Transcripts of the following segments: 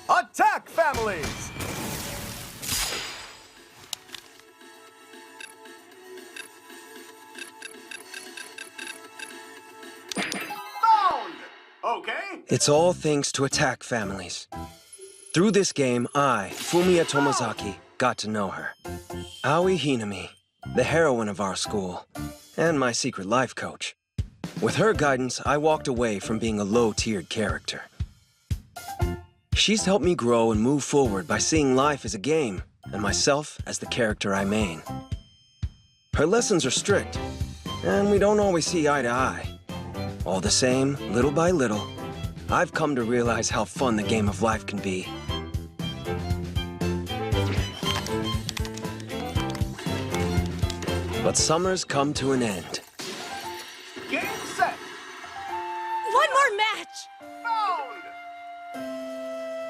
Attack, families! Found! Okay. It's all thanks to Attack Families. Through this game, I, Fumiya Tomozaki, got to know her. Aoi Hinami, the heroine of our school, and my secret life coach. With her guidance, I walked away from being a low-tiered character. She's helped me grow and move forward by seeing life as a game, and myself as the character I main. Her lessons are strict, and we don't always see eye to eye. All the same, little by little, I've come to realize how fun the game of life can be. But summer's come to an end. Game set. One more match! Found!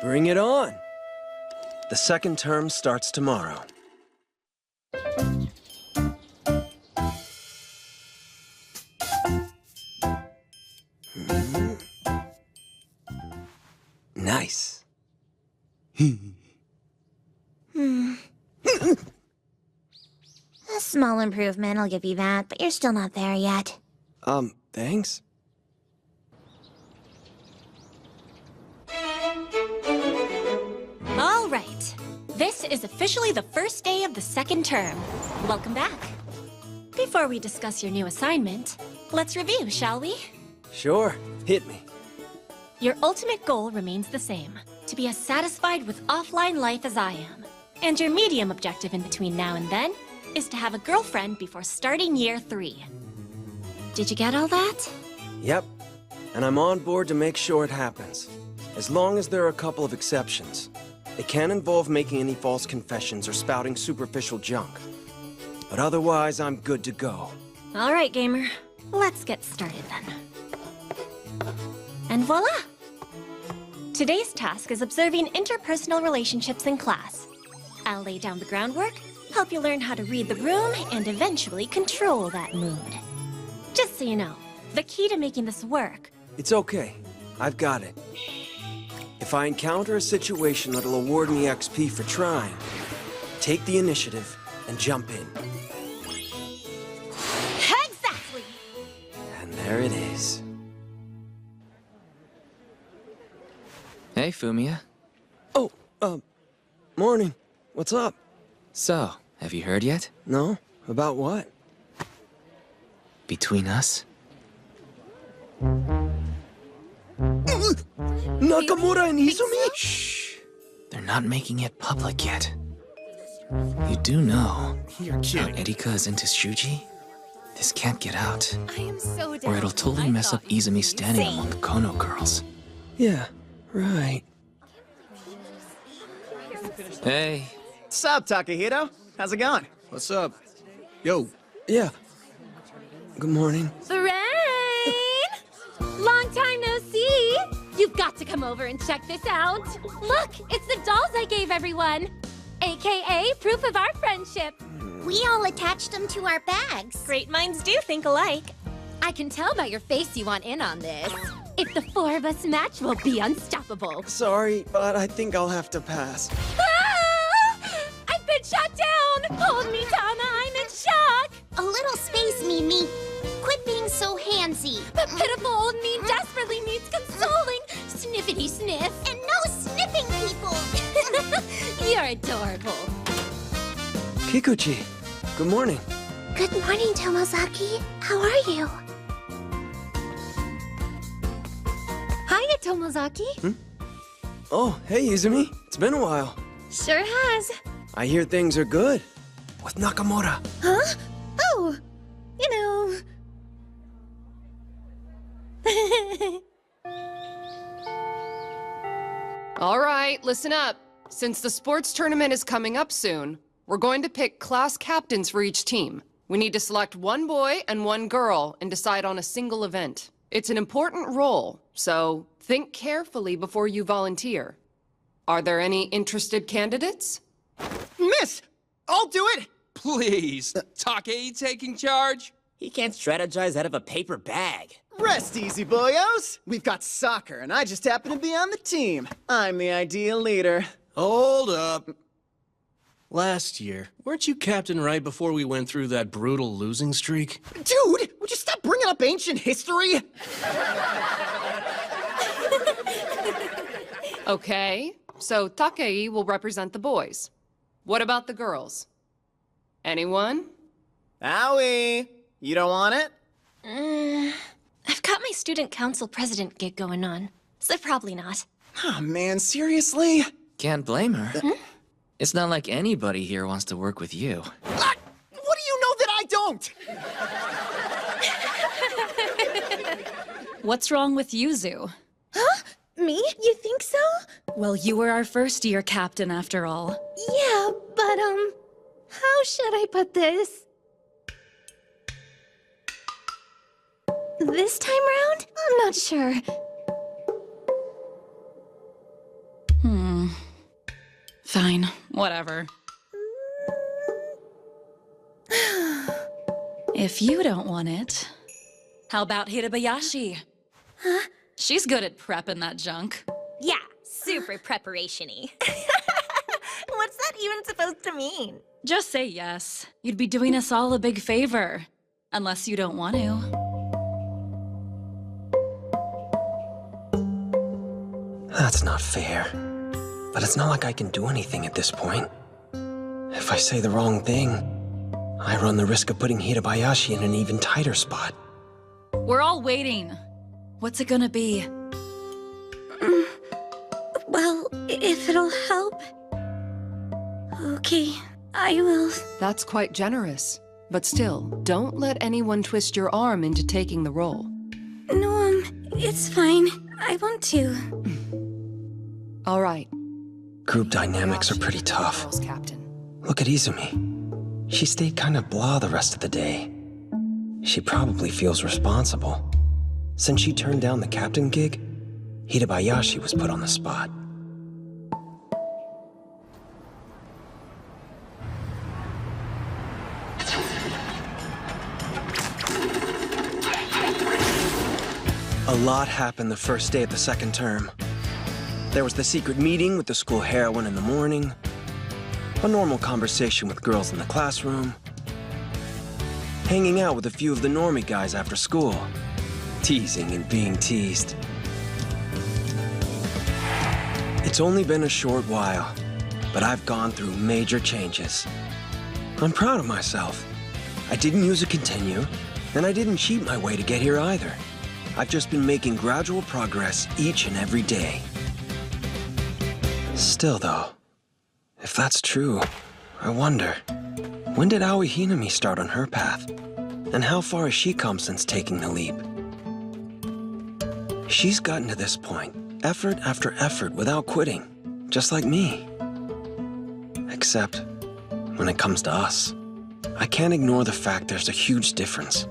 Bring it on! The second term starts tomorrow. Nice. A small improvement, I'll give you that, but you're still not there yet. Thanks? All right. This is officially the first day of the second term. Welcome back. Before we discuss your new assignment, let's review, shall we? Sure, hit me. Your ultimate goal remains the same, to be as satisfied with offline life as I am. And your medium objective in between now and then is to have a girlfriend before starting year 3. Did you get all that? Yep, and I'm on board to make sure it happens. As long as there are a couple of exceptions. It can't involve making any false confessions or spouting superficial junk. But otherwise, I'm good to go. All right, gamer. Let's get started then. And voila! Today's task is observing interpersonal relationships in class. I'll lay down the groundwork, help you learn how to read the room, and eventually control that mood. Just so you know, the key to making this work... It's okay. I've got it. If I encounter a situation that'll award me XP for trying, take the initiative and jump in. Exactly! And there it is. Hey, Fumiya. Oh, morning. What's up? So, have you heard yet? No? About what? Between us? Nakamura and Izumi? Shh! They're not making it public yet. You do know You're how kidding. Erika is into Shuji? This can't get out, I am so down. or it'll totally mess up Izumi's standing among the Kono girls. Yeah, right. Hey, What's up, Takahito? How's it going? What's up? Yo. Yeah. Good morning. Brain! Long time no see! You've got to come over and check this out. Look, it's the dolls I gave everyone. AKA proof of our friendship. We all attached them to our bags. Great minds do think alike. I can tell by your face you want in on this. If the 4 of us match, we'll be unstoppable. Sorry, but I think I'll have to pass. Ah! I've been shot down! Hold me, Tana, I'm in shock! A little space, Mimi. Quit being so handsy. The pitiful old me desperately needs consoling. Sniffity sniff. And no sniffing people. You're adorable. Kikuchi, good morning. Good morning, Tomozaki. How are you? Hiya, Tomozaki. Oh, hey Izumi. It's been a while. Sure has. I hear things are good. With Nakamura. Huh? Oh, you know... All right, listen up. Since the sports tournament is coming up soon, we're going to pick class captains for each team. We need to select one boy and one girl and decide on a single event. It's an important role, so think carefully before you volunteer. Are there any interested candidates? Miss! I'll do it! Please, Takei taking charge? He can't strategize out of a paper bag. Rest easy, boyos. We've got soccer, and I just happen to be on the team. I'm the ideal leader. Hold up. Last year, weren't you captain right before we went through that brutal losing streak? Dude, would you stop bringing up ancient history? Okay, so Takei will represent the boys. What about the girls? Anyone? Owie, you don't want it? I've got my student council president gig going on, so probably not. Oh man, seriously? Can't blame her. It's not like anybody here wants to work with you. What do you know that I don't? What's wrong with Yuzu? Me? You think so? Well, you were our first-year captain after all. Yeah, but, how should I put this? This time round? I'm not sure. Fine, whatever. If you don't want it, how about Hirabayashi? Huh? She's good at prepping that junk. Yeah, super preparation-y. What's that even supposed to mean? Just say yes. You'd be doing us all a big favor. Unless you don't want to. That's not fair. But it's not like I can do anything at this point. If I say the wrong thing, I run the risk of putting Hirabayashi in an even tighter spot. We're all waiting. What's it gonna be? Well, if it'll help... Okay, I will. That's quite generous. But still, don't let anyone twist your arm into taking the role. No, it's fine. I want to. All right. Group dynamics are pretty tough. Girls captain. Look at Izumi. She stayed kind of blah the rest of the day. She probably feels responsible. Since she turned down the captain gig, Hirabayashi was put on the spot. A lot happened the first day of the second term. There was the secret meeting with the school heroine in the morning, a normal conversation with girls in the classroom, hanging out with a few of the normie guys after school, teasing and being teased. It's only been a short while, but I've gone through major changes. I'm proud of myself. I didn't use a continue, and I didn't cheat my way to get here either. I've just been making gradual progress each and every day. Still, though, if that's true, I wonder, when did Aoi Hinami start on her path? And how far has she come since taking the leap? She's gotten to this point, effort after effort without quitting, just like me. Except, when it comes to us, I can't ignore the fact there's a huge difference.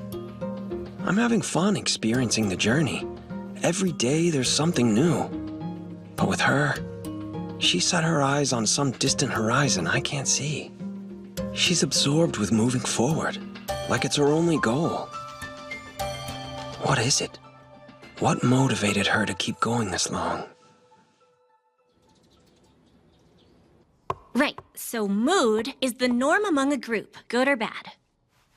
I'm having fun experiencing the journey. Every day there's something new. But with her, she set her eyes on some distant horizon I can't see. She's absorbed with moving forward, like it's her only goal. What is it? What motivated her to keep going this long? Right, so mood is the norm among a group, good or bad.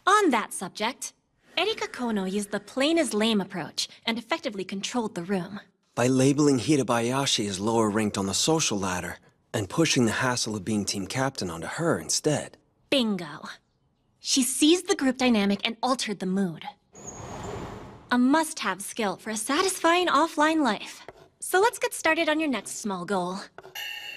On that subject, Erika Kono used the plain as lame approach and effectively controlled the room. By labeling Hirabayashi as lower ranked on the social ladder and pushing the hassle of being team captain onto her instead. Bingo. She seized the group dynamic and altered the mood. A must-have skill for a satisfying offline life. So let's get started on your next small goal.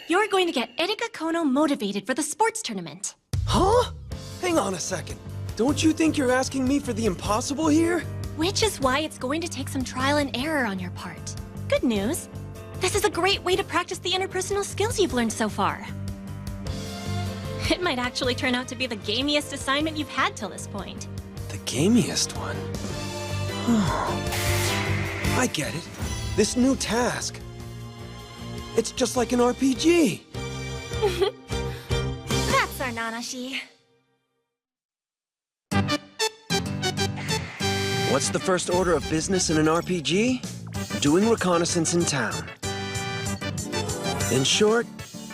You're going to get Erika Kono motivated for the sports tournament. Huh? Hang on a second. Don't you think you're asking me for the impossible here? Which is why it's going to take some trial and error on your part. Good news. This is a great way to practice the interpersonal skills you've learned so far. It might actually turn out to be the gamiest assignment you've had till this point. The gamiest one? I get it. This new task. It's just like an RPG. That's our Nanashi. What's the first order of business in an RPG? Doing reconnaissance in town. In short,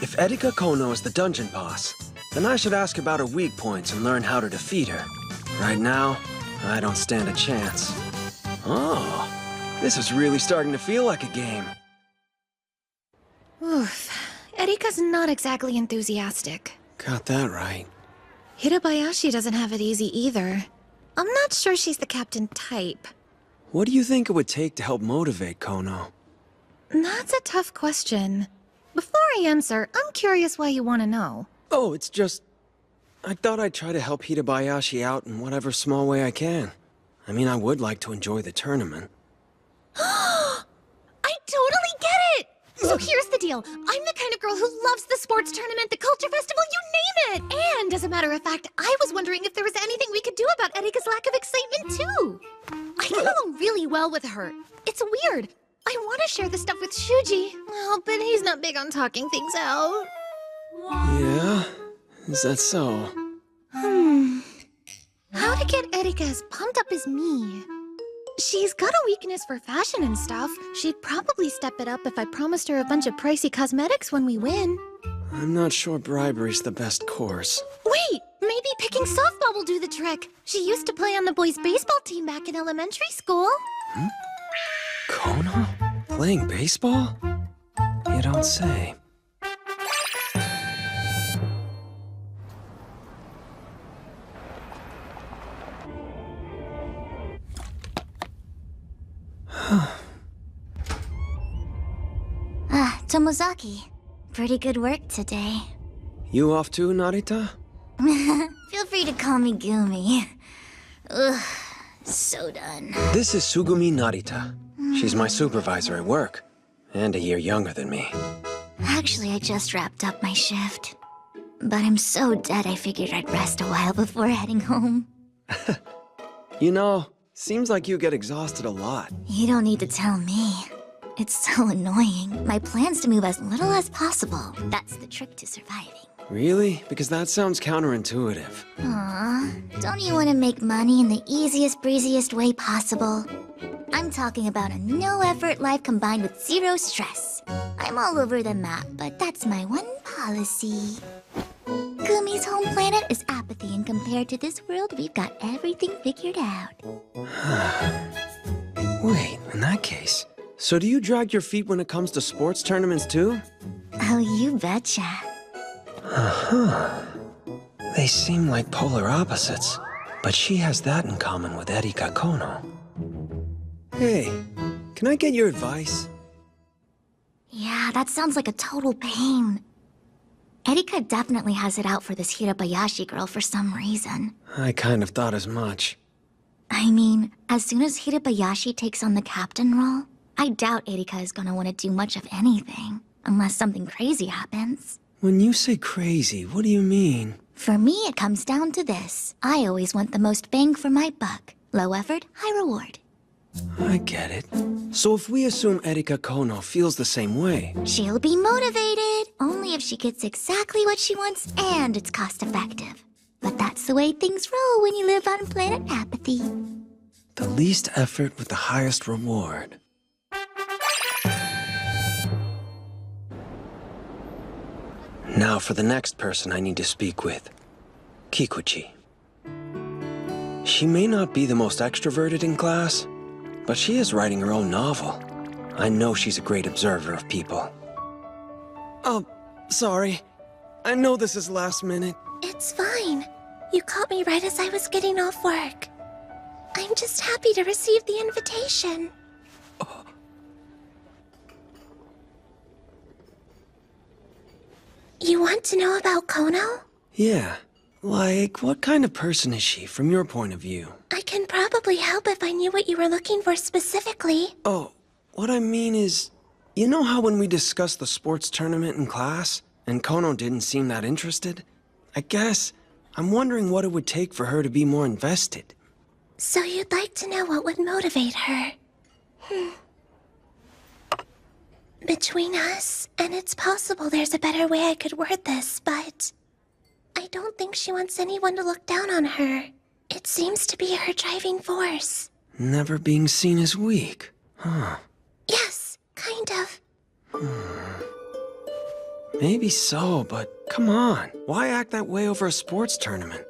if Erika Kono is the dungeon boss, then I should ask about her weak points and learn how to defeat her. Right now, I don't stand a chance. Oh, this is really starting to feel like a game. Oof. Erika's not exactly enthusiastic. Got that right. Hirabayashi doesn't have it easy either. I'm not sure she's the captain type. What do you think it would take to help motivate Kono? That's a tough question. Before I answer, I'm curious why you want to know. Oh, it's just... I thought I'd try to help Hirabayashi out in whatever small way I can. I mean, I would like to enjoy the tournament. I totally get it! So here's the deal. I'm the kind of girl who loves the sports tournament, the culture festival, you name it! And as a matter of fact, I was wondering if there was anything we could do about Erika's lack of excitement, too. I get along really well with her. It's weird. I want to share the stuff with Shuji. Oh, but he's not big on talking things out. Yeah? Is that so? How to get Erika as pumped up as me? She's got a weakness for fashion and stuff. She'd probably step it up if I promised her a bunch of pricey cosmetics when we win. I'm not sure bribery's the best course. Wait! Maybe picking softball will do the trick. She used to play on the boys' baseball team back in elementary school. Kono? Playing baseball? You don't say. Tomozaki. Pretty good work today. You off too, Narita? Feel free to call me Gumi. Ugh, so done. This is Sugumi Narita. She's my supervisor at work, and a year younger than me. Actually, I just wrapped up my shift. But I'm so dead I figured I'd rest a while before heading home. You know, seems like you get exhausted a lot. You don't need to tell me. It's so annoying. My plan's to move as little as possible. That's the trick to surviving. Really? Because that sounds counterintuitive. Aw, don't you want to make money in the easiest, breeziest way possible? I'm talking about a no-effort life combined with zero stress. I'm all over the map, but that's my one policy. Gumi's home planet is apathy, and compared to this world, we've got everything figured out. Wait, in that case, so do you drag your feet when it comes to sports tournaments too? Oh, you betcha. They seem like polar opposites, but she has that in common with Erika Kono. Hey, can I get your advice? Yeah, that sounds like a total pain. Erika definitely has it out for this Hirabayashi girl for some reason. I kind of thought as much. I mean, as soon as Hirabayashi takes on the captain role, I doubt Erika is gonna want to do much of anything, unless something crazy happens. When you say crazy, what do you mean? For me, it comes down to this. I always want the most bang for my buck. Low effort, high reward. I get it. So if we assume Erika Kono feels the same way... She'll be motivated, only if she gets exactly what she wants and it's cost-effective. But that's the way things roll when you live on planet Apathy. The least effort with the highest reward. Now for the next person I need to speak with. Kikuchi. She may not be the most extroverted in class, but she is writing her own novel. I know she's a great observer of people. Oh, sorry. I know this is last minute. It's fine. You caught me right as I was getting off work. I'm just happy to receive the invitation. You want to know about Kono? Yeah. Like, what kind of person is she, from your point of view? I can probably help if I knew what you were looking for specifically. Oh, what I mean is... You know how when we discussed the sports tournament in class, and Kono didn't seem that interested? I guess I'm wondering what it would take for her to be more invested. So you'd like to know what would motivate her? Between us, and it's possible there's a better way I could word this, but... I don't think she wants anyone to look down on her. It seems to be her driving force. Never being seen as weak. Huh. Yes, kind of. Maybe so, but come on. Why act that way over a sports tournament?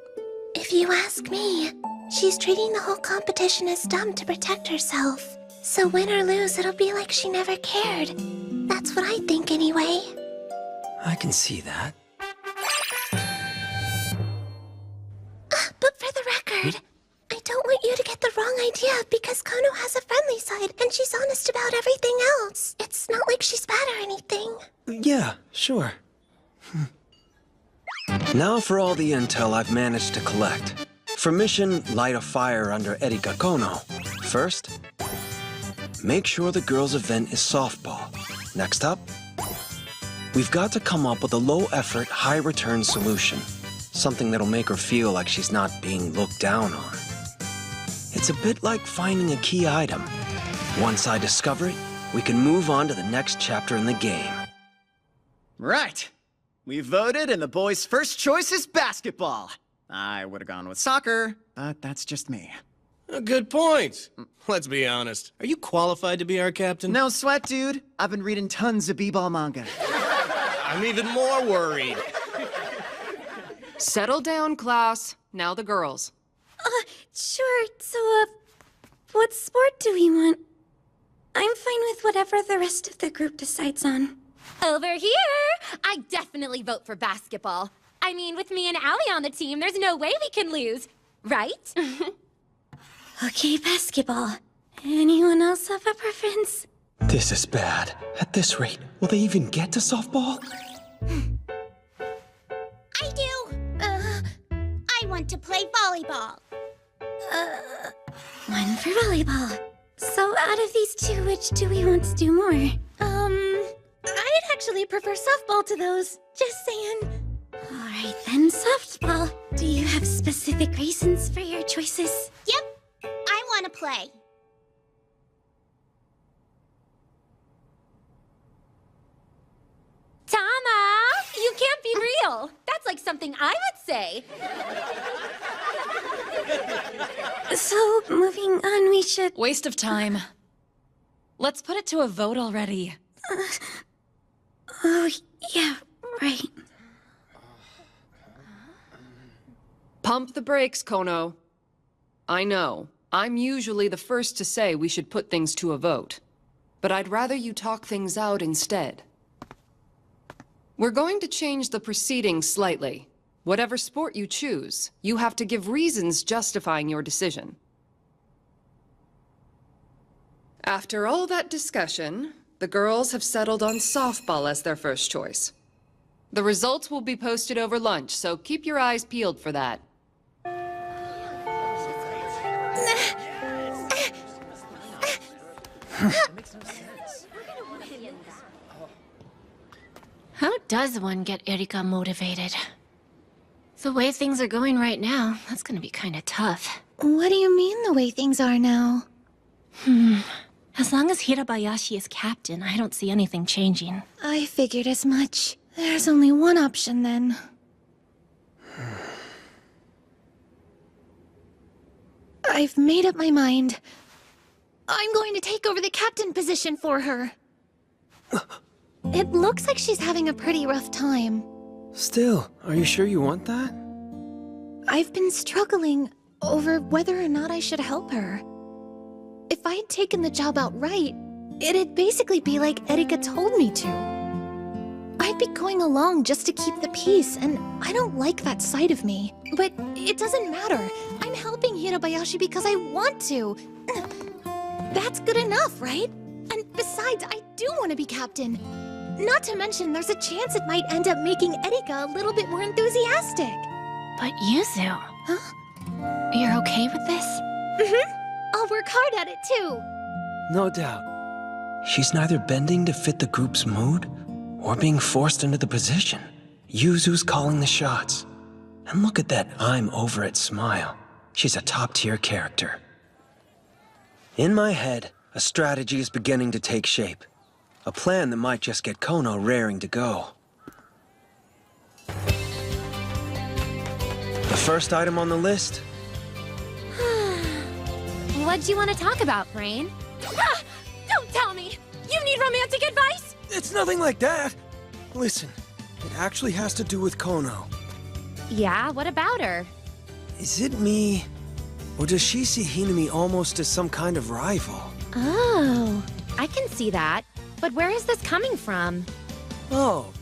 If you ask me, she's treating the whole competition as dumb to protect herself. So win or lose, it'll be like she never cared. That's what I think anyway. I can see that. But for the record, I don't want you to get the wrong idea because Kono has a friendly side and she's honest about everything else. It's not like she's bad or anything. Yeah, sure. Now for all the intel I've managed to collect. For mission Light a Fire under Erika Kono. First, make sure the girls' event is softball. Next up, we've got to come up with a low-effort, high-return solution. Something that'll make her feel like she's not being looked down on. It's a bit like finding a key item. Once I discover it, we can move on to the next chapter in the game. Right. We voted, and the boys' first choice is basketball. I would have gone with soccer, but that's just me. A good point. Let's be honest. Are you qualified to be our captain? No sweat, dude. I've been reading tons of b-ball manga. I'm even more worried. Settle down, class. Now the girls. Sure. So, what sport do we want? I'm fine with whatever the rest of the group decides on. Over here! I definitely vote for basketball. I mean, with me and Allie on the team, there's no way we can lose. Right? Okay, basketball. Anyone else have a preference? This is bad. At this rate, will they even get to softball? I do. I want to play volleyball. One for volleyball. So out of these two, which do we want to do more? I'd actually prefer softball to those. Just saying. All right, then softball. Do you have specific reasons for your choices? Yep. I want to play. Tama! You can't be real! That's like something I would say. So, moving on, we should... Waste of time. Let's put it to a vote already. Oh, yeah, right. Pump the brakes, Kono. I know, I'm usually the first to say we should put things to a vote. But I'd rather you talk things out instead. We're going to change the proceedings slightly. Whatever sport you choose, you have to give reasons justifying your decision. After all that discussion, the girls have settled on softball as their first choice. The results will be posted over lunch, so keep your eyes peeled for that. How does one get Erika motivated? The way things are going right now, that's gonna be kinda tough. What do you mean the way things are now? As long as Hirabayashi is captain, I don't see anything changing. I figured as much. There's only one option then. I've made up my mind. I'm going to take over the captain position for her. It looks like she's having a pretty rough time. Still, are you sure you want that? I've been struggling over whether or not I should help her. If I had taken the job outright, it'd basically be like Erika told me to. I'd be going along just to keep the peace, and I don't like that side of me. But it doesn't matter. I'm helping Hirabayashi because I want to. That's good enough, right? And besides, I do want to be captain. Not to mention, there's a chance it might end up making Erika a little bit more enthusiastic. But Yuzu... Huh? You're okay with this? I'll work hard at it, too. No doubt. She's neither bending to fit the group's mood, or being forced into the position. Yuzu's calling the shots. And look at that I'm over it smile. She's a top-tier character. In my head, a strategy is beginning to take shape. A plan that might just get Kono raring to go. The first item on the list? What What do you want to talk about, Brain? Ah! Don't tell me! You need romantic advice? It's nothing like that. Listen, it actually has to do with Kono. Yeah, what about her? Is it me, or does she see Hinami almost as some kind of rival? Oh, I can see that. But where is this coming from? Oh,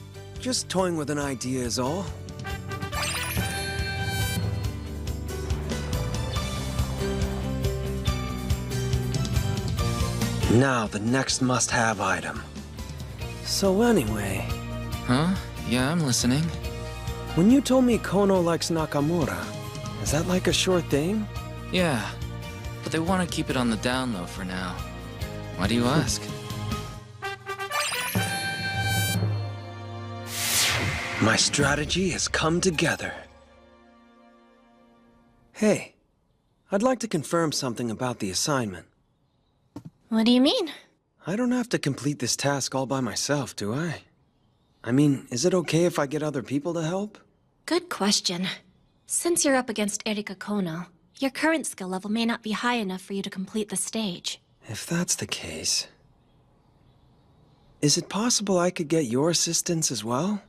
just toying with an idea is all. Now, the next must-have item. So anyway, Huh? Yeah, I'm listening. when you told me Kono likes Nakamura, is that like a sure thing? Yeah, but they want to keep it on the down low for now. Why do you ask? My strategy has come together. Hey, I'd like to confirm something about the assignment. What do you mean? I don't have to complete this task all by myself, do I? I mean, is it okay if I get other people to help? Good question. Since you're up against Erika Kono, your current skill level may not be high enough for you to complete the stage. If that's the case, is it possible I could get your assistance as well?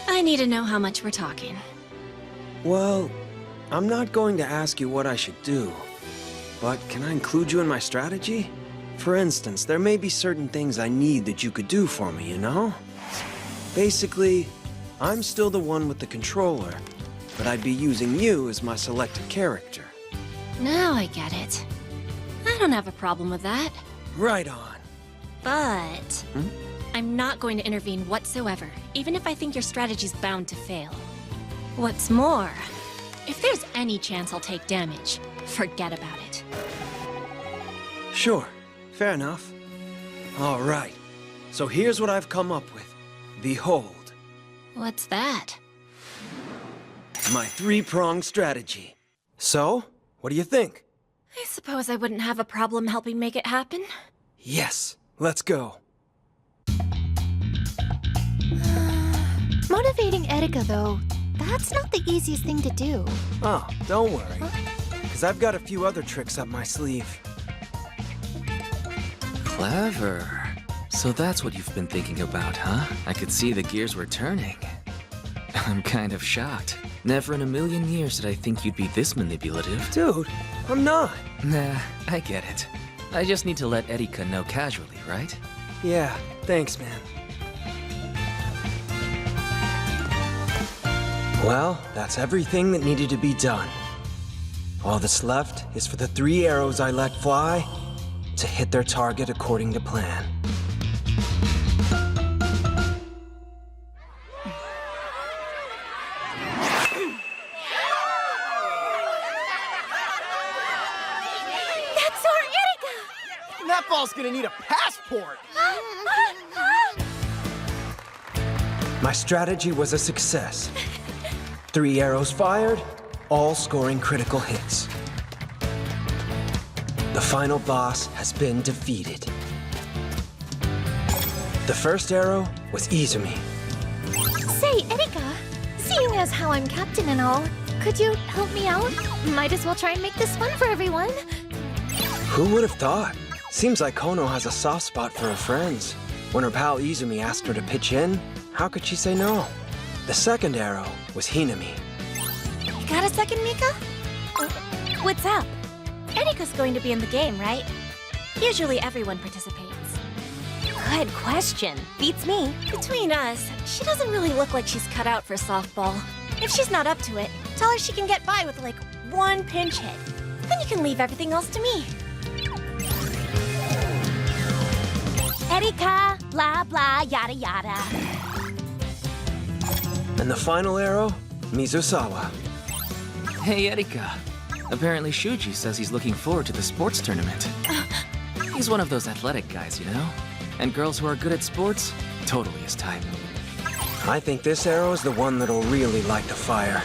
I need to know how much we're talking. Well, I'm not going to ask you what I should do, but can I include you in my strategy? For instance, there may be certain things I need that you could do for me, you know? Basically, I'm still the one with the controller, but I'd be using you as my selected character. Now I get it. I don't have a problem with that. Right on. But I'm not going to intervene whatsoever, even if I think your strategy's bound to fail. What's more, if there's any chance I'll take damage, forget about it. Sure, fair enough. All right, so here's what I've come up with. Behold, What's that? my three-pronged strategy. So, what do you think? I suppose I wouldn't have a problem helping make it happen. Yes, let's go. Motivating Erika, though, that's not the easiest thing to do. Oh, don't worry, because I've got a few other tricks up my sleeve. Clever. So that's what you've been thinking about, huh? I could see the gears were turning. I'm kind of shocked. Never in a million years did I think you'd be this manipulative. Dude, I'm not. Nah, I get it. I just need to let Erika know casually, right? Yeah, thanks, man. Well, that's everything that needed to be done. All that's left is for the 3 arrows I let fly to hit their target according to plan. That's our Erika! That ball's gonna need a passport! My strategy was a success. 3 arrows fired, all scoring critical hits. The final boss has been defeated. The first arrow was Izumi. Say, Erika, seeing as how I'm captain and all, could you help me out? Might as well try and make this fun for everyone. Who would have thought? Seems like Kono has a soft spot for her friends. When her pal Izumi asked her to pitch in, how could she say no? The second arrow was Hinami. You got a second, Mika? What's up? Erika's going to be in the game, right? Usually everyone participates. Good question. Beats me. Between us, she doesn't really look like she's cut out for softball. If she's not up to it, tell her she can get by with like 1 pinch hit. Then you can leave everything else to me. Erika, blah blah, yada yada. And the final arrow, Mizusawa. Hey, Erika. Apparently Shuji says he's looking forward to the sports tournament. He's one of those athletic guys, you know? And girls who are good at sports, totally his type. I think this arrow is the one that'll really light the fire.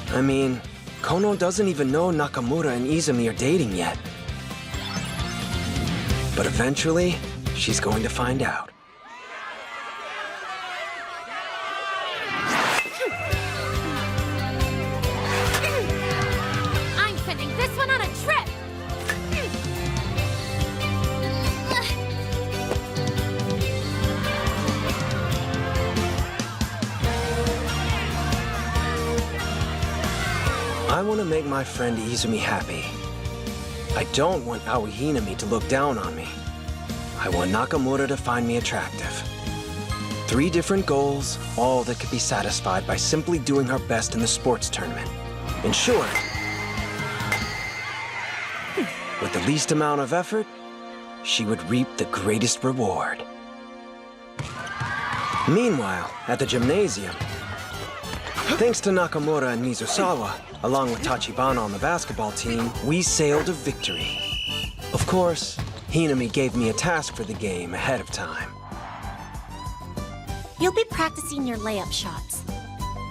I mean, Kono doesn't even know Nakamura and Izumi are dating yet. But eventually, she's going to find out. I'm sending this one on a trip! make my friend Izumi happy. I don't want Aoi Hinami to look down on me. I want Nakamura to find me attractive. 3 different goals, all that could be satisfied by simply doing her best in the sports tournament. In short, with the least amount of effort, she would reap the greatest reward. Meanwhile, at the gymnasium, thanks to Nakamura and Mizusawa, along with Tachibana on the basketball team, we sailed to victory. Of course, Hinami gave me a task for the game ahead of time. You'll be practicing your layup shots.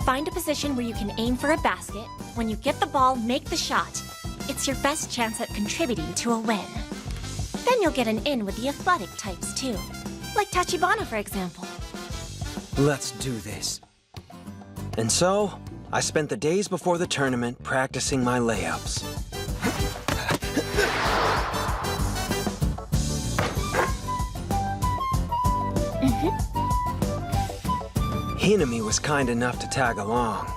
Find a position where you can aim for a basket. When you get the ball, make the shot. It's your best chance at contributing to a win. Then you'll get an in with the athletic types too. Like Tachibana, for example. Let's do this. And so, I spent the days before the tournament practicing my layups. Hinami was kind enough to tag along.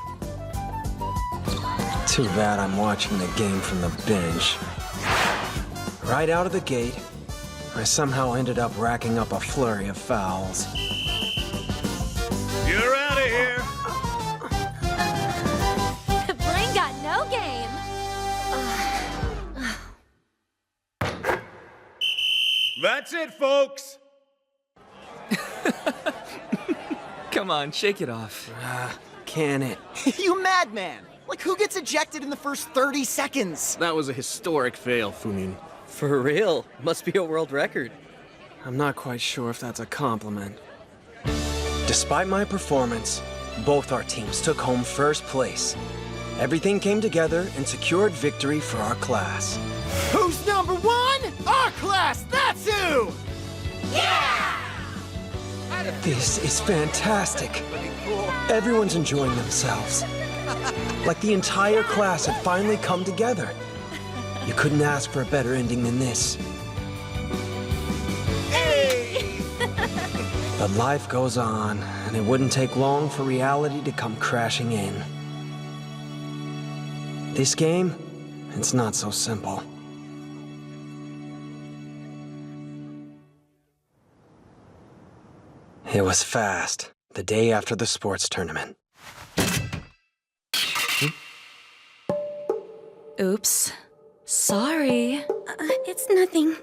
Too bad I'm watching the game from the bench. Right out of the gate, I somehow ended up racking up a flurry of fouls. You're out of here. Brain got no game. That's it, folks. Come on, shake it off. Can it? You madman! Like, who gets ejected in the first 30 seconds? That was a historic fail, Funin. For real? Must be a world record. I'm not quite sure if that's a compliment. Despite my performance, both our teams took home first place. Everything came together and secured victory for our class. Who's number 1? Our class, that's who! This is fantastic. Everyone's enjoying themselves. Like the entire class had finally come together. You couldn't ask for a better ending than this. But life goes on, and it wouldn't take long for reality to come crashing in. This game, it's not so simple. It was fast, the day after the sports tournament. Oops. Sorry. It's nothing.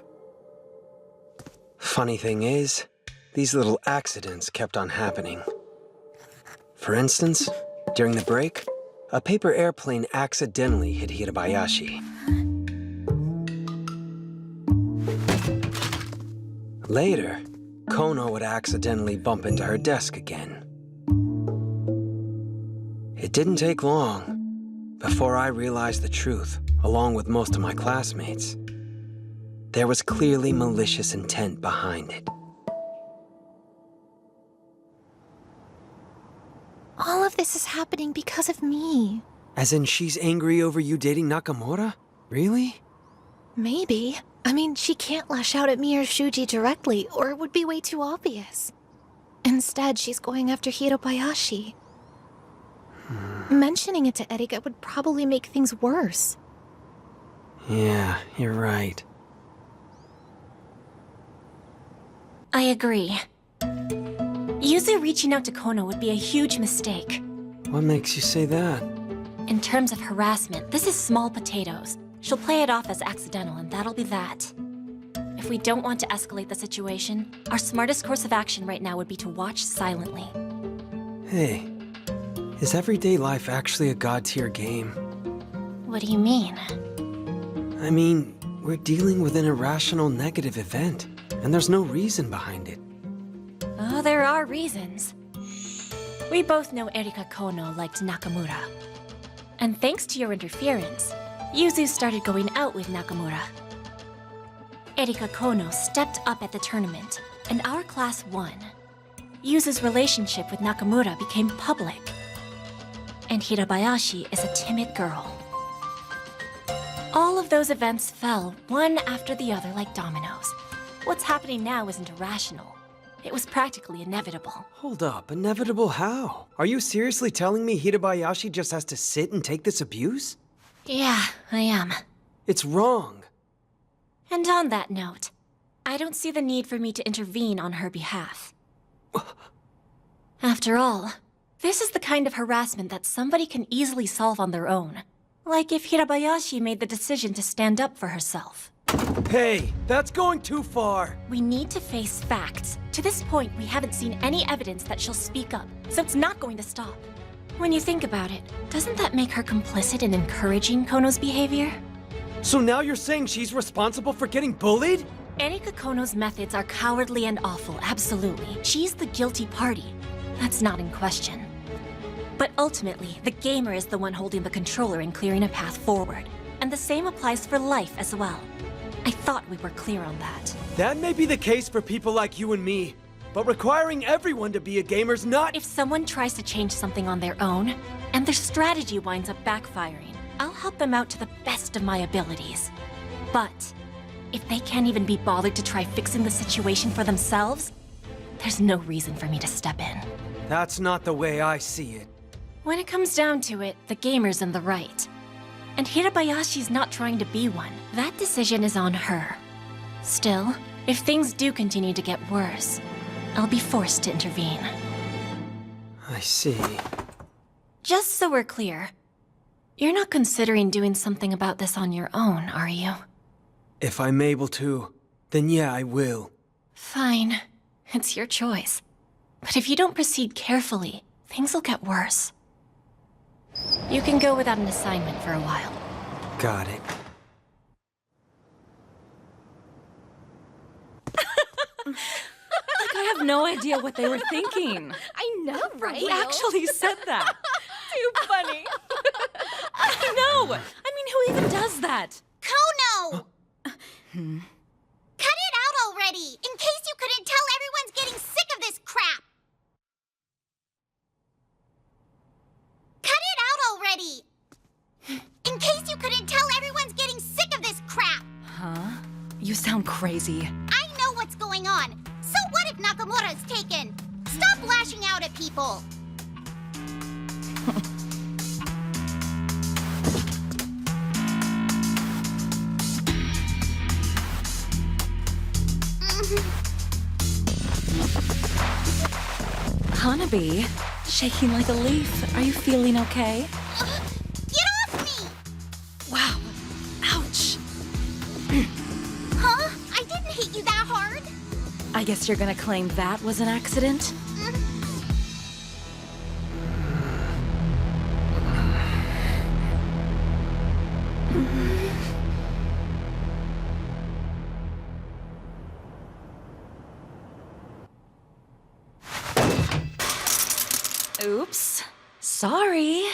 Funny thing is, these little accidents kept on happening. For instance, during the break, a paper airplane accidentally hit Hirabayashi. Later, Kono would accidentally bump into her desk again. It didn't take long before I realized the truth, along with most of my classmates. There was clearly malicious intent behind it. All of this is happening because of me. As in she's angry over you dating Nakamura? Really? Maybe. I mean, she can't lash out at me or Shuji directly, or it would be way too obvious. Instead, she's going after Hirabayashi. Mentioning it to Erika would probably make things worse. Yeah, you're right. I agree. Yuzu reaching out to Kono would be a huge mistake. What makes you say that? In terms of harassment, this is small potatoes. She'll play it off as accidental, and that'll be that. If we don't want to escalate the situation, our smartest course of action right now would be to watch silently. Hey, is everyday life actually a god-tier game? What do you mean? I mean, we're dealing with an irrational negative event, and there's no reason behind it. Oh, there are reasons. We both know Erika Kono liked Nakamura. And thanks to your interference, Yuzu started going out with Nakamura. Erika Kono stepped up at the tournament, and our class won. Yuzu's relationship with Nakamura became public. And Hirabayashi is a timid girl. All of those events fell, one after the other like dominoes. What's happening now isn't irrational. It was practically inevitable. Hold up, inevitable how? Are you seriously telling me Hirabayashi just has to sit and take this abuse? Yeah, I am. It's wrong. And on that note, I don't see the need for me to intervene on her behalf. After all, this is the kind of harassment that somebody can easily solve on their own. Like if Hirabayashi made the decision to stand up for herself. Hey, that's going too far. We need to face facts. To this point, we haven't seen any evidence that she'll speak up, so it's not going to stop. When you think about it, doesn't that make her complicit in encouraging Kono's behavior? So now you're saying she's responsible for getting bullied? Erika Kono's methods are cowardly and awful, absolutely. She's the guilty party. That's not in question. But ultimately, the gamer is the one holding the controller and clearing a path forward. And the same applies for life as well. I thought we were clear on that. That may be the case for people like you and me, but requiring everyone to be a gamer's not— If someone tries to change something on their own, and their strategy winds up backfiring, I'll help them out to the best of my abilities. But if they can't even be bothered to try fixing the situation for themselves, there's no reason for me to step in. That's not the way I see it. When it comes down to it, the gamer's in the right. And Hirabayashi's not trying to be one. That decision is on her. Still, if things do continue to get worse, I'll be forced to intervene. I see. Just so we're clear, you're not considering doing something about this on your own, are you? If I'm able to, then yeah, I will. Fine. It's your choice. But if you don't proceed carefully, things will get worse. You can go without an assignment for a while. Got it. Like, I have no idea what they were thinking. I know, right? Who actually said that? Too funny. I know! I mean, who even does that? Kono! Cut it out already! In case you couldn't tell, everyone's getting sick of this crap! Cut it out already! In case you couldn't tell, everyone's getting sick of this crap! Huh? You sound crazy. I know what's going on. So what if Nakamura's taken? Stop lashing out at people! Hanabi, shaking like a leaf. Are you feeling okay? Get off me! Wow. Ouch. Huh? I didn't hit you that hard. I guess you're gonna claim that was an accident? Oops. Sorry.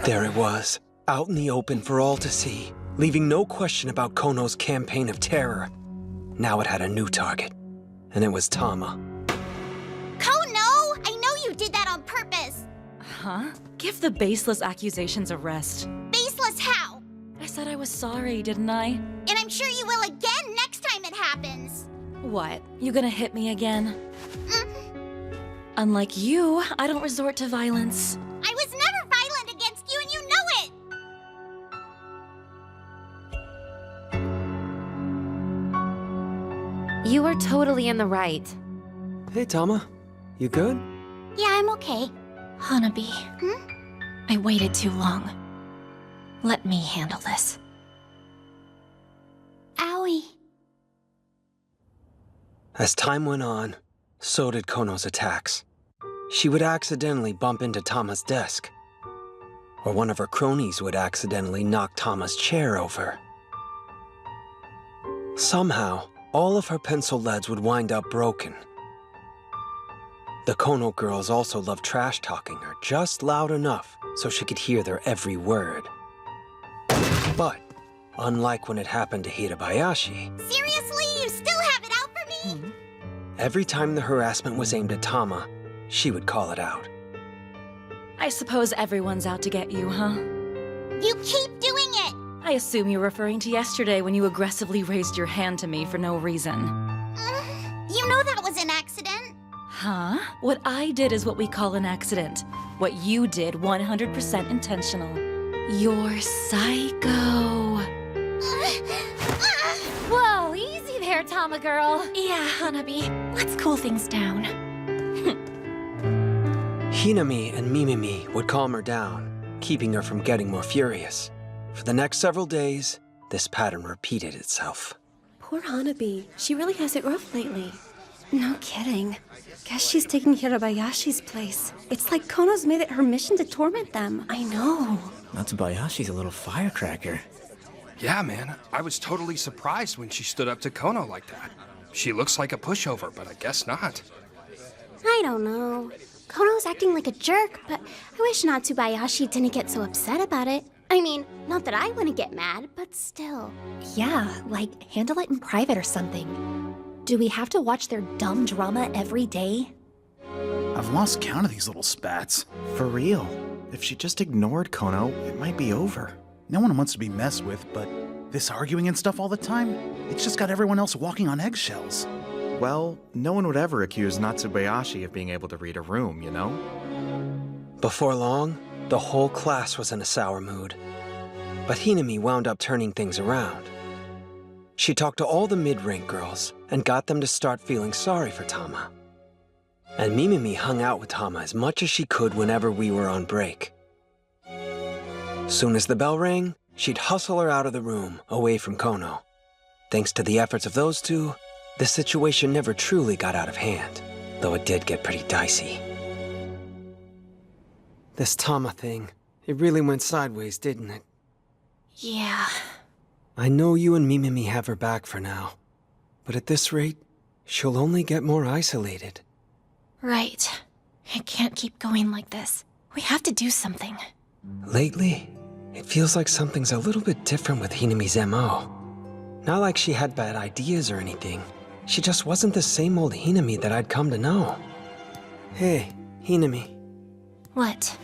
There it was, out in the open for all to see, leaving no question about Kono's campaign of terror. Now it had a new target, and it was Tama. Kono! I know you did that on purpose! Huh? Give the baseless accusations a rest. Baseless how? I said I was sorry, didn't I? And I'm sure you will again next time it happens. What? You gonna hit me again? Mm. Unlike you, I don't resort to violence. I was never violent against you and you know it! You are totally in the right. Hey, Tama. You good? Yeah, I'm okay. Hanabi. I waited too long. Let me handle this. Owie. As time went on, so did Kono's attacks. She would accidentally bump into Tama's desk. Or one of her cronies would accidentally knock Tama's chair over. Somehow, all of her pencil leads would wind up broken. The Kono girls also loved trash-talking her just loud enough so she could hear their every word. But, unlike when it happened to Hirabayashi, Seriously? You still have it out for me? every time the harassment was aimed at Tama, she would call it out. I suppose everyone's out to get you, huh? You keep doing it! I assume you're referring to yesterday when you aggressively raised your hand to me for no reason. You know that was an accident. Huh? What I did is what we call an accident. What you did 100% intentional. You're psycho. Whoa, easy there, Tama girl. Yeah, Hanabi. Let's cool things down. Hinami and Mimimi would calm her down, keeping her from getting more furious. For the next several days, this pattern repeated itself. Poor Hanabi. She really has it rough lately. No kidding. Guess she's taking Hirabayashi's place. It's like Kono's made it her mission to torment them. I know. Natsubayashi's a little firecracker. Yeah, man. I was totally surprised when she stood up to Kono like that. She looks like a pushover, but I guess not. I don't know. Kono's acting like a jerk, but I wish Natsubayashi didn't get so upset about it. I mean, not that I wouldn't get mad, but still. Yeah, like handle it in private or something. Do we have to watch their dumb drama every day? I've lost count of these little spats. For real. If she just ignored Kono, it might be over. No one wants to be messed with, but this arguing and stuff all the time, it's just got everyone else walking on eggshells. Well, no one would ever accuse Natsubayashi of being able to read a room, you know? Before long, the whole class was in a sour mood. But Hinami wound up turning things around. She talked to all the mid-rank girls and got them to start feeling sorry for Tama. And Mimimi hung out with Tama as much as she could whenever we were on break. Soon as the bell rang, she'd hustle her out of the room, away from Kono. Thanks to the efforts of those two, the situation never truly got out of hand, though it did get pretty dicey. This Tama thing, it really went sideways, didn't it? Yeah. I know you and Mimimi have her back for now, but at this rate, she'll only get more isolated. Right. It can't keep going like this. We have to do something. Lately, it feels like something's a little bit different with Hinami's MO. Not like she had bad ideas or anything. She just wasn't the same old Hinami that I'd come to know. Hey, Hinami. What?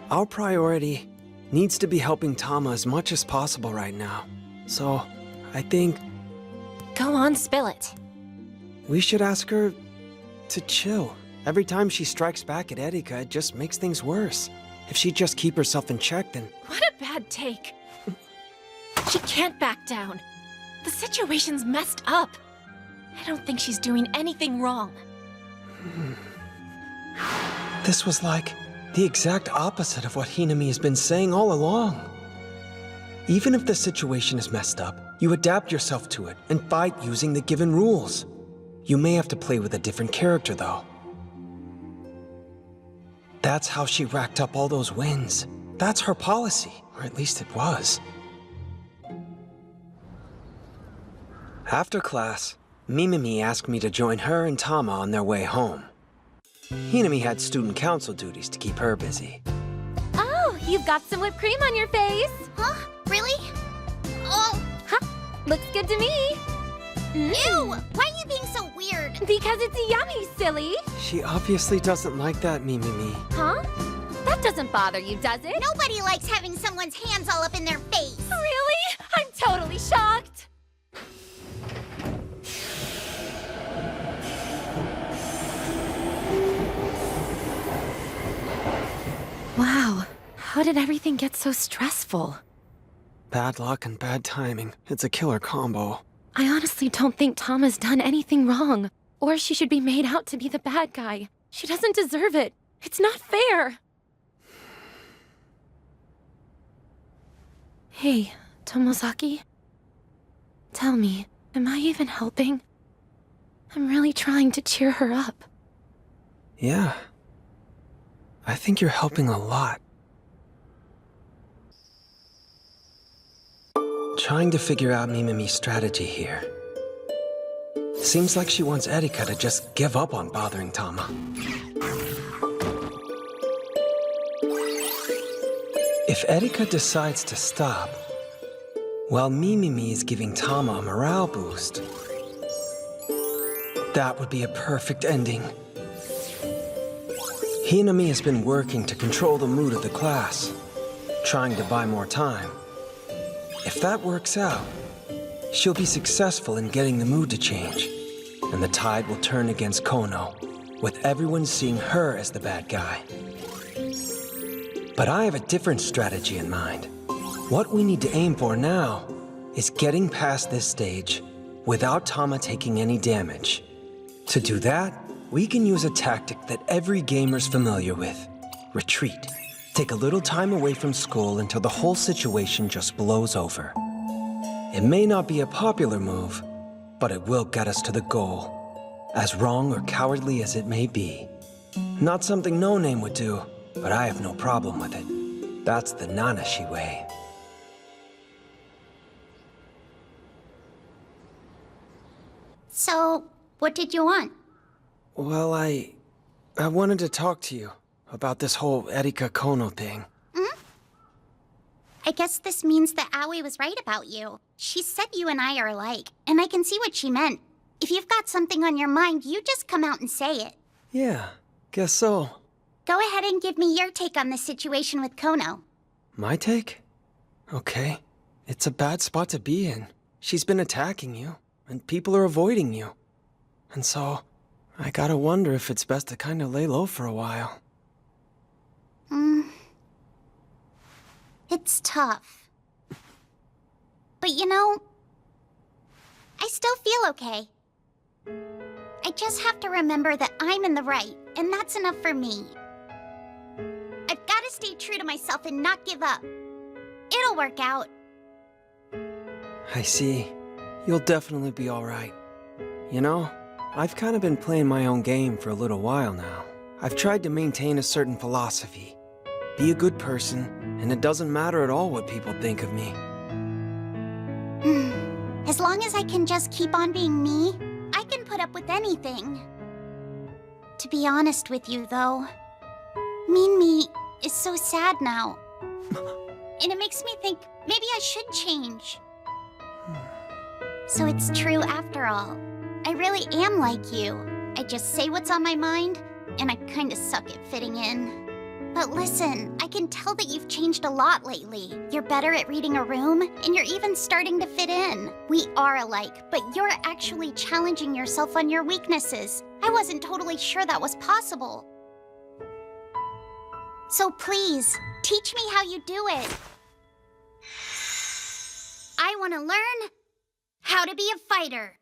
Our priority needs to be helping Tama as much as possible right now. So, I think Go on, spill it. we should ask her to chill. Every time she strikes back at Erika, it just makes things worse. If she'd just keep herself in check, then... What a bad take. She can't back down. The situation's messed up. I don't think she's doing anything wrong. This was like the exact opposite of what Hinami has been saying all along. Even if the situation is messed up, you adapt yourself to it and fight using the given rules. You may have to play with a different character, though. That's how she racked up all those wins. That's her policy, or at least it was. After class, Mimimi asked me to join her and Tama on their way home. Hinami had student council duties to keep her busy. Oh, you've got some whipped cream on your face. Huh? Really? Oh! Huh? Looks good to me. Ew! Why are you being so weird? Because it's yummy, silly. She obviously doesn't like that, Mimimi. Huh? That doesn't bother you, does it? Nobody likes having someone's hands all up in their face. Really? I'm totally shocked. Wow. How did everything get so stressful? Bad luck and bad timing. It's a killer combo. I honestly don't think Tama's done anything wrong. Or she should be made out to be the bad guy. She doesn't deserve it. It's not fair. Hey, Tomozaki. Tell me, am I even helping? I'm really trying to cheer her up. Yeah. I think you're helping a lot. Trying to figure out Mimimi's strategy here. Seems like she wants Erika to just give up on bothering Tama. If Erika decides to stop, while Mimimi is giving Tama a morale boost, that would be a perfect ending. Hinami has been working to control the mood of the class, trying to buy more time. If that works out, she'll be successful in getting the mood to change, and the tide will turn against Kono, with everyone seeing her as the bad guy. But I have a different strategy in mind. What we need to aim for now is getting past this stage without Tama taking any damage. To do that, we can use a tactic that every gamer's familiar with. Retreat. Take a little time away from school until the whole situation just blows over. It may not be a popular move, but it will get us to the goal, as wrong or cowardly as it may be. Not something No Name would do, but I have no problem with it. That's the Nanashi way. So, what did you want? Well, I wanted to talk to you about this whole Erika Kono thing. I guess this means that Aoi was right about you. She said you and I are alike, and I can see what she meant. If you've got something on your mind, you just come out and say it. Yeah, guess so. Go ahead and give me your take on the situation with Kono. My take? Okay. It's a bad spot to be in. She's been attacking you, and people are avoiding you. And so, I gotta wonder if it's best to kinda lay low for a while. It's tough. But you know, I still feel okay. I just have to remember that I'm in the right, and that's enough for me. I've got to stay true to myself and not give up. It'll work out. I see. You'll definitely be alright. You know, I've kinda been playing my own game for a little while now. I've tried to maintain a certain philosophy. Be a good person, and it doesn't matter at all what people think of me. As long as I can just keep on being me, I can put up with anything. To be honest with you, though, Mean Me is so sad now. And it makes me think maybe I should change. So it's true after all. I really am like you. I just say what's on my mind, and I kinda suck at fitting in. But listen, I can tell that you've changed a lot lately. You're better at reading a room, and you're even starting to fit in. We are alike, but you're actually challenging yourself on your weaknesses. I wasn't totally sure that was possible. So please, teach me how you do it. I want to learn how to be a fighter.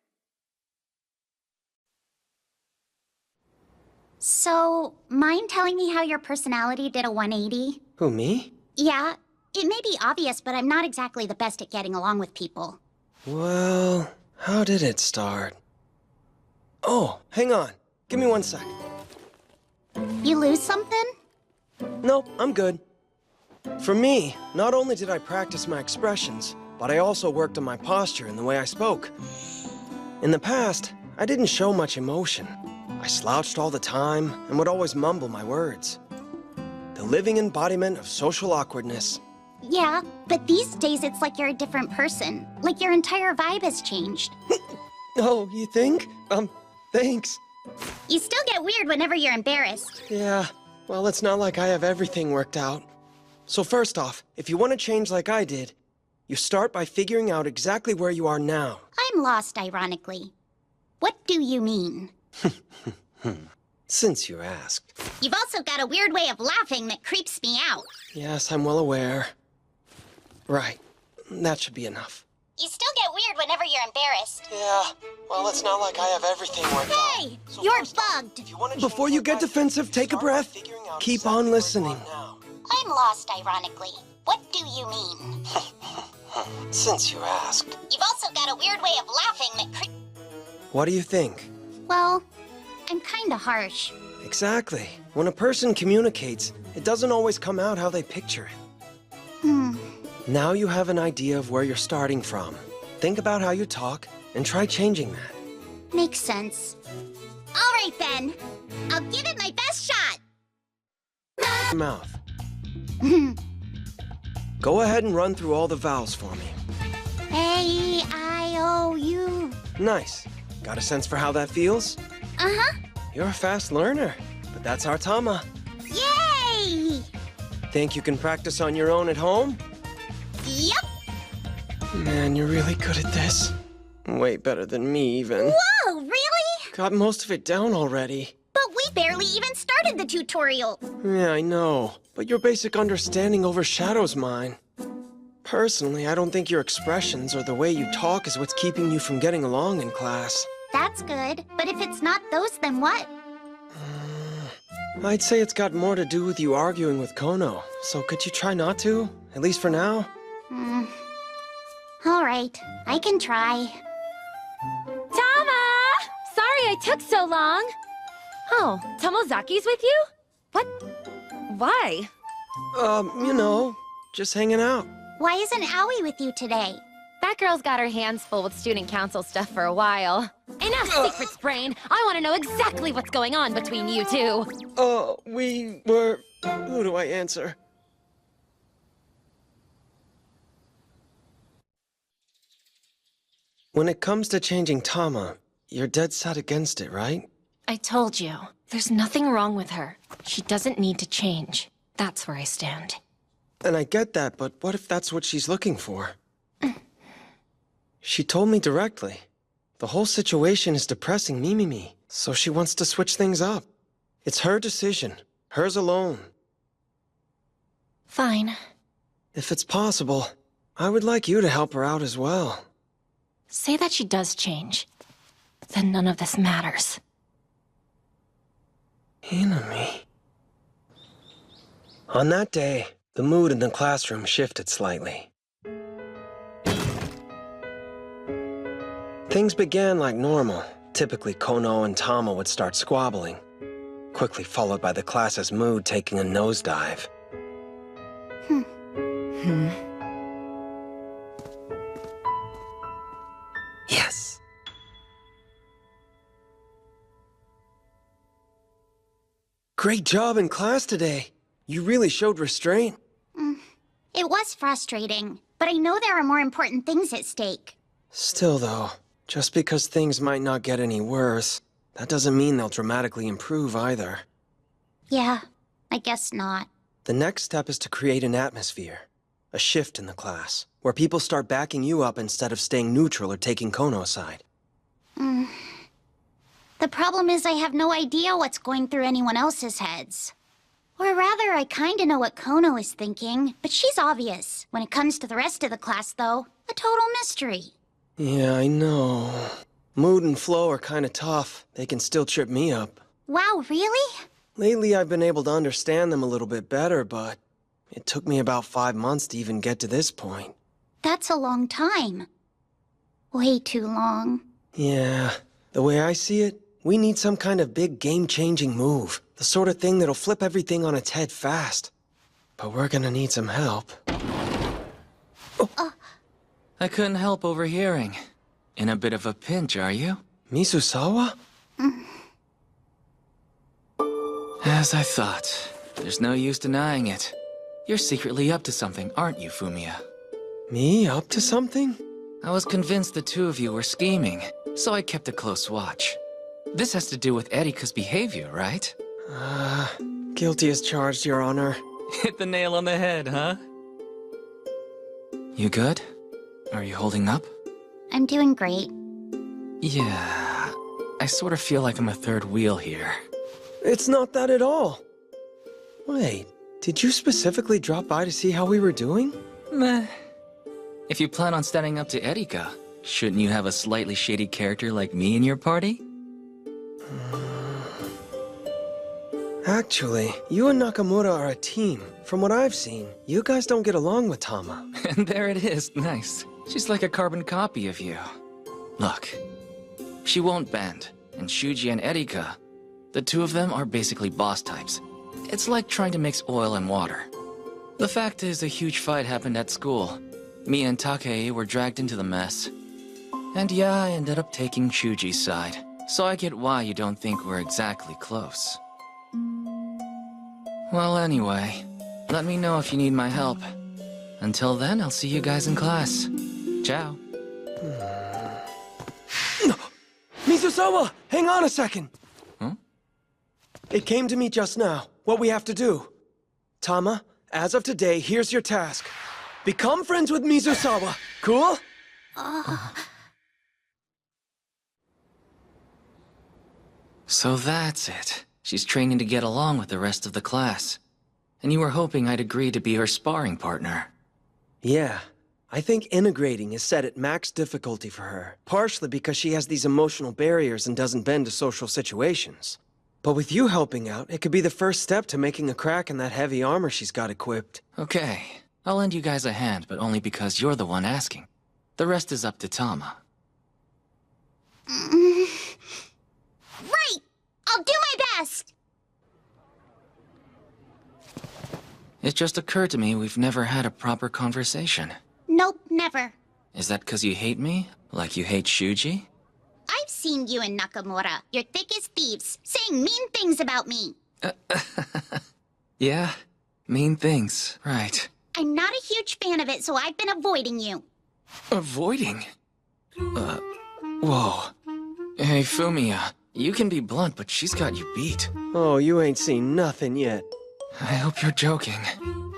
So, mind telling me how your personality did a 180? Who, me? Yeah, it may be obvious, but I'm not exactly the best at getting along with people. Well, how did it start? Oh, hang on. Give me 1 sec. You lose something? Nope, I'm good. For me, not only did I practice my expressions, but I also worked on my posture and the way I spoke. In the past, I didn't show much emotion. I slouched all the time and would always mumble my words. The living embodiment of social awkwardness. Yeah, but these days it's like you're a different person. Like your entire vibe has changed. Oh, you think? Thanks. You still get weird whenever you're embarrassed. Yeah, well, it's not like I have everything worked out. So first off, if you want to change like I did, you start by figuring out exactly where you are now. I'm lost, ironically. What do you mean? Since you asked. You've also got a weird way of laughing that creeps me out. Yes, I'm well aware. Right. That should be enough. You still get weird whenever you're embarrassed. Yeah, well, it's not like I have everything worked out. Hey! You're bugged! Before you get defensive, take a breath. Keep on listening. I'm lost, ironically. What do you mean? Since you asked. You've also got a weird way of laughing that What do you think? Well, I'm kinda harsh. Exactly. When a person communicates, it doesn't always come out how they picture it. Now you have an idea of where you're starting from. Think about how you talk, and try changing that. Makes sense. All right, then. I'll give it my best shot! Mouth. Go ahead and run through all the vowels for me. A, I, O, U. Nice. Got a sense for how that feels? Uh-huh. You're a fast learner, but that's our Tama. Yay! Think you can practice on your own at home? Yep. Man, you're really good at this. Way better than me, even. Whoa, really? Got most of it down already. But we barely even started the tutorial. Yeah, I know. But your basic understanding overshadows mine. Personally, I don't think your expressions or the way you talk is what's keeping you from getting along in class. That's good, but if it's not those, then what? I'd say it's got more to do with you arguing with Kono. So could you try not to? At least for now? All right, I can try. Tama! Sorry I took so long. Oh, Tomozaki's with you? What? Why? You know, just hanging out. Why isn't Aoi with you today? That girl's got her hands full with student council stuff for a while. Enough secrets, Brain! I want to know exactly what's going on between you two. We were... Who do I answer? When it comes to changing Tama, you're dead set against it, right? I told you, there's nothing wrong with her. She doesn't need to change. That's where I stand. And I get that, but what if that's what she's looking for? She told me directly. The whole situation is depressing Mimimi, so she wants to switch things up. It's her decision, hers alone. Fine. If it's possible, I would like you to help her out as well. Say that she does change. Then none of this matters. Hinami. On that day, the mood in the classroom shifted slightly. Things began like normal. Typically, Kono and Tama would start squabbling, quickly followed by the class's mood taking a nosedive. Yes. Great job in class today. You really showed restraint. It was frustrating, but I know there are more important things at stake. Still, though, just because things might not get any worse, that doesn't mean they'll dramatically improve either. Yeah, I guess not. The next step is to create an atmosphere, a shift in the class, where people start backing you up instead of staying neutral or taking Kono's side. The problem is I have no idea what's going through anyone else's heads. Or rather, I kinda know what Kono is thinking, but she's obvious. When it comes to the rest of the class, though, a total mystery. Yeah, I know. Mood and flow are kinda tough. They can still trip me up. Wow, really? Lately, I've been able to understand them a little bit better, but it took me about 5 months to even get to this point. That's a long time. Way too long. Yeah, the way I see it, we need some kind of big game-changing move. The sort of thing that'll flip everything on its head fast. But we're gonna need some help. I couldn't help overhearing. In a bit of a pinch, are you? Mizusawa? As I thought. There's no use denying it. You're secretly up to something, aren't you, Fumiya? Me up to something? I was convinced the two of you were scheming, so I kept a close watch. This has to do with Erika's behavior, right? Guilty as charged, Your Honor. Hit the nail on the head, huh? You good? Are you holding up? I'm doing great. Yeah, I sort of feel like I'm a third wheel here. It's not that at all. Wait, did you specifically drop by to see how we were doing? Meh. If you plan on standing up to Erika, shouldn't you have a slightly shady character like me in your party? Actually, you and Nakamura are a team. From what I've seen, you guys don't get along with Tama. And there it is, nice. She's like a carbon copy of you. Look, she won't bend, and Shuji and Erika, the two of them are basically boss types. It's like trying to mix oil and water. The fact is, a huge fight happened at school. Me and Takei were dragged into the mess. And yeah, I ended up taking Shuji's side. So I get why you don't think we're exactly close. Well, anyway, let me know if you need my help. Until then, I'll see you guys in class. Ciao. Mizusawa! Hang on a second! Huh? It came to me just now, what we have to do. Tama, as of today, here's your task. Become friends with Mizusawa. Cool? So that's it. She's training to get along with the rest of the class. And you were hoping I'd agree to be her sparring partner. Yeah, I think integrating is set at max difficulty for her, partially because she has these emotional barriers and doesn't bend to social situations. But with you helping out, it could be the first step to making a crack in that heavy armor she's got equipped. Okay, I'll lend you guys a hand, but only because you're the one asking. The rest is up to Tama. Right! I'll do my best! It just occurred to me we've never had a proper conversation. Nope, never. Is that because you hate me? Like you hate Shuji? I've seen you and Nakamura. You're thick as thieves, saying mean things about me. Yeah, mean things, right. I'm not a huge fan of it, so I've been avoiding you. Avoiding? Whoa. Hey, Fumiya, you can be blunt, but she's got you beat. Oh, you ain't seen nothing yet. I hope you're joking.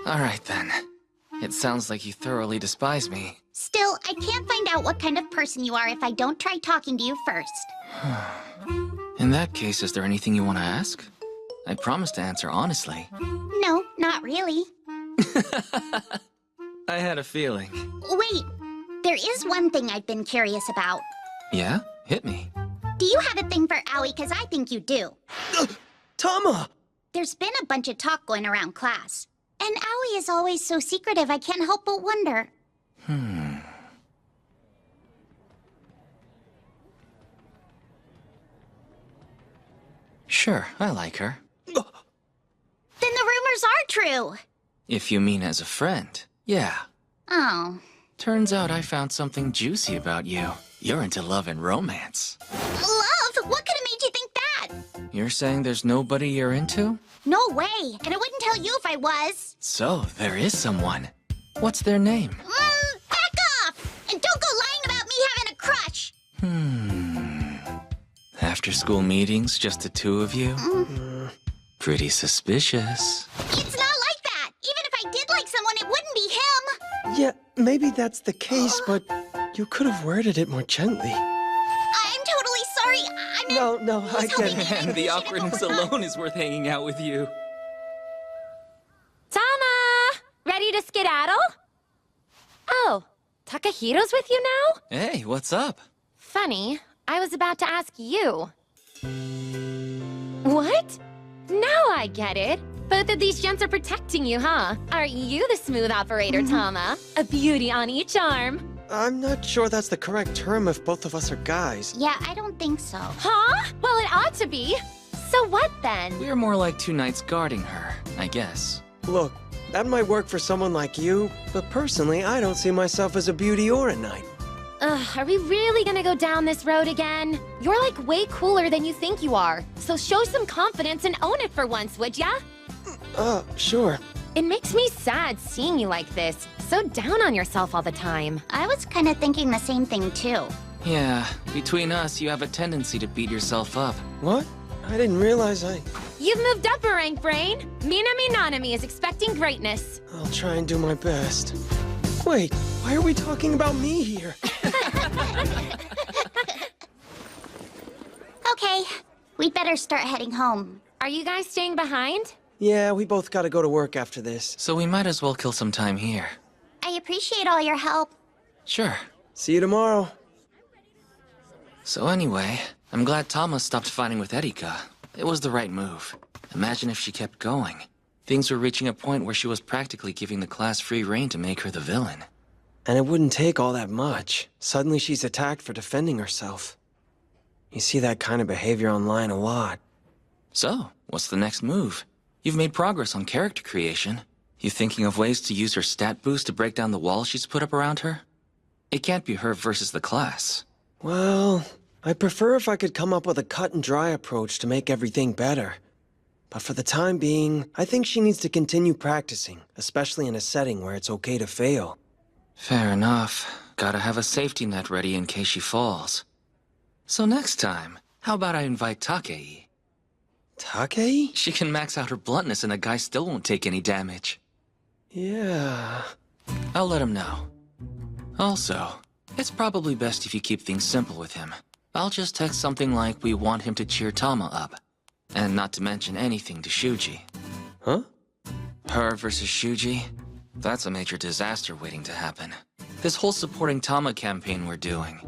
All right, then. It sounds like you thoroughly despise me. Still, I can't find out what kind of person you are if I don't try talking to you first. In that case, is there anything you want to ask? I promise to answer honestly. No, not really. I had a feeling. Wait, there is one thing I've been curious about. Yeah? Hit me. Do you have a thing for Aoi? Because I think you do. Tama! There's been a bunch of talk going around class. And Aoi is always so secretive, I can't help but wonder. Sure, I like her. Then the rumors are true! If you mean as a friend, yeah. Oh. Turns out I found something juicy about you. You're into love and romance. Love? What could have made you think that? You're saying there's nobody you're into? No way, and I wouldn't tell you if I was. So, there is someone. What's their name? Back off! And don't go lying about me having a crush! After school meetings, just the two of you? Pretty suspicious. It's not like that! Even if I did like someone, it wouldn't be him! Yeah, maybe that's the case, but you could have worded it more gently. I'm totally sorry. No, I get it. And the awkwardness alone is worth hanging out with you. Tama! Ready to skedaddle? Oh, Takahiro's with you now? Hey, what's up? Funny, I was about to ask you. What? Now I get it. Both of these gents are protecting you, huh? Aren't you the smooth operator, Tama? A beauty on each arm. I'm not sure that's the correct term if both of us are guys. Yeah, I don't think so. Huh? Well, it ought to be. So what then? We're more like two knights guarding her, I guess. Look, that might work for someone like you, but personally, I don't see myself as a beauty or a knight. Ugh, are we really gonna go down this road again? You're like way cooler than you think you are. So show some confidence and own it for once, would ya? Sure. It makes me sad seeing you like this. So down on yourself all the time. I was kind of thinking the same thing, too. Yeah, between us, you have a tendency to beat yourself up. What? I didn't realize You've moved up a rank, Brain. Minami Nanami is expecting greatness. I'll try and do my best. Wait, why are we talking about me here? Okay, we'd better start heading home. Are you guys staying behind? Yeah, we both gotta go to work after this. So we might as well kill some time here. I appreciate all your help. Sure. See you tomorrow. So anyway, I'm glad Tama stopped fighting with Erika. It was the right move. Imagine if she kept going. Things were reaching a point where she was practically giving the class free rein to make her the villain. And it wouldn't take all that much. Suddenly she's attacked for defending herself. You see that kind of behavior online a lot. So, what's the next move? You've made progress on character creation. You thinking of ways to use her stat boost to break down the wall she's put up around her? It can't be her versus the class. Well, I'd prefer if I could come up with a cut-and-dry approach to make everything better. But for the time being, I think she needs to continue practicing, especially in a setting where it's okay to fail. Fair enough. Gotta have a safety net ready in case she falls. So next time, how about I invite Takei? Takei? She can max out her bluntness and the guy still won't take any damage. Yeah... I'll let him know. Also, it's probably best if you keep things simple with him. I'll just text something like we want him to cheer Tama up. And not to mention anything to Shuji. Huh? Her versus Shuji? That's a major disaster waiting to happen. This whole supporting Tama campaign we're doing,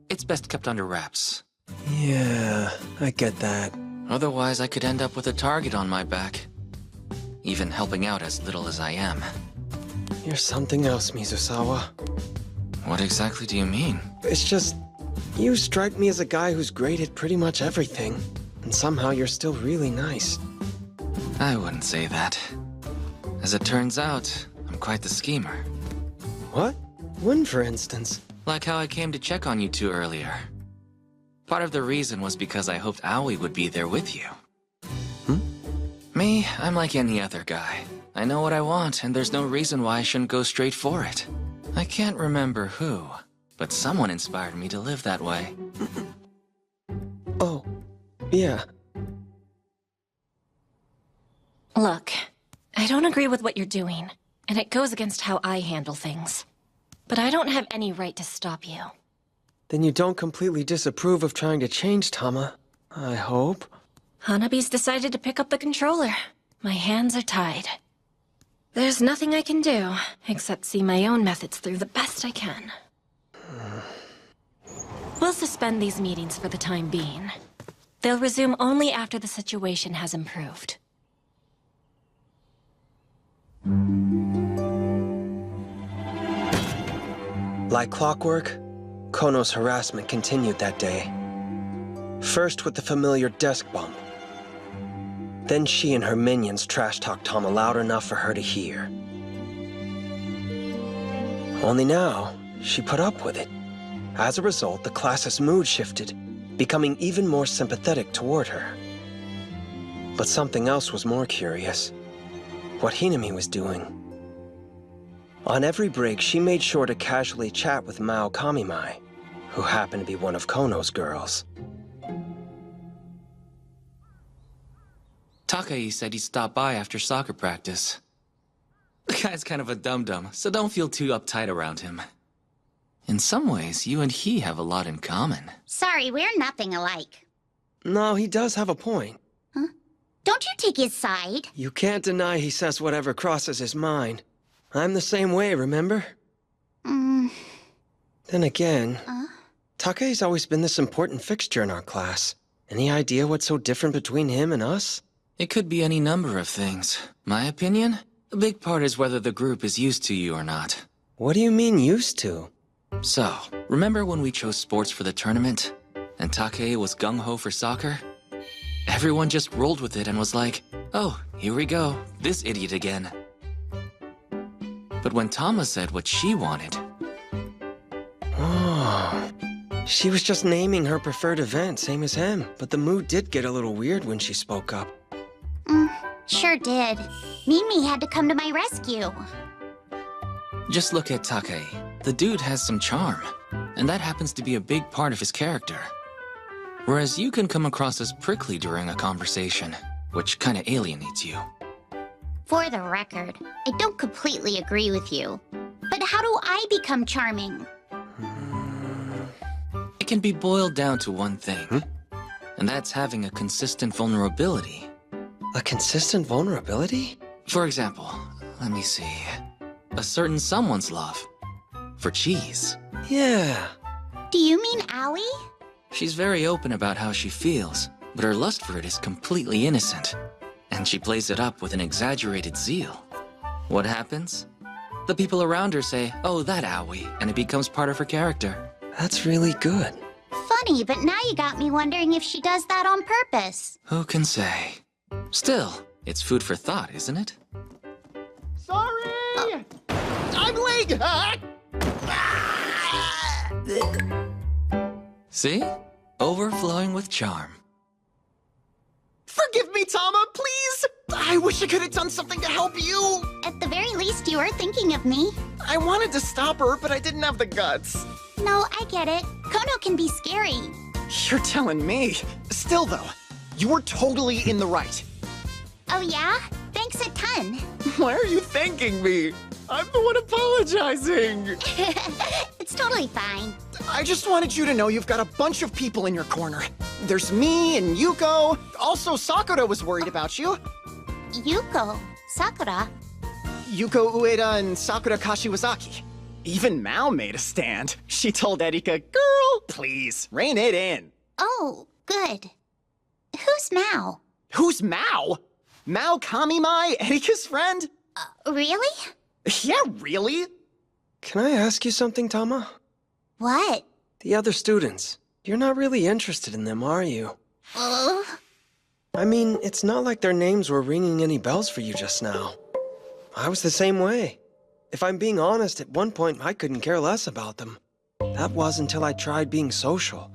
it's best kept under wraps. Yeah, I get that. Otherwise, I could end up with a target on my back. Even helping out as little as I am. You're something else, Mizusawa. What exactly do you mean? It's just, you strike me as a guy who's great at pretty much everything. And somehow you're still really nice. I wouldn't say that. As it turns out, I'm quite the schemer. What? When, for instance? Like how I came to check on you two earlier. Part of the reason was because I hoped Aoi would be there with you. Me, I'm like any other guy. I know what I want, and there's no reason why I shouldn't go straight for it. I can't remember who, but someone inspired me to live that way. Oh, yeah. Look, I don't agree with what you're doing, and it goes against how I handle things. But I don't have any right to stop you. Then you don't completely disapprove of trying to change Tama, I hope. Hanabi's decided to pick up the controller. My hands are tied. There's nothing I can do, except see my own methods through the best I can. We'll suspend these meetings for the time being. They'll resume only after the situation has improved. Like clockwork, Kono's harassment continued that day. First with the familiar desk bump. Then she and her minions trash-talked Tama loud enough for her to hear. Only now, she put up with it. As a result, the class's mood shifted, becoming even more sympathetic toward her. But something else was more curious. What Hinami was doing. On every break, she made sure to casually chat with Mao Kamimai, who happened to be one of Kono's girls. Takai said he'd stop by after soccer practice. The guy's kind of a dum-dum, so don't feel too uptight around him. In some ways, you and he have a lot in common. Sorry, we're nothing alike. No, he does have a point. Huh? Don't you take his side? You can't deny he says whatever crosses his mind. I'm the same way, remember? Then again, Takei's always been this important fixture in our class. Any idea what's so different between him and us? It could be any number of things. My opinion? A big part is whether the group is used to you or not. What do you mean, used to? So, remember when we chose sports for the tournament? And Takei was gung-ho for soccer? Everyone just rolled with it and was like, oh, here we go, this idiot again. But when Tama said what she wanted... Oh, she was just naming her preferred event, same as him. But the mood did get a little weird when she spoke up. Sure did. Mimi had to come to my rescue. Just look at Takei. The dude has some charm, and that happens to be a big part of his character. Whereas you can come across as prickly during a conversation, which kinda alienates you. For the record, I don't completely agree with you. But how do I become charming? It can be boiled down to one thing, and that's having a consistent vulnerability. A consistent vulnerability? For example, let me see. A certain someone's love. For cheese. Yeah. Do you mean Aoi? She's very open about how she feels, but her lust for it is completely innocent. And she plays it up with an exaggerated zeal. What happens? The people around her say, oh, that Aoi, and it becomes part of her character. That's really good. Funny, but now you got me wondering if she does that on purpose. Who can say? Still, it's food for thought, isn't it? Sorry! I'm late! See? Overflowing with charm. Forgive me, Tama, please! I wish I could have done something to help you! At the very least, you were thinking of me. I wanted to stop her, but I didn't have the guts. No, I get it. Kono can be scary. You're telling me. Still, though, you were totally in the right. Oh, yeah? Thanks a ton. Why are you thanking me? I'm the one apologizing. It's totally fine. I just wanted you to know you've got a bunch of people in your corner. There's me and Yuko. Also, Sakura was worried about you. Yuko, Sakura. Yuko Ueda and Sakura Kashiwazaki. Even Mao made a stand. She told Erika, girl, please, rein it in. Oh, good. Who's Mao? Who's Mao? Mao Kamimai, Erika's friend? Really? Yeah, really? Can I ask you something, Tama? What? The other students. You're not really interested in them, are you? Uh, I mean, it's not like their names were ringing any bells for you just now. I was the same way. If I'm being honest, at one point I couldn't care less about them. That was until I tried being social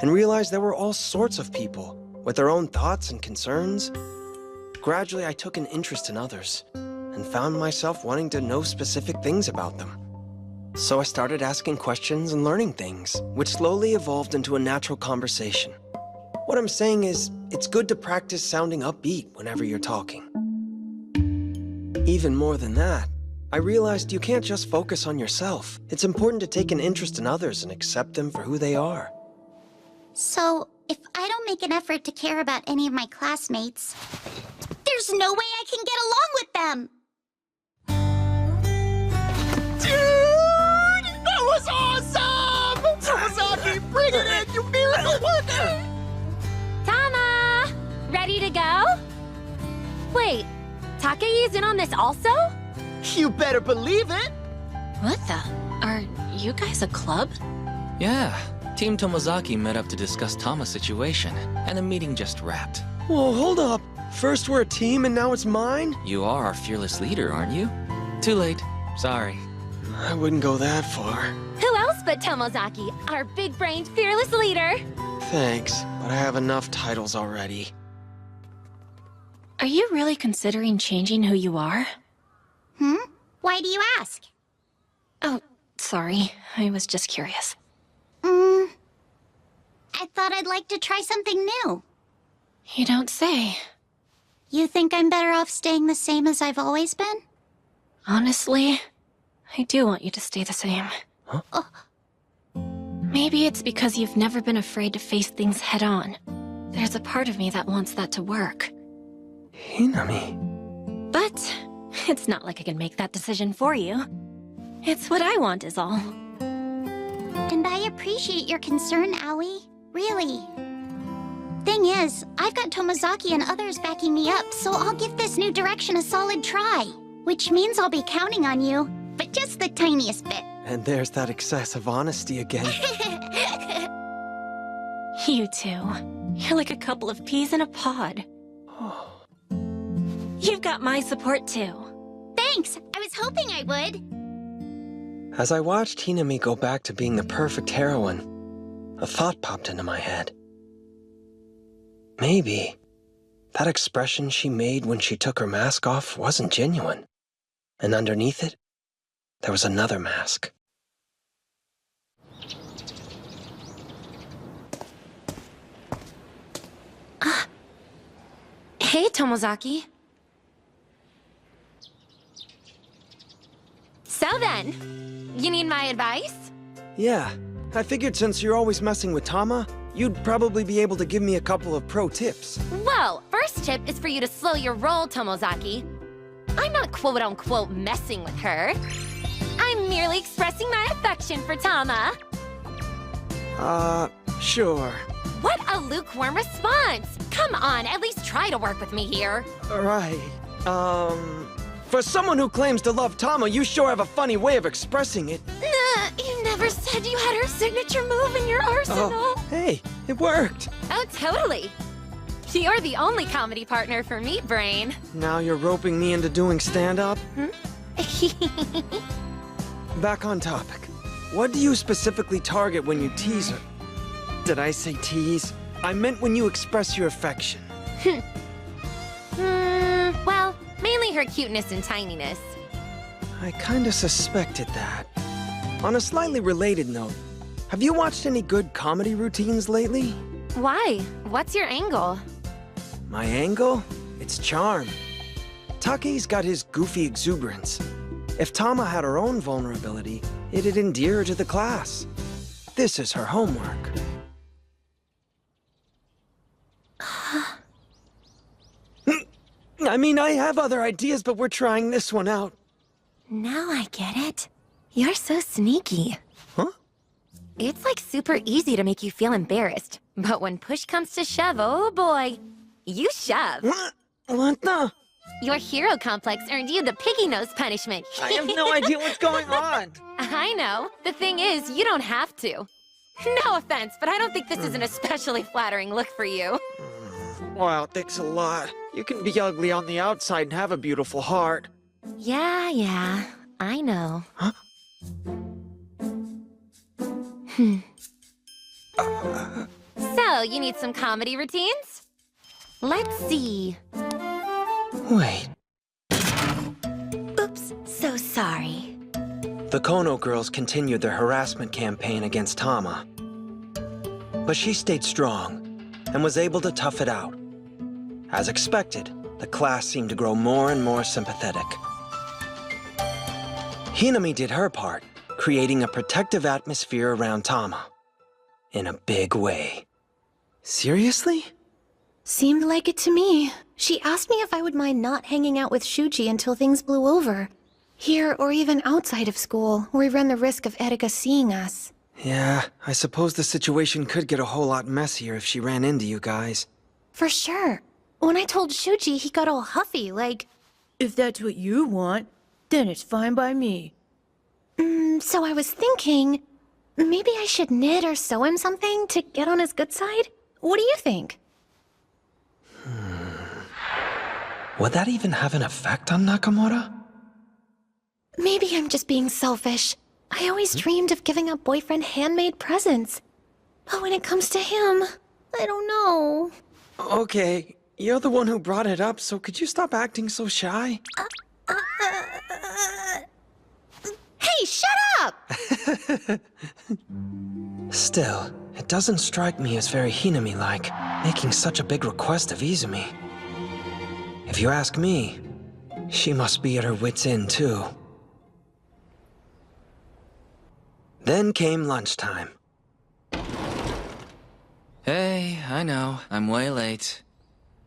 and realized there were all sorts of people with their own thoughts and concerns. Gradually, I took an interest in others and found myself wanting to know specific things about them. So I started asking questions and learning things, which slowly evolved into a natural conversation. What I'm saying is, it's good to practice sounding upbeat whenever you're talking. Even more than that, I realized you can't just focus on yourself. It's important to take an interest in others and accept them for who they are. So, if I don't make an effort to care about any of my classmates, there's no way I can get along with them! Dude! That was awesome! Tomazaki, bring it in, you miracle worker! Tama! Ready to go? Wait, Takei's in on this also? You better believe it! What the? Are you guys a club? Yeah, Team Tomozaki met up to discuss Tama's situation, and the meeting just wrapped. Whoa, hold up. First we're a team and now it's mine? You are our fearless leader, aren't you? Too late. Sorry. I wouldn't go that far. Who else but Tomozaki, our big-brained fearless leader? Thanks, but I have enough titles already. Are you really considering changing who you are? Why do you ask? Oh, sorry. I was just curious. I thought I'd like to try something new. You don't say. You think I'm better off staying the same as I've always been? Honestly, I do want you to stay the same. Huh? Maybe it's because you've never been afraid to face things head-on. There's a part of me that wants that to work. Hinami. But it's not like I can make that decision for you. It's what I want is all. And I appreciate your concern, Aoi. Really. Thing is, I've got Tomozaki and others backing me up, so I'll give this new direction a solid try. Which means I'll be counting on you, but just the tiniest bit. And there's that excessive honesty again. You two. You're like a couple of peas in a pod. You've got my support too. Thanks! I was hoping I would. As I watched Hinami go back to being the perfect heroine, a thought popped into my head. Maybe that expression she made when she took her mask off wasn't genuine. And underneath it, there was another mask. Hey, Tomozaki. So then, you need my advice? Yeah, I figured since you're always messing with Tama, you'd probably be able to give me a couple of pro tips. Well, first tip is for you to slow your roll, Tomozaki. I'm not quote-unquote messing with her. I'm merely expressing my affection for Tama. Sure. What a lukewarm response! Come on, at least try to work with me here. Right. For someone who claims to love Tama, you sure have a funny way of expressing it. You never said you had her signature move in your arsenal. Oh, hey, it worked. Oh, totally. You're the only comedy partner for Meat Brain. Now you're roping me into doing stand-up? Back on topic. What do you specifically target when you tease her? Did I say tease? I meant when you express your affection. Well, mainly her cuteness and tininess. I kinda suspected that. On a slightly related note, have you watched any good comedy routines lately? Why? What's your angle? My angle? It's charm. Take's got his goofy exuberance. If Tama had her own vulnerability, it'd endear her to the class. This is her homework. I mean, I have other ideas, but we're trying this one out. Now I get it. You're so sneaky. Huh? It's like super easy to make you feel embarrassed. But when push comes to shove, oh boy, you shove. What the? Your hero complex earned you the piggy nose punishment. I have no idea what's going on. I know. The thing is, you don't have to. No offense, but I don't think this is an especially flattering look for you. Wow, thanks a lot. You can be ugly on the outside and have a beautiful heart. Yeah, I know. Huh? So, you need some comedy routines? Let's see. Wait. Oops, so sorry. The Kono girls continued their harassment campaign against Tama. But she stayed strong and was able to tough it out. As expected, the class seemed to grow more and more sympathetic. Hinami did her part, creating a protective atmosphere around Tama. In a big way. Seriously? Seemed like it to me. She asked me if I would mind not hanging out with Shuji until things blew over. Here or even outside of school, where we run the risk of Erika seeing us. Yeah, I suppose the situation could get a whole lot messier if she ran into you guys. For sure. When I told Shuji, he got all huffy, like, "If that's what you want, then it's fine by me." So I was thinking, maybe I should knit or sew him something to get on his good side? What do you think? Would that even have an effect on Nakamura? Maybe I'm just being selfish. I always dreamed of giving a boyfriend handmade presents. But when it comes to him, I don't know. Okay, you're the one who brought it up, so could you stop acting so shy? Hey, shut up! Still, it doesn't strike me as very Hinami-like, making such a big request of Izumi. If you ask me, she must be at her wit's end too. Then came lunchtime. Hey, I know, I'm way late.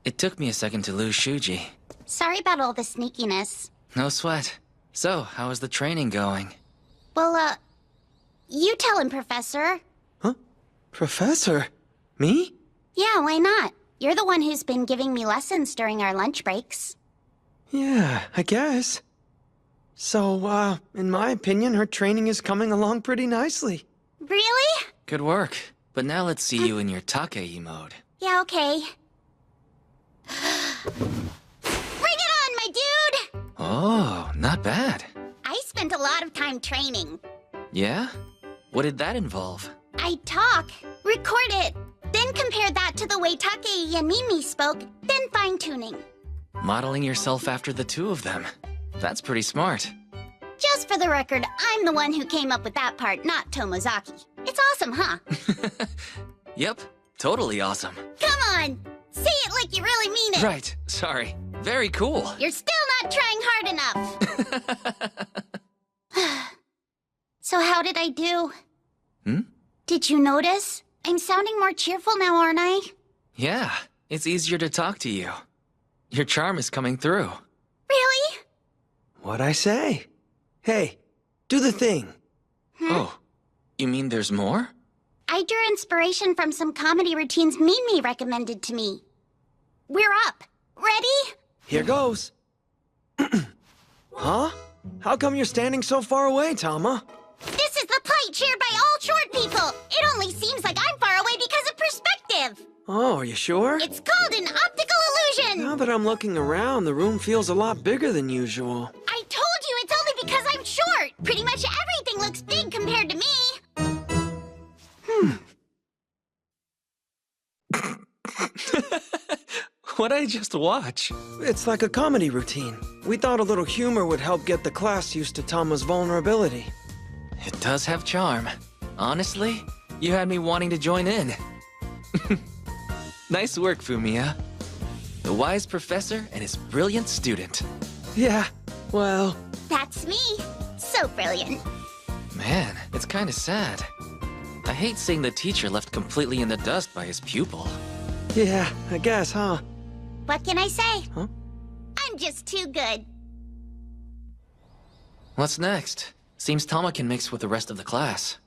It took me a second to lose Shuji. Sorry about all the sneakiness. No sweat. So, how is the training going? Well, you tell him, Professor. Professor? Me? Yeah, why not? You're the one who's been giving me lessons during our lunch breaks. Yeah, I guess. So, in my opinion, her training is coming along pretty nicely. Really? Good work. But now let's see you in your Takei mode. Yeah, okay. Bring it on, my dude! Oh, not bad. I spent a lot of time training. Yeah? What did that involve? I talk, record it, then compare that to the way Takei and Mimi spoke, then fine-tuning. Modeling yourself after the two of them. That's pretty smart. Just for the record, I'm the one who came up with that part, not Tomozaki. It's awesome, huh? Yep, totally awesome. Come on! Say it like you really mean it! Right, sorry. Very cool. You're still not trying hard enough! So how did I do? Did you notice? I'm sounding more cheerful now, aren't I? Yeah, it's easier to talk to you. Your charm is coming through. Really? What'd I say? Hey, do the thing. Oh, you mean there's more? I drew inspiration from some comedy routines Mimi recommended to me. We're up. Ready? Here goes. Huh? How come you're standing so far away, Tama? This is the plight shared by all short people. It only seems like I'm far away because of perspective. Oh, are you sure? It's called an optical illusion. Now that I'm looking around, the room feels a lot bigger than usual. I told you it's only because I'm short. Pretty much everything looks big compared to me. What'd I just watch? It's like a comedy routine. We thought a little humor would help get the class used to Tama's vulnerability. It does have charm. Honestly, you had me wanting to join in. Nice work, Fumiya. The wise professor and his brilliant student. Yeah, well... That's me. So brilliant. Man, it's kinda sad. I hate seeing the teacher left completely in the dust by his pupil. Yeah, I guess, huh? What can I say? Huh? I I'm just too good. What's next? Seems Tama can mix with the rest of the class.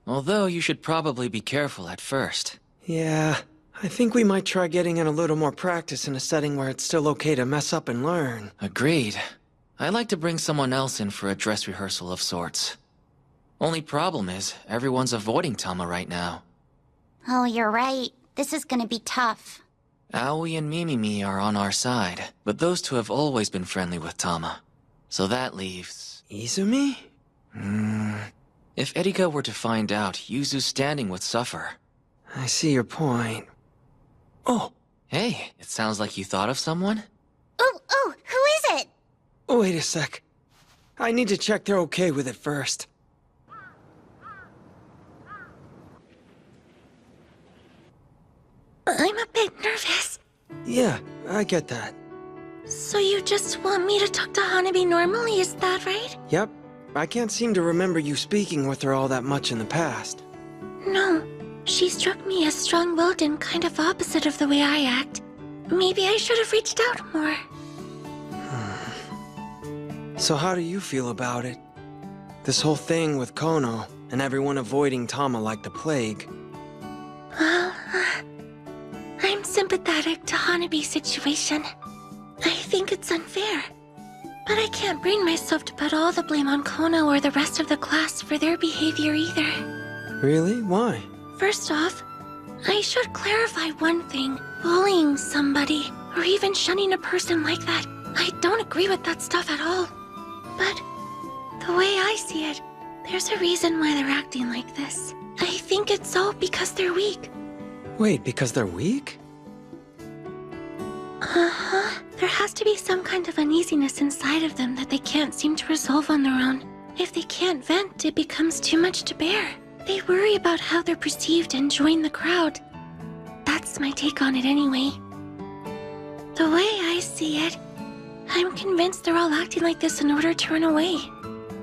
Although you should probably be careful at first. Yeah, I think we might try getting in a little more practice in a setting where it's still okay to mess up and learn. Agreed. I'd like to bring someone else in for a dress rehearsal of sorts. Only problem is, everyone's avoiding Tama right now. Oh, you're right. This is gonna be tough. Aoi and Mimimi are on our side, but those two have always been friendly with Tama. So that leaves... Izumi? If Erika were to find out Yuzu's standing would suffer. I see your point. Oh! Hey, it sounds like you thought of someone? Oh, who is it? Wait a sec. I need to check they're okay with it first. I'm a bit nervous. Yeah, I get that. So you just want me to talk to Hanabi normally, is that right? Yep. I can't seem to remember you speaking with her all that much in the past. No. She struck me as strong-willed and kind of opposite of the way I act. Maybe I should have reached out more. So how do you feel about it? This whole thing with Kono, and everyone avoiding Tama like the plague. Well, I'm sympathetic to Hanabi's situation. I think it's unfair. But I can't bring myself to put all the blame on Kono or the rest of the class for their behavior either. Really? Why? First off, I should clarify one thing. Bullying somebody, or even shunning a person like that, I don't agree with that stuff at all. But the way I see it, there's a reason why they're acting like this. I think it's all because they're weak. Wait, because they're weak? Uh-huh. There has to be some kind of uneasiness inside of them that they can't seem to resolve on their own. If they can't vent, it becomes too much to bear. They worry about how they're perceived and join the crowd. That's my take on it anyway. The way I see it, I'm convinced they're all acting like this in order to run away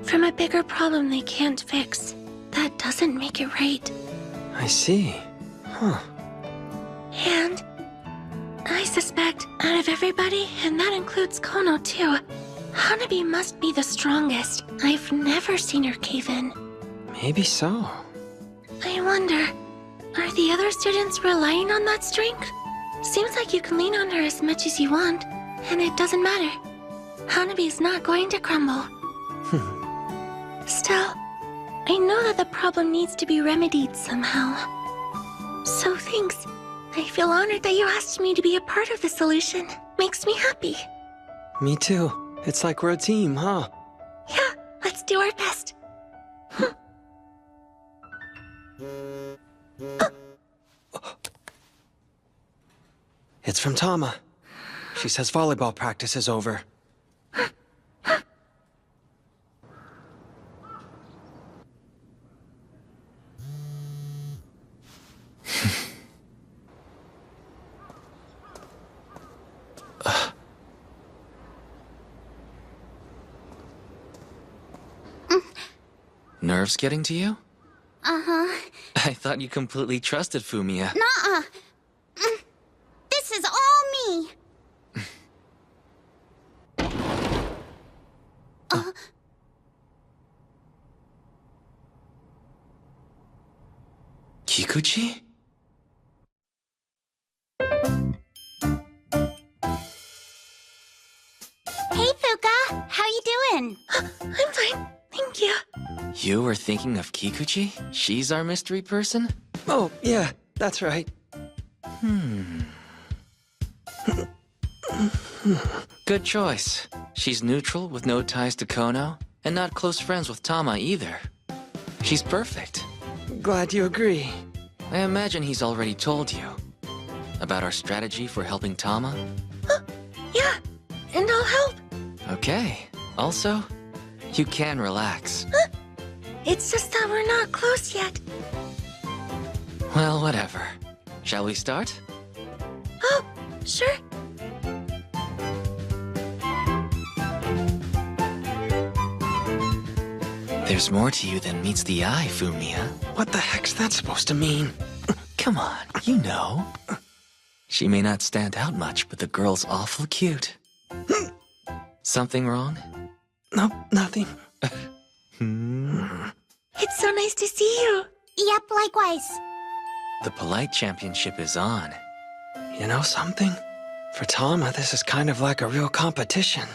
from a bigger problem they can't fix. That doesn't make it right. I see. Huh. And I suspect out of everybody, and that includes Kono too, Hanabi must be the strongest. I've never seen her cave in. Maybe so. I wonder, are the other students relying on that strength? Seems like you can lean on her as much as you want, and it doesn't matter. Hanabi's not going to crumble. Still, I know that the problem needs to be remedied somehow. So thanks. I feel honored that you asked me to be a part of the solution. Makes me happy. Me too. It's like we're a team, huh? Yeah, let's do our best. It's from Tama. She says volleyball practice is over. Nerves getting to you? Uh-huh. I thought you completely trusted Fumiya. Nuh-uh. This is all me. Kikuchi? Hey, Fuka. How you doing? I'm fine. Thank you. You were thinking of Kikuchi? She's our mystery person? Oh, yeah, that's right. Good choice. She's neutral with no ties to Kono, and not close friends with Tama either. She's perfect. Glad you agree. I imagine he's already told you about our strategy for helping Tama? Yeah, and I'll help. Okay. Also, you can relax. It's just that we're not close yet. Well, whatever. Shall we start? Oh, sure. There's more to you than meets the eye, Fumiya. What the heck's that supposed to mean? Come on, you know. She may not stand out much, but the girl's awful cute. Something wrong? Nope, nothing. It's so nice to see you. Yep, likewise. The polite championship is on. You know something? For Tama, this is kind of like a real competition.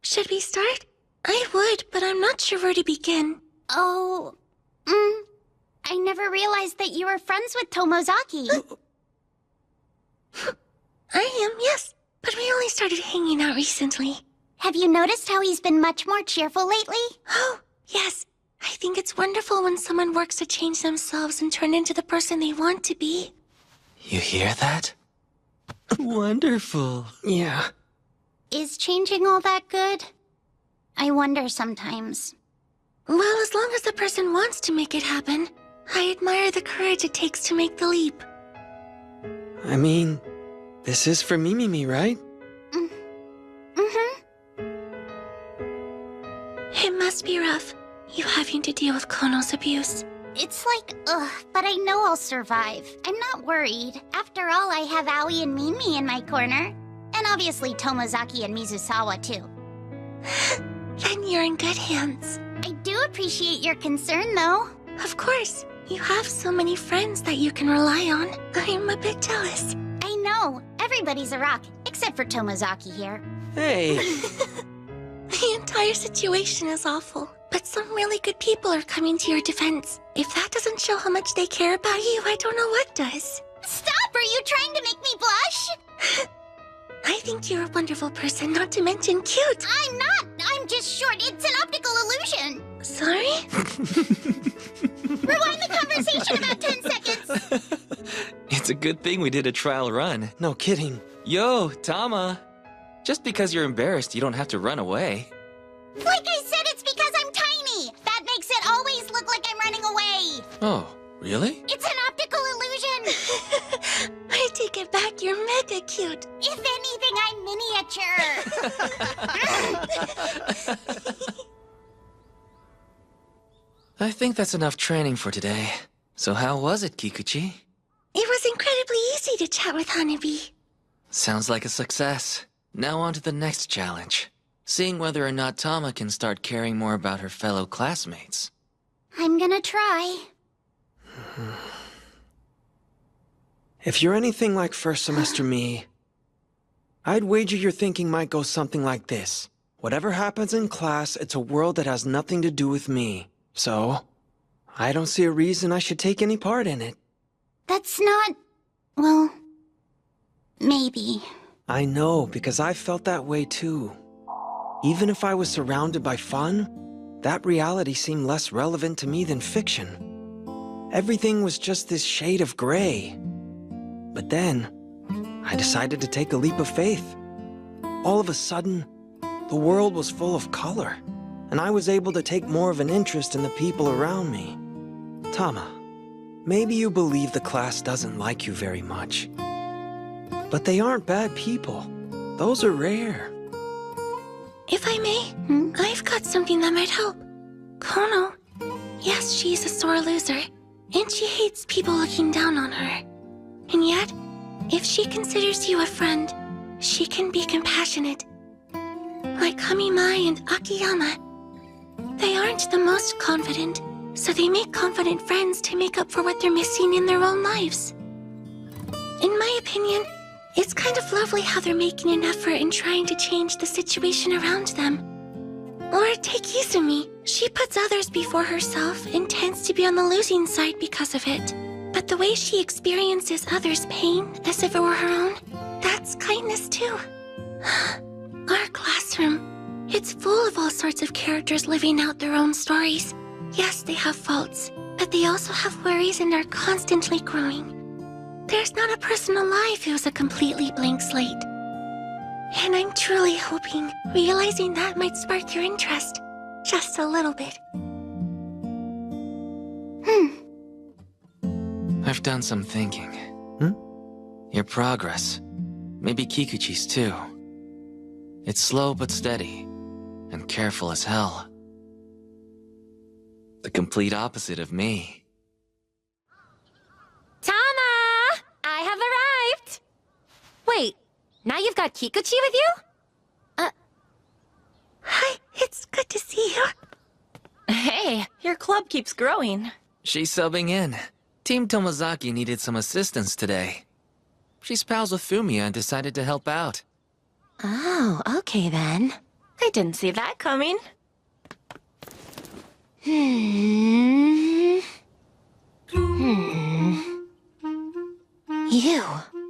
Should we start? I would, but I'm not sure where to begin. Oh, I never realized that you were friends with Tomozaki. I am, yes, but we only started hanging out recently. Have you noticed how he's been much more cheerful lately? Oh, yes. I think it's wonderful when someone works to change themselves and turn into the person they want to be. You hear that? Wonderful. Yeah. Is changing all that good? I wonder sometimes. Well, as long as the person wants to make it happen, I admire the courage it takes to make the leap. I mean, this is for Mimimi, right? It must be rough, you having to deal with Kono's abuse. It's like, but I know I'll survive. I'm not worried. After all, I have Aoi and Mimi in my corner. And obviously Tomozaki and Mizusawa, too. Then you're in good hands. I do appreciate your concern, though. Of course. You have so many friends that you can rely on. I'm a bit jealous. I know. Everybody's a rock, except for Tomozaki here. Hey. The entire situation is awful, but some really good people are coming to your defense. If that doesn't show how much they care about you, I don't know what does. Stop! Are you trying to make me blush? I think you're a wonderful person, not to mention cute. I'm not! I'm just short. It's an optical illusion. Sorry? Rewind the conversation about 10 seconds. It's a good thing we did a trial run. No kidding. Yo, Tama. Just because you're embarrassed, you don't have to run away. Like I said, it's because I'm tiny. That makes it always look like I'm running away. Oh, really? It's an optical illusion. I take it back. You're mega cute. If anything, I'm miniature. I think that's enough training for today. So how was it, Kikuchi? It was incredibly easy to chat with Hanabi. Sounds like a success. Now on to the next challenge. Seeing whether or not Tama can start caring more about her fellow classmates. I'm gonna try. If you're anything like first semester me, I'd wager your thinking might go something like this. Whatever happens in class, it's a world that has nothing to do with me. So, I don't see a reason I should take any part in it. That's not... well... maybe. I know, because I felt that way too. Even if I was surrounded by fun, that reality seemed less relevant to me than fiction. Everything was just this shade of gray. But then, I decided to take a leap of faith. All of a sudden, the world was full of color, and I was able to take more of an interest in the people around me. Tama, maybe you believe the class doesn't like you very much. But they aren't bad people. Those are rare. If I may, I've got something that might help. Kono. Yes, she's a sore loser, and she hates people looking down on her. And yet, if she considers you a friend, she can be compassionate. Like Kamimai and Akiyama. They aren't the most confident, so they make confident friends to make up for what they're missing in their own lives. In my opinion, it's kind of lovely how they're making an effort in trying to change the situation around them. Or take Izumi. She puts others before herself and tends to be on the losing side because of it. But the way she experiences others' pain as if it were her own, that's kindness too. Our classroom, it's full of all sorts of characters living out their own stories. Yes, they have faults, but they also have worries and are constantly growing. There's not a person alive who's a completely blank slate. And I'm truly hoping realizing that might spark your interest. Just a little bit. I've done some thinking. Your progress, maybe Kikuchi's too. It's slow but steady, and careful as hell. The complete opposite of me. Tama! I have arrived! Wait, now you've got Kikuchi with you? Your club keeps growing. She's subbing in. Team Tomozaki needed some assistance today. She's pals with Fumiya and decided to help out. Oh, okay then. I didn't see that coming. You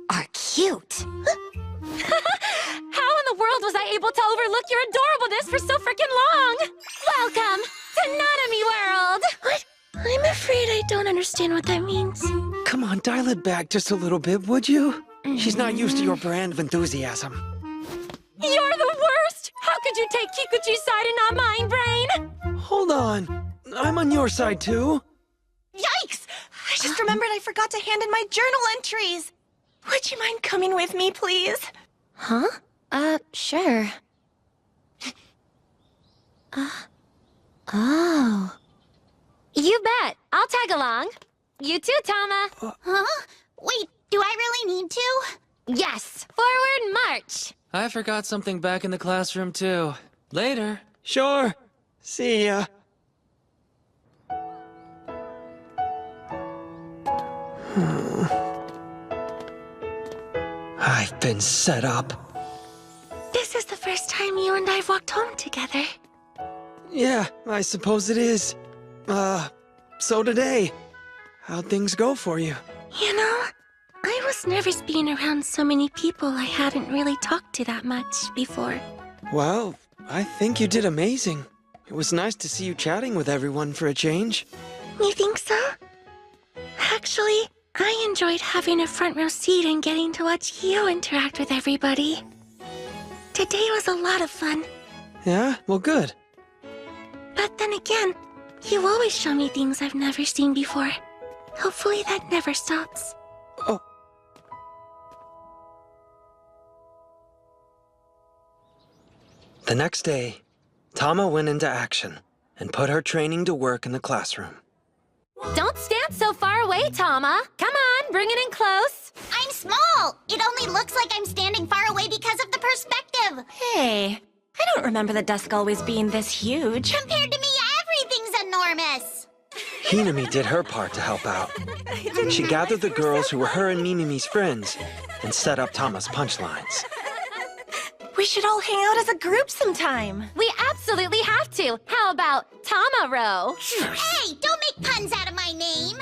are cute. How in the world was I able to overlook your adorableness for so freaking long? Welcome to Nanami World! What? I'm afraid I don't understand what that means. Come on, dial it back just a little bit, would you? She's not used to your brand of enthusiasm. You're the worst! How could you take Kikuchi's side and not mine, Brain? Hold on. I'm on your side, too. Yikes! I just remembered I forgot to hand in my journal entries. Would you mind coming with me, please? Huh? Sure. Oh. You bet. I'll tag along. You too, Tama. Huh? Wait, do I really need to? Yes. Forward march. I forgot something back in the classroom, too. Later. Sure. See ya. I've been set up. This is the first time you and I've walked home together. Yeah, I suppose it is. So today, how'd things go for you? You know, I was nervous being around so many people I hadn't really talked to that much before. Well, I think you did amazing. It was nice to see you chatting with everyone for a change. You think so? Actually, I enjoyed having a front row seat and getting to watch you interact with everybody. Today was a lot of fun. Yeah? Well, good. But then again, you always show me things I've never seen before. Hopefully that never stops. Oh. The next day, Tama went into action and put her training to work in the classroom. Don't stand so far away, Tama. Come on, bring it in close. I'm small! It only looks like I'm standing far away because of the perspective! Hey, I don't remember the desk always being this huge. Compared to me, everything's enormous! Hinami did her part to help out. She gathered the girls who were her and Minami's friends and set up Tama's punchlines. We should all hang out as a group sometime. We absolutely have to. How about Tama-ro? Hey, don't make puns out of my name!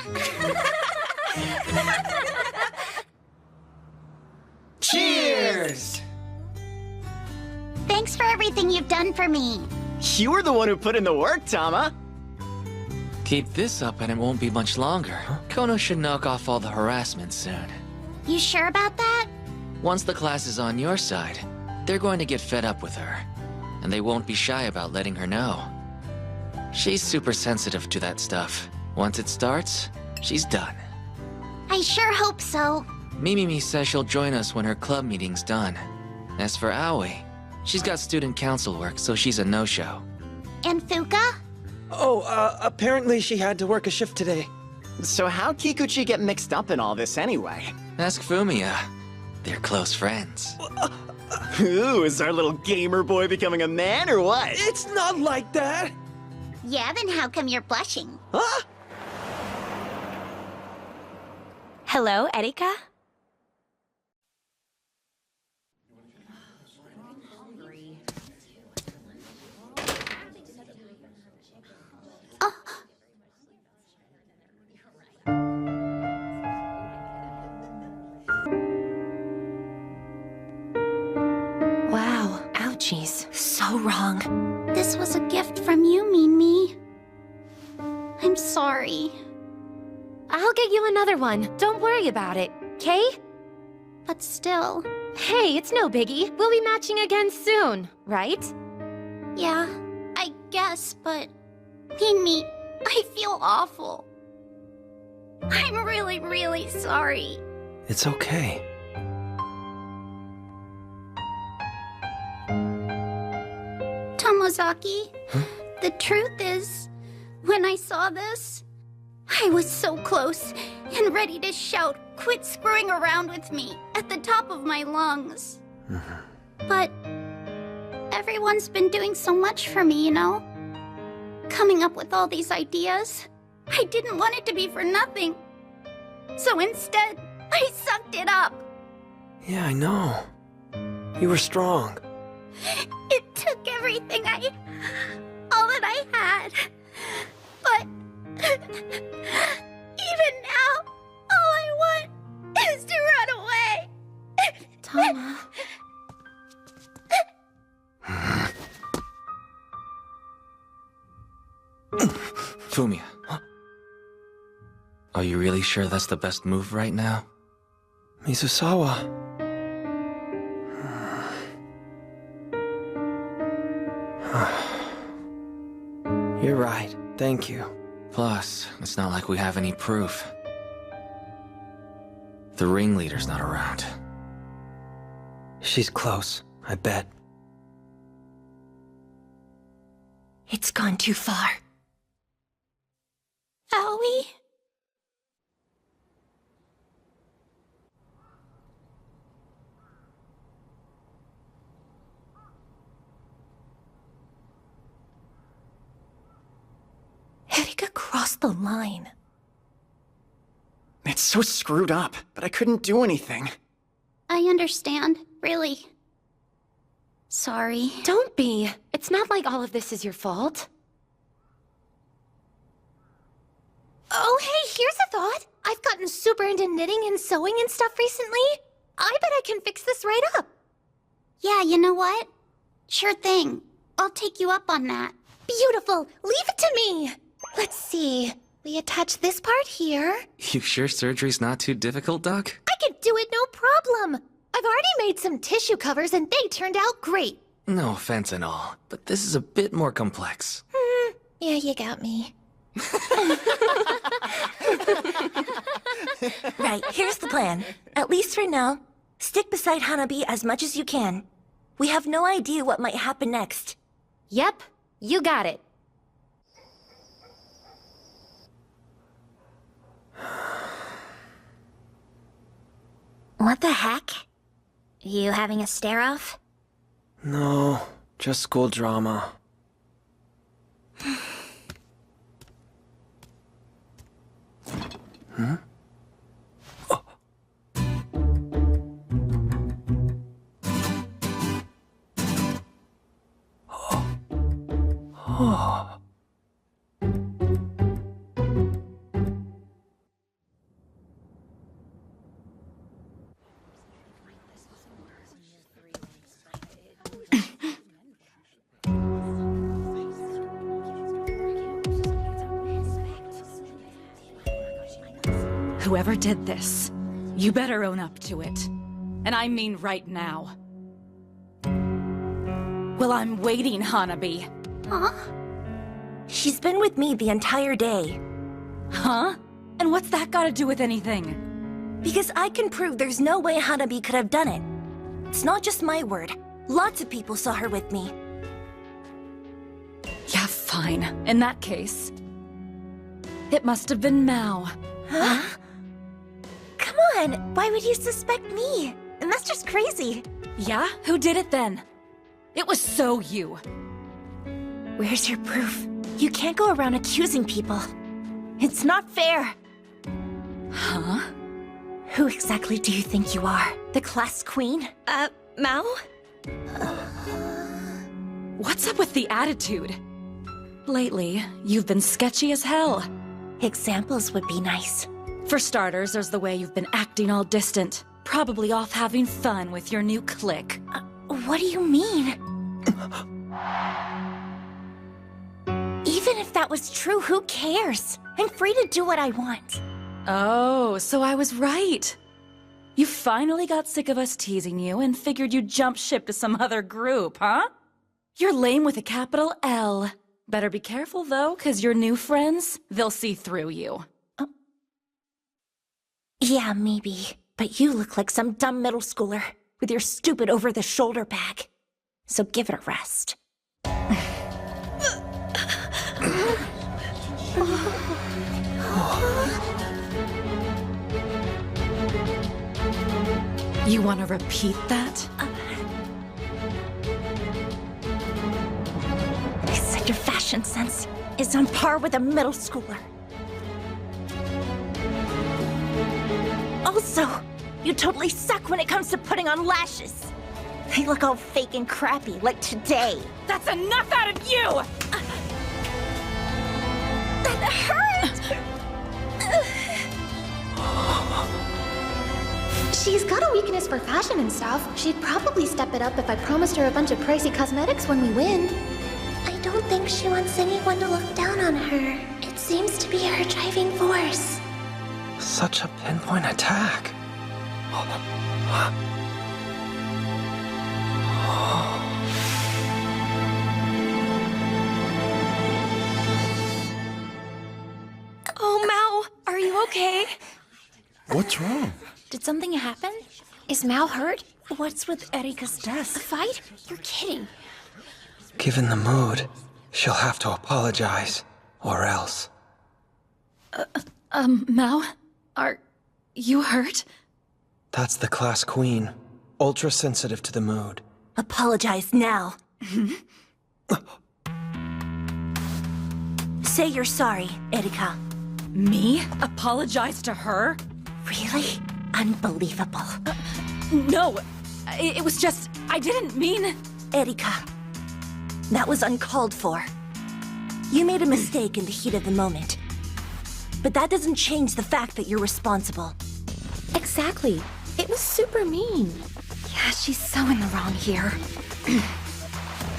Cheers! Thanks for everything you've done for me. You were the one who put in the work, Tama. Keep this up and it won't be much longer. Kono should knock off all the harassment soon. You sure about that? Once the class is on your side, they're going to get fed up with her. And they won't be shy about letting her know. She's super sensitive to that stuff. Once it starts, she's done. I sure hope so. Mimimi says she'll join us when her club meeting's done. As for Aoi, she's got student council work, so she's a no-show. And Fuka? Oh, apparently she had to work a shift today. So how'd Kikuchi get mixed up in all this anyway? Ask Fumiya. They're close friends. Ooh, is our little gamer boy becoming a man or what? It's not like that! Yeah, then how come you're blushing? Huh? Hello, Erika? Wow, ouchies. So wrong. This was a gift from you, Mimi. I'm sorry. I'll get you another one. Don't worry about it, okay? But still... Hey, it's no biggie. We'll be matching again soon, right? Yeah, I guess, but... Mimi, I feel awful. I'm really, really sorry. It's okay. Tomozaki, the truth is, when I saw this, I was so close and ready to shout, "Quit screwing around with me," at the top of my lungs. But everyone's been doing so much for me, you know? coming up with all these ideas. I didn't want it to be for nothing. So instead, I sucked it up. Yeah, I know. You were strong. It took everything all that I had. But even now, all I want is to run away. Tama. Fumia. Are you really sure that's the best move right now? Mizusawa. You're right. Thank you. Plus, it's not like we have any proof. The ringleader's not around. She's close, I bet. It's gone too far. Aoi? Erika crossed the line. It's so screwed up, but I couldn't do anything. I understand, really. Sorry. Don't be. It's not like all of this is your fault. Oh, hey, here's a thought. I've gotten super into knitting and sewing and stuff recently. I bet I can fix this right up. Yeah, you know what? Sure thing. I'll take you up on that. Beautiful. Leave it to me. Let's see. We attach this part here. You sure surgery's not too difficult, Doc? I can do it no problem. I've already made some tissue covers and they turned out great. No offense and all, but this is a bit more complex. Yeah, you got me. Right, here's the plan. At least for now, stick beside Hanabi as much as you can. We have no idea what might happen next. Yep, you got it. What the heck? You having a stare-off? No, just school drama. Hmm? Oh. Whoever did this, you better own up to it. And I mean right now. Well, I'm waiting, Hanabi. Huh? She's been with me the entire day. Huh? And what's that got to do with anything? Because I can prove there's no way Hanabi could have done it. It's not just my word. Lots of people saw her with me. Yeah, fine. In that case, it must have been Mao. Huh? Come on, why would you suspect me? And that's just crazy. Yeah? Who did it then? It was so you. Where's your proof? You can't go around accusing people. It's not fair. Huh? Who exactly do you think you are? The class queen? Mao? What's up with the attitude? Lately, you've been sketchy as hell. Examples would be nice. For starters, there's the way you've been acting all distant. Probably off having fun with your new clique. What do you mean? Even if that was true, who cares? I'm free to do what I want. Oh, so I was right. You finally got sick of us teasing you and figured you'd jump ship to some other group, huh? You're lame with a capital L. Better be careful, though, 'cause your new friends, they'll see through you. Yeah, maybe. But you look like some dumb middle schooler with your stupid over-the-shoulder bag. So give it a rest. You want to repeat that? I said your fashion sense. is on par with a middle schooler. Also, you totally suck when it comes to putting on lashes. They look all fake and crappy, like today. That's enough out of you! That hurt! She's got a weakness for fashion and stuff. She'd probably step it up if I promised her a bunch of pricey cosmetics when we win. I don't think she wants anyone to look down on her. It seems to be her driving force. Such a pinpoint attack. Oh, Mao, are you okay? What's wrong? Did something happen? Is Mao hurt? What's with Erika's death? A fight? You're kidding. Given the mood, she'll have to apologize. Or else. Mao? Are you hurt? That's the class queen. Ultra sensitive to the mood. Apologize now. Say you're sorry, Erika. Me? Apologize to her? Really? Unbelievable. No, it was just, I didn't mean... Erika, that was uncalled for. You made a mistake in the heat of the moment. But that doesn't change the fact that you're responsible. Exactly. It was super mean. Yeah, she's so in the wrong here.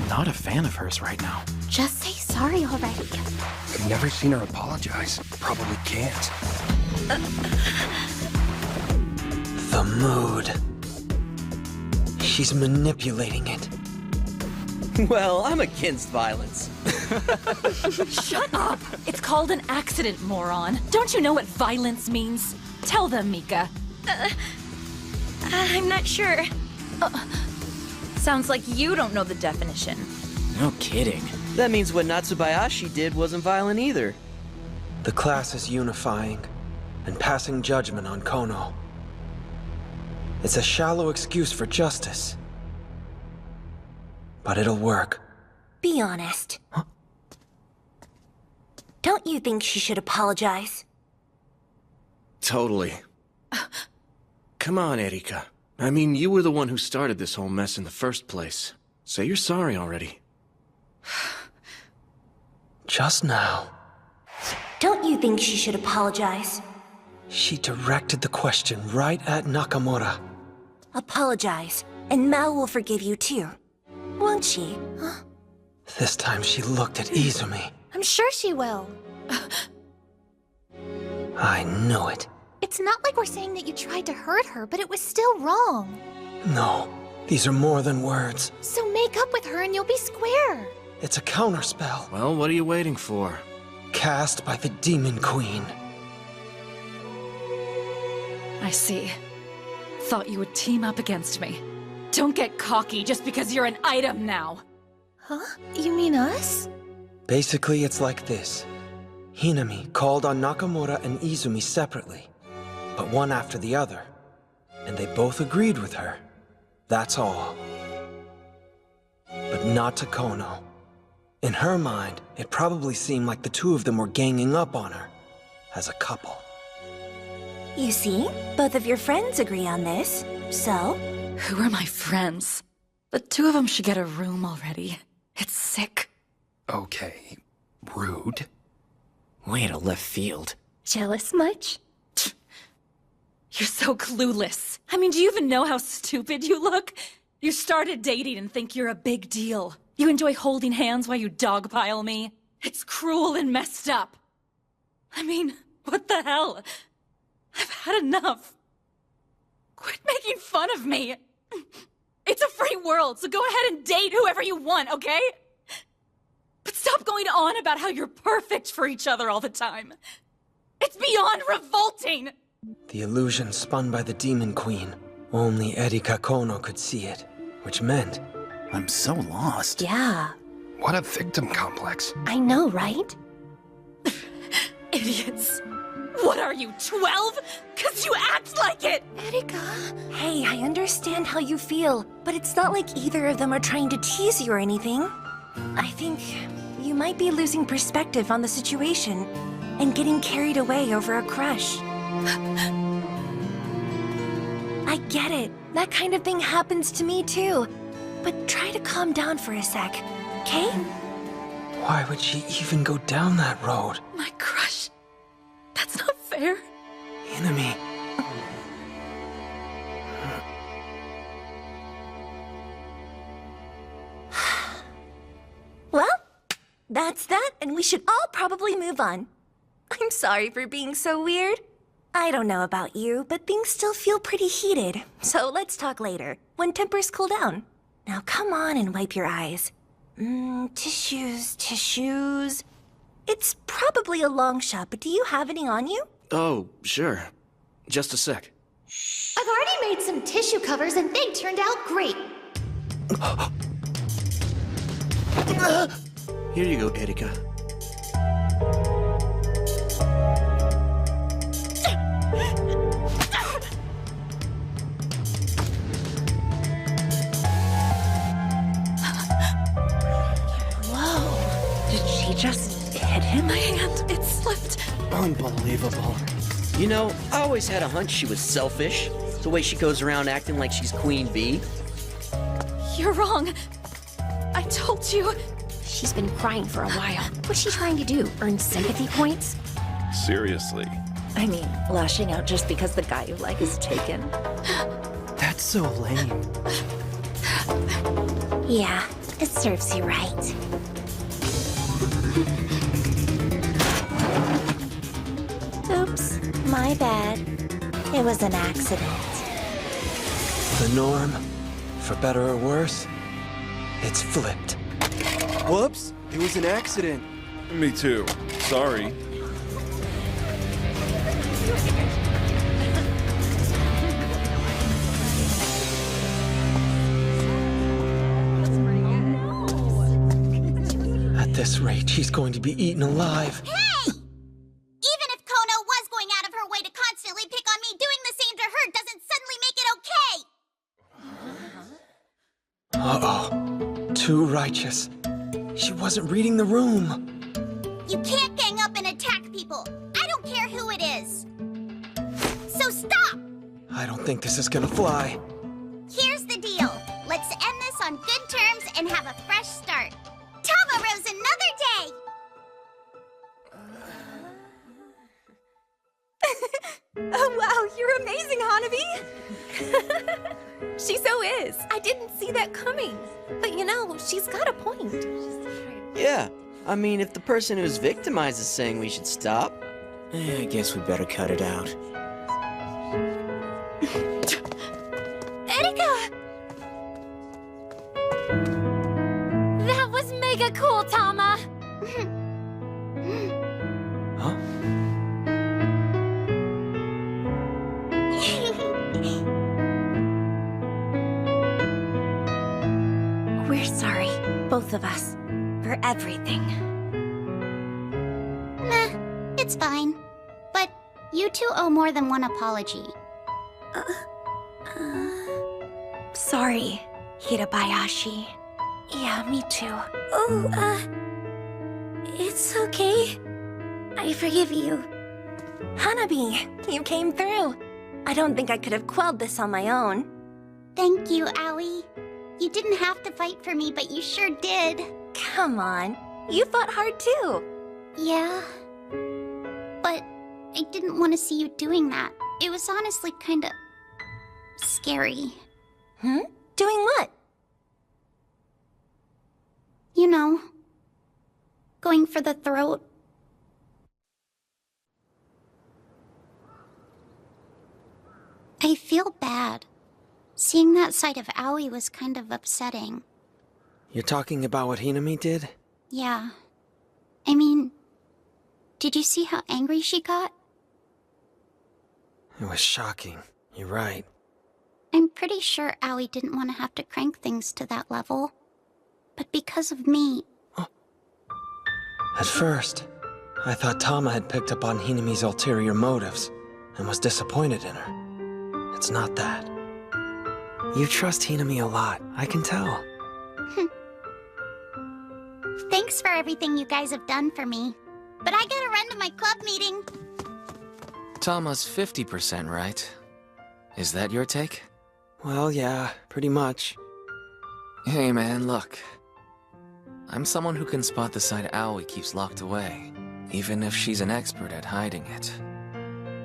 Not a fan of hers right now. Just say sorry already. I've never seen her apologize. Probably can't. The mood. She's manipulating it. Well, I'm against violence. Shut up! It's called an accident, moron. Don't you know what violence means? Tell them, Mika. I'm not sure. Sounds like you don't know the definition. No kidding. That means what Natsubayashi did wasn't violent either. The class is unifying and passing judgment on Kono. It's a shallow excuse for justice. But it'll work. Be honest. Huh? Don't you think she should apologize? Totally. Come on, Erika. I mean, you were the one who started this whole mess in the first place. Say you're sorry already. Just now. Don't you think she should apologize? She directed the question right at Nakamura. Apologize, and Mao will forgive you too. Won't she? Huh? This time she looked at Izumi. I'm sure she will. I knew it. It's not like we're saying that you tried to hurt her, but it was still wrong. No, these are more than words. So make up with her and you'll be square. It's a counterspell. Well, what are you waiting for? Cast by the Demon Queen. I see. Thought you would team up against me. Don't get cocky just because you're an item now. Huh? You mean us? Basically, it's like this. Hinami called on Nakamura and Izumi separately, but one after the other, and they both agreed with her. That's all. But not to Kono. In her mind, it probably seemed like the two of them were ganging up on her, as a couple. You see, both of your friends agree on this, so? Who are my friends? The two of them should get a room already. It's sick. Okay, rude. Way to left field. Jealous much? You're so clueless. I mean, do you even know how stupid you look? You started dating and think you're a big deal. You enjoy holding hands while you dogpile me. It's cruel and messed up. I mean, what the hell? I've had enough. Quit making fun of me. It's a free world, so go ahead and date whoever you want, okay? But stop going on about how you're perfect for each other all the time. It's beyond revolting! The illusion spun by the Demon Queen. Only Erika Kono could see it, which meant... I'm so lost. Yeah. What a victim complex. I know, right? Idiots. What are you, 12? 'Cause you act like it! Erika... Hey, I understand how you feel, but it's not like either of them are trying to tease you or anything. I think you might be losing perspective on the situation and getting carried away over a crush. I get it. That kind of thing happens to me too. But try to calm down for a sec, okay? Why would she even go down that road? My crush. That's not fair. Hinami. Well, that's that, and we should all probably move on. I'm sorry for being so weird. I don't know about you, but things still feel pretty heated. So let's talk later, when tempers cool down. Now come on and wipe your eyes. Tissues. It's probably a long shot, but do you have any on you? Oh, sure. Just a sec. I've already made some tissue covers and they turned out great. Here you go, Erika. Whoa. Did she just hit him? My hand, it slipped. Unbelievable. You know, I always had a hunch she was selfish. The way she goes around acting like she's Queen Bee. You're wrong. I told you. She's been crying for a while. What's she trying to do? Earn sympathy points? Seriously. I mean, lashing out just because the guy you like is taken. That's so lame. Yeah, it serves you right. Oops, my bad. It was an accident. The norm, for better or worse, it's flipped. Whoops, it was an accident. Me too. Sorry. At this rate, she's going to be eaten alive. Hey! Even if Kono was going out of her way to constantly pick on me, doing the same to her doesn't suddenly make it okay! Uh-oh. Too righteous. She wasn't reading the room. You can't gang up and attack people. I don't care who it is. So stop! I don't think this is gonna fly. Here's the deal. Let's end this on good terms and have a fresh start. Tomorrow's another day! Oh wow, you're amazing, Hanabi! She so is. I didn't see that coming. But you know, she's got a point. Yeah, I mean, if the person who's victimized is saying we should stop. I guess we better cut it out. Erika! That was mega cool, Tama! Huh? We're sorry, both of us, for everything. Nah, it's fine. But you two owe more than one apology. Sorry, Hirabayashi. Yeah, me too. Oh, it's okay. I forgive you. Hanabi, you came through. I don't think I could have quelled this on my own. Thank you, Aoi. You didn't have to fight for me, but you sure did. Come on, you fought hard too. Yeah. But I didn't want to see you doing that. It was honestly kinda scary. Doing what? You know, going for the throat. I feel bad. Seeing that side of Aoi was kind of upsetting. You're talking about what Hinami did? Yeah. I mean, did you see how angry she got? It was shocking. You're right. I'm pretty sure Aoi didn't want to have to crank things to that level. But because of me... At first, I thought Tama had picked up on Hinami's ulterior motives and was disappointed in her. It's not that. You trust Hinami a lot, I can tell. Thanks for everything you guys have done for me. But I gotta run to my club meeting. Tama's 50%, right? Is that your take? Well, yeah, pretty much. Hey man, look. I'm someone who can spot the side Aoi keeps locked away, even if she's an expert at hiding it.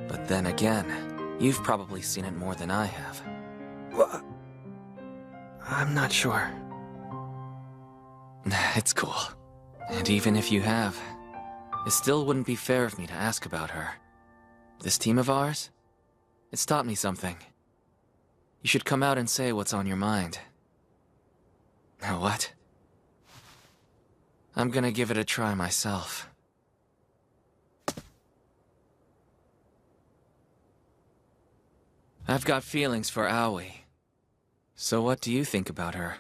But then again, you've probably seen it more than I have. Well, I'm not sure. It's cool. And even if you have, it still wouldn't be fair of me to ask about her. This team of ours? It's taught me something. You should come out and say what's on your mind. Now what? I'm gonna give it a try myself. I've got feelings for Aoi. So what do you think about her?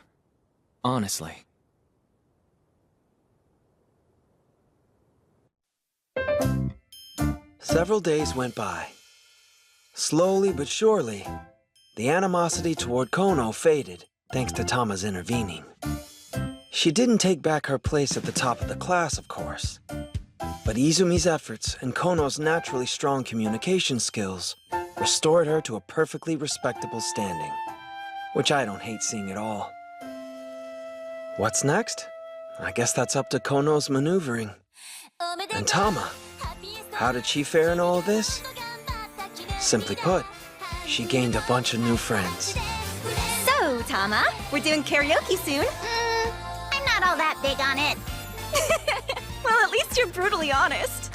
Honestly. Several days went by. Slowly but surely, the animosity toward Kono faded, thanks to Tama's intervening. She didn't take back her place at the top of the class, of course. But Izumi's efforts and Kono's naturally strong communication skills restored her to a perfectly respectable standing, which I don't hate seeing at all. What's next? I guess that's up to Kono's maneuvering. And Tama, how did she fare in all of this? Simply put, she gained a bunch of new friends. So, Tama, we're doing karaoke soon. I'm not all that big on it. Well, at least you're brutally honest.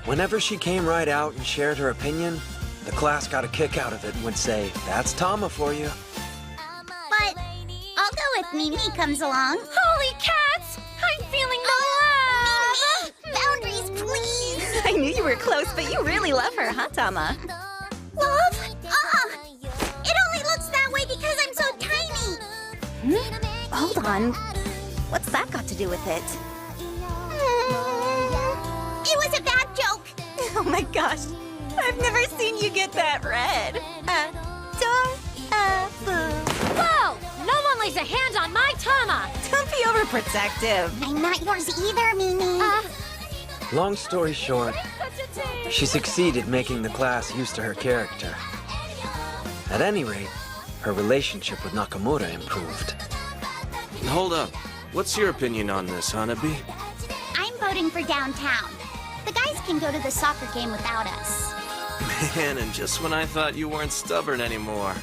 Whenever she came right out and shared her opinion, the class got a kick out of it and would say, "That's Tama for you." But I'll go if Mimi comes along. Holy cats! I'm feeling the love! Mimi! Boundaries, please! I knew you were close, but you really love her, huh, Tama? Love? It only looks that way because I'm so tiny! Hold on. What's that got to do with it? It was a bad joke! Oh my gosh. I've never seen you get that red. Whoa! No one lays a hand on my Tama! Don't be overprotective. I'm not yours either, Mimi. Long story short, she succeeded making the class used to her character. At any rate, her relationship with Nakamura improved. Hold up. What's your opinion on this, Hanabi? I'm voting for downtown. The guys can go to the soccer game without us. Man, and just when I thought you weren't stubborn anymore.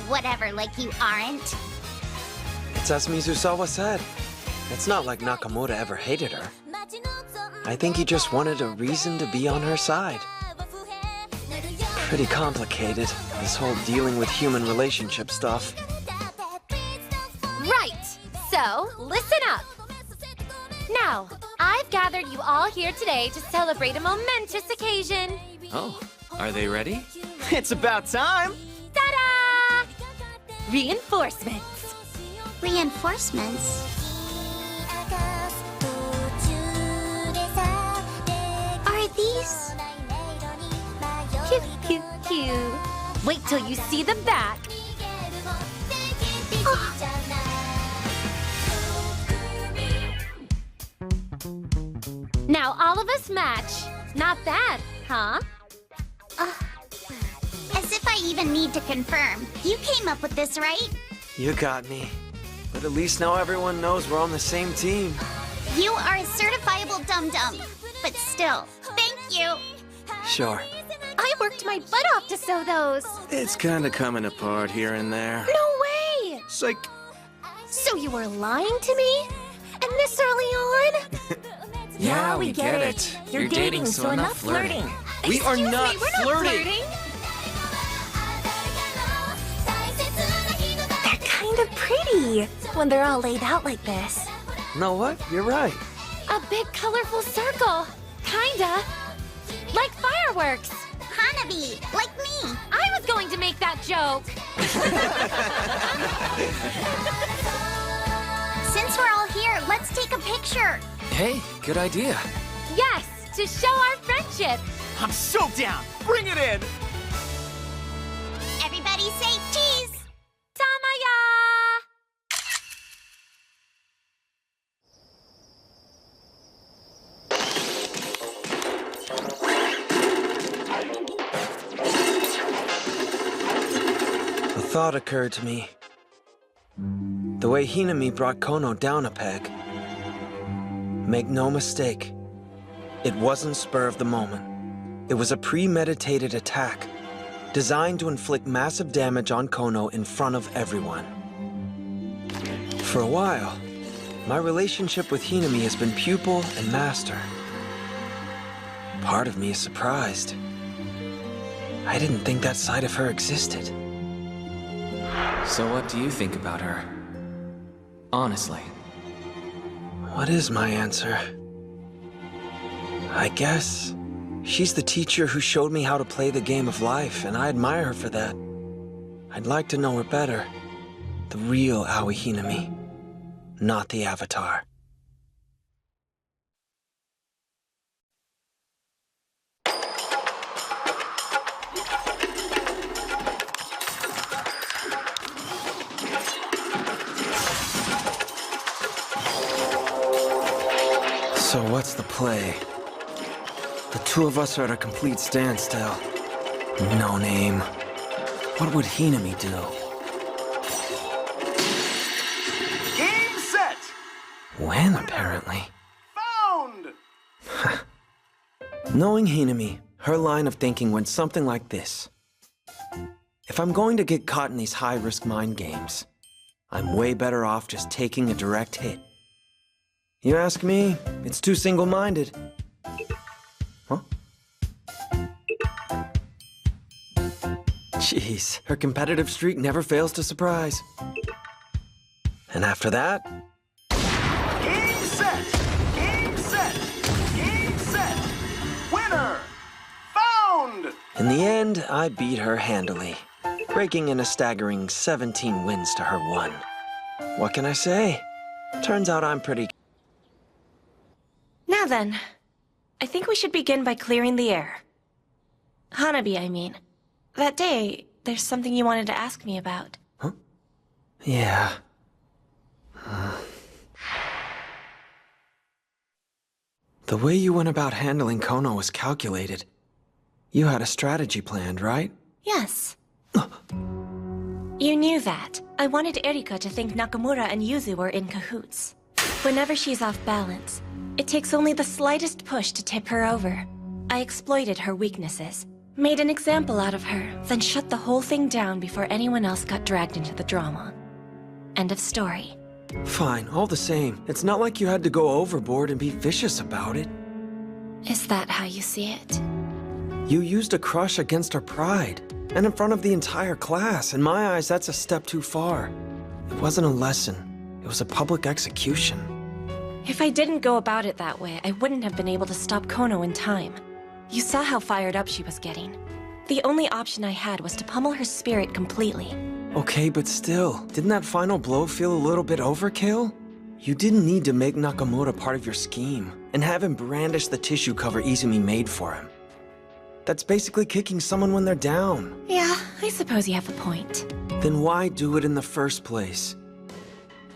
Whatever, like you aren't. It's as Mizusawa said. It's not like Nakamura ever hated her. I think he just wanted a reason to be on her side. Pretty complicated, this whole dealing with human relationship stuff. Right! So, listen up! Now, I've gathered you all here today to celebrate a momentous occasion. Oh, are they ready? It's about time! Ta-da! Reinforcements. Reinforcements? Are these? Cute, cute, cute. Wait till you see the back. Now all of us match. Not bad, huh? As if I even need to confirm. You came up with this, right? You got me. But at least now everyone knows we're on the same team. You are a certifiable dum-dum. But still, thank you. Sure. I worked my butt off to sew those. It's kinda coming apart here and there. No way! Psych. So you were lying to me? And this early on? Yeah, we get it. You're dating, so enough flirting. We are not We're not flirting. They're kind of pretty when they're all laid out like this. Know what? You're right. A big colorful circle. Kinda. Like fireworks. Hanabi, like me. I was going to make that joke. Since we're all here, let's take a picture. Hey, good idea. Yes, to show our friendship. I'm so down! Bring it in! Everybody say cheese. Tamaya! thought occurred to me. The way Hinami brought Kono down a peg. Make no mistake, it wasn't spur of the moment. It was a premeditated attack, designed to inflict massive damage on Kono in front of everyone. For a while, my relationship with Hinami has been pupil and master. Part of me is surprised. I didn't think that side of her existed. So what do you think about her? Honestly. What is my answer? I guess she's the teacher who showed me how to play the game of life, and I admire her for that. I'd like to know her better. The real Aoi Hinami, not the Avatar. So what's the play? The two of us are at a complete standstill. No name. What would Hinami do? Game set! When, apparently. Found! Knowing Hinami, her line of thinking went something like this. If I'm going to get caught in these high-risk mind games, I'm way better off just taking a direct hit. You ask me, it's too single-minded. Huh? Jeez, her competitive streak never fails to surprise. And after that... Game set! Game set! Game set! Winner! Found! In the end, I beat her handily, breaking in a staggering 17 wins to her 1. What can I say? Turns out I'm pretty... Now then, I think we should begin by clearing the air. Hanabi, I mean. That day, there's something you wanted to ask me about. Huh? Yeah. The way you went about handling Kono was calculated. You had a strategy planned, right? Yes. You knew that. I wanted Erika to think Nakamura and Yuzu were in cahoots. Whenever she's off balance, it takes only the slightest push to tip her over. I exploited her weaknesses, made an example out of her, then shut the whole thing down before anyone else got dragged into the drama. End of story. Fine, all the same. It's not like you had to go overboard and be vicious about it. Is that how you see it? You used a crush against her pride, and in front of the entire class. In my eyes, that's a step too far. It wasn't a lesson. It was a public execution. If I didn't go about it that way, I wouldn't have been able to stop Kono in time. You saw how fired up she was getting. The only option I had was to pummel her spirit completely. Okay, but still, didn't that final blow feel a little bit overkill? You didn't need to make Nakamura part of your scheme, and have him brandish the tissue cover Izumi made for him. That's basically kicking someone when they're down. Yeah, I suppose you have a point. Then why do it in the first place?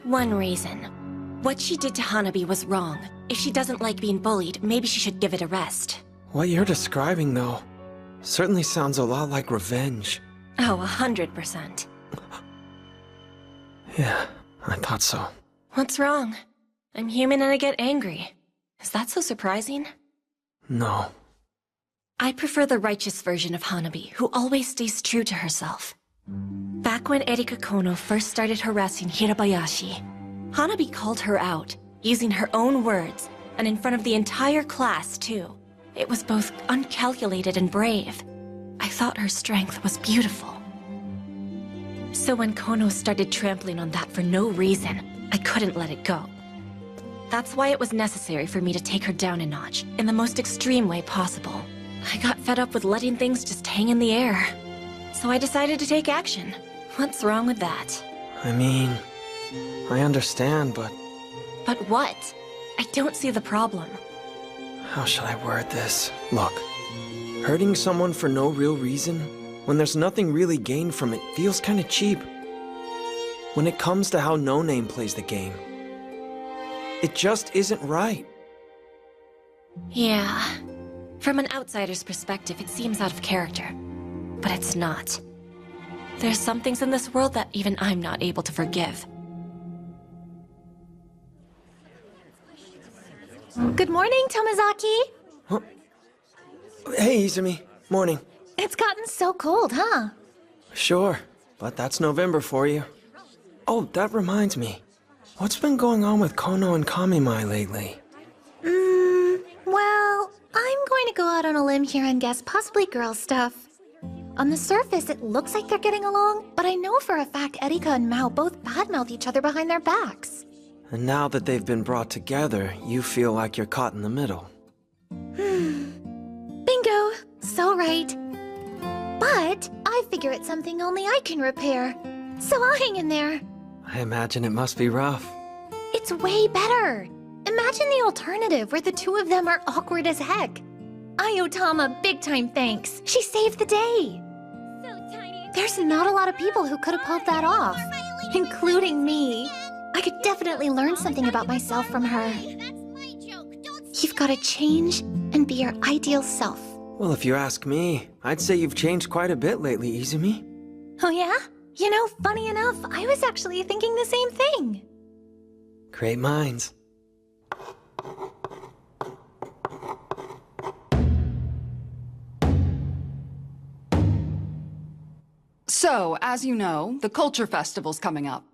One reason. What she did to Hanabi was wrong. If she doesn't like being bullied, maybe she should give it a rest. What you're describing, though, certainly sounds a lot like revenge. Oh, 100%. Yeah, I thought so. What's wrong? I'm human and I get angry. Is that so surprising? No. I prefer the righteous version of Hanabi, who always stays true to herself. Back when Erika Kono first started harassing Hirabayashi, Hanabi called her out, using her own words, and in front of the entire class, too. It was both uncalculated and brave. I thought her strength was beautiful. So when Kono started trampling on that for no reason, I couldn't let it go. That's why it was necessary for me to take her down a notch, in the most extreme way possible. I got fed up with letting things just hang in the air. So I decided to take action. What's wrong with that? I mean, I understand, but... But what? I don't see the problem. How should I word this? Look, hurting someone for no real reason, when there's nothing really gained from it, feels kinda cheap. When it comes to how No Name plays the game, it just isn't right. Yeah. From an outsider's perspective, it seems out of character. But it's not. There's some things in this world that even I'm not able to forgive. Good morning, Tomazaki. Hey, Izumi. Morning. It's gotten so cold, huh? Sure, but that's November for you. Oh, that reminds me. What's been going on with Kono and Kamimai lately? Well, I'm going to go out on a limb here and guess possibly girl stuff. On the surface, it looks like they're getting along, but I know for a fact Erika and Mao both badmouth each other behind their backs. And now that they've been brought together, you feel like you're caught in the middle. Bingo! So right. But I figure it's something only I can repair. So I'll hang in there. I imagine it must be rough. It's way better. Imagine the alternative where the two of them are awkward as heck. I owe Tama big time thanks. She saved the day. There's not a lot of people who could have pulled that off, including me. I could definitely learn something about myself from her. You've got to change and be your ideal self. Well, if you ask me, I'd say you've changed quite a bit lately, Izumi. Oh yeah? You know, funny enough, I was actually thinking the same thing. Great minds. So, as you know, the Culture Festival's coming up.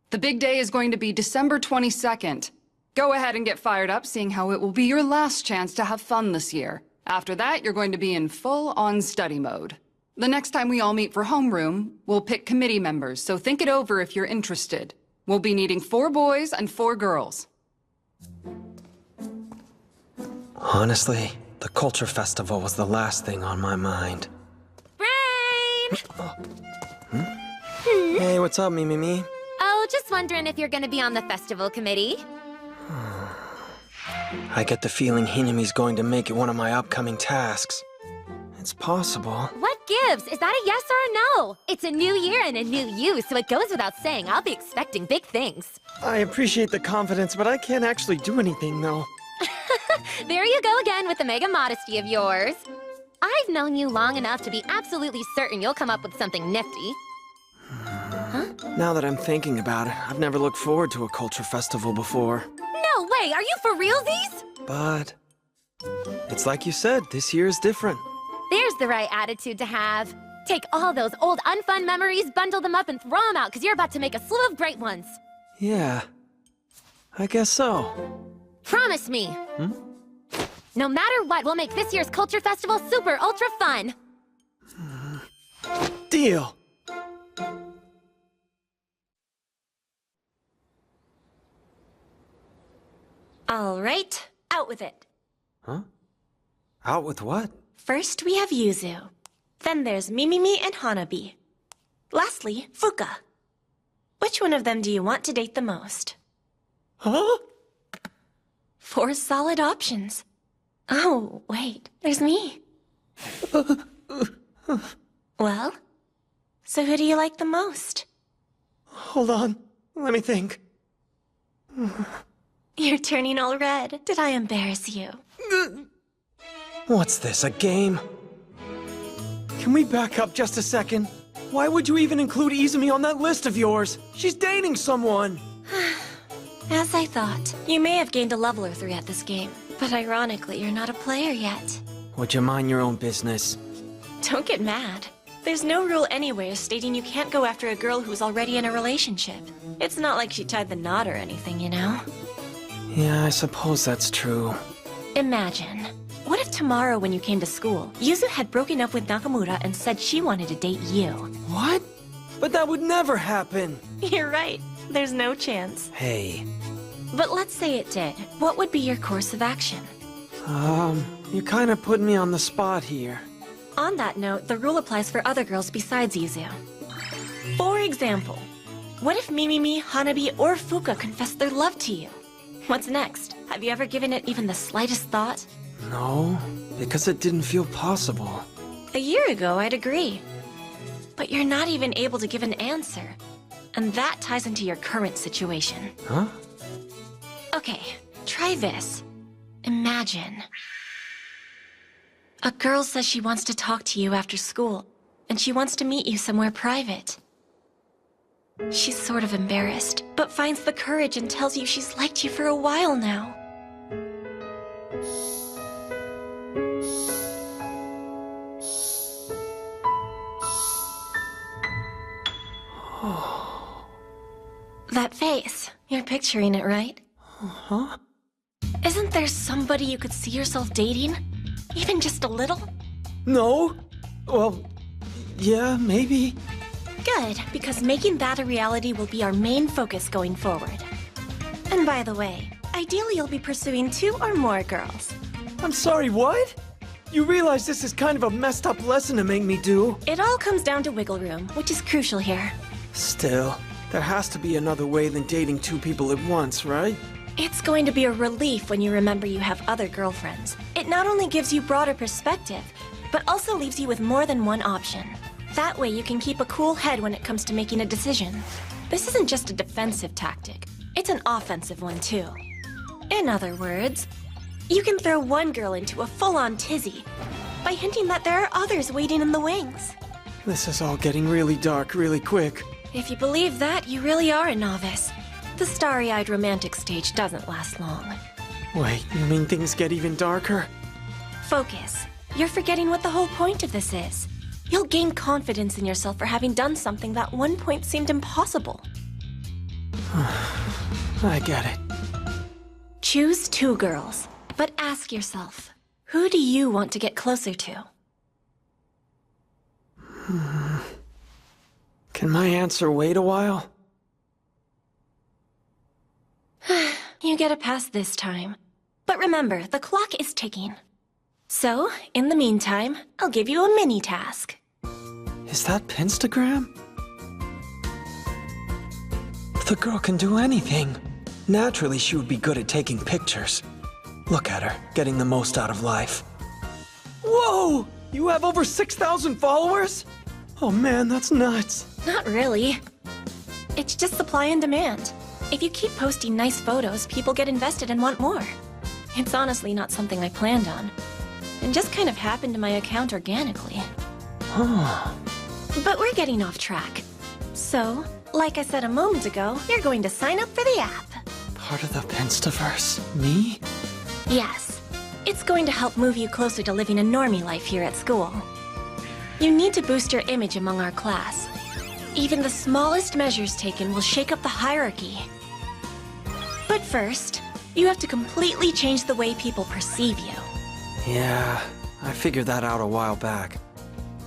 The big day is going to be December 22nd. Go ahead and get fired up, seeing how it will be your last chance to have fun this year. After that, you're going to be in full-on study mode. The next time we all meet for homeroom, we'll pick committee members, so think it over if you're interested. We'll be needing 4 boys and 4 girls. Honestly, the Culture Festival was the last thing on my mind. Hey, what's up, Mimimi? Oh, just wondering if you're gonna be on the festival committee. I get the feeling Hinami's going to make it one of my upcoming tasks. It's possible. What gives? Is that a yes or a no? It's a new year and a new you, so it goes without saying I'll be expecting big things. I appreciate the confidence, but I can't actually do anything, though. There you go again with the mega modesty of yours. I've known you long enough to be absolutely certain you'll come up with something nifty. Now that I'm thinking about it, I've never looked forward to a culture festival before. No way! Are you for realsies? But it's like you said, this year is different. There's the right attitude to have. Take all those old unfun memories, bundle them up, and throw them out, because you're about to make a slew of great ones. Yeah, I guess so. Promise me. No matter what, we'll make this year's Culture Festival super ultra fun. Deal. All right, out with it. Huh? Out with what? First, we have Yuzu. Then there's Mimimi and Hanabi. Lastly, Fuka. Which one of them do you want to date the most? Huh? 4 solid options. Oh, wait, there's me. Well, so who do you like the most? Hold on, let me think. You're turning all red. Did I embarrass you? What's this, a game? Can we back up just a second? Why would you even include Izumi on that list of yours? She's dating someone! As I thought, you may have gained a level or 3 at this game, but ironically, you're not a player yet. Would you mind your own business? Don't get mad. There's no rule anywhere stating you can't go after a girl who's already in a relationship. It's not like she tied the knot or anything, you know? Yeah, I suppose that's true. Imagine. What if tomorrow when you came to school, Yuzu had broken up with Nakamura and said she wanted to date you? What? But that would never happen! You're right. There's no chance. Hey. But let's say it did. What would be your course of action? You kinda put me on the spot here. On that note, the rule applies for other girls besides Yuzu. For example, what if Mimimi, Hanabi, or Fuka confess their love to you? What's next? Have you ever given it even the slightest thought? No, because it didn't feel possible. A year ago, I'd agree. But you're not even able to give an answer. And that ties into your current situation. Huh? Okay, try this. Imagine. A girl says she wants to talk to you after school, and she wants to meet you somewhere private. She's sort of embarrassed, but finds the courage and tells you she's liked you for a while now. That face, you're picturing it, right? Huh? Isn't there somebody you could see yourself dating? Even just a little? No? Well, yeah, maybe. Good, because making that a reality will be our main focus going forward. And by the way, ideally you'll be pursuing 2 or more girls. I'm sorry, what? You realize this is kind of a messed up lesson to make me do? It all comes down to wiggle room, which is crucial here. Still, there has to be another way than dating 2 people at once, right? It's going to be a relief when you remember you have other girlfriends. It not only gives you broader perspective, but also leaves you with more than one option. That way you can keep a cool head when it comes to making a decision. This isn't just a defensive tactic, it's an offensive one too. In other words, you can throw one girl into a full-on tizzy by hinting that there are others waiting in the wings. This is all getting really dark really quick. If you believe that, you really are a novice. The starry-eyed romantic stage doesn't last long. Wait, you mean things get even darker? Focus. You're forgetting what the whole point of this is. You'll gain confidence in yourself for having done something that at one point seemed impossible. I get it. Choose 2 girls, but ask yourself, who do you want to get closer to? Can my answer wait a while? You get a pass this time. But remember, the clock is ticking. So, in the meantime, I'll give you a mini task. Is that Pinstagram? The girl can do anything. Naturally, she would be good at taking pictures. Look at her, getting the most out of life. Whoa! You have over 6,000 followers? Oh man, that's nuts. Not really. It's just supply and demand. If you keep posting nice photos, people get invested and want more. It's honestly not something I planned on. It just kind of happened to my account organically. Oh. But we're getting off track. So, like I said a moment ago, you're going to sign up for the app. Part of the Pinstaverse? Me? Yes. It's going to help move you closer to living a normie life here at school. You need to boost your image among our class. Even the smallest measures taken will shake up the hierarchy. But first, you have to completely change the way people perceive you. Yeah, I figured that out a while back.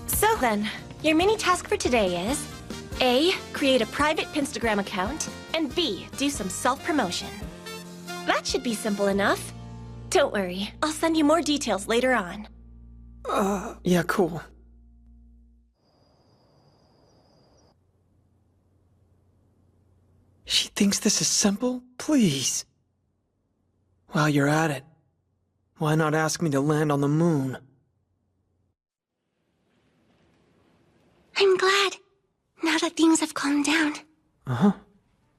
So then, your mini task for today is A. Create a private Pinstagram account, and B. Do some self-promotion. That should be simple enough. Don't worry, I'll send you more details later on. Yeah, cool. She thinks this is simple? Please. While you're at it, why not ask me to land on the moon? I'm glad, now that things have calmed down. Uh-huh.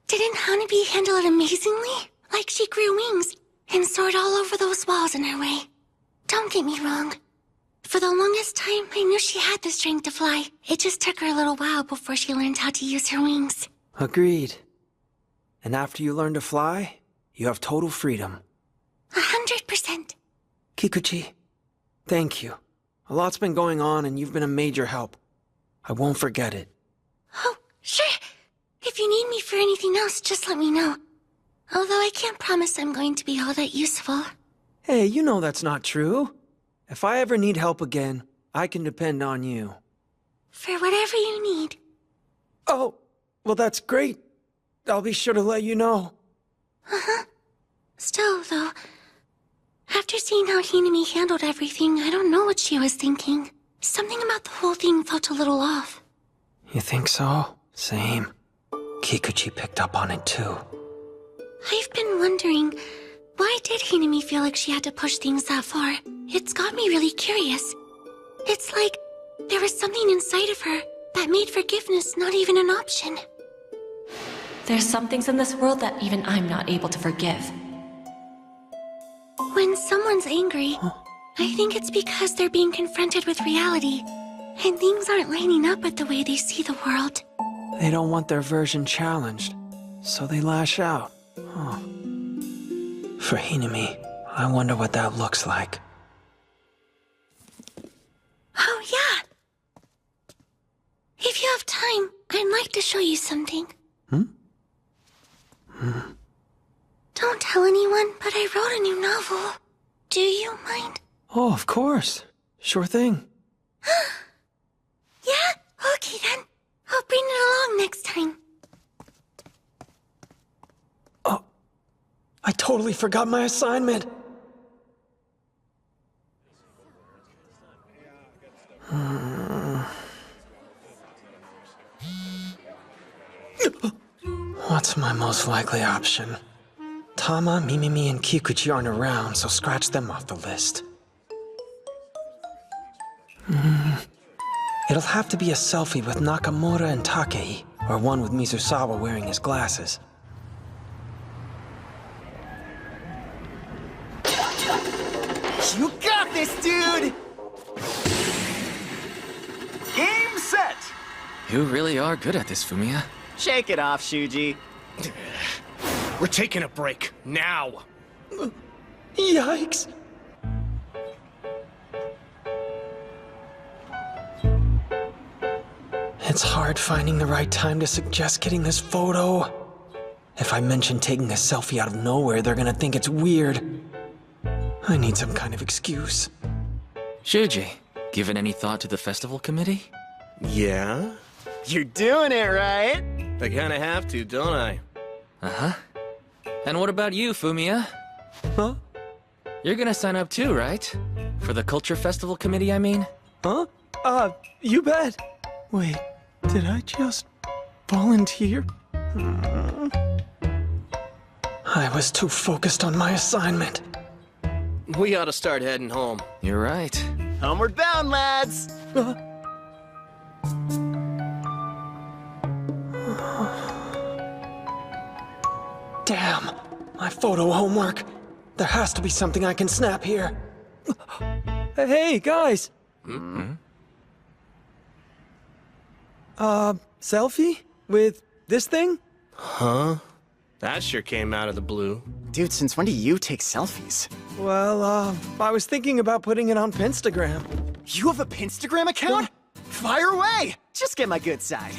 Didn't Hanabi handle it amazingly? Like she grew wings and soared all over those walls in her way. Don't get me wrong. For the longest time, I knew she had the strength to fly. It just took her a little while before she learned how to use her wings. Agreed. And after you learn to fly, you have total freedom. 100%. Kikuchi, thank you. A lot's been going on and you've been a major help. I won't forget it. Oh, sure. If you need me for anything else, just let me know. Although I can't promise I'm going to be all that useful. Hey, you know that's not true. If I ever need help again, I can depend on you. For whatever you need. Oh, well that's great. I'll be sure to let you know. Uh-huh. Still, though, after seeing how Hinami handled everything, I don't know what she was thinking. Something about the whole thing felt a little off. You think so? Same. Kikuchi picked up on it too. I've been wondering, why did Hinami feel like she had to push things that far? It's got me really curious. It's like there was something inside of her that made forgiveness not even an option. There's some things in this world that even I'm not able to forgive. When someone's angry, I think it's because they're being confronted with reality. And things aren't lining up with the way they see the world. They don't want their version challenged, so they lash out. Huh. For Hinami, I wonder what that looks like. Oh, yeah. If you have time, I'd like to show you something. Don't tell anyone, but I wrote a new novel. Do you mind? Oh, of course. Sure thing. Yeah? Okay then. I'll bring it along next time. Oh, I totally forgot my assignment. What's my most likely option? Tama, Mimimi, and Kikuchi aren't around, so scratch them off the list. It'll have to be a selfie with Nakamura and Takei, or one with Mizusawa wearing his glasses. You got this, dude! Game set! You really are good at this, Fumiya. Shake it off, Shuji. We're taking a break, now! Yikes! It's hard finding the right time to suggest getting this photo. If I mention taking a selfie out of nowhere, they're gonna think it's weird. I need some kind of excuse. Shuji, given any thought to the festival committee? Yeah? You're doing it, right? I kinda have to, don't I? Uh-huh. And what about you, Fumiya? Huh? You're gonna sign up too, right? For the Culture Festival Committee, I mean? Huh? You bet. Wait, did I just volunteer? I was too focused on my assignment. We ought to start heading home. You're right. Homeward bound, lads! Damn, my photo homework. There has to be something I can snap here. Hey, guys. Selfie? With this thing? Huh? That sure came out of the blue. Dude, since when do you take selfies? Well, I was thinking about putting it on Pinstagram. You have a Pinstagram account? Fire away! Just get my good side.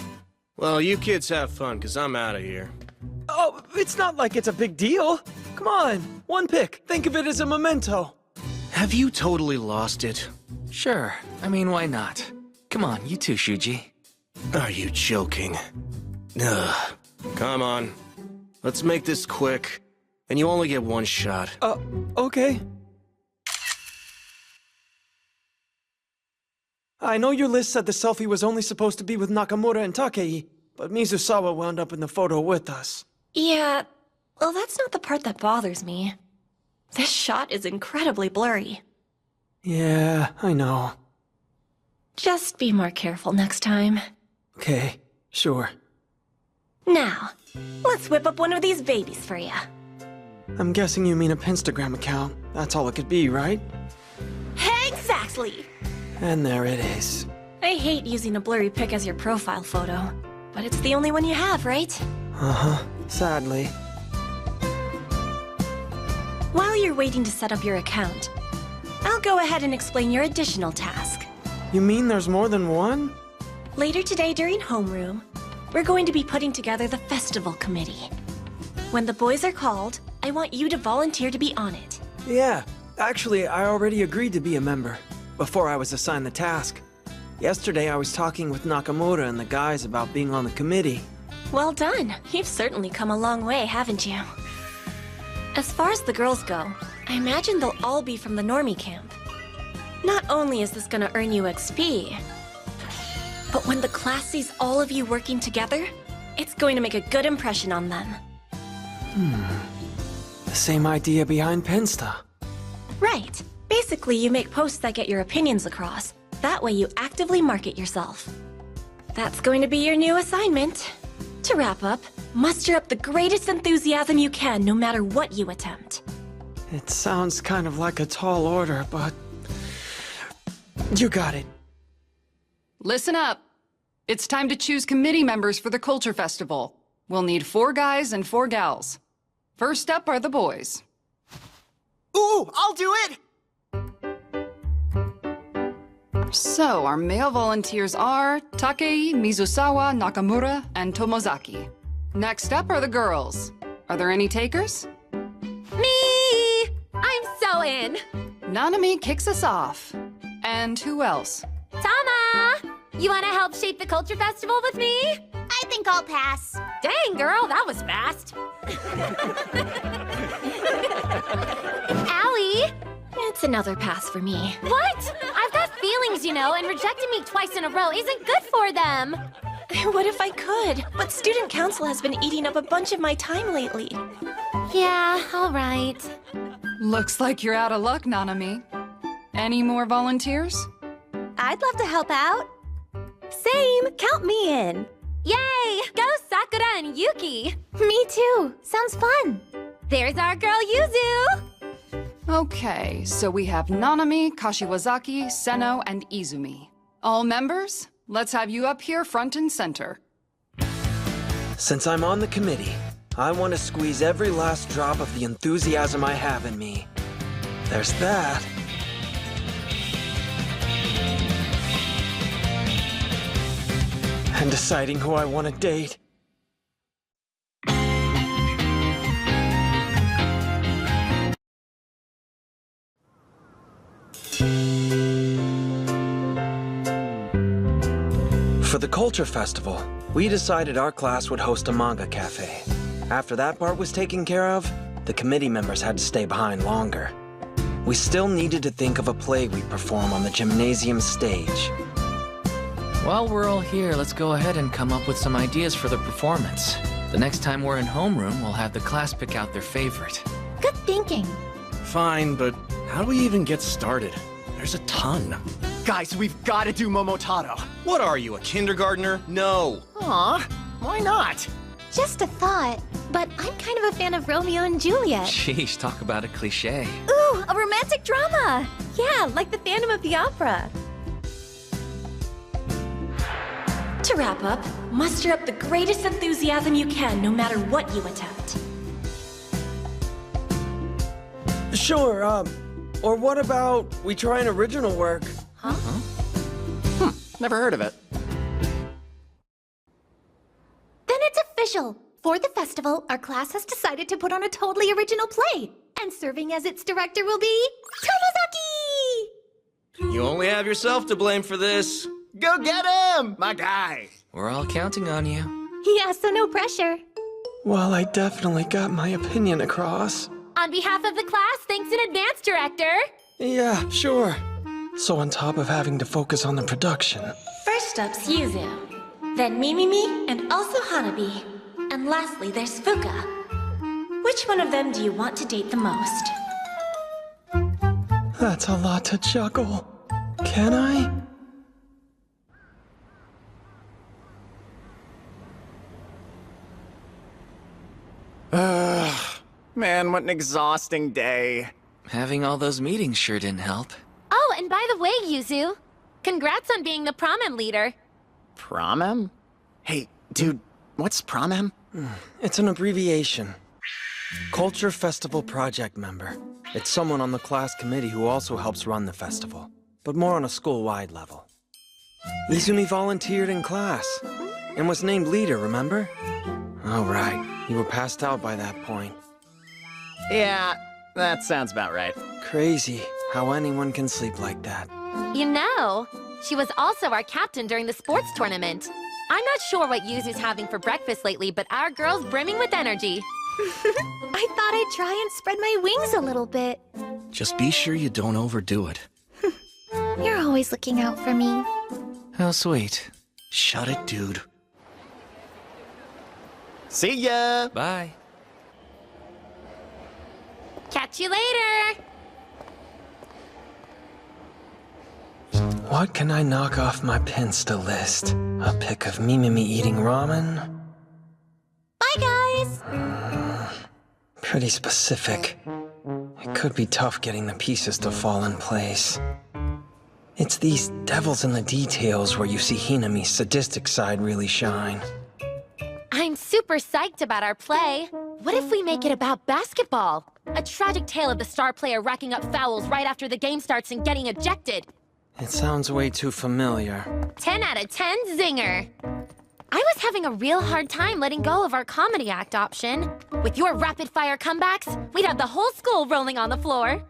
Well, you kids have fun, because I'm out of here. Oh, it's not like it's a big deal. Come on, one pic. Think of it as a memento. Have you totally lost it? Sure. I mean, why not? Come on, you too, Shuji. Are you joking? Ugh. Come on. Let's make this quick. And you only get one shot. Okay. I know your list said the selfie was only supposed to be with Nakamura and Takei, but Mizusawa wound up in the photo with us. Yeah, well, that's not the part that bothers me. This shot is incredibly blurry. Yeah, I know. Just be more careful next time. Okay, sure. Now, let's whip up one of these babies for you. I'm guessing you mean a Pinstagram account. That's all it could be, right? Exactly! And there it is. I hate using a blurry pic as your profile photo, but it's the only one you have, right? Uh-huh, sadly. While you're waiting to set up your account, I'll go ahead and explain your additional task. You mean there's more than one? Later today during homeroom, we're going to be putting together the festival committee. When the boys are called, I want you to volunteer to be on it. Yeah, actually, I already agreed to be a member, before I was assigned the task. Yesterday, I was talking with Nakamura and the guys about being on the committee. Well done. You've certainly come a long way, haven't you? As far as the girls go, I imagine they'll all be from the normie camp. Not only is this gonna earn you XP, but when the class sees all of you working together, it's going to make a good impression on them. The same idea behind Pinsta. Right. Basically, you make posts that get your opinions across. That way you actively market yourself. That's going to be your new assignment. To wrap up, muster up the greatest enthusiasm you can no matter what you attempt. It sounds kind of like a tall order, but... You got it. Listen up. It's time to choose committee members for the Culture Festival. We'll need 4 guys and 4 gals. First up are the boys. Ooh, I'll do it! So, our male volunteers are Takei, Mizusawa, Nakamura, and Tomozaki. Next up are the girls. Are there any takers? Me! I'm so in! Nanami kicks us off. And who else? Tama! You want to help shape the Culture Festival with me? I think I'll pass. Dang, girl, that was fast. Allie! It's another pass for me. What? I've got feelings, you know, and rejecting me twice in a row isn't good for them. What if I could? But student council has been eating up a bunch of my time lately. Yeah, all right. Looks like you're out of luck, Nanami. Any more volunteers? I'd love to help out. Same, count me in. Yay! Go Sakura and Yuki! Me too. Sounds fun. There's our girl Yuzu! Okay, so we have Nanami, Kashiwazaki, Seno, and Izumi. All members, let's have you up here front and center. Since I'm on the committee, I want to squeeze every last drop of the enthusiasm I have in me. There's that. And deciding who I want to date. For the Culture Festival, we decided our class would host a manga cafe. After that part was taken care of, the committee members had to stay behind longer. We still needed to think of a play we'd perform on the gymnasium stage. While we're all here, let's go ahead and come up with some ideas for the performance. The next time we're in homeroom, we'll have the class pick out their favorite. Good thinking. Fine, but how do we even get started? There's a ton. Guys, we've got to do Momotaro. What are you, a kindergartner? No. Aw, why not? Just a thought, but I'm kind of a fan of Romeo and Juliet. Sheesh, talk about a cliche. Ooh, a romantic drama! Yeah, like the Phantom of the Opera. To wrap up, muster up the greatest enthusiasm you can, no matter what you attempt. Sure, or what about we try an original work? Never heard of it. Then it's official. For the festival, our class has decided to put on a totally original play. And serving as its director will be Tomozaki! You only have yourself to blame for this. Go get him, my guy. We're all counting on you. Yeah, so no pressure. Well, I definitely got my opinion across. On behalf of the class, thanks in advance, Director. Yeah, sure. So on top of having to focus on the production. First up's Yuzu, then Mimimi, and also Hanabi. And lastly, there's Fuka. Which one of them do you want to date the most? That's a lot to juggle. Can I? Man, what an exhausting day. Having all those meetings sure didn't help. Oh, and by the way, Yuzu, congrats on being the prom-em leader. Prom-em? Hey, dude, what's prom-em? It's an abbreviation. Culture Festival Project Member. It's someone on the class committee who also helps run the festival, but more on a school-wide level. Izumi volunteered in class and was named leader, remember? Oh, right. You were passed out by that point. Yeah, that sounds about right. Crazy how anyone can sleep like that. You know, she was also our captain during the sports tournament. I'm not sure what Yuzu's having for breakfast lately, but our girl's brimming with energy. I thought I'd try and spread my wings a little bit. Just be sure you don't overdo it. You're always looking out for me. How sweet. Shut it, dude. See ya! Bye. Catch you later! What can I knock off my Pinsta list? A pic of Mimimi eating ramen? Bye, guys! Pretty specific. It could be tough getting the pieces to fall in place. It's these devils in the details where you see Hinami's sadistic side really shine. I'm super psyched about our play. What if we make it about basketball? A tragic tale of the star player racking up fouls right after the game starts and getting ejected. It sounds way too familiar. 10 out of 10 zinger. I was having a real hard time letting go of our comedy act option. With your rapid-fire comebacks, we'd have the whole school rolling on the floor.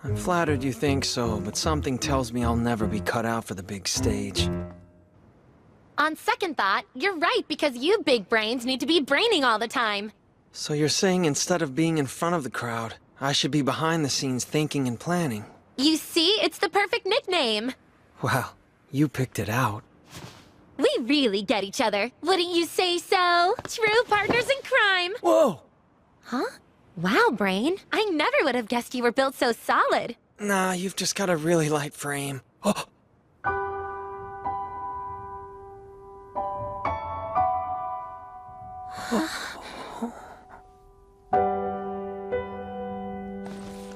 I'm flattered you think so, but something tells me I'll never be cut out for the big stage. On second thought, you're right because you big brains need to be braining all the time. So you're saying instead of being in front of the crowd, I should be behind the scenes thinking and planning? You see, it's the perfect nickname. Well, you picked it out. We really get each other, wouldn't you say so? True partners in crime. Whoa! Huh? Wow, Brain. I never would have guessed you were built so solid. Nah, you've just got a really light frame. Oh.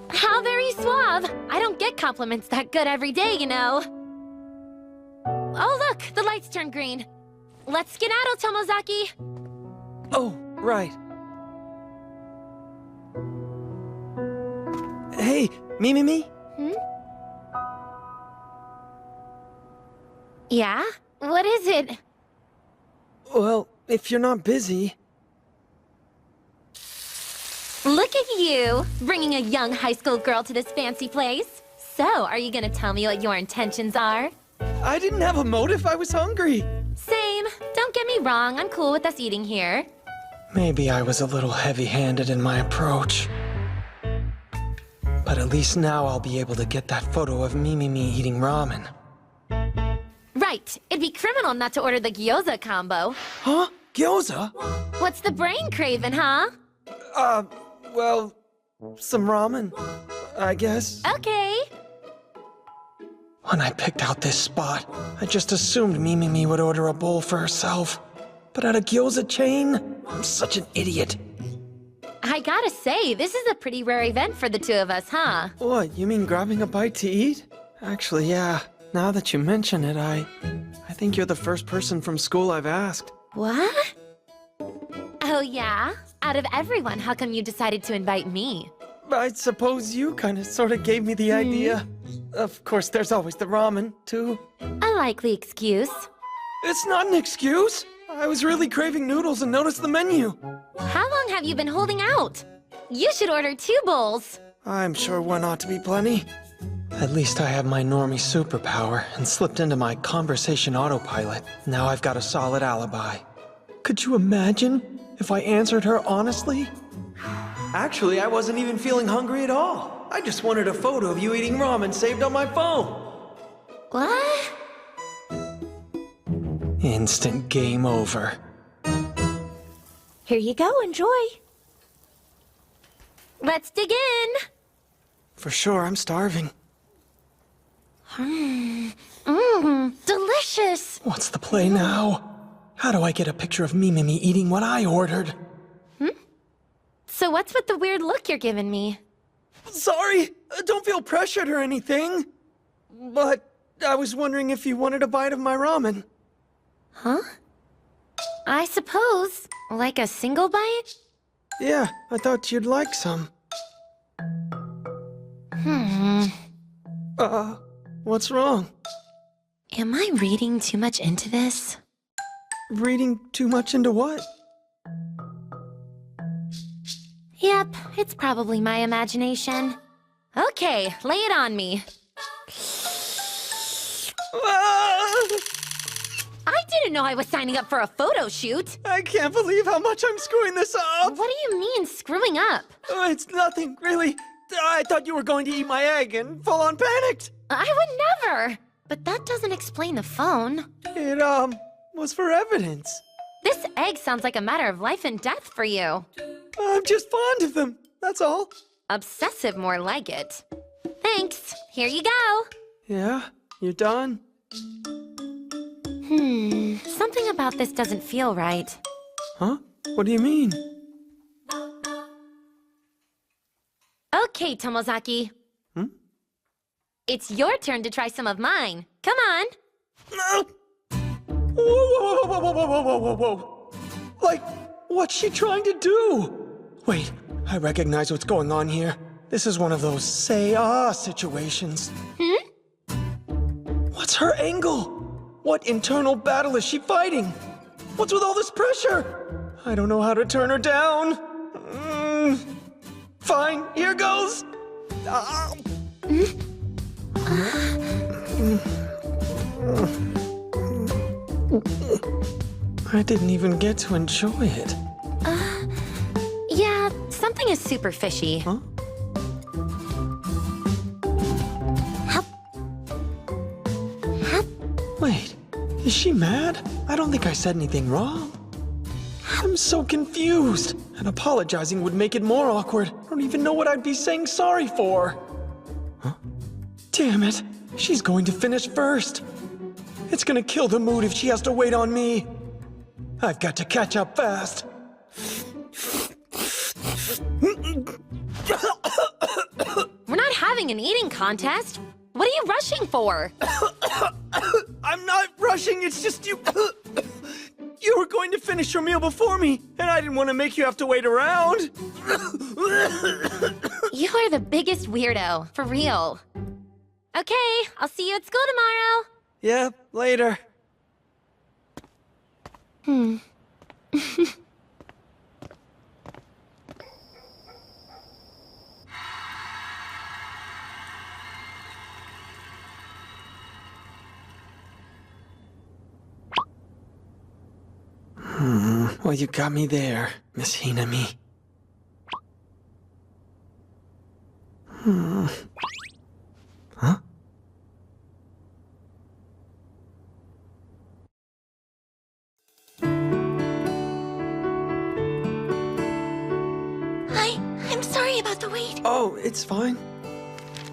How very suave. I don't get compliments that good every day, you know. Oh, look, the lights turned green. Let's skedaddle, Tomozaki. Oh, right. Hey, Mimimi? Hmm? Yeah? What is it? Well, if you're not busy... Look at you, bringing a young high school girl to this fancy place. So, are you gonna tell me what your intentions are? I didn't have a motive, I was hungry. Same. Don't get me wrong, I'm cool with us eating here. Maybe I was a little heavy-handed in my approach. But at least now I'll be able to get that photo of Mimimi eating ramen. Right. It'd be criminal not to order the gyoza combo. Huh? Gyoza? What's the brain craving, huh? Well, some ramen, I guess. Okay. When I picked out this spot, I just assumed Mimimi would order a bowl for herself. But at a gyoza chain? I'm such an idiot. I gotta say, this is a pretty rare event for the two of us, huh? What, you mean grabbing a bite to eat? Actually, yeah. Now that you mention it, I think you're the first person from school I've asked. What? Oh, yeah? Out of everyone, how come you decided to invite me? I suppose you sort of gave me the idea. Of course, there's always the ramen, too. A likely excuse. It's not an excuse. I was really craving noodles and noticed the menu. How long have you been holding out? You should order 2 bowls. I'm sure one ought to be plenty. At least I have my normie superpower and slipped into my conversation autopilot. Now I've got a solid alibi. Could you imagine if I answered her honestly? Actually, I wasn't even feeling hungry at all. I just wanted a photo of you eating ramen saved on my phone. What? Instant game over. Here you go, enjoy. Let's dig in. For sure, I'm starving. Delicious. What's the play now? How do I get a picture of Mimimi eating what I ordered? So what's with the weird look you're giving me? Sorry, don't feel pressured or anything. But I was wondering if you wanted a bite of my ramen. Huh? I suppose. Like a single bite? Yeah, I thought you'd like some. What's wrong? Am I reading too much into this? Reading too much into what? Yep, it's probably my imagination. Okay, lay it on me. I didn't know I was signing up for a photo shoot. I can't believe how much I'm screwing this up. What do you mean, screwing up? It's nothing, really. I thought you were going to eat my egg and full-on panicked. I would never. But that doesn't explain the phone. It, was for evidence. This egg sounds like a matter of life and death for you. I'm just fond of them, that's all. Obsessive, more like it. Thanks. Here you go. Yeah? You done? Something about this doesn't feel right. Huh? What do you mean? Okay, Tomozaki. It's your turn to try some of mine. Come on. Whoa, whoa, whoa, whoa, whoa, whoa, whoa, whoa, whoa. Like, what's she trying to do? Wait, I recognize what's going on here. This is one of those say-ah situations. What's her angle? What internal battle is she fighting? What's with all this pressure? I don't know how to turn her down. Fine, here goes. I didn't even get to enjoy it. Yeah, something is super fishy. Huh? Wait, is she mad? I don't think I said anything wrong. I'm so confused, and apologizing would make it more awkward. I don't even know what I'd be saying sorry for. Huh? Damn it, she's going to finish first. It's gonna kill the mood if she has to wait on me. I've got to catch up fast. We're not having an eating contest. What are you rushing for? I'm not rushing, it's just you... You were going to finish your meal before me, and I didn't want to make you have to wait around. You are the biggest weirdo, for real. Okay, I'll see you at school tomorrow. Yeah, later. Well, you got me there, Miss Hinami. Huh? Hi, I'm sorry about the wait. Oh, it's fine.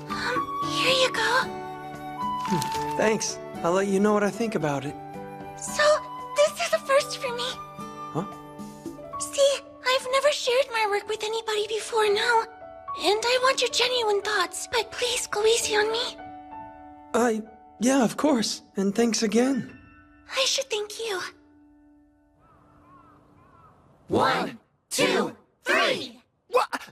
Here you go. Thanks. I'll let you know what I think about it. So, this is a first for me. Huh? See, I've never shared my work with anybody before now. And I want your genuine thoughts, but please go easy on me. Yeah, of course. And thanks again. I should thank you. 1, 2, 3! What?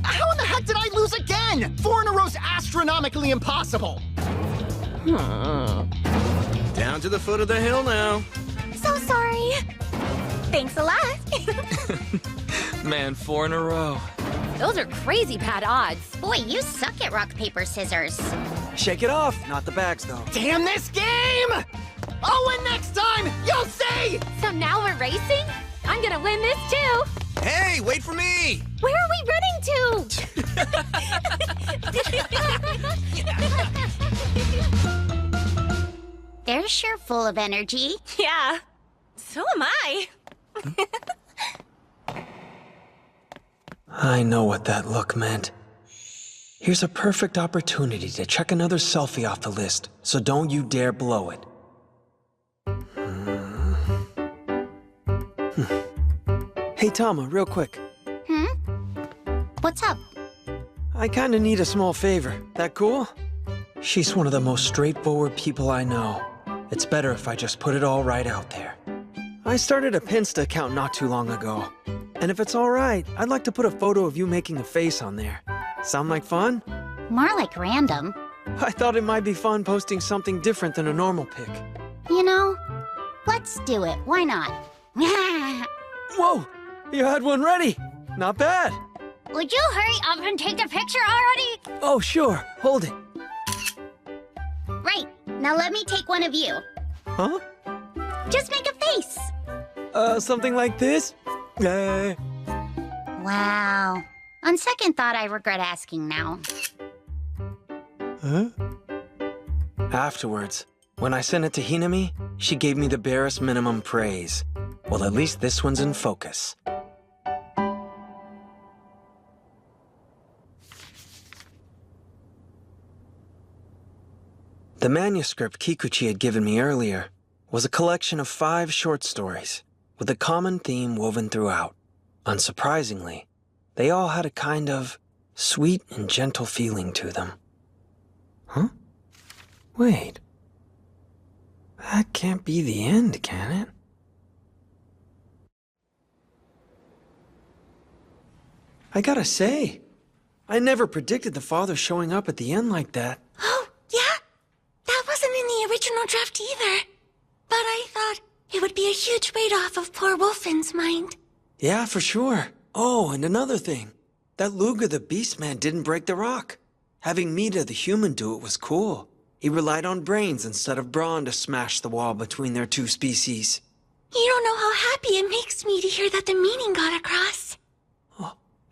How in the heck did I lose again? 4 in a row's astronomically impossible. Down to the foot of the hill now. So sorry. Thanks a lot. Man, 4 in a row. Those are crazy bad odds. Boy, you suck at rock, paper, scissors. Shake it off. Not the bags, though. Damn this game! I'll win next time! You'll see! So now we're racing? I'm gonna win this too. Hey, wait for me! Where are we running to? They're sure full of energy. Yeah, so am I. I know what that look meant. Here's a perfect opportunity to check another selfie off the list, so don't you dare blow it. Hey, Tama, real quick. What's up? I kinda need a small favor. That cool? She's one of the most straightforward people I know. It's better if I just put it all right out there. I started a Pinsta account not too long ago. And if it's alright, I'd like to put a photo of you making a face on there. Sound like fun? More like random. I thought it might be fun posting something different than a normal pic. You know, let's do it. Why not? Whoa! You had one ready! Not bad! Would you hurry up and take the picture already? Oh, sure. Hold it. Right. Now let me take one of you. Huh? Just make a face. Something like this? Wow. On second thought, I regret asking now. Huh? Afterwards, when I sent it to Hinami, she gave me the barest minimum praise. Well, at least this one's in focus. The manuscript Kikuchi had given me earlier was a collection of 5 short stories, with a common theme woven throughout. Unsurprisingly, they all had a kind of sweet and gentle feeling to them. Huh? Wait. That can't be the end, can it? I gotta say, I never predicted the father showing up at the end like that. Oh, yeah? That wasn't in the original draft either. But I thought it would be a huge weight off of poor Wolfen's mind. Yeah, for sure. Oh, and another thing. That Luger the Beastman didn't break the rock. Having Mita the human do it was cool. He relied on brains instead of brawn to smash the wall between their two species. You don't know how happy it makes me to hear that the meaning got across.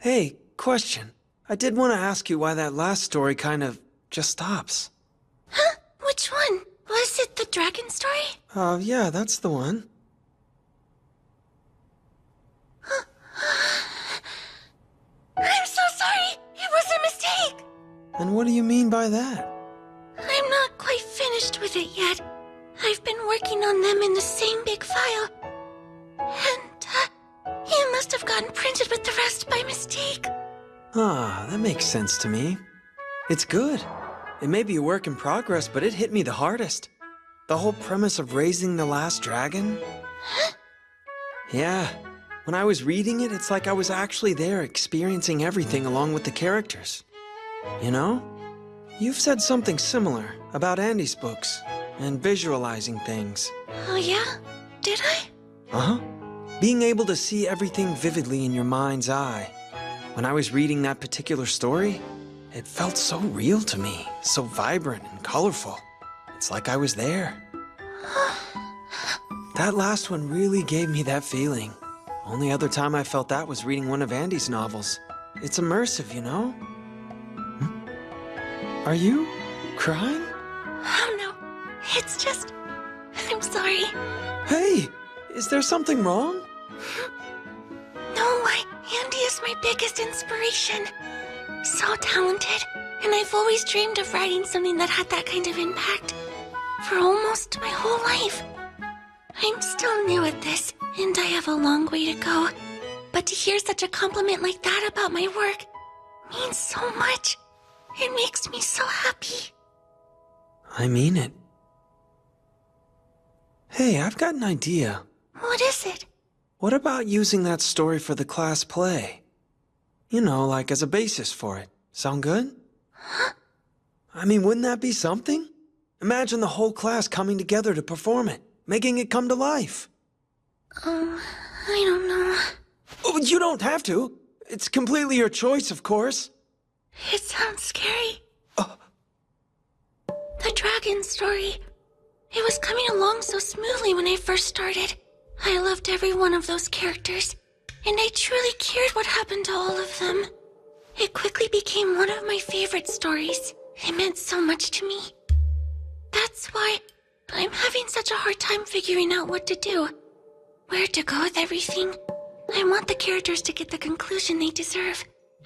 Hey, question. I did want to ask you why that last story kind of just stops. Huh? Which one? Was it the dragon story? Yeah, that's the one. I'm so sorry! It was a mistake! And what do you mean by that? I'm not quite finished with it yet. I've been working on them in the same big file. And, it must have gotten printed with the rest by mistake. Ah, that makes sense to me. It's good. It may be a work in progress, but it hit me the hardest. The whole premise of raising the last dragon. Huh? Yeah. When I was reading it, it's like I was actually there experiencing everything along with the characters. You know? You've said something similar about Andy's books and visualizing things. Oh yeah? Did I? Uh-huh. Being able to see everything vividly in your mind's eye. When I was reading that particular story, it felt so real to me, so vibrant and colorful. It's like I was there. That last one really gave me that feeling. Only other time I felt that was reading one of Andy's novels. It's immersive, you know? Are you crying? Oh no, it's just... I'm sorry. Hey, is there something wrong? No, Andy is my biggest inspiration. So talented, and I've always dreamed of writing something that had that kind of impact. For almost my whole life. I'm still new at this, and I have a long way to go. But to hear such a compliment like that about my work means so much. It makes me so happy. I mean it. Hey, I've got an idea. What is it? What about using that story for the class play? You know, like as a basis for it. Sound good? Huh? I mean, wouldn't that be something? Imagine the whole class coming together to perform it, making it come to life. I don't know. Oh, you don't have to. It's completely your choice, of course. It sounds scary. The dragon story. It was coming along so smoothly when I first started. I loved every one of those characters, and I truly cared what happened to all of them. It quickly became one of my favorite stories. It meant so much to me. That's why I'm having such a hard time figuring out what to do. Where to go with everything. I want the characters to get the conclusion they deserve.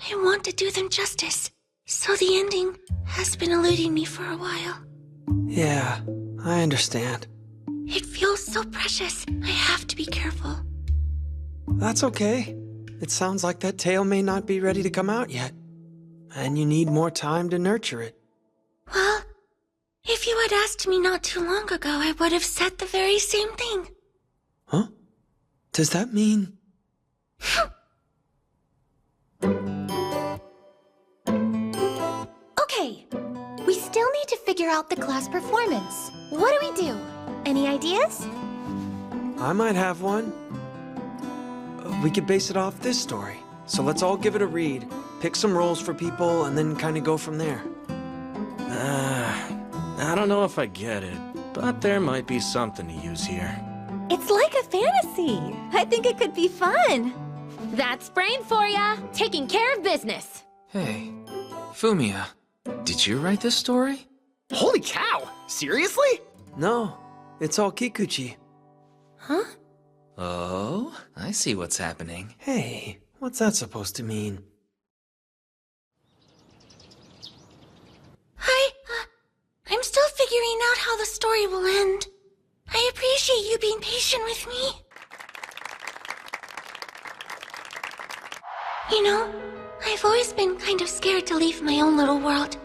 I want to do them justice. So the ending has been eluding me for a while. Yeah, I understand. It feels so precious. I have to be careful. That's okay. It sounds like that tale may not be ready to come out yet. And you need more time to nurture it. Well, if you had asked me not too long ago, I would have said the very same thing. Huh? Does that mean... Okay, we still need to figure out the class performance. What do we do? Any ideas? I might have one. We could base it off this story. So let's all give it a read, pick some roles for people, and then kind of go from there. I don't know if I get it, but there might be something to use here. It's like a fantasy. I think it could be fun. That's Brain for ya, taking care of business. Hey, Fumiya, did you write this story? Holy cow! Seriously? No, it's all Kikuchi. Huh? Oh, I see what's happening. Hey, what's that supposed to mean? I'm still figuring out how the story will end. I appreciate you being patient with me. You know, I've always been kind of scared to leave my own little world.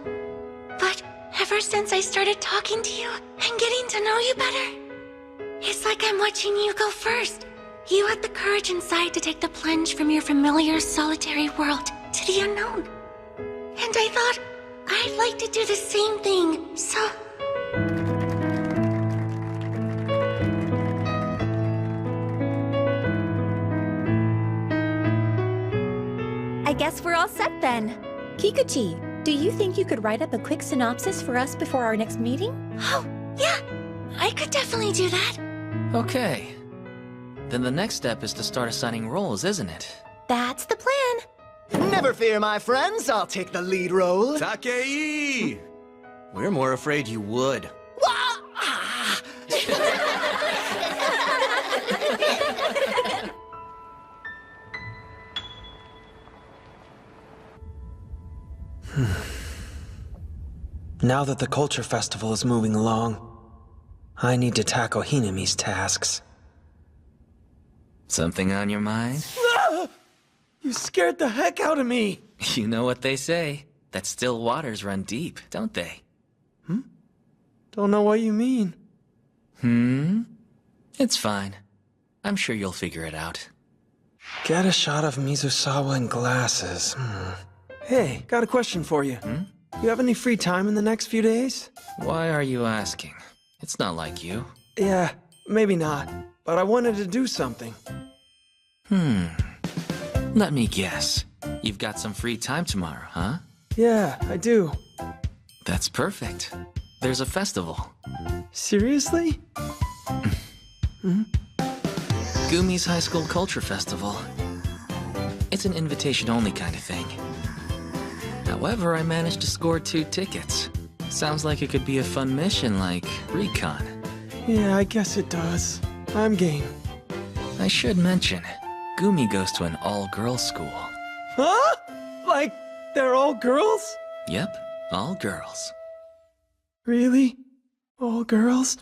But Ever since I started talking to you and getting to know you better, it's like I'm watching you go first. You had the courage inside to take the plunge from your familiar, solitary world to the unknown. And I thought I'd like to do the same thing, so... I guess we're all set then. Kikuchi, do you think you could write up a quick synopsis for us before our next meeting? Oh, yeah. I could definitely do that. Okay. Then the next step is to start assigning roles, isn't it? That's the plan. Never fear, my friends. I'll take the lead role. Takei! We're more afraid you would. Now that the Culture Festival is moving along, I need to tackle Hinami's tasks. Something on your mind? You scared the heck out of me! You know what they say, that still waters run deep, don't they? Don't know what you mean. It's fine. I'm sure you'll figure it out. Get a shot of Mizusawa in glasses. Hey, got a question for you. You have any free time in the next few days? Why are you asking? It's not like you. Yeah, maybe not. But I wanted to do something. Let me guess. You've got some free time tomorrow, huh? Yeah, I do. That's perfect. There's a festival. Seriously? Gumi's High School Culture Festival. It's an invitation-only kind of thing. However, I managed to score 2 tickets. Sounds like it could be a fun mission like Recon. Yeah, I guess it does. I'm game. I should mention, Gumi goes to an all-girls school. Huh? Like, they're all girls? Yep, all girls. Really? All girls?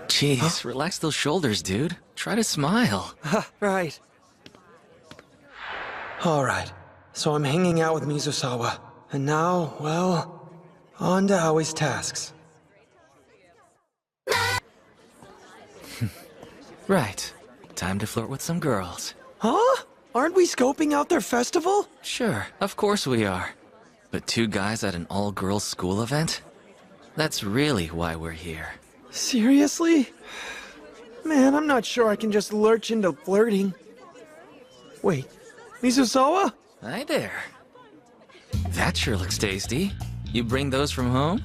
Jeez, relax those shoulders, dude. Try to smile. Right. Alright, so I'm hanging out with Mizusawa. And now, well, on to Aoi's tasks. Right. Time to flirt with some girls. Huh? Aren't we scoping out their festival? Sure, of course we are. But 2 guys at an all-girls school event? That's really why we're here. Seriously? Man, I'm not sure I can just lurch into flirting. Wait, Mizusawa? Hi there. That sure looks tasty. You bring those from home?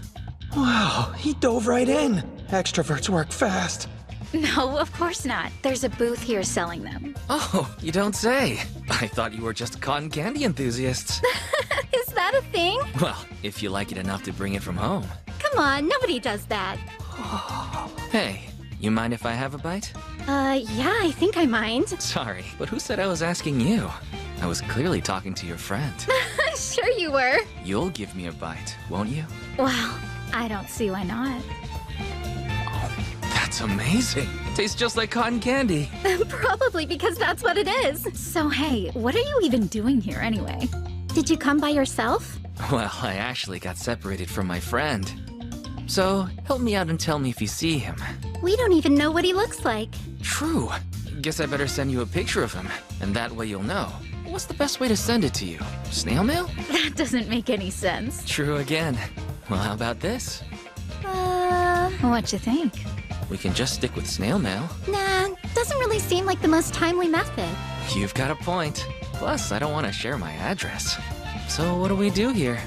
Wow, he dove right in. Extroverts work fast. No, of course not. There's a booth here selling them. Oh, you don't say. I thought you were just cotton candy enthusiasts. Is that a thing? Well, if you like it enough to bring it from home. Come on, nobody does that. Hey, you mind if I have a bite? Yeah, I think I mind. Sorry, but who said I was asking you? I was clearly talking to your friend. Sure you were. You'll give me a bite, won't you? Well, I don't see why not. That's amazing. Tastes just like cotton candy. Probably because that's what it is. So hey, what are you even doing here anyway? Did you come by yourself? Well, I actually got separated from my friend. So, help me out and tell me if you see him. We don't even know what he looks like. True. Guess I better send you a picture of him, and that way you'll know. What's the best way to send it to you? Snail mail? That doesn't make any sense. True again. Well, how about this? What you think? We can just stick with snail mail. Nah, doesn't really seem like the most timely method. You've got a point. Plus, I don't want to share my address. So what do we do here?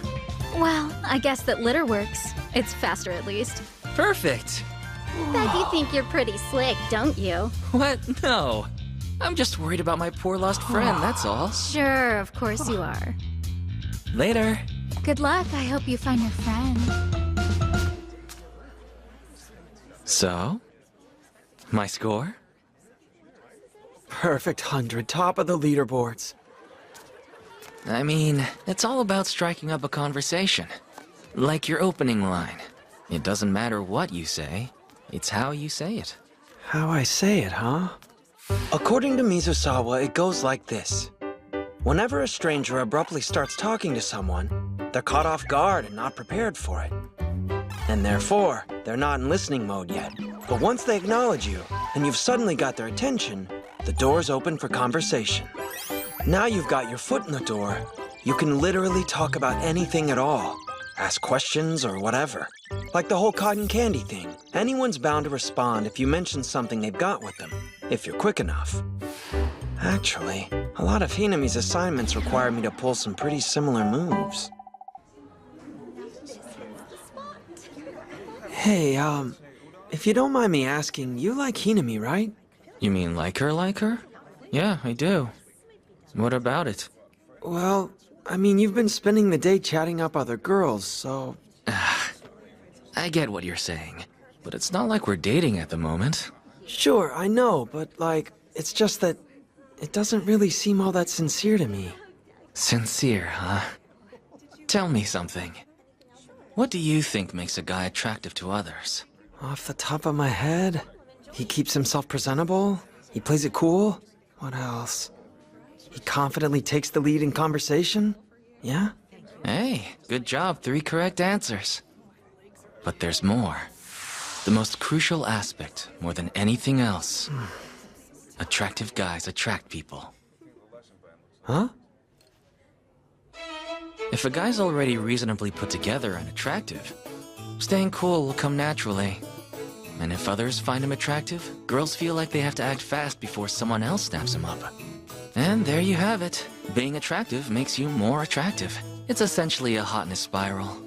Well, I guess that litter works. It's faster at least. Perfect! Bet you think you're pretty slick, don't you? What? No. I'm just worried about my poor lost friend, that's all. Sure, of course you are. Later. Good luck. I hope you find your friend. So? My score? Perfect 100, top of the leaderboards. I mean, it's all about striking up a conversation. Like your opening line. It doesn't matter what you say, it's how you say it. How I say it, huh? According to Mizusawa, it goes like this. Whenever a stranger abruptly starts talking to someone, they're caught off guard and not prepared for it. And therefore, they're not in listening mode yet. But once they acknowledge you, and you've suddenly got their attention, the door's open for conversation. Now you've got your foot in the door, you can literally talk about anything at all. Ask questions or whatever. Like the whole cotton candy thing. Anyone's bound to respond if you mention something they've got with them, if you're quick enough. Actually, a lot of Hinami's assignments require me to pull some pretty similar moves. Hey, if you don't mind me asking, you like Hinami, right? You mean like her? Yeah, I do. What about it? Well, I mean, you've been spending the day chatting up other girls, so... I get what you're saying, but it's not like we're dating at the moment. Sure, I know, but, like, it's just that it doesn't really seem all that sincere to me. Sincere, huh? Tell me something. What do you think makes a guy attractive to others? Off the top of my head, he keeps himself presentable, he plays it cool. What else? He confidently takes the lead in conversation? Yeah? Hey, good job, 3 correct answers. But there's more. The most crucial aspect, more than anything else. Attractive guys attract people. Huh? If a guy's already reasonably put together and attractive, staying cool will come naturally. And if others find him attractive, girls feel like they have to act fast before someone else snaps him up. And there you have it. Being attractive makes you more attractive. It's essentially a hotness spiral.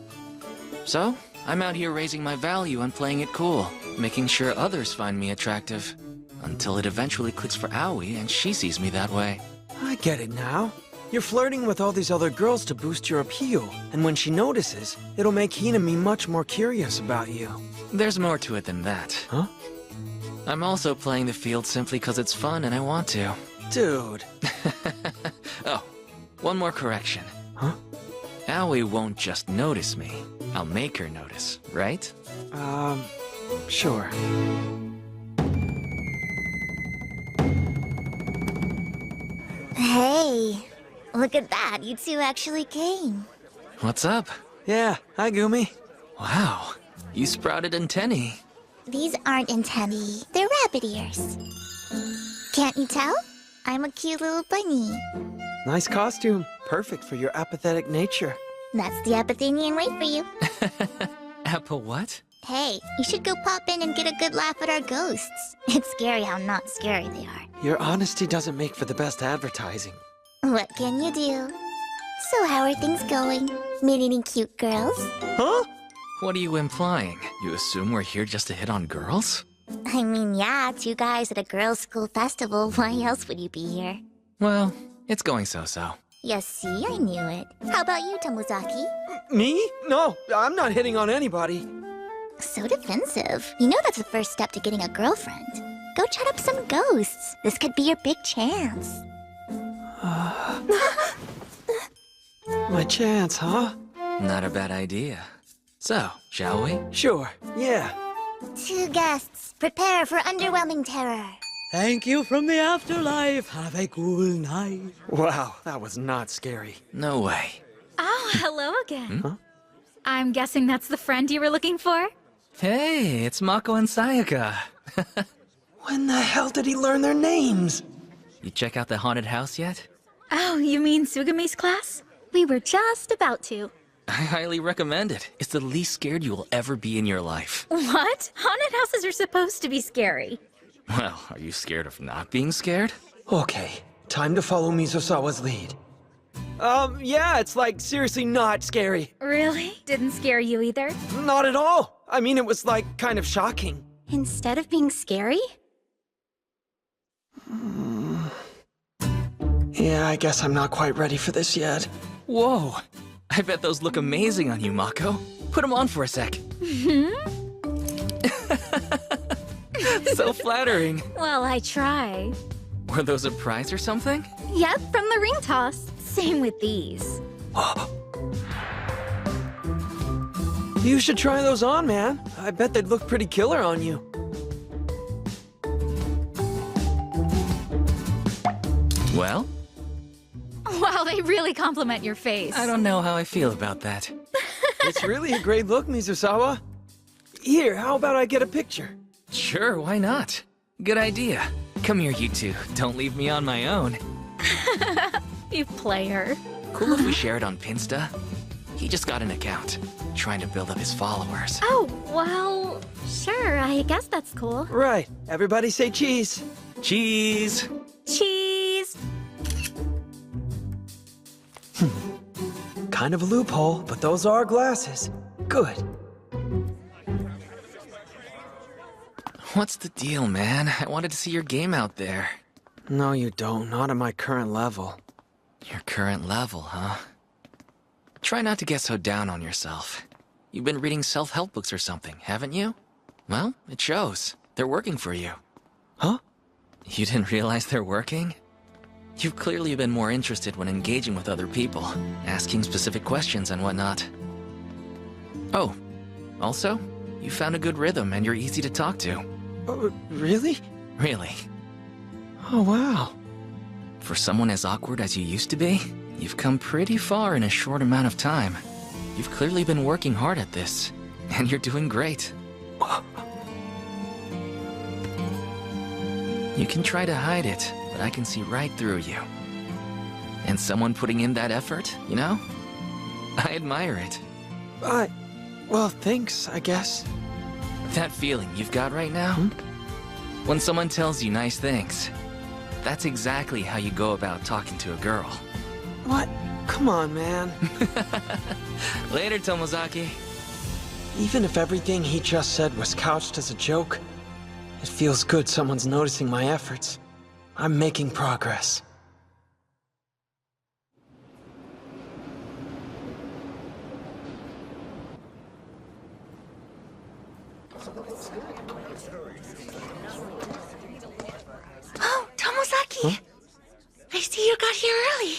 So, I'm out here raising my value and playing it cool, making sure others find me attractive. Until it eventually clicks for Aoi and she sees me that way. I get it now. You're flirting with all these other girls to boost your appeal, and when she notices, it'll make Hinami much more curious about you. There's more to it than that. Huh? I'm also playing the field simply because it's fun and I want to. Dude. Oh, one more correction. Huh? Aoi won't just notice me. I'll make her notice, right? Sure. Hey, look at that. You two actually came. What's up? Yeah, hi, Gumi. Wow, you sprouted antennae. These aren't antennae. They're rabbit ears. Can't you tell? I'm a cute little bunny. Nice costume. Perfect for your apathetic nature. That's the Apathenian way for you. Apple what? Hey, you should go pop in and get a good laugh at our ghosts. It's scary how not scary they are. Your honesty doesn't make for the best advertising. What can you do? So how are things going? Meet any cute girls? Huh? What are you implying? You assume we're here just to hit on girls? I mean, yeah, 2 guys at a girls' school festival. Why else would you be here? Well, it's going so-so. You see, I knew it. How about you, Tomozaki? Me? No, I'm not hitting on anybody. So defensive. You know that's the first step to getting a girlfriend. Go chat up some ghosts. This could be your big chance. My chance, huh? Not a bad idea. So, shall we? Sure, yeah. 2 guests. Prepare for underwhelming terror. Thank you from the afterlife. Have a cool night. Wow, that was not scary. No way. Oh, hello again. Huh? I'm guessing that's the friend you were looking for? Hey, it's Mako and Sayaka. When the hell did he learn their names? You check out the haunted house yet? Oh, you mean Tsugumi's class? We were just about to. I highly recommend it. It's the least scared you will ever be in your life. What? Haunted houses are supposed to be scary. Well, are you scared of not being scared? Okay, time to follow Mizusawa's lead. Yeah, it's like seriously not scary. Really? Didn't scare you either? Not at all. I mean, it was like kind of shocking. Instead of being scary? Yeah, I guess I'm not quite ready for this yet. Whoa! I bet those look amazing on you, Mako. Put them on for a sec. So flattering. Well, I try. Were those a prize or something? Yep, from the ring toss. Same with these. You should try those on, man. I bet they'd look pretty killer on you. really compliment your face. I don't know how I feel about that. It's really a great look, Mizusawa. Here, how about I get a picture? Sure, why not? Good idea. Come here, you two. Don't leave me on my own. You player. Cool if we share it on Pinsta? He just got an account, trying to build up his followers. Oh, well, sure, I guess that's cool. Right. Everybody say cheese. Cheese! Cheese! Kind of a loophole, but those are glasses. Good. What's the deal, man? I wanted to see your game out there. No, you don't. Not at my current level. Your current level, huh? Try not to get so down on yourself. You've been reading self-help books or something, haven't you? Well, it shows. They're working for you. Huh? You didn't realize they're working? You've clearly been more interested when engaging with other people, asking specific questions and whatnot. Oh, also, you found a good rhythm and you're easy to talk to. Really? Really. Oh, wow. For someone as awkward as you used to be, you've come pretty far in a short amount of time. You've clearly been working hard at this, and you're doing great. You can try to hide it, but I can see right through you. And someone putting in that effort, you know? I admire it. Well, thanks, I guess. That feeling you've got right now? When someone tells you nice things, that's exactly how you go about talking to a girl. What? Come on, man. Later, Tomozaki. Even if everything he just said was couched as a joke, it feels good someone's noticing my efforts. I'm making progress. Oh, Tomozaki! Huh? I see you got here early.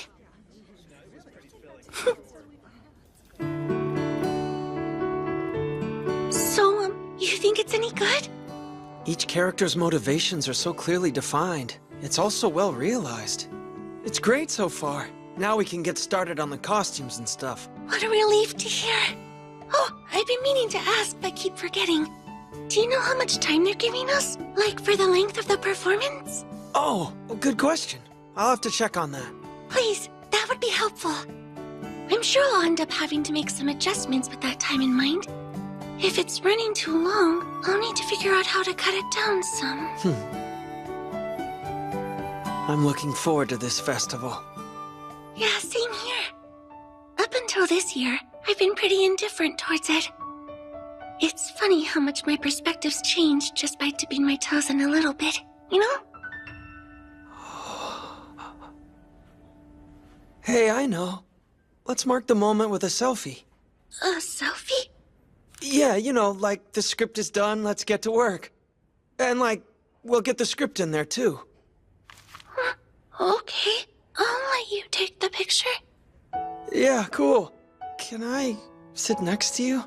So, you think it's any good? Each character's motivations are so clearly defined. It's also well realized. It's great so far. Now we can get started on the costumes and stuff. What a relief to hear. Oh, I've been meaning to ask, but keep forgetting. Do you know how much time they're giving us? Like, for the length of the performance? Oh, good question. I'll have to check on that. Please, that would be helpful. I'm sure I'll end up having to make some adjustments with that time in mind. If it's running too long, I'll need to figure out how to cut it down some. I'm looking forward to this festival. Yeah, same here. Up until this year, I've been pretty indifferent towards it. It's funny how much my perspectives changed just by dipping my toes in a little bit, you know? Hey, I know. Let's mark the moment with a selfie. A selfie? Yeah, you know, like, the script is done, let's get to work. And, like, we'll get the script in there, too. Okay, I'll let you take the picture. Yeah, cool. Can I sit next to you?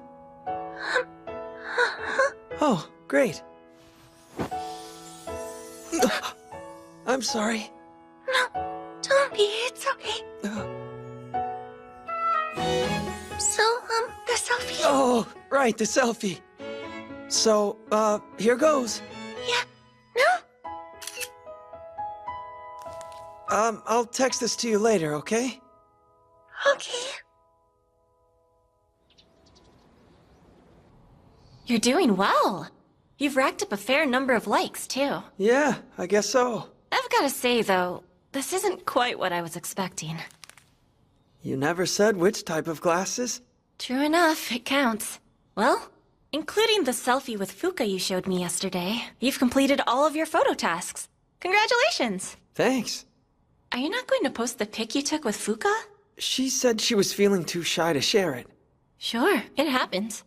Oh, great. I'm sorry. No, don't be, it's okay. So, the selfie? Oh, right, the selfie. So, here goes. Yeah, no? I'll text this to you later, okay? Okay. You're doing well. You've racked up a fair number of likes, too. Yeah, I guess so. I've gotta say, though, this isn't quite what I was expecting. You never said which type of glasses? True enough, it counts. Well, including the selfie with Fuka you showed me yesterday, you've completed all of your photo tasks. Congratulations! Thanks. Are you not going to post the pic you took with Fuka? She said she was feeling too shy to share it. Sure, it happens.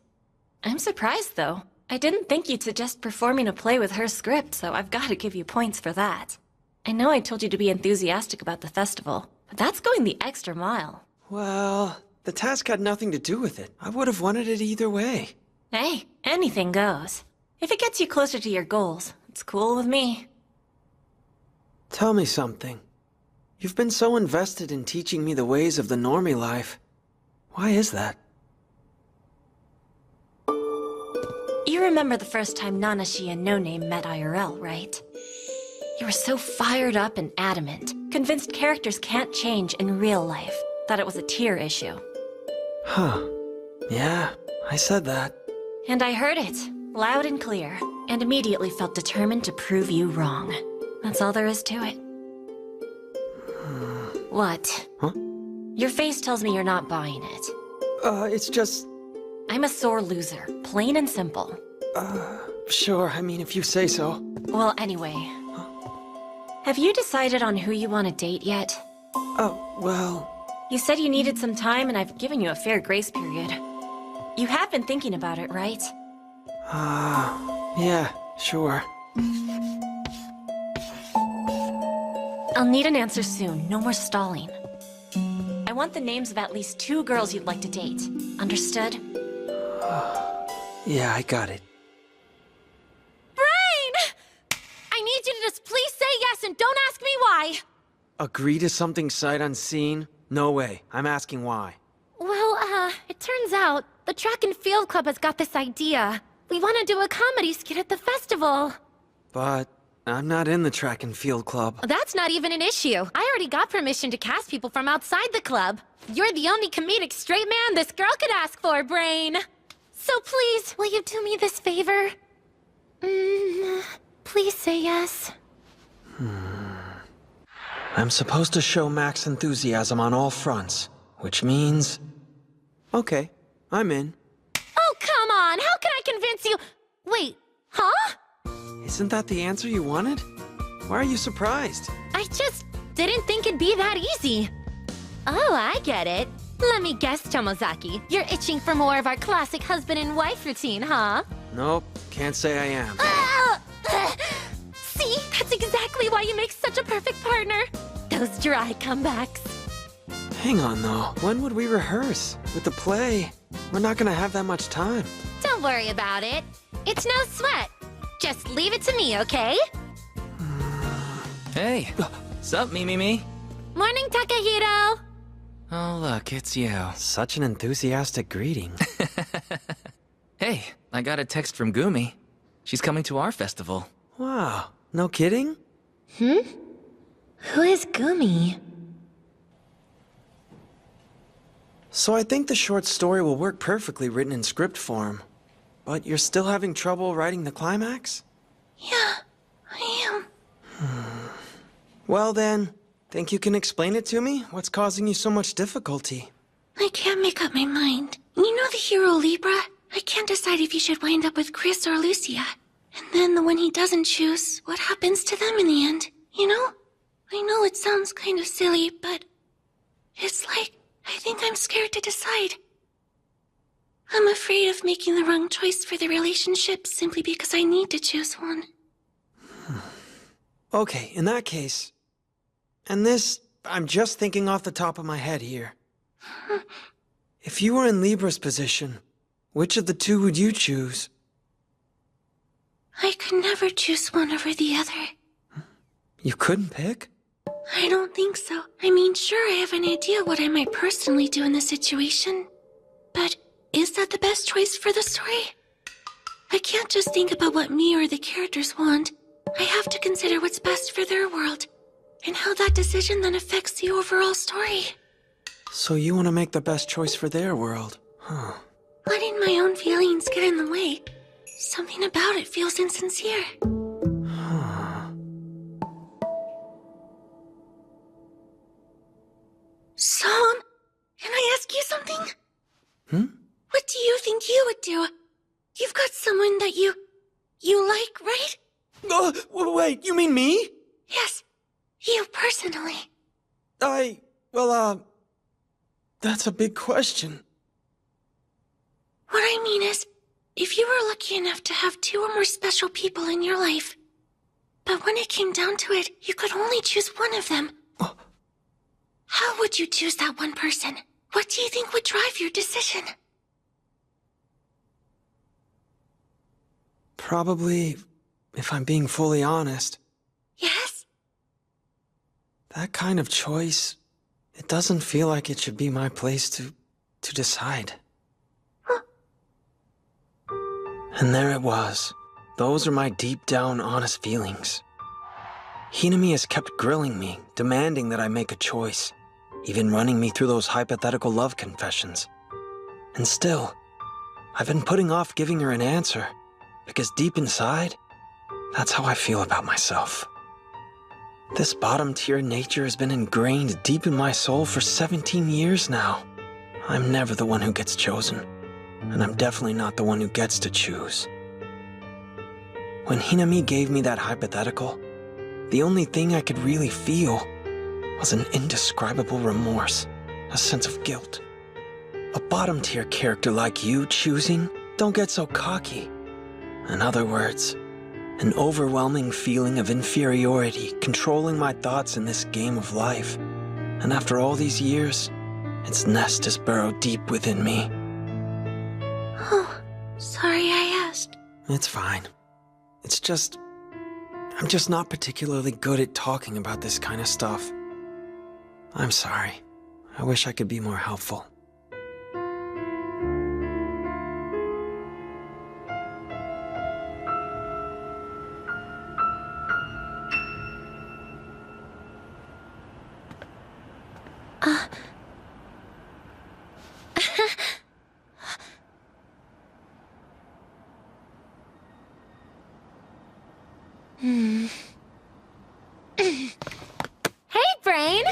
I'm surprised, though. I didn't think you'd suggest performing a play with her script, so I've got to give you points for that. I know I told you to be enthusiastic about the festival, but that's going the extra mile. Well, the task had nothing to do with it. I would have wanted it either way. Hey, anything goes. If it gets you closer to your goals, it's cool with me. Tell me something. You've been so invested in teaching me the ways of the normie life. Why is that? You remember the first time Nanashi and No Name met IRL, right? You were so fired up and adamant, convinced characters can't change in real life, that it was a tier issue. Huh. Yeah, I said that. And I heard it, loud and clear, and immediately felt determined to prove you wrong. That's all there is to it. What? Huh? Your face tells me you're not buying it. It's just... I'm a sore loser, plain and simple. Sure, I mean, if you say so. Well, anyway. Have you decided on who you want to date yet? Oh, well... You said you needed some time, and I've given you a fair grace period. You have been thinking about it, right? Yeah, sure. I'll need an answer soon, no more stalling. I want the names of at least 2 girls you'd like to date. Understood? Yeah, I got it. Brain! I need you to just please say yes and don't ask me why. Agree to something sight unseen? No way. I'm asking why. Well, it turns out the track and field club has got this idea. We want to do a comedy skit at the festival. But I'm not in the track and field club. That's not even an issue. I already got permission to cast people from outside the club. You're the only comedic straight man this girl could ask for, Brain. So please, will you do me this favor? Please say yes. I'm supposed to show Max enthusiasm on all fronts, which means... Okay, I'm in. Oh, come on! How can I convince you? Wait, huh? Isn't that the answer you wanted? Why are you surprised? I just didn't think it'd be that easy. Oh, I get it. Let me guess, Tomozaki. You're itching for more of our classic husband and wife routine, huh? Nope, can't say I am. See? That's exactly why you make such a perfect partner. Those dry comebacks. Hang on, though. When would we rehearse? With the play, we're not gonna have that much time. Don't worry about it. It's no sweat. Just leave it to me, okay? Hey, sup, me? Morning, Takahiro. Oh, look, it's you. Such an enthusiastic greeting. Hey, I got a text from Gumi. She's coming to our festival. Wow, no kidding? Who is Gumi? So I think the short story will work perfectly written in script form. But you're still having trouble writing the climax? Yeah, I am. Well then, think you can explain it to me? What's causing you so much difficulty? I can't make up my mind. You know the hero Libra? I can't decide if he should wind up with Chris or Lucia. And then the one he doesn't choose, what happens to them in the end? You know? I know it sounds kind of silly, but... it's like, I think I'm scared to decide. I'm afraid of making the wrong choice for the relationship simply because I need to choose one. Okay, in that case... And this, I'm just thinking off the top of my head here. If you were in Libra's position, which of the 2 would you choose? I could never choose one over the other. You couldn't pick? I don't think so. I mean, sure, I have an idea what I might personally do in the situation. But is that the best choice for the story? I can't just think about what me or the characters want. I have to consider what's best for their world, and how that decision then affects the overall story. So you want to make the best choice for their world, huh? Letting my own feelings get in the way. Something about it feels insincere. Son, can I ask you something? What do you think you would do? You've got someone that you like, right? Wait, you mean me? Yes, you personally. That's a big question. What I mean is, if you were lucky enough to have 2 or more special people in your life, but when it came down to it, you could only choose one of them, how would you choose that one person? What do you think would drive your decision? Probably, if I'm being fully honest. Yes? that kind of choice, it doesn't feel like it should be my place to decide. And there it was. Those are my deep down honest feelings. Hinami has kept grilling me, demanding that I make a choice, even running me through those hypothetical love confessions. And still, I've been putting off giving her an answer, because deep inside, that's how I feel about myself. This bottom-tier nature has been ingrained deep in my soul for 17 years now. I'm never the one who gets chosen, and I'm definitely not the one who gets to choose. When Hinami gave me that hypothetical, the only thing I could really feel was an indescribable remorse, a sense of guilt. A bottom-tier character like you choosing, don't get so cocky. In other words, an overwhelming feeling of inferiority controlling my thoughts in this game of life. And after all these years, its nest has burrowed deep within me. Oh, sorry I asked. It's fine. It's just... I'm just not particularly good at talking about this kind of stuff. I'm sorry. I wish I could be more helpful. Hey, Brain!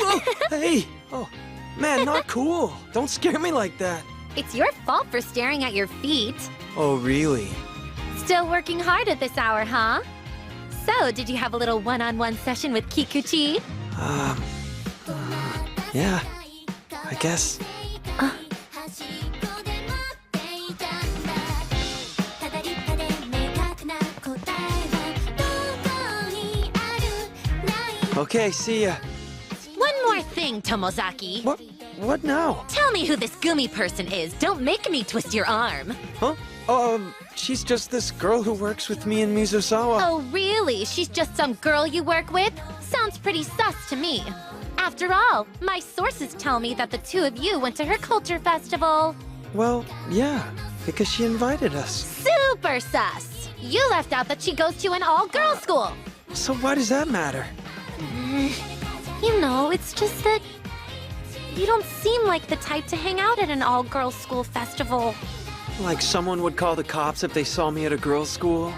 Hey! Oh, man, not cool. Don't scare me like that. It's your fault for staring at your feet. Oh, really? Still working hard at this hour, huh? So, did you have a little one-on-one session with Kikuchi? Yeah. I guess. Okay, see ya. One more thing, Tomozaki. What now? Tell me who this Gumi person is. Don't make me twist your arm. Huh? She's just this girl who works with me in Mizusawa. Oh, really? She's just some girl you work with? Sounds pretty sus to me. After all, my sources tell me that the two of you went to her culture festival. Well, yeah, because she invited us. Super sus! You left out that she goes to an all-girls school. So why does that matter? You know, it's just that you don't seem like the type to hang out at an all-girls school festival. Like someone would call the cops if they saw me at a girls' school?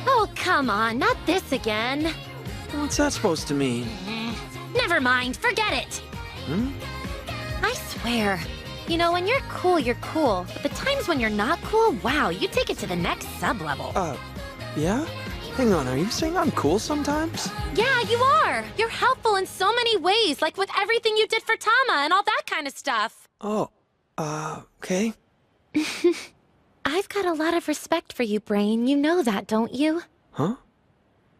Oh, come on, not this again. What's that supposed to mean? Never mind, forget it. I swear. You know, when you're cool, but the times when you're not cool, wow, you take it to the next sub-level. Yeah? Hang on, are you saying I'm cool sometimes? Yeah, you are. You're helpful in so many ways, like with everything you did for Tama and all that kind of stuff. Oh, okay. I've got a lot of respect for you, Brain. You know that, don't you? Huh?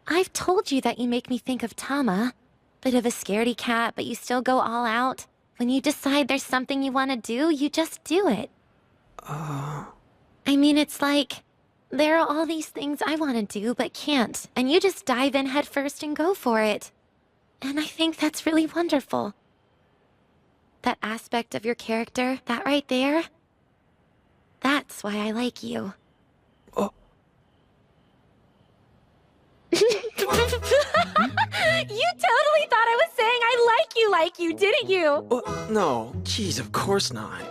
I've told you that you make me think of Tama. Bit of a scaredy cat, but you still go all out. When you decide there's something you want to do, you just do it. I mean, it's like, there are all these things I want to do but can't, and you just dive in head first and go for it. And I think that's really wonderful. That aspect of your character, that right there, that's why I like you. Oh. You totally thought I was saying I like you, didn't you? No, jeez, of course not.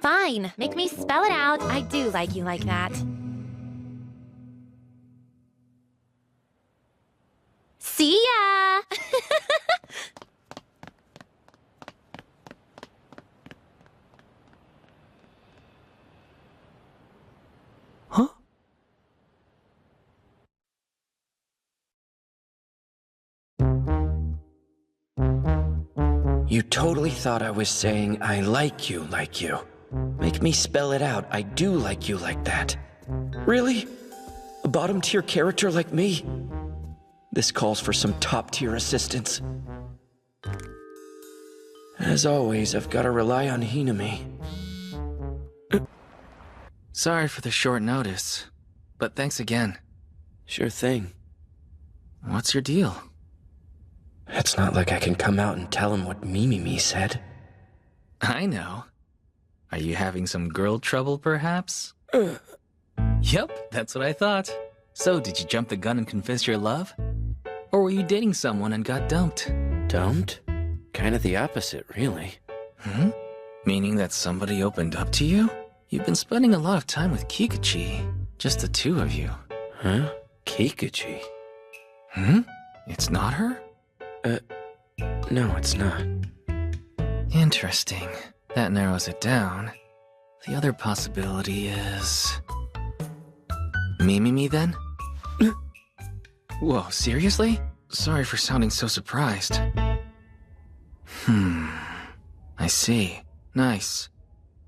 Fine, make me spell it out. I do like you like that. See ya! Huh? You totally thought I was saying I like you. Make me spell it out. I do like you like that. Really? A bottom-tier character like me? This calls for some top-tier assistance. As always, I've got to rely on Hinami. Sorry for the short notice, but thanks again. Sure thing. What's your deal? It's not like I can come out and tell him what Mimimi said. I know. Are you having some girl trouble, perhaps? Yep, that's what I thought. So, did you jump the gun and confess your love? Or were you dating someone and got dumped? Dumped? Kind of the opposite, really. Hmm? Meaning that somebody opened up to you? You've been spending a lot of time with Kikuchi. Just the two of you. Huh? Kikuchi? Hmm? It's not her? No, it's not. Interesting. That narrows it down. The other possibility is... Mimimi, then? Whoa, seriously? Sorry for sounding so surprised. I see. Nice.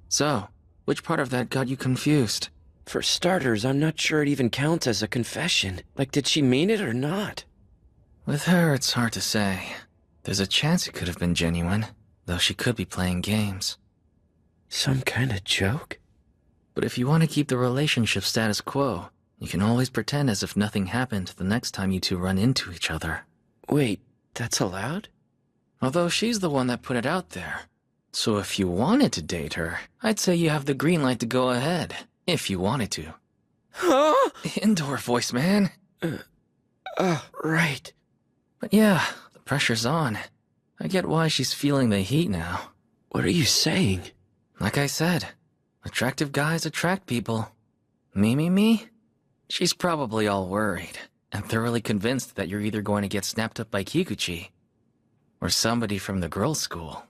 So, which part of that got you confused? For starters, I'm not sure it even counts as a confession. Like, did she mean it or not? With her, it's hard to say. There's a chance it could have been genuine, though she could be playing games. Some kind of joke? But if you want to keep the relationship status quo, you can always pretend as if nothing happened the next time you two run into each other. Wait, that's allowed? Although she's the one that put it out there. So if you wanted to date her, I'd say you have the green light to go ahead, if you wanted to. Huh? Indoor voice, man. Right. But yeah, the pressure's on. I get why she's feeling the heat now. What are you saying? Like I said, attractive guys attract people. Me? She's probably all worried, and thoroughly convinced that you're either going to get snapped up by Kikuchi, or somebody from the girls' school.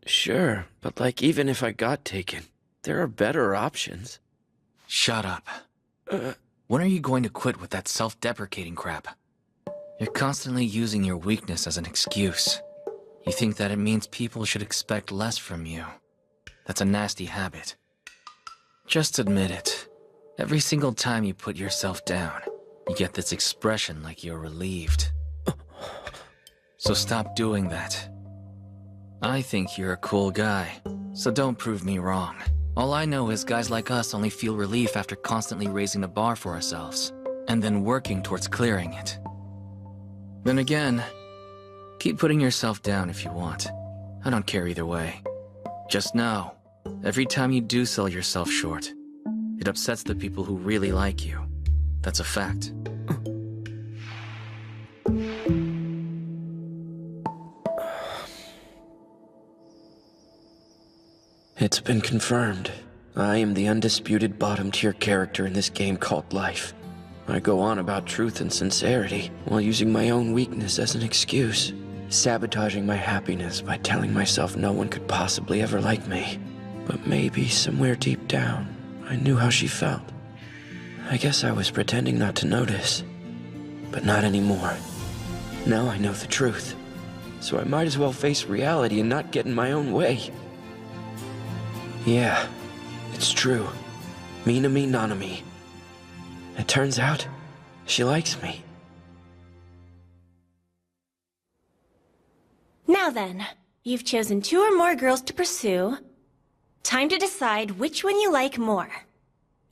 Sure, but like even if I got taken, there are better options. Shut up. When are you going to quit with that self-deprecating crap? You're constantly using your weakness as an excuse. You think that it means people should expect less from you. That's a nasty habit. Just admit it. Every single time you put yourself down, you get this expression like you're relieved. So stop doing that. I think you're a cool guy, so don't prove me wrong. All I know is guys like us only feel relief after constantly raising the bar for ourselves, and then working towards clearing it. Then again, keep putting yourself down if you want. I don't care either way. Just know, every time you do sell yourself short, it upsets the people who really like you. That's a fact. It's been confirmed. I am the undisputed bottom-tier character in this game called life. I go on about truth and sincerity, while using my own weakness as an excuse. Sabotaging my happiness by telling myself no one could possibly ever like me. But maybe, somewhere deep down, I knew how she felt. I guess I was pretending not to notice. But not anymore. Now I know the truth. So I might as well face reality and not get in my own way. Yeah, it's true. Minami Nanami. It turns out, she likes me. Now then, you've chosen 2 or more girls to pursue. Time to decide which one you like more.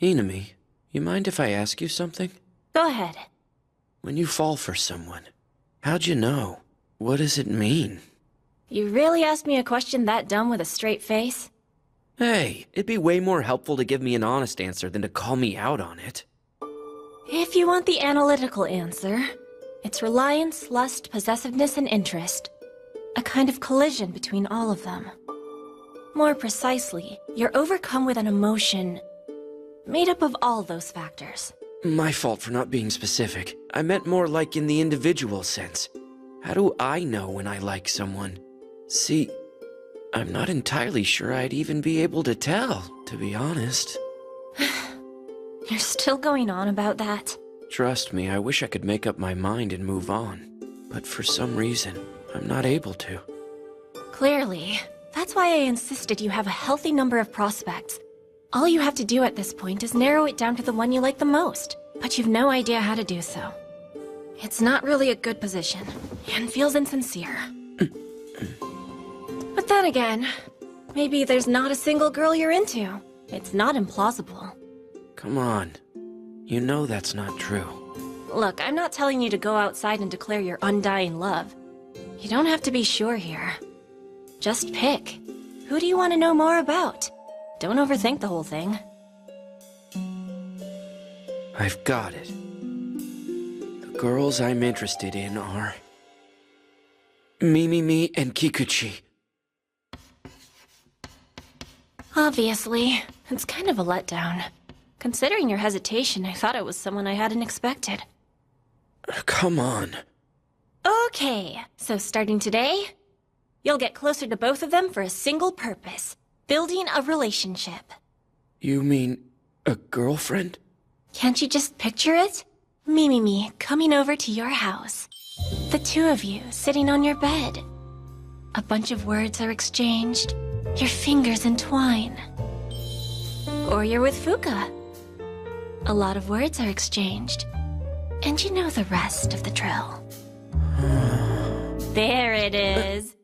Inami, you mind if I ask you something? Go ahead. When you fall for someone, how'd you know? What does it mean? You really asked me a question that dumb with a straight face? Hey, it'd be way more helpful to give me an honest answer than to call me out on it. If you want the analytical answer, it's reliance, lust, possessiveness, and interest. A kind of collision between all of them. More precisely, you're overcome with an emotion made up of all those factors. My fault for not being specific. I meant more like in the individual sense. How do I know when I like someone? See, I'm not entirely sure I'd even be able to tell, to be honest. You're still going on about that? Trust me, I wish I could make up my mind and move on. But for some reason, I'm not able to. Clearly. That's why I insisted you have a healthy number of prospects. All you have to do at this point is narrow it down to the one you like the most, but you've no idea how to do so. It's not really a good position, and feels insincere. But then again, maybe there's not a single girl you're into. It's not implausible. Come on. You know that's not true. Look, I'm not telling you to go outside and declare your undying love. You don't have to be sure here. Just pick. Who do you want to know more about? Don't overthink the whole thing. I've got it. The girls I'm interested in are Mimimi and Kikuchi. Obviously. It's kind of a letdown. Considering your hesitation, I thought it was someone I hadn't expected. Come on. Okay, so starting today, you'll get closer to both of them for a single purpose. Building a relationship. You mean a girlfriend? Can't you just picture it? Mimimi coming over to your house. The two of you sitting on your bed. A bunch of words are exchanged. Your fingers entwine. Or you're with Fuka. A lot of words are exchanged. And you know the rest of the drill. There it is.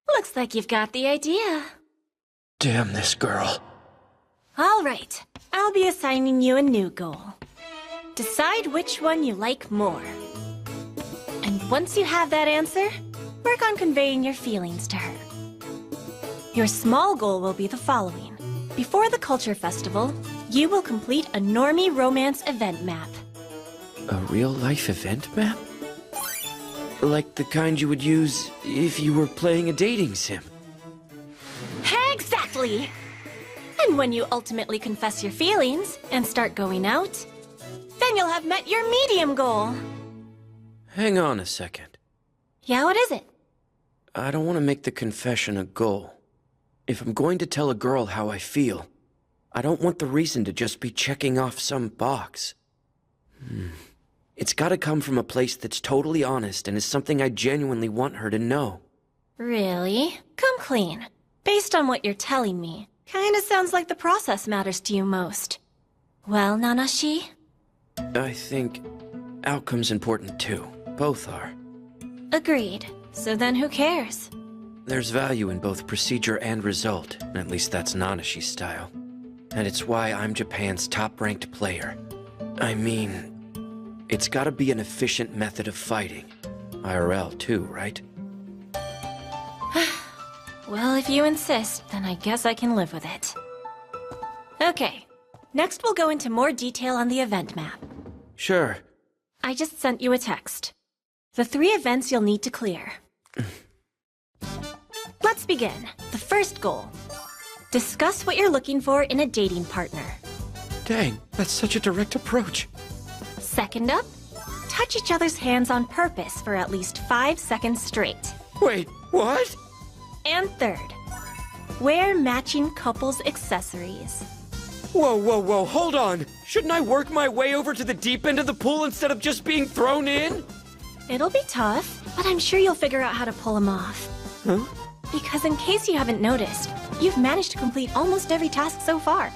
Looks like you've got the idea. Damn this girl. All right, I'll be assigning you a new goal. Decide which one you like more. And once you have that answer, work on conveying your feelings to her. Your small goal will be the following. Before the Culture Festival, you will complete a normie romance event map. A real-life event map? Like the kind you would use if you were playing a dating sim. Exactly! And when you ultimately confess your feelings and start going out, then you'll have met your medium goal. Hang on a second. Yeah, what is it? I don't want to make the confession a goal. If I'm going to tell a girl how I feel, I don't want the reason to just be checking off some box. It's gotta come from a place that's totally honest and is something I genuinely want her to know. Really? Come clean. Based on what you're telling me, kinda sounds like the process matters to you most. Well, Nanashi? I think outcome's important too. Both are. Agreed. So then who cares? There's value in both procedure and result, at least that's Nanashi's style. And it's why I'm Japan's top-ranked player. I mean, it's gotta be an efficient method of fighting. IRL too, right? Well, if you insist, then I guess I can live with it. Okay, next we'll go into more detail on the event map. Sure. I just sent you a text. The 3 events you'll need to clear. Let's begin. The first goal. Discuss what you're looking for in a dating partner. Dang, that's such a direct approach. Second up, touch each other's hands on purpose for at least 5 seconds straight. Wait, what? And third, wear matching couples accessories. Whoa, hold on! Shouldn't I work my way over to the deep end of the pool instead of just being thrown in? It'll be tough, but I'm sure you'll figure out how to pull them off. Huh? Because in case you haven't noticed, you've managed to complete almost every task so far.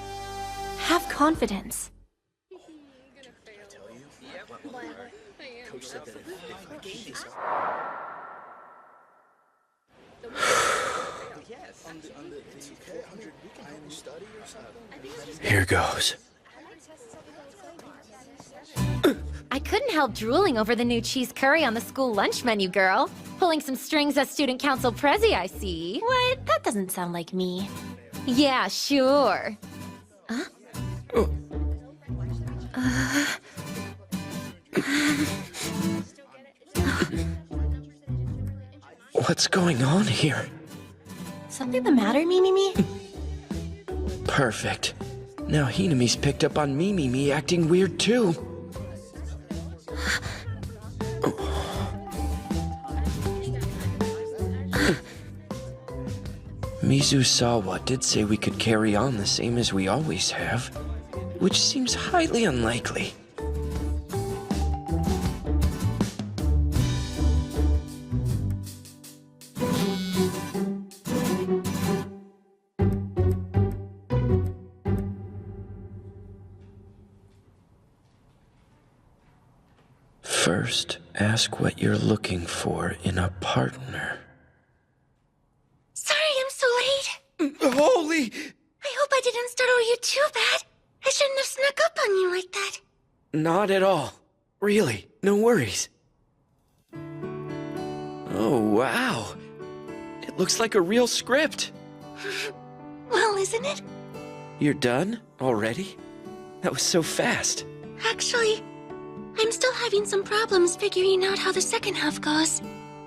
Have confidence. Here goes. I couldn't help drooling over the new cheese curry on the school lunch menu, girl. Pulling some strings as student council prezi, I see. What? That doesn't sound like me. Yeah, sure. Huh? What's going on here? Something the matter, Mimimi? Perfect. Now Hinami's picked up on Mimimi acting weird too. Mizusawa did say we could carry on the same as we always have, which seems highly unlikely. First, ask what you're looking for in a partner. Sorry I'm so late. Holy! I hope I didn't startle you too bad. I shouldn't have snuck up on you like that. Not at all. Really, no worries. Oh, wow. It looks like a real script. Well, isn't it? You're done already? That was so fast. Actually, I'm still having some problems figuring out how the second half goes.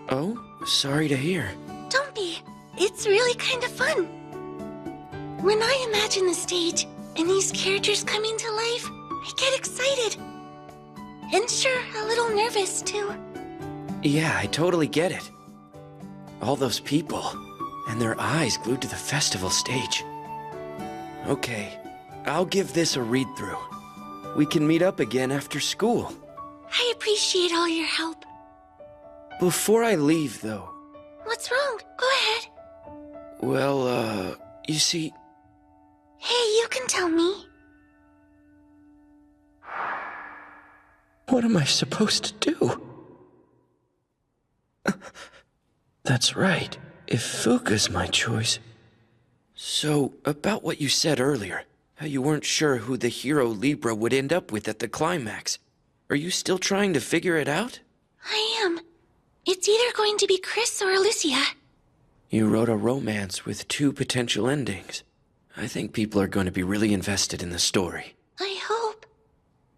Oh, sorry to hear. Don't be. It's really kind of fun. When I imagine the stage and these characters coming to life, I get excited. And sure, a little nervous too. Yeah, I totally get it. All those people, and their eyes glued to the festival stage. Okay, I'll give this a read-through. We can meet up again after school. I appreciate all your help. Before I leave, though. What's wrong? Go ahead. Well, you see... Hey, you can tell me. What am I supposed to do? That's right. If Fuka's my choice... So, about what you said earlier, how you weren't sure who the hero Libra would end up with at the climax. Are you still trying to figure it out? I am. It's either going to be Chris or Alicia. You wrote a romance with 2 potential endings. I think people are going to be really invested in the story. I hope.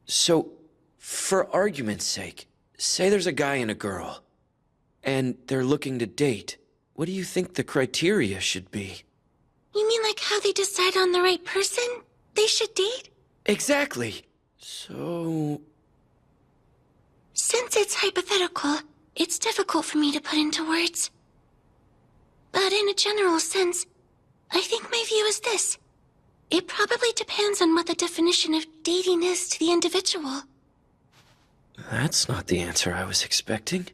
So, for argument's sake, say there's a guy and a girl, and they're looking to date. What do you think the criteria should be? You mean like how they decide on the right person they should date? Exactly. So... Since it's hypothetical, it's difficult for me to put into words. But in a general sense, I think my view is this. It probably depends on what the definition of dating is to the individual. That's not the answer I was expecting.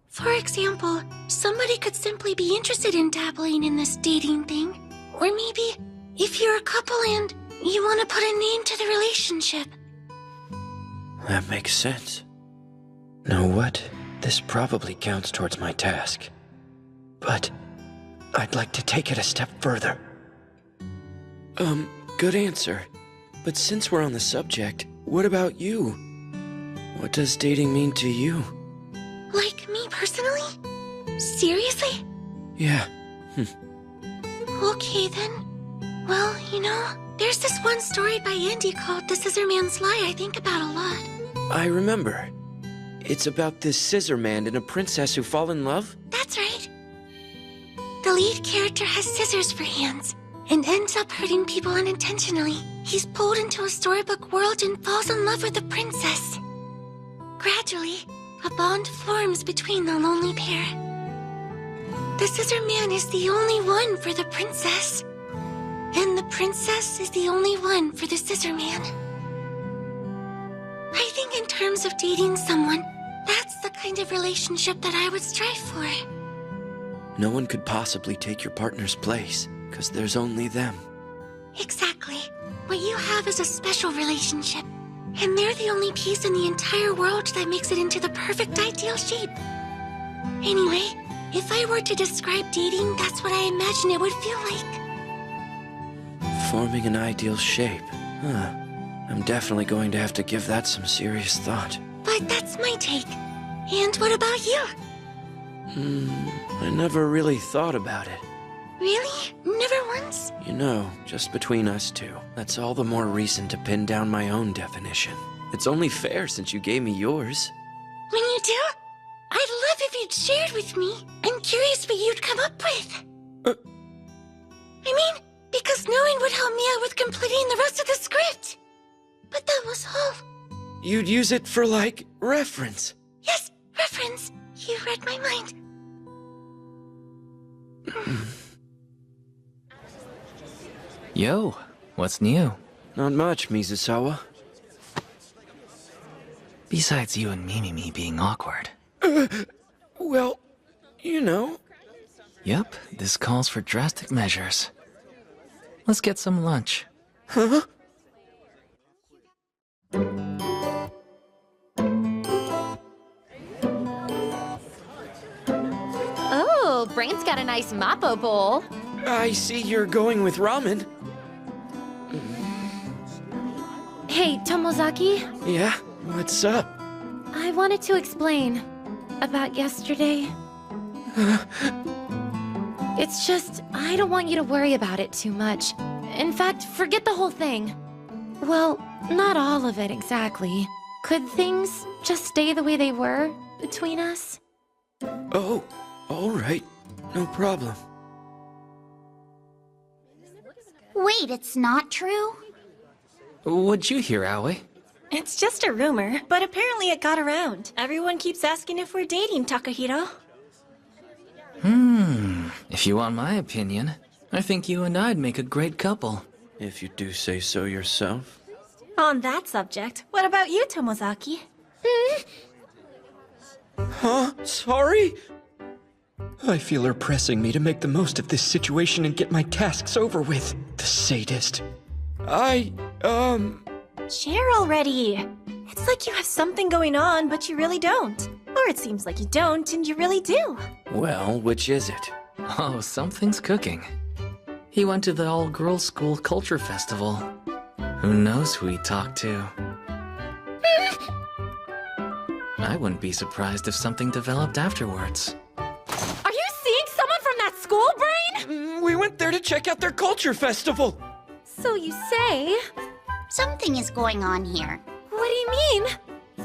For example, somebody could simply be interested in dabbling in this dating thing. Or maybe, if you're a couple and you want to put a name to the relationship. That makes sense. Know what? This probably counts towards my task. But I'd like to take it a step further. Good answer. But since we're on the subject, what about you? What does dating mean to you? Like me personally? Seriously? Yeah. Okay then. Well, you know, there's this one story by Andy called The Scissor Man's Lie I think about a lot. I remember. It's about this scissor man and a princess who fall in love? That's right. The lead character has scissors for hands and ends up hurting people unintentionally. He's pulled into a storybook world and falls in love with a princess. Gradually, a bond forms between the lonely pair. The Scissor Man is the only one for the princess. And the princess is the only one for the Scissor Man. I think in terms of dating someone, that's the kind of relationship that I would strive for. No one could possibly take your partner's place, because there's only them. Exactly. What you have is a special relationship. And they're the only piece in the entire world that makes it into the perfect ideal shape. Anyway, if I were to describe dating, that's what I imagine it would feel like. Forming an ideal shape. Huh. I'm definitely going to have to give that some serious thought. But that's my take. And what about you? I never really thought about it. Really? Never once? You know, just between us two, that's all the more reason to pin down my own definition. It's only fair since you gave me yours. When you do, I'd love if you'd shared with me. I'm curious what you'd come up with. I mean, because knowing would help me out with completing the rest of the script. But that was all. You'd use it for, like, reference. Yes, reference. You read my mind. Yo, what's new? Not much, Mizusawa. Besides you and Mimimi being awkward. Well, you know. Yep, this calls for drastic measures. Let's get some lunch. Huh? Oh, Brain's got a nice Mappo bowl. I see you're going with ramen. Hey, Tomozaki? Yeah? What's up? I wanted to explain about yesterday. It's just, I don't want you to worry about it too much. In fact, forget the whole thing. Well, not all of it exactly. Could things just stay the way they were between us? Oh, all right. No problem. Wait, it's not true? What'd you hear, Aoi? It's just a rumor, but apparently it got around. Everyone keeps asking if we're dating, Takahiro. If you want my opinion, I think you and I'd make a great couple. If you do say so yourself. On that subject, what about you, Tomozaki? Huh? Sorry? I feel her pressing me to make the most of this situation and get my tasks over with. The sadist. Share already. It's like you have something going on, but you really don't. Or it seems like you don't, and you really do. Well, which is it? Oh, something's cooking. He went to the all-girls school culture festival. Who knows who he talked to? I wouldn't be surprised if something developed afterwards. Are you seeing someone from that school, Brain? We went there to check out their culture festival. So you say? Something is going on here. What do you mean?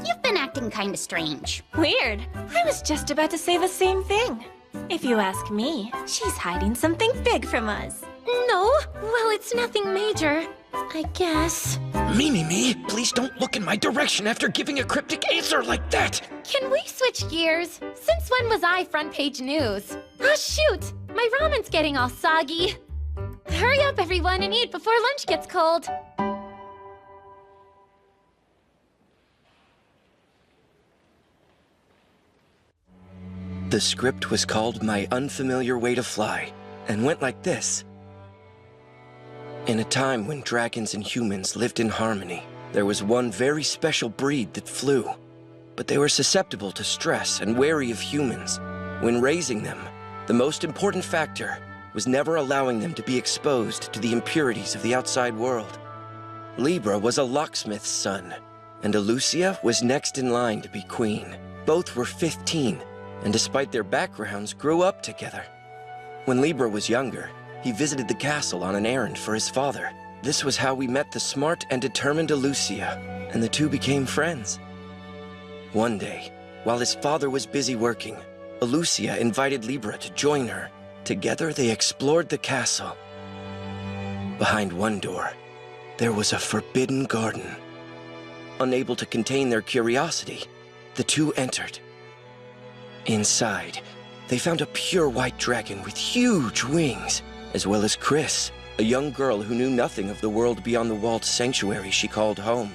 You've been acting kinda strange. Weird. I was just about to say the same thing. If you ask me, she's hiding something big from us. No, well, it's nothing major, I guess. Me, please don't look in my direction after giving a cryptic answer like that. Can we switch gears? Since when was I front page news? Oh, shoot! My ramen's getting all soggy. Hurry up, everyone, and eat before lunch gets cold. The script was called My Unfamiliar Way to Fly, and went like this. In a time when dragons and humans lived in harmony, there was one very special breed that flew. But they were susceptible to stress and wary of humans. When raising them, the most important factor was never allowing them to be exposed to the impurities of the outside world. Libra was a locksmith's son, and Alucia was next in line to be queen. Both were 15, and despite their backgrounds, grew up together. When Libra was younger, he visited the castle on an errand for his father. This was how we met the smart and determined Alucia, and the two became friends. One day, while his father was busy working, Alucia invited Libra to join her. Together, they explored the castle. Behind one door, there was a forbidden garden. Unable to contain their curiosity, the two entered. Inside, they found a pure white dragon with huge wings, as well as Chris, a young girl who knew nothing of the world beyond the walled sanctuary she called home.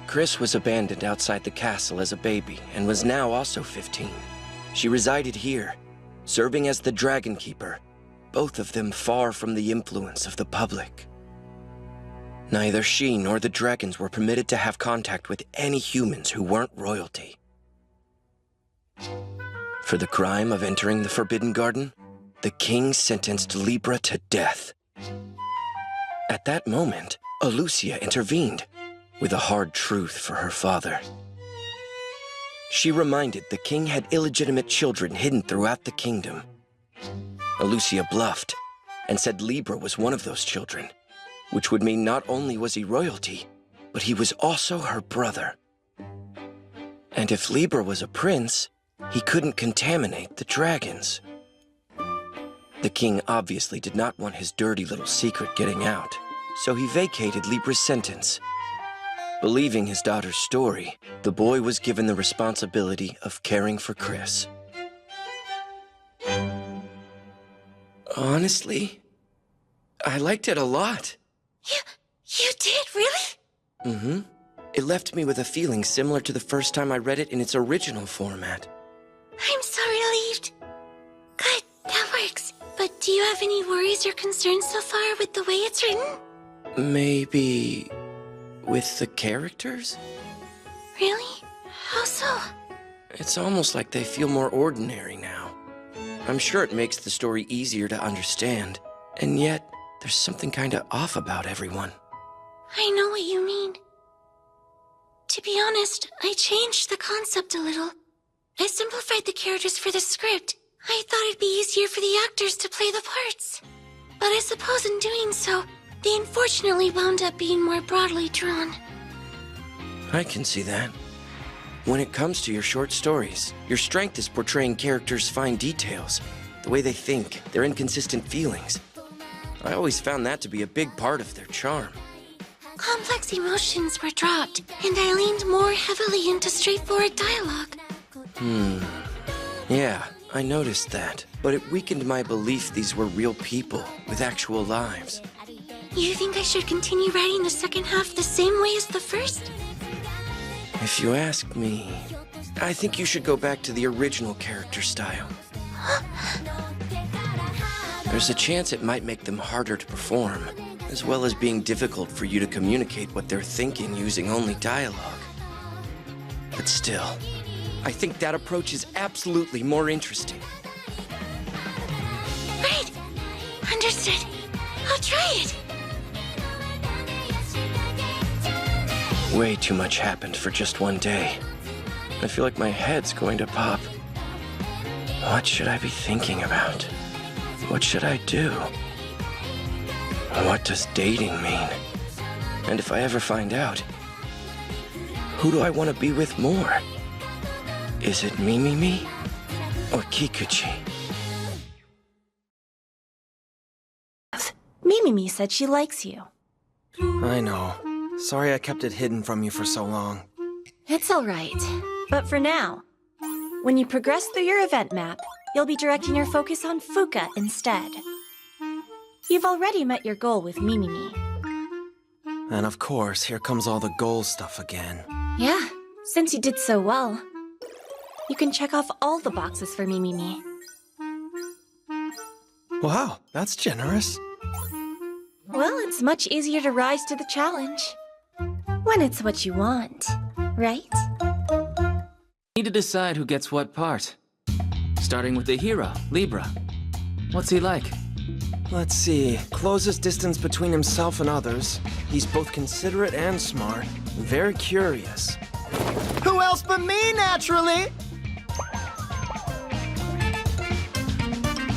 Chris was abandoned outside the castle as a baby and was now also 15. She resided here, serving as the Dragon Keeper, both of them far from the influence of the public. Neither she nor the dragons were permitted to have contact with any humans who weren't royalty. For the crime of entering the Forbidden Garden, the king sentenced Libra to death. At that moment, Alucia intervened, with a hard truth for her father. She reminded the king had illegitimate children hidden throughout the kingdom. Alucia bluffed, and said Libra was one of those children, which would mean not only was he royalty, but he was also her brother. And if Libra was a prince, he couldn't contaminate the dragons. The king obviously did not want his dirty little secret getting out, so he vacated Libra's sentence. Believing his daughter's story, the boy was given the responsibility of caring for Chris. Honestly, I liked it a lot. You did, really? Mm-hmm. It left me with a feeling similar to the first time I read it in its original format. I'm so relieved. Good, that works. But do you have any worries or concerns so far with the way it's written? Maybe with the characters? Really? How so? It's almost like they feel more ordinary now. I'm sure it makes the story easier to understand, and yet there's something kinda off about everyone. I know what you mean. To be honest, I changed the concept a little. I simplified the characters for the script. I thought it'd be easier for the actors to play the parts. But I suppose in doing so, they unfortunately wound up being more broadly drawn. I can see that. When it comes to your short stories, your strength is portraying characters' fine details, the way they think, their inconsistent feelings. I always found that to be a big part of their charm. Complex emotions were dropped, and I leaned more heavily into straightforward dialogue. Yeah, I noticed that. But it weakened my belief these were real people with actual lives. You think I should continue writing the second half the same way as the first? If you ask me, I think you should go back to the original character style. There's a chance it might make them harder to perform, as well as being difficult for you to communicate what they're thinking using only dialogue. But still, I think that approach is absolutely more interesting. Right. Understood. I'll try it. Way too much happened for just one day. I feel like my head's going to pop. What should I be thinking about? What should I do? What does dating mean? And if I ever find out, who do I want to be with more? Is it Mimimi or Kikuchi? Mimimi said she likes you. I know. Sorry I kept it hidden from you for so long. It's all right. But for now, when you progress through your event map, you'll be directing your focus on Fuka instead. You've already met your goal with Mimimi. And of course, here comes all the goal stuff again. Yeah, since you did so well, you can check off all the boxes for Mimimi. Wow, that's generous. Well, it's much easier to rise to the challenge. When it's what you want, right? Need to decide who gets what part. Starting with the hero, Libra. What's he like? Let's see. Closest distance between himself and others. He's both considerate and smart, and very curious. Who else but me, naturally?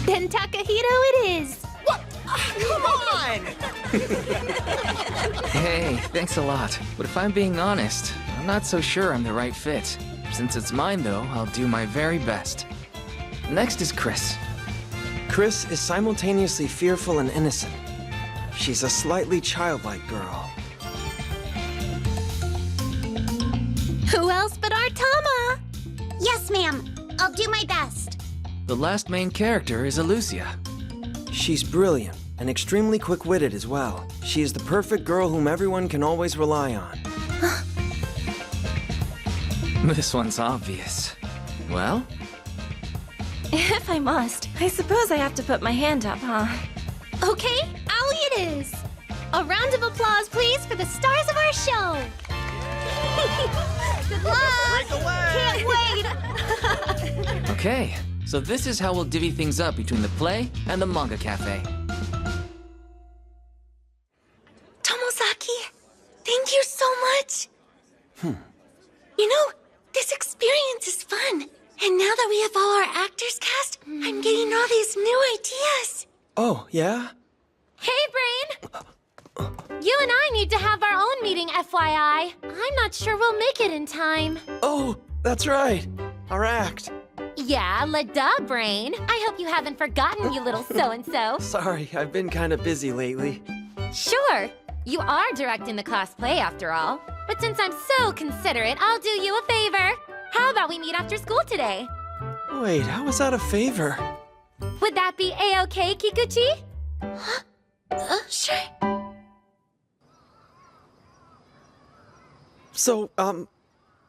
Then Takahito it is. What? Come on! Hey, thanks a lot. But if I'm being honest, I'm not so sure I'm the right fit. Since it's mine, though, I'll do my very best. Next is Chris. Chris is simultaneously fearful and innocent. She's a slightly childlike girl. Who else but our Tama? Yes, ma'am. I'll do my best. The last main character is Alucia. She's brilliant and extremely quick-witted as well. She is the perfect girl whom everyone can always rely on. This one's obvious. Well? If I must, I suppose I have to put my hand up, huh? Okay, Aoi it is. A round of applause, please, for the stars of our show. Good luck! Can't wait! Okay, so this is how we'll divvy things up between the play and the manga cafe. Tomozaki, thank you so much. You know, this experience is fun. And now that we have all our actors cast, I'm getting all these new ideas. Oh, yeah? Hey, Brain! You and I need to have our own meeting, FYI. I'm not sure we'll make it in time. Oh, that's right. Our act. Yeah, duh, Brain. I hope you haven't forgotten, you little so-and-so. Sorry, I've been kind of busy lately. Sure. You are directing the class play, after all. But since I'm so considerate, I'll do you a favor. How about we meet after school today? Wait, how is that a favor? Would that be A-okay, Kikuchi? Sure. So,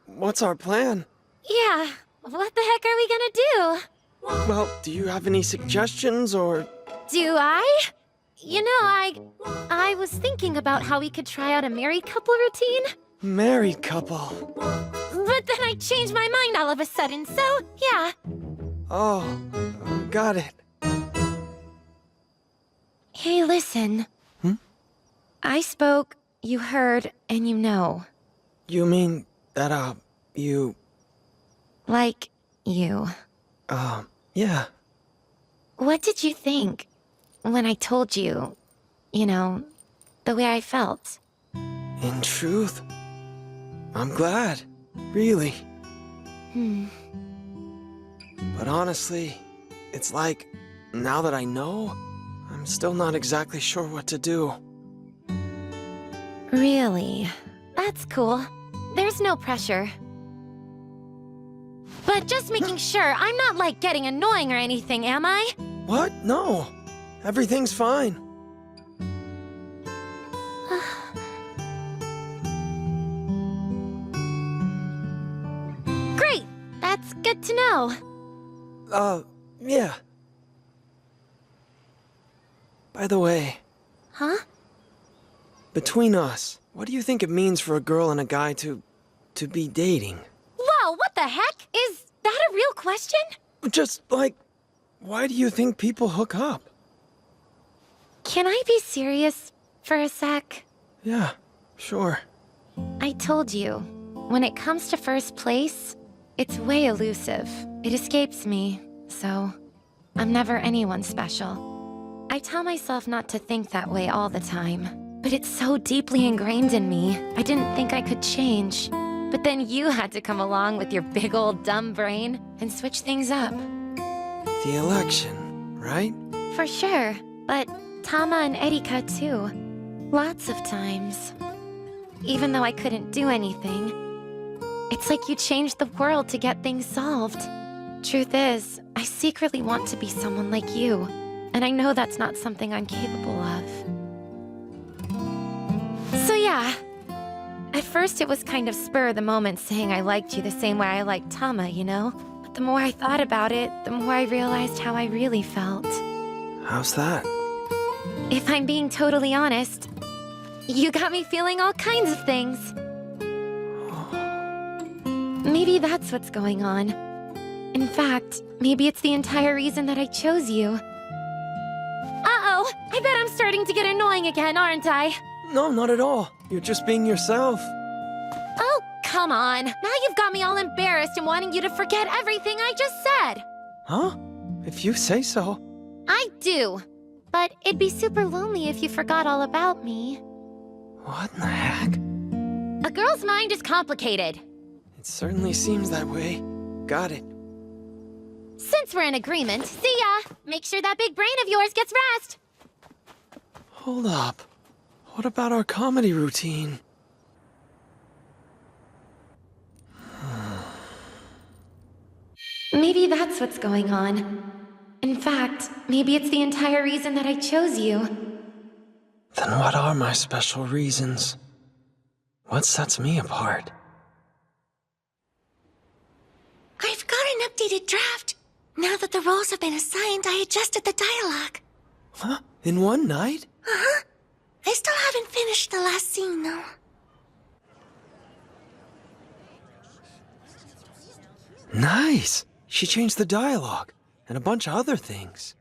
what's our plan? Yeah, what the heck are we gonna do? Well, do you have any suggestions, or...? Do I? You know, I was thinking about how we could try out a married couple routine. Married couple. But then I changed my mind all of a sudden, so yeah. Oh, got it. Hey, listen. I spoke, you heard, and you know. You mean that, you... Like you. Yeah. What did you think when I told you, you know, the way I felt? In truth, I'm glad. Really. But honestly, it's like, now that I know, I'm still not exactly sure what to do. Really? That's cool. There's no pressure. But just making sure, I'm not, like, getting annoying or anything, am I? What? No. Everything's fine. Great! That's good to know. Yeah. By the way... Huh? Between us, what do you think it means for a girl and a guy to be dating? Whoa, what the heck? Is that a real question? Just, like, why do you think people hook up? Can I be serious for a sec? Yeah, sure. I told you, when it comes to first place, it's way elusive. It escapes me, so I'm never anyone special. I tell myself not to think that way all the time, but it's so deeply ingrained in me, I didn't think I could change. But then you had to come along with your big old dumb brain and switch things up. The election, right? For sure, but Tama and Erika too. Lots of times. Even though I couldn't do anything, it's like you changed the world to get things solved. Truth is, I secretly want to be someone like you, and I know that's not something I'm capable of. So yeah, at first it was kind of spur of the moment saying I liked you the same way I liked Tama, you know? But the more I thought about it, the more I realized how I really felt. How's that? If I'm being totally honest, you got me feeling all kinds of things. Maybe that's what's going on. In fact, maybe it's the entire reason that I chose you. Uh-oh! I bet I'm starting to get annoying again, aren't I? No, not at all. You're just being yourself. Oh, come on. Now you've got me all embarrassed and wanting you to forget everything I just said. Huh? If you say so. I do. But it'd be super lonely if you forgot all about me. What in the heck? A girl's mind is complicated. It certainly seems that way. Got it. Since we're in agreement, see ya! Make sure that big brain of yours gets rest! Hold up. What about our comedy routine? Maybe that's what's going on. In fact, maybe it's the entire reason that I chose you. Then what are my special reasons? What sets me apart? I've got an updated draft. Now that the roles have been assigned, I adjusted the dialogue. Huh? In one night? Uh-huh. I still haven't finished the last scene, though. Nice! She changed the dialogue, and a bunch of other things.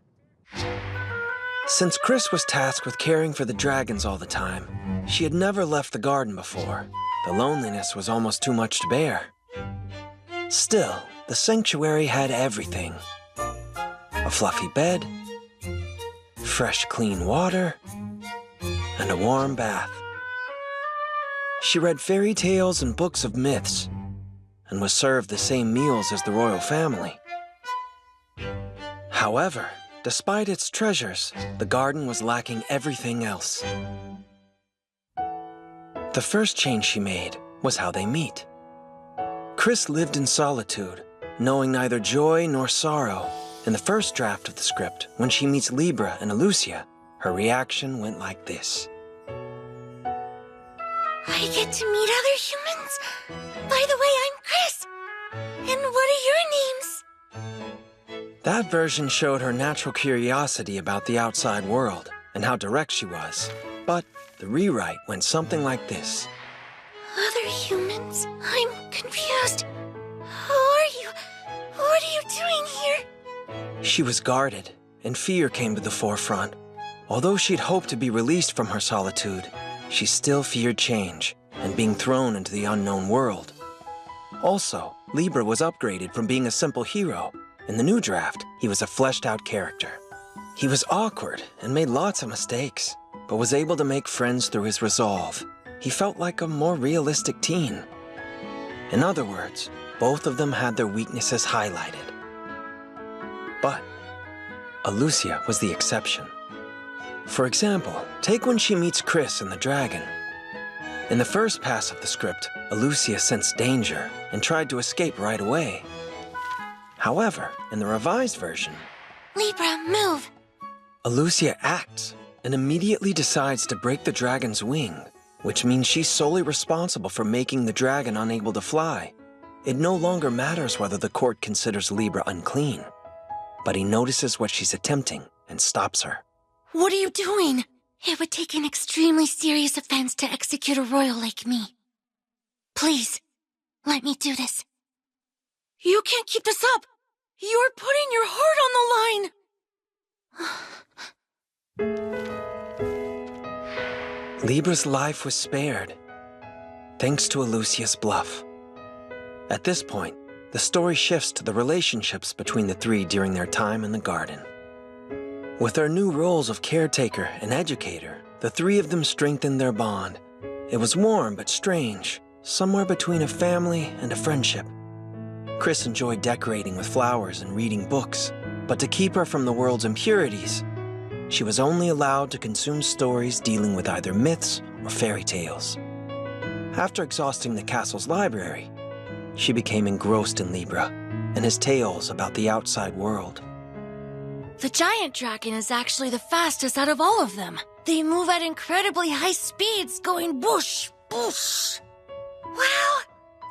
Since Chris was tasked with caring for the dragons all the time, she had never left the garden before. The loneliness was almost too much to bear. Still, the sanctuary had everything. A fluffy bed, fresh clean water, and a warm bath. She read fairy tales and books of myths, and was served the same meals as the royal family. However, despite its treasures, the garden was lacking everything else. The first change she made was how they meet. Chris lived in solitude, knowing neither joy nor sorrow. In the first draft of the script, when she meets Libra and Alucia, her reaction went like this. I get to meet other humans? By the way, I'm Chris. And what are your names? That version showed her natural curiosity about the outside world and how direct she was. But the rewrite went something like this. Other humans? I'm confused. Who are you? What are you doing here? She was guarded, and fear came to the forefront. Although she'd hoped to be released from her solitude, she still feared change and being thrown into the unknown world. Also, Libra was upgraded from being a simple hero. In the new draft, he was a fleshed-out character. He was awkward and made lots of mistakes, but was able to make friends through his resolve. He felt like a more realistic teen. In other words, both of them had their weaknesses highlighted. But Alucia was the exception. For example, take when she meets Chris and the dragon. In the first pass of the script, Alucia sensed danger and tried to escape right away. However, in the revised version, Libra, move! Alucia acts and immediately decides to break the dragon's wing, which means she's solely responsible for making the dragon unable to fly. It no longer matters whether the court considers Libra unclean, but he notices what she's attempting and stops her. What are you doing? It would take an extremely serious offense to execute a royal like me. Please, let me do this. You can't keep this up! You're putting your heart on the line! Libra's life was spared, thanks to Alucia's bluff. At this point, the story shifts to the relationships between the three during their time in the garden. With their new roles of caretaker and educator, the three of them strengthened their bond. It was warm but strange, somewhere between a family and a friendship. Chris enjoyed decorating with flowers and reading books, but to keep her from the world's impurities, she was only allowed to consume stories dealing with either myths or fairy tales. After exhausting the castle's library, she became engrossed in Libra and his tales about the outside world. The giant dragon is actually the fastest out of all of them. They move at incredibly high speeds, going whoosh, whoosh. Wow!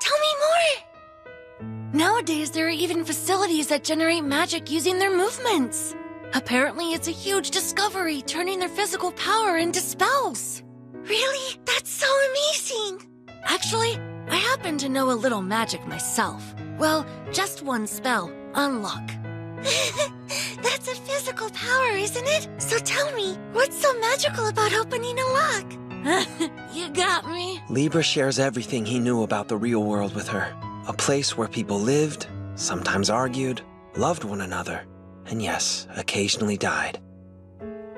Tell me more! Nowadays, there are even facilities that generate magic using their movements. Apparently, it's a huge discovery, turning their physical power into spells. Really? That's so amazing! Actually, I happen to know a little magic myself. Well, just one spell, Unlock. That's a physical power, isn't it? So tell me, what's so magical about opening a lock? You got me. Libra shares everything he knew about the real world with her. A place where people lived, sometimes argued, loved one another, and yes, occasionally died.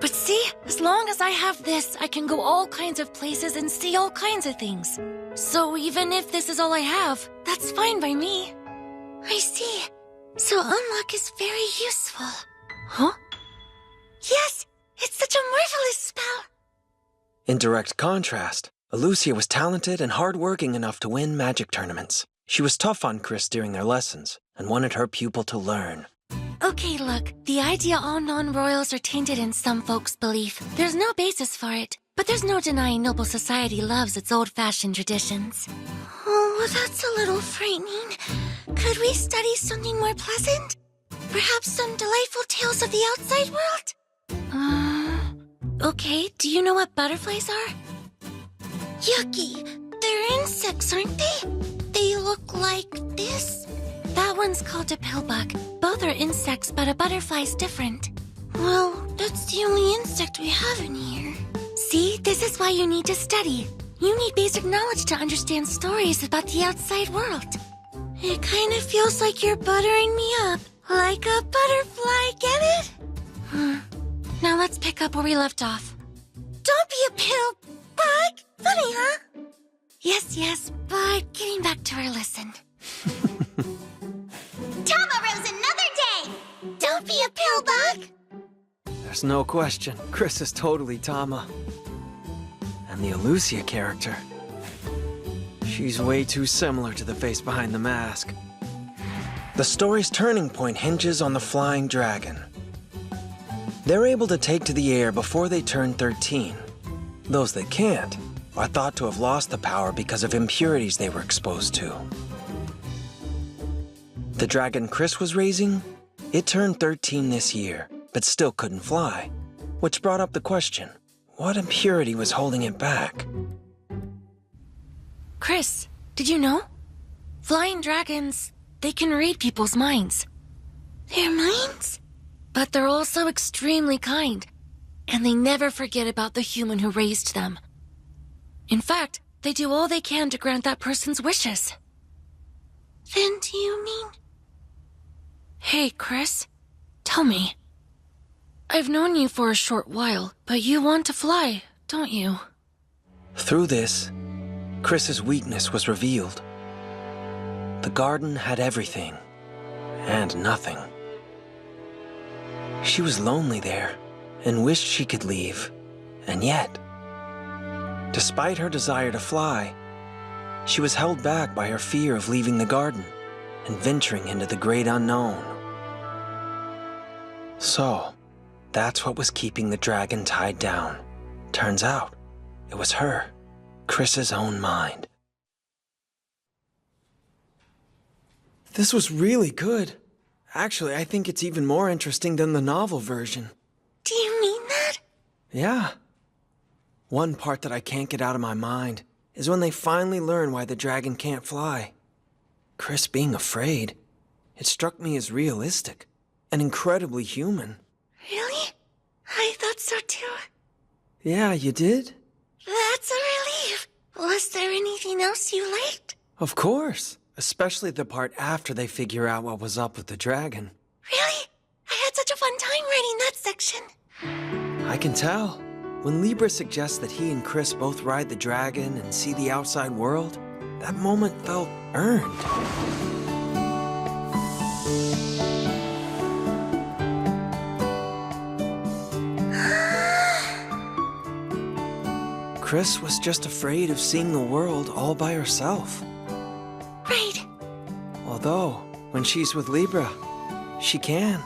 But see, as long as I have this, I can go all kinds of places and see all kinds of things. So even if this is all I have, that's fine by me. I see. So Unlock is very useful. Huh? Yes, it's such a marvelous spell. In direct contrast, Alucia was talented and hardworking enough to win magic tournaments. She was tough on Chris during their lessons and wanted her pupil to learn. Okay, look, the idea all non-royals are tainted in some folks' belief. There's no basis for it, but there's no denying noble society loves its old-fashioned traditions. Oh, that's a little frightening. Could we study something more pleasant? Perhaps some delightful tales of the outside world? Okay, do you know what butterflies are? Yucky! They're insects, aren't they? They look like this. That one's called a pillbug. Both are insects, but a butterfly's different. Well, that's the only insect we have in here. See, this is why you need to study. You need basic knowledge to understand stories about the outside world. It kind of feels like you're buttering me up. Like a butterfly, get it? Now let's pick up where we left off. Don't be a pillbug! Funny, huh? Yes, but getting back to our lesson. Tama rose another day! Don't be a pillbug! There's no question, Chris is totally Tama. And the Alucia character. She's way too similar to the face behind the mask. The story's turning point hinges on the flying dragon. They're able to take to the air before they turn 13. Those that can't are thought to have lost the power because of impurities they were exposed to. The dragon Chris was raising, it turned 13 this year, but still couldn't fly, which brought up the question, what impurity was holding it back? Chris, did you know? Flying dragons, they can read people's minds. Their minds? But they're also extremely kind, and they never forget about the human who raised them. In fact, they do all they can to grant that person's wishes. Then do you mean... Hey, Chris, tell me, I've known you for a short while, but you want to fly, don't you? Through this, Chris's weakness was revealed. The garden had everything, and nothing. She was lonely there, and wished she could leave, and yet, despite her desire to fly, she was held back by her fear of leaving the garden and venturing into the great unknown. So, that's what was keeping the dragon tied down. Turns out, it was her, Chris's own mind. This was really good. Actually, I think it's even more interesting than the novel version. Do you mean that? Yeah. One part that I can't get out of my mind is when they finally learn why the dragon can't fly. Chris being afraid, it struck me as realistic and incredibly human. Really? I thought so too. Yeah, you did? That's a relief. Was there anything else you liked? Of course. Especially the part after they figure out what was up with the dragon. Really? I had such a fun time writing that section. I can tell. When Libra suggests that he and Chris both ride the dragon and see the outside world, that moment felt earned. Chris was just afraid of seeing the world all by herself. Right. Although, when she's with Libra, she can.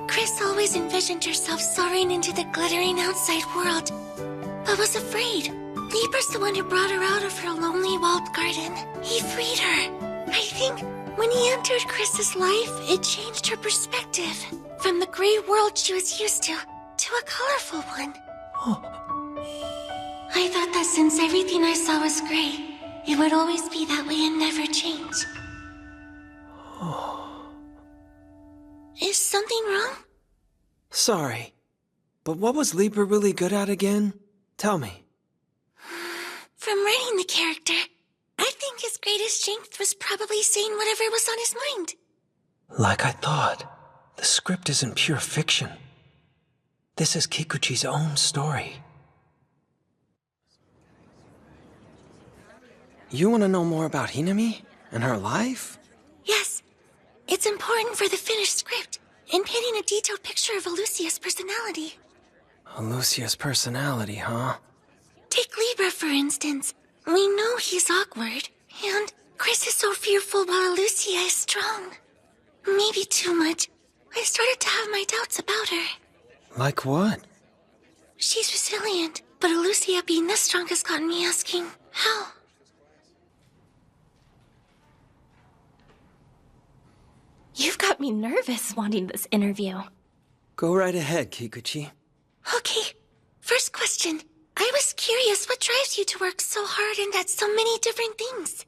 Chris always envisioned herself soaring into the glittering outside world, but was afraid. Libra's the one who brought her out of her lonely walled garden. He freed her. I think when he entered Chris's life, it changed her perspective. From the gray world she was used to a colorful one. I thought that since everything I saw was gray, it would always be that way and never change. Is something wrong? Sorry, but what was Libra really good at again? Tell me. From writing the character, I think his greatest strength was probably saying whatever was on his mind. Like I thought, the script isn't pure fiction. This is Kikuchi's own story. You want to know more about Hinami and her life? Yes. It's important for the finished script and painting a detailed picture of Alucia's personality. Alucia's personality, huh? Take Libra, for instance. We know he's awkward, and Chris is so fearful while Alucia is strong. Maybe too much. I started to have my doubts about her. Like what? She's resilient, but Alucia being this strong has gotten me asking, how? You've got me nervous wanting this interview. Go right ahead, Kikuchi. Okay, first question. I was curious what drives you to work so hard and at so many different things.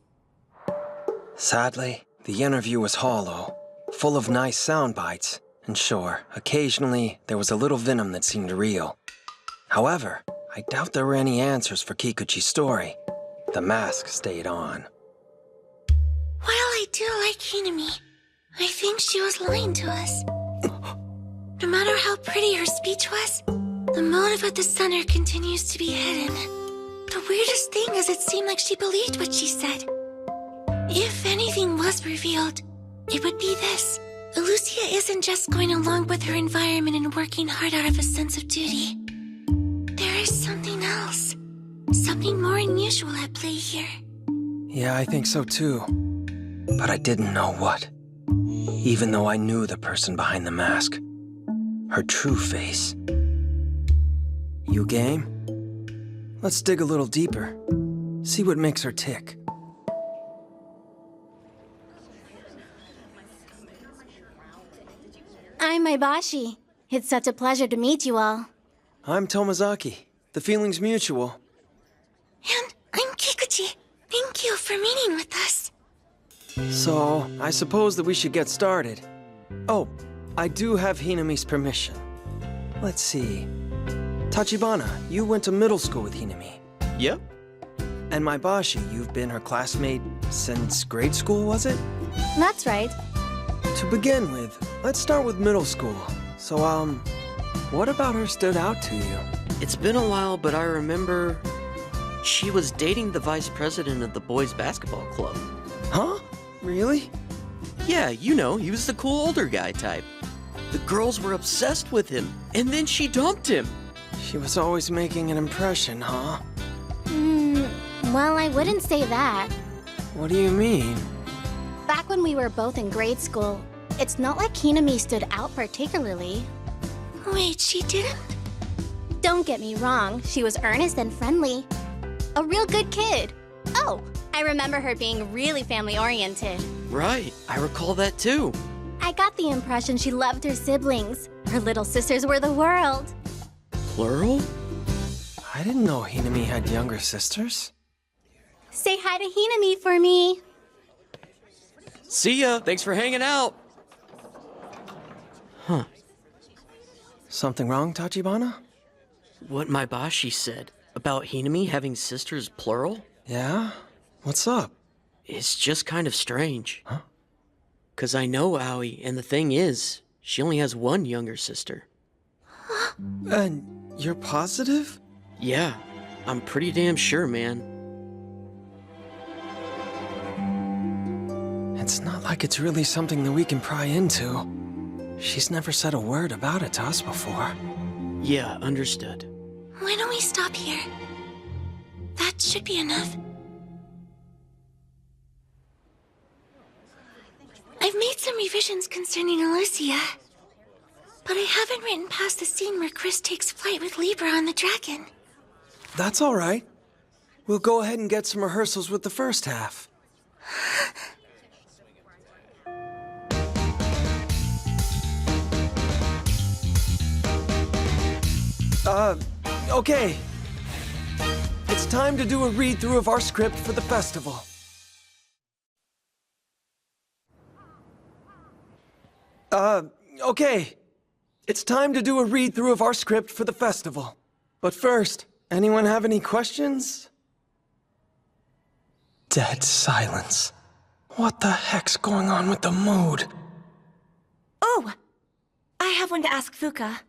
Sadly, the interview was hollow, full of nice sound bites, and sure, occasionally there was a little venom that seemed real. However, I doubt there were any answers for Kikuchi's story. The mask stayed on. While I do like Hinami, I think she was lying to us. No matter how pretty her speech was, the motive at the center continues to be hidden. The weirdest thing is it seemed like she believed what she said. If anything was revealed, it would be this. Alucia isn't just going along with her environment and working hard out of a sense of duty. There is something else. Something more unusual at play here. Yeah, I think so too. But I didn't know what. Even though I knew the person behind the mask. Her true face. You game? Let's dig a little deeper. See what makes her tick. I'm Maibashi. It's such a pleasure to meet you all. I'm Tomazaki. The feeling's mutual. And I'm Kikuchi. Thank you for meeting with us. So, I suppose that we should get started. Oh, I do have Hinami's permission. Let's see. Tachibana, you went to middle school with Hinami. Yep. And Maibashi, you've been her classmate since grade school, was it? That's right. To begin with, let's start with middle school. So, What about her stood out to you? It's been a while, but I remember she was dating the vice president of the boys' basketball club. Huh? Really? Yeah, you know, he was the cool older guy type. The girls were obsessed with him, and then she dumped him. She was always making an impression, huh? Well, I wouldn't say that. What do you mean? Back when we were both in grade school, it's not like Hinami stood out particularly. Wait, she didn't? Don't get me wrong, she was earnest and friendly. A real good kid. Oh, I remember her being really family-oriented. Right, I recall that too. I got the impression she loved her siblings. Her little sisters were the world. Plural? I didn't know Hinami had younger sisters. Say hi to Hinami for me. See ya, thanks for hanging out. Huh. Something wrong, Tachibana? What my Bashi said about Hinami having sisters plural? Yeah? What's up? It's just kind of strange. Huh? 'Cause I know Aoi, and the thing is, she only has one younger sister. And you're positive? Yeah, I'm pretty damn sure, man. It's not like it's really something that we can pry into. She's never said a word about it to us before. Yeah, understood. Why don't we stop here? That should be enough. I've made some revisions concerning Alicia, but I haven't written past the scene where Chris takes flight with Libra on the dragon. That's all right. We'll go ahead and get some rehearsals with the first half. Okay. It's time to do a read-through of our script for the festival. Okay. It's time to do a read-through of our script for the festival. But first, anyone have any questions? Dead silence. What the heck's going on with the mood? Oh! I have one to ask Fuka.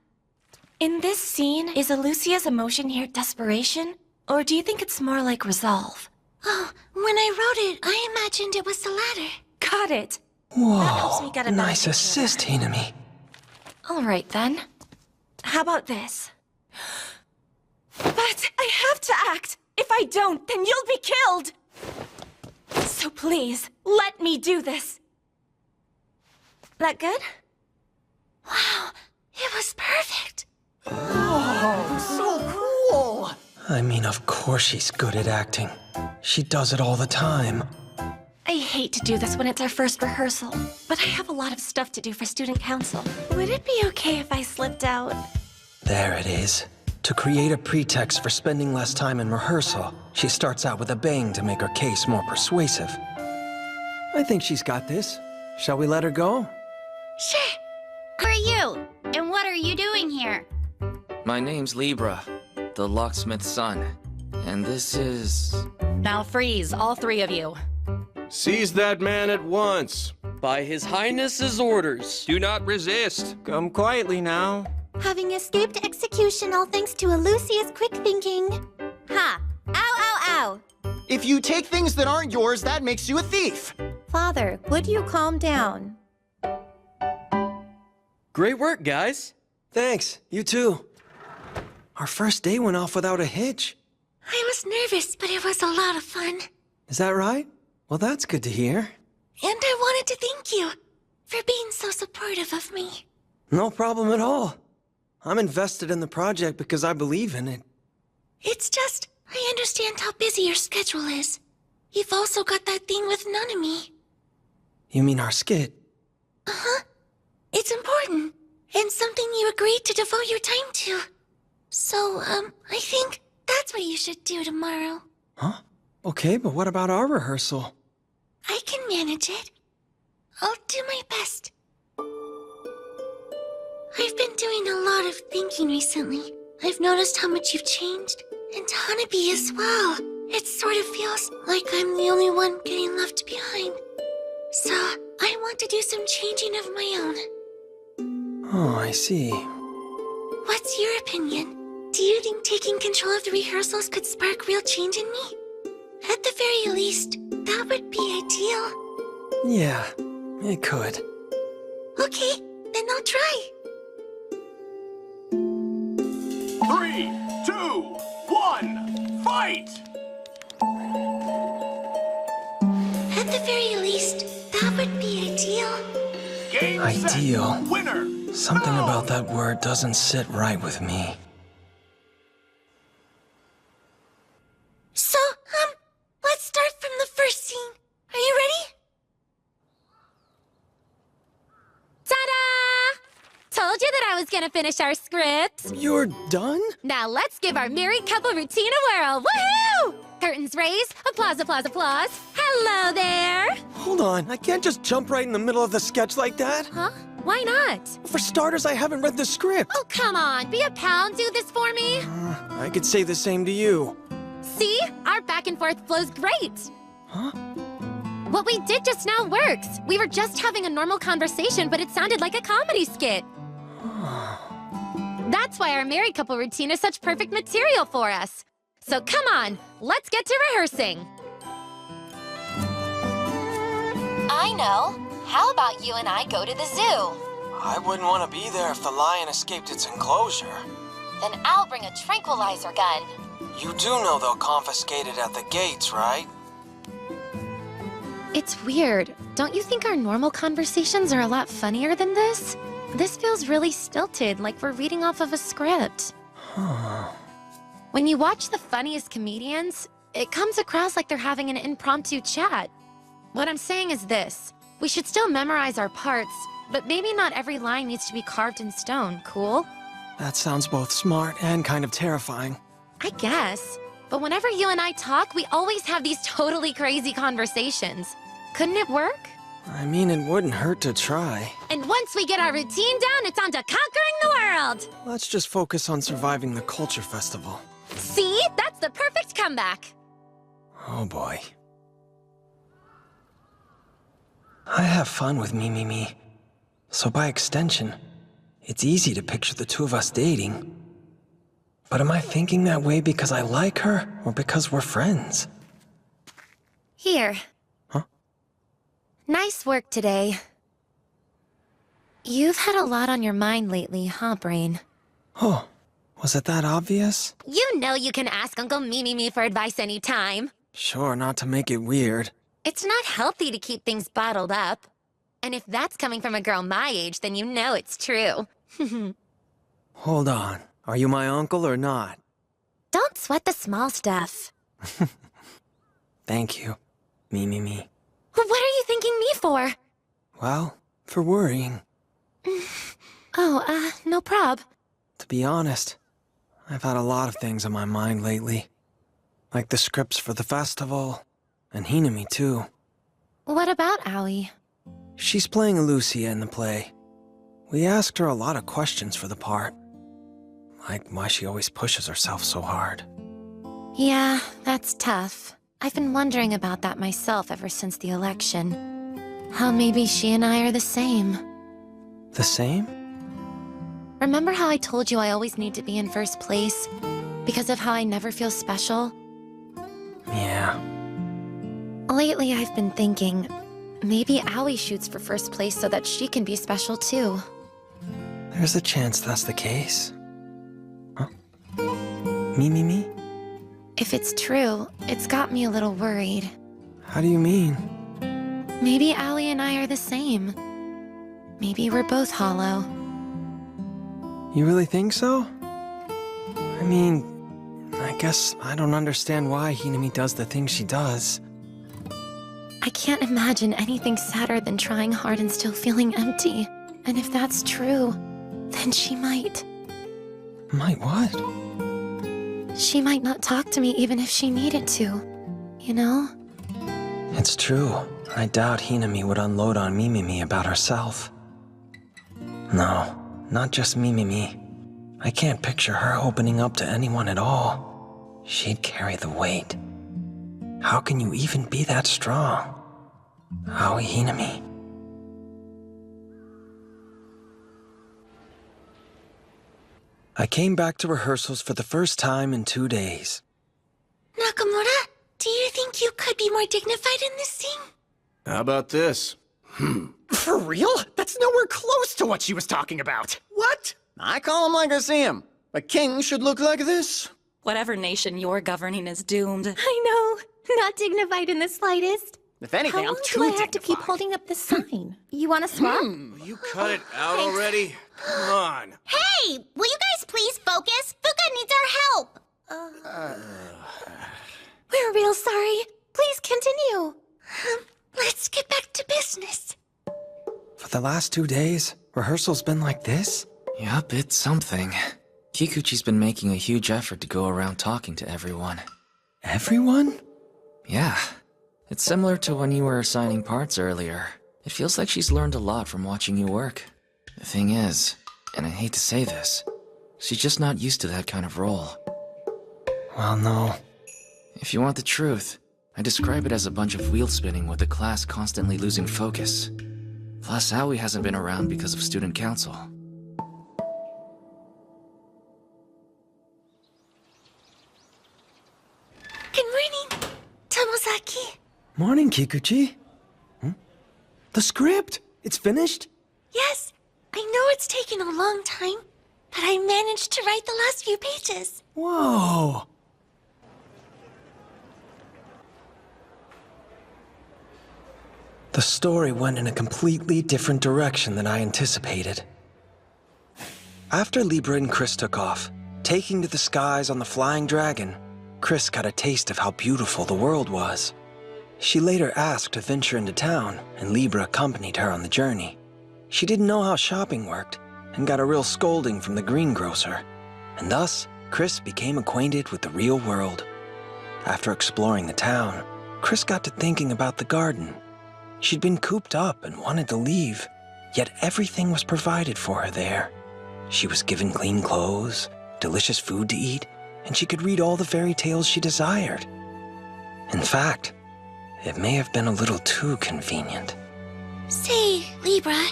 In this scene, is Alucia's emotion here desperation? Or do you think it's more like resolve? Oh, when I wrote it, I imagined it was the latter. Got it. That helps me Whoa, get a better nice picture. assist, Hinami. All right, then. How about this? But I have to act! If I don't, then you'll be killed! So please, let me do this. That good? Wow, it was perfect. Oh, so cool! I mean, of course she's good at acting. She does it all the time. I hate to do this when it's our first rehearsal, but I have a lot of stuff to do for student council. Would it be okay if I slipped out? There it is. To create a pretext for spending less time in rehearsal, she starts out with a bang to make her case more persuasive. I think she's got this. Shall we let her go? Sure. Who are you? And what are you doing here? My name's Libra, the locksmith's son. And this is... Now freeze, all three of you. Seize that man at once. By His Highness's orders. Do not resist. Come quietly now. Having escaped execution all thanks to Alucia's quick thinking. Ha! Ow, ow, ow! If you take things that aren't yours, that makes you a thief. Father, would you calm down? Great work, guys. Thanks, you too. Our first day went off without a hitch. I was nervous, but it was a lot of fun. Is that right? Well, that's good to hear. And I wanted to thank you for being so supportive of me. No problem at all. I'm invested in the project because I believe in it. It's just, I understand how busy your schedule is. You've also got that thing with Nanami. You mean our skit? Uh-huh. It's important, and something you agreed to devote your time to. So, I think that's what you should do tomorrow. Huh? Okay, but what about our rehearsal? I can manage it. I'll do my best. I've been doing a lot of thinking recently. I've noticed how much you've changed, and Hanabi as well. It sort of feels like I'm the only one getting left behind. So, I want to do some changing of my own. Oh, I see. What's your opinion? Do you think taking control of the rehearsals could spark real change in me? At the very least, that would be ideal. Yeah, it could. Okay, then I'll try. 3, 2, 1, fight! At the very least, that would be ideal. Game Ideal. set, winner! Something about that word doesn't sit right with me. So, let's start from the first scene. Are you ready? Ta-da! Told you that I was gonna finish our script. You're done? Now let's give our married couple routine a whirl. Woohoo! Curtains raised. Applause, applause, applause. Hello there. Hold on, I can't just jump right in the middle of the sketch like that. Huh? Why not? For starters, I haven't read the script. Oh, come on. Be a pal and do this for me. I could say the same to you. See? Our back and forth flows great. Huh? What we did just now works. We were just having a normal conversation, but it sounded like a comedy skit. That's why our married couple routine is such perfect material for us. So come on, let's get to rehearsing. I know. How about you and I go to the zoo? I wouldn't want to be there if the lion escaped its enclosure. Then I'll bring a tranquilizer gun. You do know they'll confiscate it at the gates, right? It's weird. Don't you think our normal conversations are a lot funnier than this? This feels really stilted, like we're reading off of a script. When you watch the funniest comedians, it comes across like they're having an impromptu chat. What I'm saying is this. We should still memorize our parts, but maybe not every line needs to be carved in stone, cool? That sounds both smart and kind of terrifying. I guess. But whenever you and I talk, we always have these totally crazy conversations. Couldn't it work? I mean, it wouldn't hurt to try. And once we get our routine down, it's on to conquering the world! Let's just focus on surviving the Culture Festival. See? That's the perfect comeback! Oh boy. I have fun with Mimimi. So by extension, it's easy to picture the two of us dating. But am I thinking that way because I like her, or because we're friends? Here. Huh? Nice work today. You've had a lot on your mind lately, huh, Brain? Oh, was it that obvious? You know you can ask Uncle Mimimi for advice anytime. Sure, not to make it weird. It's not healthy to keep things bottled up. And if that's coming from a girl my age, then you know it's true. Hold on. Are you my uncle or not? Don't sweat the small stuff. Thank you, Mimimi. What are you thanking me for? Well, for worrying. Oh, no prob. To be honest, I've had a lot of things on my mind lately. Like the scripts for the festival, and Hinami too. What about Aoi? She's playing Lucia in the play. We asked her a lot of questions for the part. Like why she always pushes herself so hard. Yeah, that's tough. I've been wondering about that myself ever since the election. How maybe she and I are the same. The same? Remember how I told you I always need to be in first place? Because of how I never feel special? Yeah. Lately I've been thinking, maybe Aoi shoots for first place so that she can be special too. There's a chance that's the case. Huh? Mimimi? If it's true, it's got me a little worried. How do you mean? Maybe Aoi and I are the same. Maybe we're both hollow. You really think so? I mean, I guess I don't understand why Hinami does the things she does. I can't imagine anything sadder than trying hard and still feeling empty. And if that's true, then she might. Might what? She might not talk to me even if she needed to. You know? It's true. I doubt Hinami would unload on Mimimi about herself. No, not just Mimimi. I can't picture her opening up to anyone at all. She'd carry the weight. How can you even be that strong? Aoi Hinami. I came back to rehearsals for the first time in 2 days. Nakamura, do you think you could be more dignified in this scene? How about this? For real? That's nowhere close to what she was talking about. What? I call him like I see him. A king should look like this. Whatever nation you're governing is doomed. I know. Not dignified in the slightest. If anything, How I'm long too do I have to keep dignified. holding up the sign? You want to swap? You cut it out already? Come on. Hey, will you guys please focus? Fuka needs our help. We're real sorry. Please continue. Let's get back to business. For the last 2 days, rehearsal's been like this? Yup, it's something. Kikuchi's been making a huge effort to go around talking to everyone. Everyone? Yeah. It's similar to when you were assigning parts earlier. It feels like she's learned a lot from watching you work. The thing is, and I hate to say this, she's just not used to that kind of role. Well, no. If you want the truth, I describe it as a bunch of wheel spinning with the class constantly losing focus. Plus, Aoi hasn't been around because of student council. Good morning, Tomozaki. Morning, Kikuchi. The script! It's finished? Yes, I know it's taken a long time, but I managed to write the last few pages. Whoa! The story went in a completely different direction than I anticipated. After Libra and Chris took off, taking to the skies on the flying dragon, Chris got a taste of how beautiful the world was. She later asked to venture into town, and Libra accompanied her on the journey. She didn't know how shopping worked, and got a real scolding from the greengrocer. And thus, Chris became acquainted with the real world. After exploring the town, Chris got to thinking about the garden. She'd been cooped up and wanted to leave, yet everything was provided for her there. She was given clean clothes, delicious food to eat, and she could read all the fairy tales she desired. In fact, it may have been a little too convenient. Say, Libra,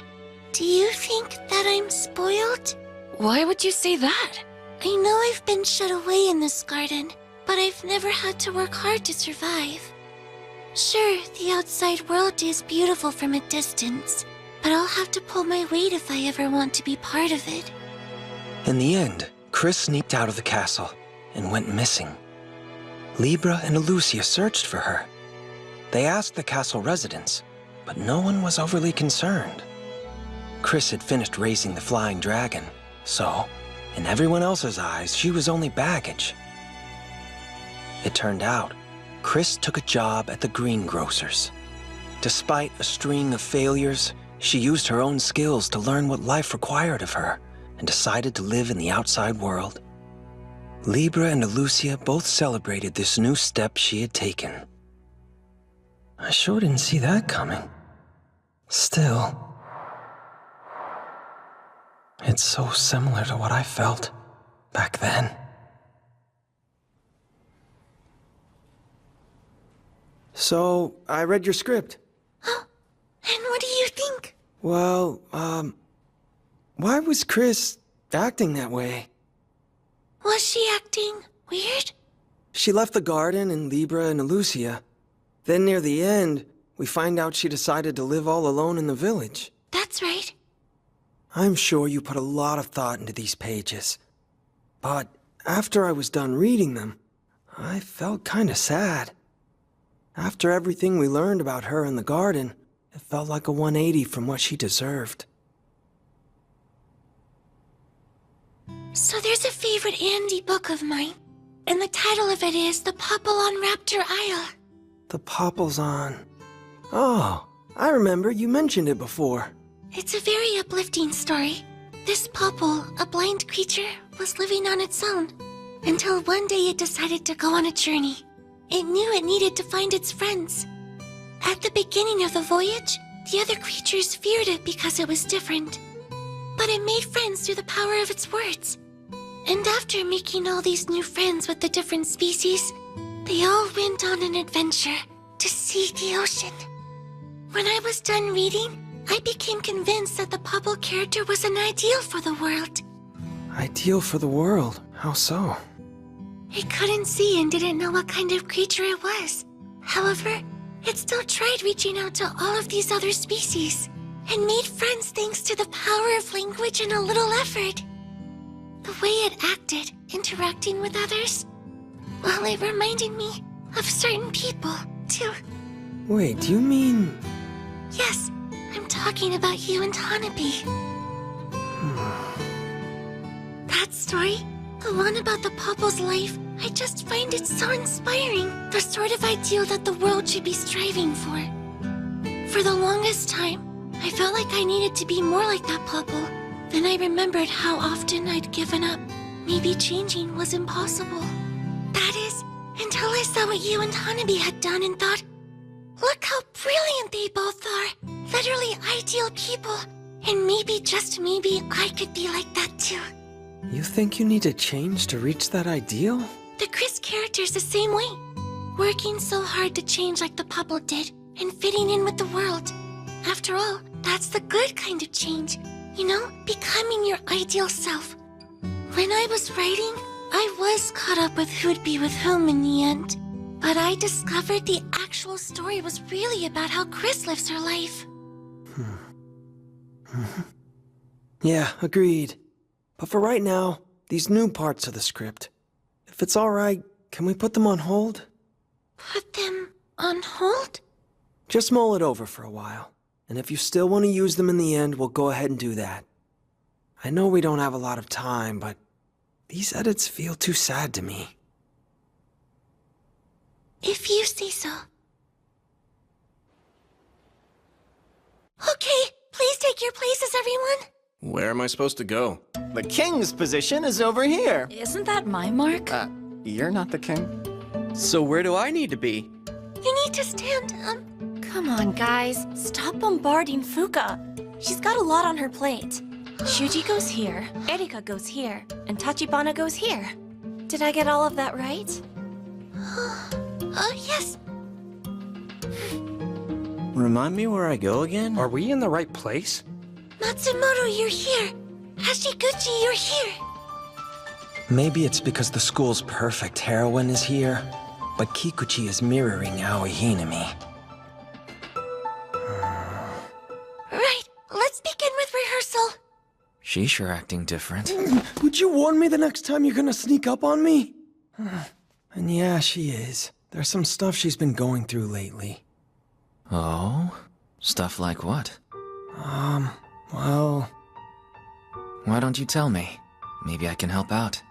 do you think that I'm spoiled? Why would you say that? I know I've been shut away in this garden, but I've never had to work hard to survive. Sure, the outside world is beautiful from a distance, but I'll have to pull my weight if I ever want to be part of it. In the end, Chris sneaked out of the castle and went missing. Libra and Lucia searched for her. They asked the castle residents, but no one was overly concerned. Chris had finished raising the flying dragon, so, in everyone else's eyes, she was only baggage. It turned out, Chris took a job at the greengrocer's. Despite a string of failures, she used her own skills to learn what life required of her and decided to live in the outside world. Libra and Lucia both celebrated this new step she had taken. I sure didn't see that coming. Still, it's so similar to what I felt back then. So, I read your script. And what do you think? Well, why was Chris acting that way? Was she acting weird? She left the garden and Libra and Lucia. Then near the end, we find out she decided to live all alone in the village. That's right. I'm sure you put a lot of thought into these pages. But after I was done reading them, I felt kinda sad. After everything we learned about her in the garden, it felt like a 180 from what she deserved. So there's a favorite Andy book of mine, and the title of it is The Popple on Raptor Isle. The Popple's on... Oh, I remember you mentioned it before. It's a very uplifting story. This popple, a blind creature, was living on its own, until one day it decided to go on a journey. It knew it needed to find its friends. At the beginning of the voyage, the other creatures feared it because it was different. But it made friends through the power of its words. And after making all these new friends with the different species, they all went on an adventure to see the ocean. When I was done reading, I became convinced that the Popple character was an ideal for the world. Ideal for the world. How so? It couldn't see and didn't know what kind of creature it was. However, it still tried reaching out to all of these other species and made friends thanks to the power of language and a little effort. The way it acted, interacting with others, well, it reminded me of certain people, too. Wait, do you mean... Yes, I'm talking about you and Hanabi. That story, the one about the Popple's life, I just find it so inspiring. The sort of ideal that the world should be striving for. For the longest time, I felt like I needed to be more like that Popple. Then I remembered how often I'd given up. Maybe changing was impossible. That is, until I saw what you and Hanabi had done and thought, look how brilliant they both are. Literally ideal people. And maybe, just maybe, I could be like that too. You think you need to change to reach that ideal? The Chris character's the same way. Working so hard to change like the Popple did, and fitting in with the world. After all, that's the good kind of change. You know, becoming your ideal self. When I was writing, I was caught up with who'd be with whom in the end. But I discovered the actual story was really about how Chris lives her life. Yeah, agreed. But for right now, these new parts of the script. If it's alright, can we put them on hold? Put them on hold? Just mull it over for a while. And if you still want to use them in the end, we'll go ahead and do that. I know we don't have a lot of time, but these edits feel too sad to me. If you say so. Okay, please take your places, everyone. Where am I supposed to go? The king's position is over here. Isn't that my mark? You're not the king. So where do I need to be? You need to stand, Come on, guys. Stop bombarding Fuka. She's got a lot on her plate. Shuji goes here, Erika goes here, and Tachibana goes here. Did I get all of that right? Yes. Remind me where I go again? Are we in the right place? Matsumoto, you're here. Hashiguchi, you're here. Maybe it's because the school's perfect heroine is here, but Kikuchi is mirroring Aoi Hinami. Right, let's begin with rehearsal. She's sure acting different. Would you warn me the next time you're gonna sneak up on me? And yeah, she is. There's some stuff she's been going through lately. Oh? Stuff like what? Well... Why don't you tell me? Maybe I can help out.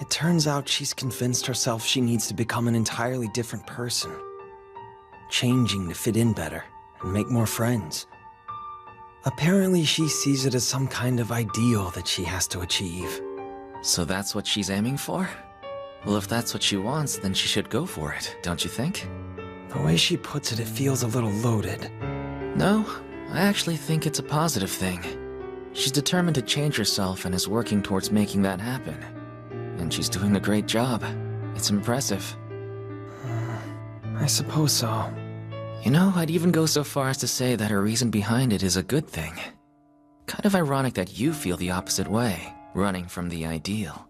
It turns out she's convinced herself she needs to become an entirely different person. Changing to fit in better and make more friends. Apparently she sees it as some kind of ideal that she has to achieve. So that's what she's aiming for? Well, if that's what she wants, then she should go for it, don't you think? The way she puts it, it feels a little loaded. No, I actually think it's a positive thing. She's determined to change herself and is working towards making that happen. And she's doing a great job. It's impressive. I suppose so. You know, I'd even go so far as to say that her reason behind it is a good thing. Kind of ironic that you feel the opposite way, running from the ideal.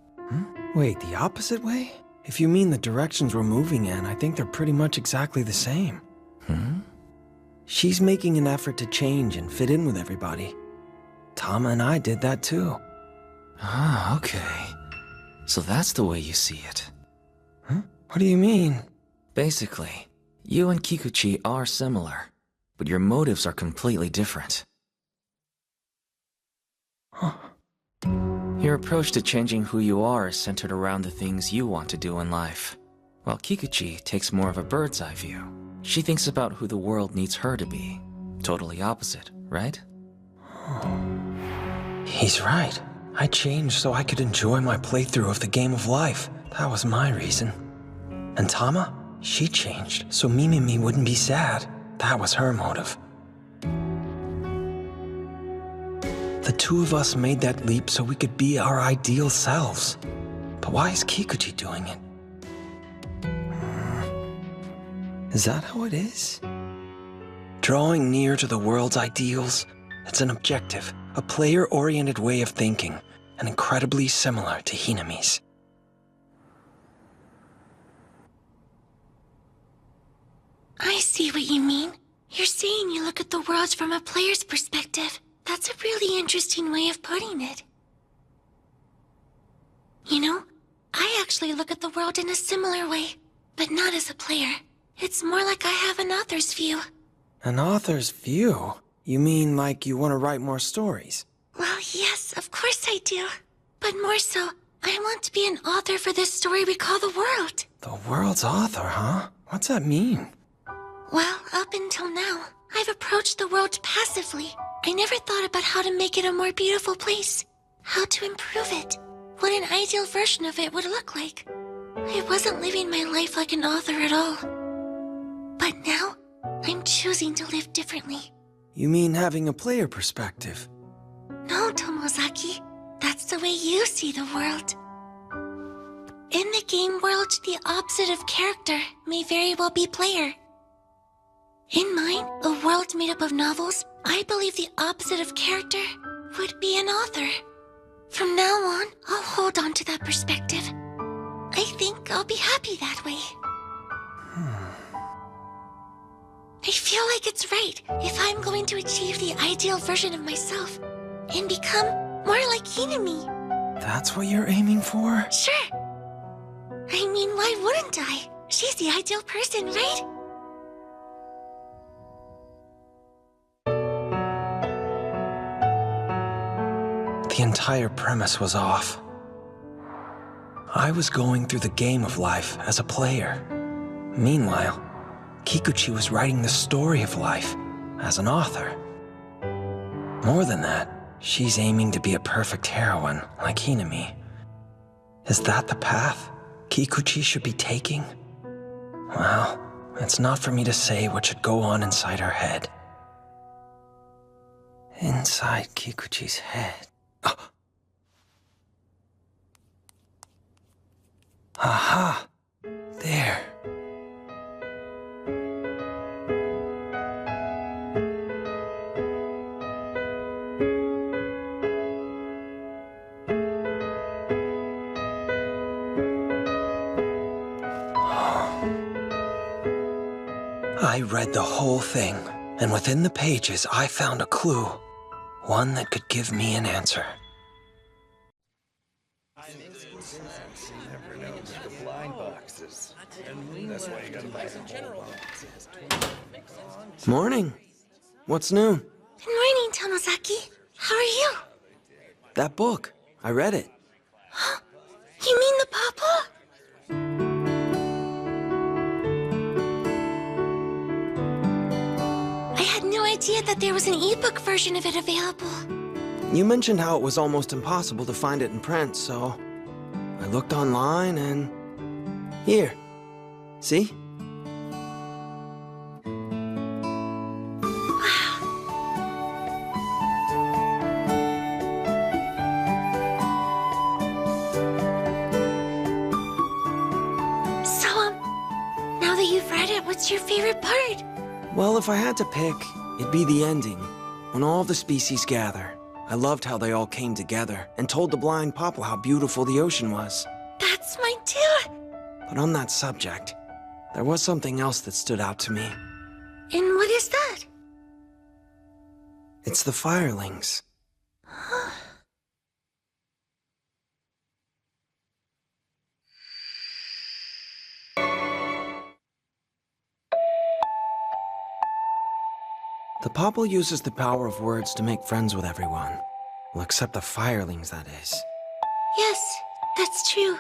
Wait, the opposite way? If you mean the directions we're moving in, I think they're pretty much exactly the same. She's making an effort to change and fit in with everybody. Tama and I did that too. Ah, okay. So that's the way you see it. What do you mean? Basically, you and Kikuchi are similar, but your motives are completely different. Your approach to changing who you are is centered around the things you want to do in life, while Kikuchi takes more of a bird's eye view. She thinks about who the world needs her to be. Totally opposite, right? He's right. I changed so I could enjoy my playthrough of the game of life. That was my reason. And Tama? She changed so Mimimi wouldn't be sad. That was her motive. The two of us made that leap so we could be our ideal selves. But why is Kikuchi doing it? Is that how it is? Drawing near to the world's ideals, it's an objective, A player-oriented way of thinking, and incredibly similar to Hinami's. I see what you mean. You're saying you look at the world from a player's perspective. That's a really interesting way of putting it. You know, I actually look at the world in a similar way, but not as a player. It's more like I have an author's view. An author's view? You mean like you want to write more stories? Well, yes, of course I do. But more so, I want to be an author for this story we call the world. The world's author, huh? What's that mean? Well, up until now, I've approached the world passively. I never thought about how to make it a more beautiful place, how to improve it, what an ideal version of it would look like. I wasn't living my life like an author at all. But now, I'm choosing to live differently. You mean having a player perspective? No, Tomozaki. That's the way you see the world. In the game world, the opposite of character may very well be player. In mine, a world made up of novels, I believe the opposite of character would be an author. From now on, I'll hold on to that perspective. I think I'll be happy that way. I feel like it's right if I'm going to achieve the ideal version of myself and become more like Hinami. That's what you're aiming for? Sure. I mean, why wouldn't I? She's the ideal person, right? The entire premise was off. I was going through the game of life as a player. Meanwhile, Kikuchi was writing the story of life as an author. More than that, she's aiming to be a perfect heroine like Hinami. Is that the path Kikuchi should be taking? Well, it's not for me to say what should go on inside her head. Inside Kikuchi's head. Aha! There. I read the whole thing, and within the pages I found a clue. One that could give me an answer. Morning. What's new? Good morning, Tomozaki. How are you? That book. I read it. You mean the Papa? I had no idea that there was an ebook version of it available. You mentioned how it was almost impossible to find it in print, so I looked online and... Here. See? Now that you've read it, what's your favorite part? Well, if I had to pick, it'd be the ending. When all the species gather. I loved how they all came together and told the blind Papa how beautiful the ocean was. That's mine too. But on that subject, there was something else that stood out to me. And what is that? It's the firelings. The Popple uses the power of words to make friends with everyone. Well, except the firelings, that is. Yes, that's true.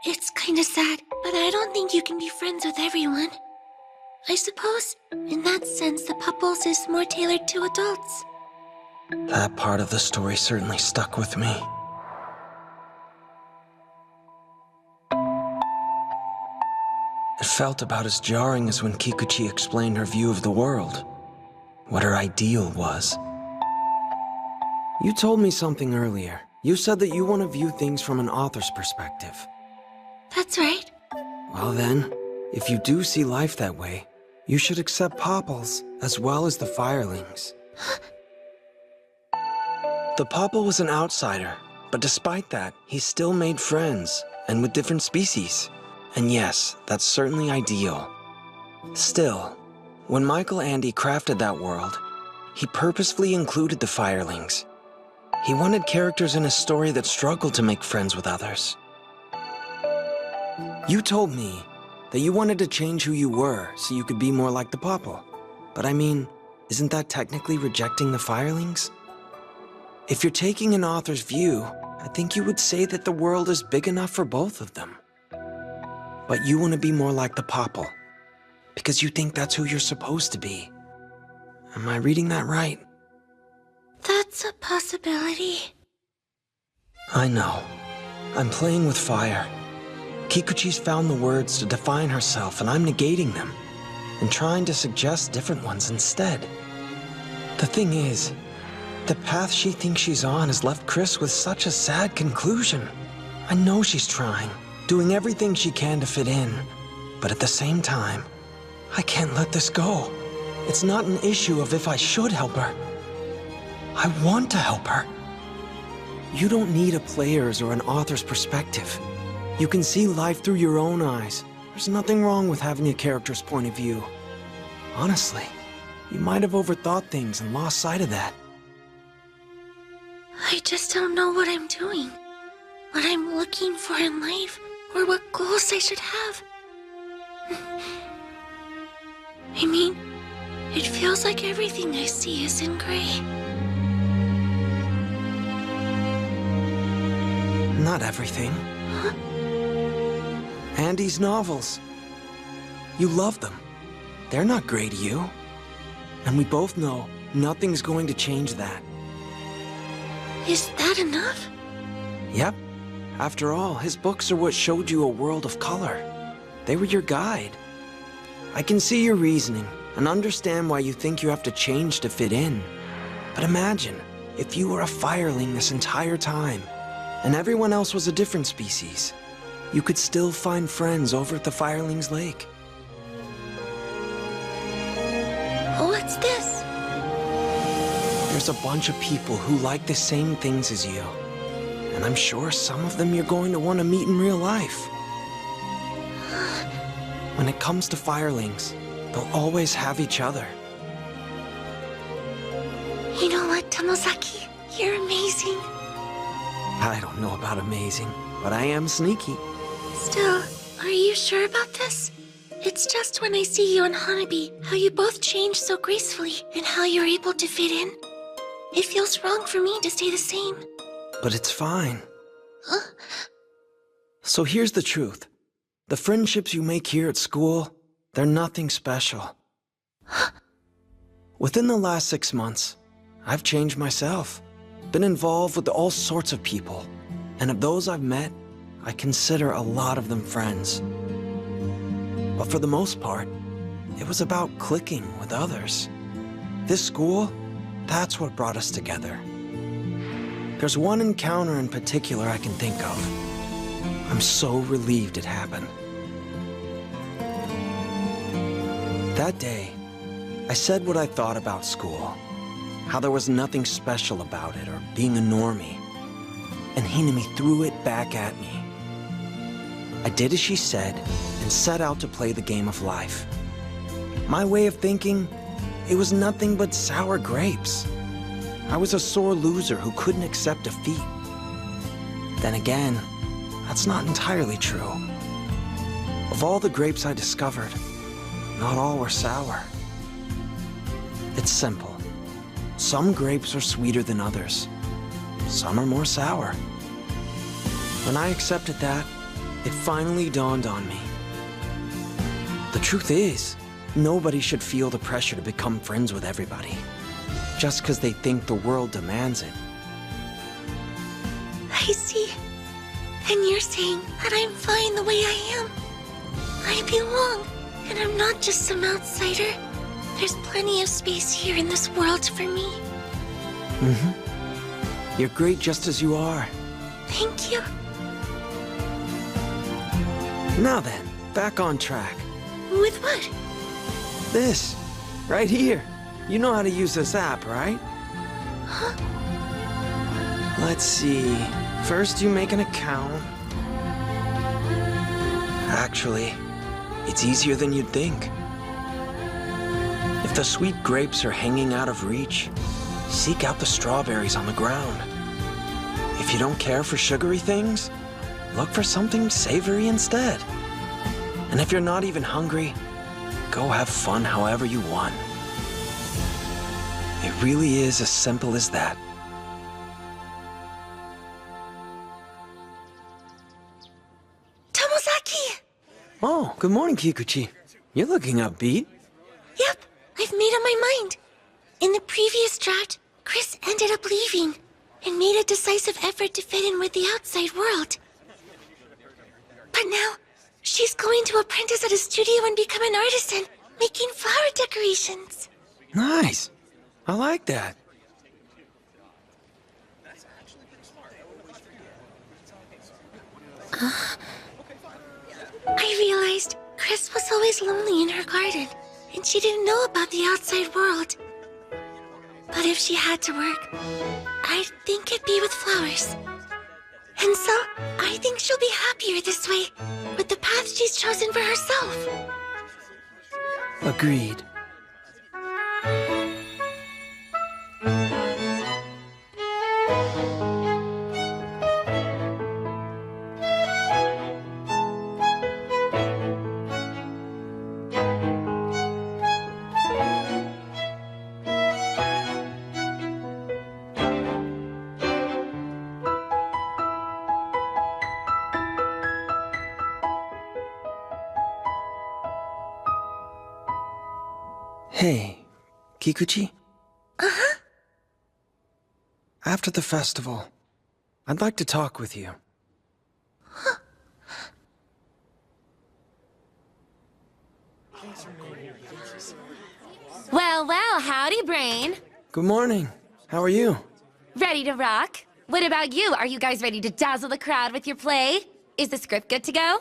It's kinda sad, but I don't think you can be friends with everyone. I suppose, in that sense, the Popples is more tailored to adults. That part of the story certainly stuck with me. It felt about as jarring as when Kikuchi explained her view of the world. What her ideal was. You told me something earlier. You said that you want to view things from an author's perspective. That's right. Well then, if you do see life that way, you should accept Popples as well as the firelings. The Popple was an outsider, but despite that, he still made friends, and with different species. And yes, that's certainly ideal. Still, when Michael Andy crafted that world, he purposefully included the Firelings. He wanted characters in his story that struggled to make friends with others. You told me that you wanted to change who you were so you could be more like the Popple. But I mean, isn't that technically rejecting the Firelings? If you're taking an author's view, I think you would say that the world is big enough for both of them. But you want to be more like the Popple, because you think that's who you're supposed to be. Am I reading that right? That's a possibility. I know. I'm playing with fire. Kikuchi's found the words to define herself, and I'm negating them, and trying to suggest different ones instead. The thing is, the path she thinks she's on has left Chris with such a sad conclusion. I know she's trying, doing everything she can to fit in, but at the same time, I can't let this go. It's not an issue of if I should help her. I want to help her. You don't need a player's or an author's perspective. You can see life through your own eyes. There's nothing wrong with having a character's point of view. Honestly, you might have overthought things and lost sight of that. I just don't know what I'm doing, what I'm looking for in life, or what goals I should have. I mean, it feels like everything I see is in gray. Not everything. Huh? Andy's novels. You love them. They're not gray to you. And we both know nothing's going to change that. Is that enough? Yep. After all, his books are what showed you a world of color. They were your guide. I can see your reasoning and understand why you think you have to change to fit in. But imagine if you were a Fireling this entire time, and everyone else was a different species. You could still find friends over at the Firelings Lake. What's this? There's a bunch of people who like the same things as you. And I'm sure some of them you're going to want to meet in real life. When it comes to Firelings, they'll always have each other. You know what, Tomozaki? You're amazing. I don't know about amazing, but I am sneaky. Still, are you sure about this? It's just when I see you and Hanabi, how you both change so gracefully, and how you're able to fit in. It feels wrong for me to stay the same. But it's fine. Huh? So here's the truth. The friendships you make here at school, they're nothing special. Within the last 6 months, I've changed myself. Been involved with all sorts of people. And of those I've met, I consider a lot of them friends. But for the most part, it was about clicking with others. This school, that's what brought us together. There's one encounter in particular I can think of. I'm so relieved it happened. That day, I said what I thought about school. How there was nothing special about it or being a normie. And Hinami threw it back at me. I did as she said and set out to play the game of life. My way of thinking, it was nothing but sour grapes. I was a sore loser who couldn't accept defeat. Then again, that's not entirely true. Of all the grapes I discovered, not all were sour. It's simple. Some grapes are sweeter than others. Some are more sour. When I accepted that, it finally dawned on me. The truth is, nobody should feel the pressure to become friends with everybody, just because they think the world demands it. I see. And you're saying that I'm fine the way I am. I belong, and I'm not just some outsider. There's plenty of space here in this world for me. Mm-hmm. You're great just as you are. Thank you. Now then, back on track. With what? This, right here. You know how to use this app, right? Huh? Let's see. First, you make an account. Actually, it's easier than you'd think. If the sweet grapes are hanging out of reach, seek out the strawberries on the ground. If you don't care for sugary things, look for something savory instead. And if you're not even hungry, go have fun however you want. It really is as simple as that. Tomozaki! Oh, good morning, Kikuchi. You're looking upbeat. Yep, I've made up my mind. In the previous draft, Chris ended up leaving and made a decisive effort to fit in with the outside world. But now, she's going to apprentice at a studio and become an artisan, making flower decorations. Nice. I like that. I realized Chris was always lonely in her garden, and she didn't know about the outside world. But if she had to work, I think it'd be with flowers. And so, I think she'll be happier this way, with the path she's chosen for herself. Agreed. Hey, Kikuchi? Uh-huh. After the festival, I'd like to talk with you. Well, howdy, Brain. Good morning. How are you? Ready to rock? What about you? Are you guys ready to dazzle the crowd with your play? Is the script good to go?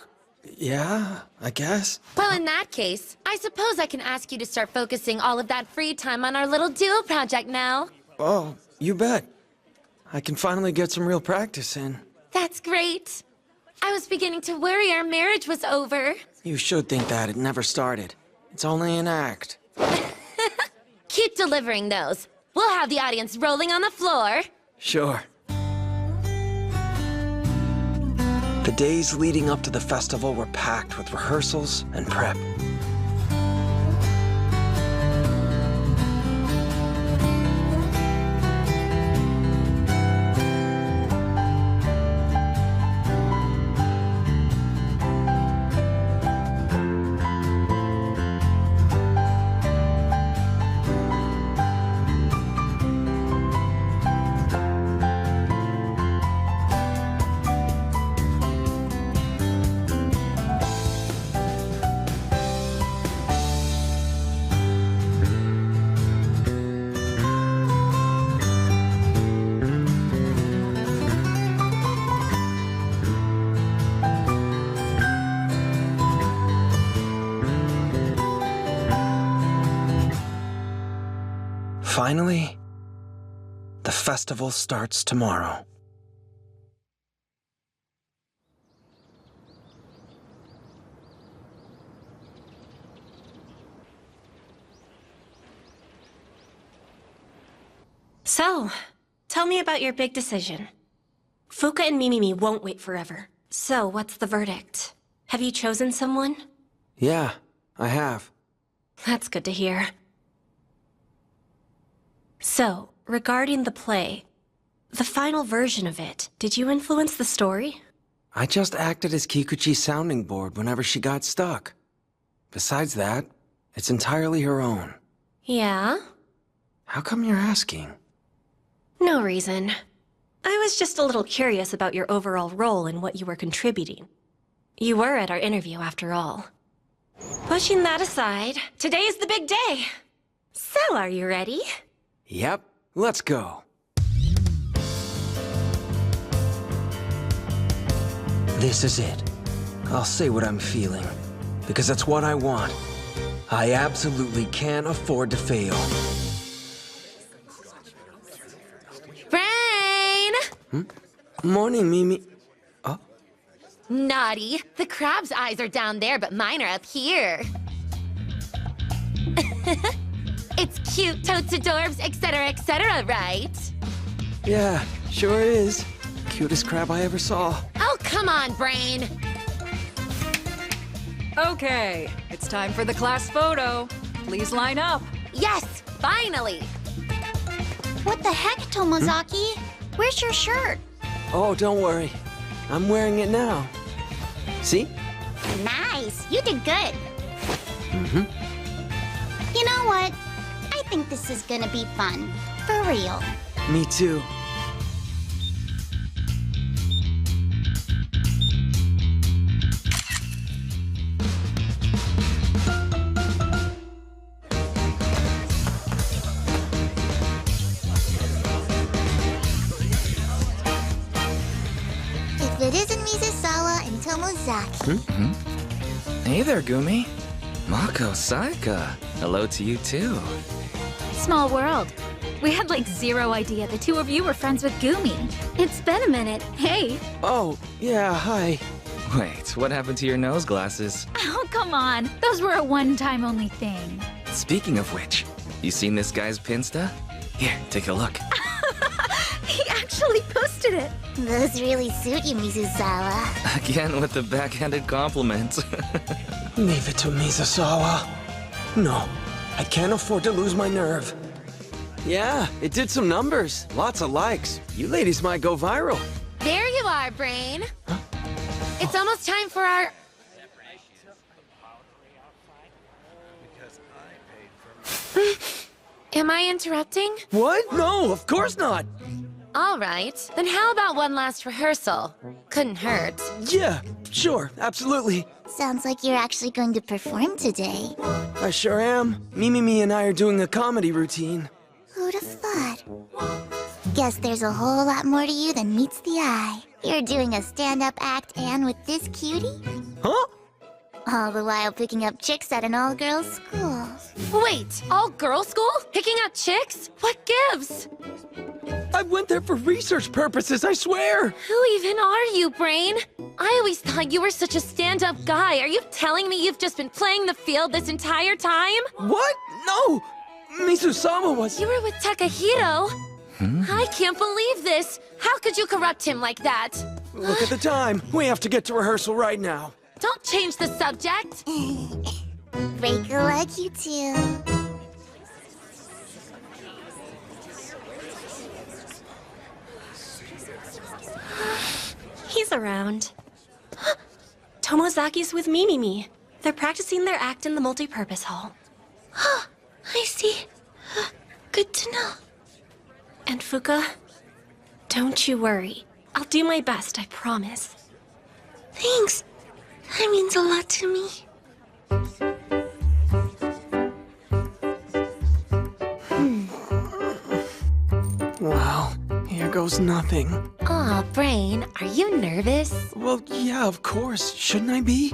Yeah, I guess. Well, in that case, I suppose I can ask you to start focusing all of that free time on our little duo project now. Oh, you bet. I can finally get some real practice in. That's great. I was beginning to worry our marriage was over. You should think that. It never started. It's only an act. Keep delivering those. We'll have the audience rolling on the floor. Sure. The days leading up to the festival were packed with rehearsals and prep. Finally, the festival starts tomorrow. So, tell me about your big decision. Fuka and Mimimi won't wait forever. So, what's the verdict? Have you chosen someone? Yeah, I have. That's good to hear. So, regarding the play, the final version of it, did you influence the story? I just acted as Kikuchi's sounding board whenever she got stuck. Besides that, it's entirely her own. Yeah? How come you're asking? No reason. I was just a little curious about your overall role and what you were contributing. You were at our interview, after all. Pushing that aside, today is the big day. So, are you ready? Yep, let's go. This is it. I'll say what I'm feeling, because that's what I want. I absolutely can't afford to fail. Brain! Morning, Mimi. Naughty. The crab's eyes are down there, but mine are up here. It's cute, totes adorbs, etc., right? Yeah, sure is. Cutest crab I ever saw. Oh, come on, Brain. Okay, it's time for the class photo. Please line up. Yes, finally. What the heck, Tomozaki? Where's your shirt? Oh, don't worry. I'm wearing it now. See? Nice. You did good. Mm-hmm. You know what? I think this is gonna be fun. For real. Me too. If it isn't Mizusawa and Tomozaki. Hey there, Gumi. Mako, Saika. Hello to you, too. Small world. We had like zero idea the two of you were friends with Gumi. It's been a minute. Hey. Oh, yeah, hi. Wait, what happened to your nose glasses? Oh, come on. Those were a one-time only thing. Speaking of which, you seen this guy's Pinsta? Here, take a look. He actually posted it. Those really suit you, Mizusawa. Again with the backhanded compliment. Leave it to Mizusawa. No, I can't afford to lose my nerve. Yeah, it did some numbers. Lots of likes. You ladies might go viral. There you are, Brain. Huh? It's almost time for our... Am I interrupting? What? No, of course not. All right. Then how about one last rehearsal? Couldn't hurt. Yeah, sure, absolutely. Sounds like you're actually going to perform today. I sure am. Mimi and I are doing a comedy routine. Who'd have thought? Guess there's a whole lot more to you than meets the eye. You're doing a stand-up act and with this cutie? Huh? All the while picking up chicks at an all-girls school. Wait, all-girls school? Picking up chicks? What gives? I went there for research purposes, I swear! Who even are you, Brain? I always thought you were such a stand-up guy. Are you telling me you've just been playing the field this entire time? What? No! Mizusawa was... You were with Takahiro? I can't believe this! How could you corrupt him like that? Look at the time. We have to get to rehearsal right now. Don't change the subject! Break a leg, you two. He's around. Tomozaki's with Mimimi. They're practicing their act in the multi-purpose hall. I see. Good to know. And Fuka, don't you worry. I'll do my best, I promise. Thanks. That means a lot to me. Well, here goes nothing. Aw, Brain, are you nervous? Well, yeah, of course. Shouldn't I be?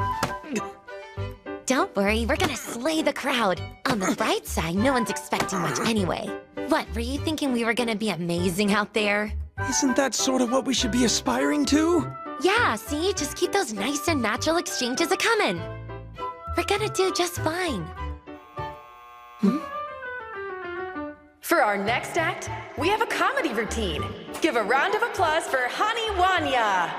Don't worry, we're gonna slay the crowd. On the bright side, no one's expecting much anyway. What, were you thinking we were gonna be amazing out there? Isn't that sort of what we should be aspiring to? Yeah, see? Just keep those nice and natural exchanges a-comin'. We're gonna do just fine. For our next act, we have a comedy routine. Give a round of applause for Hani Wanya.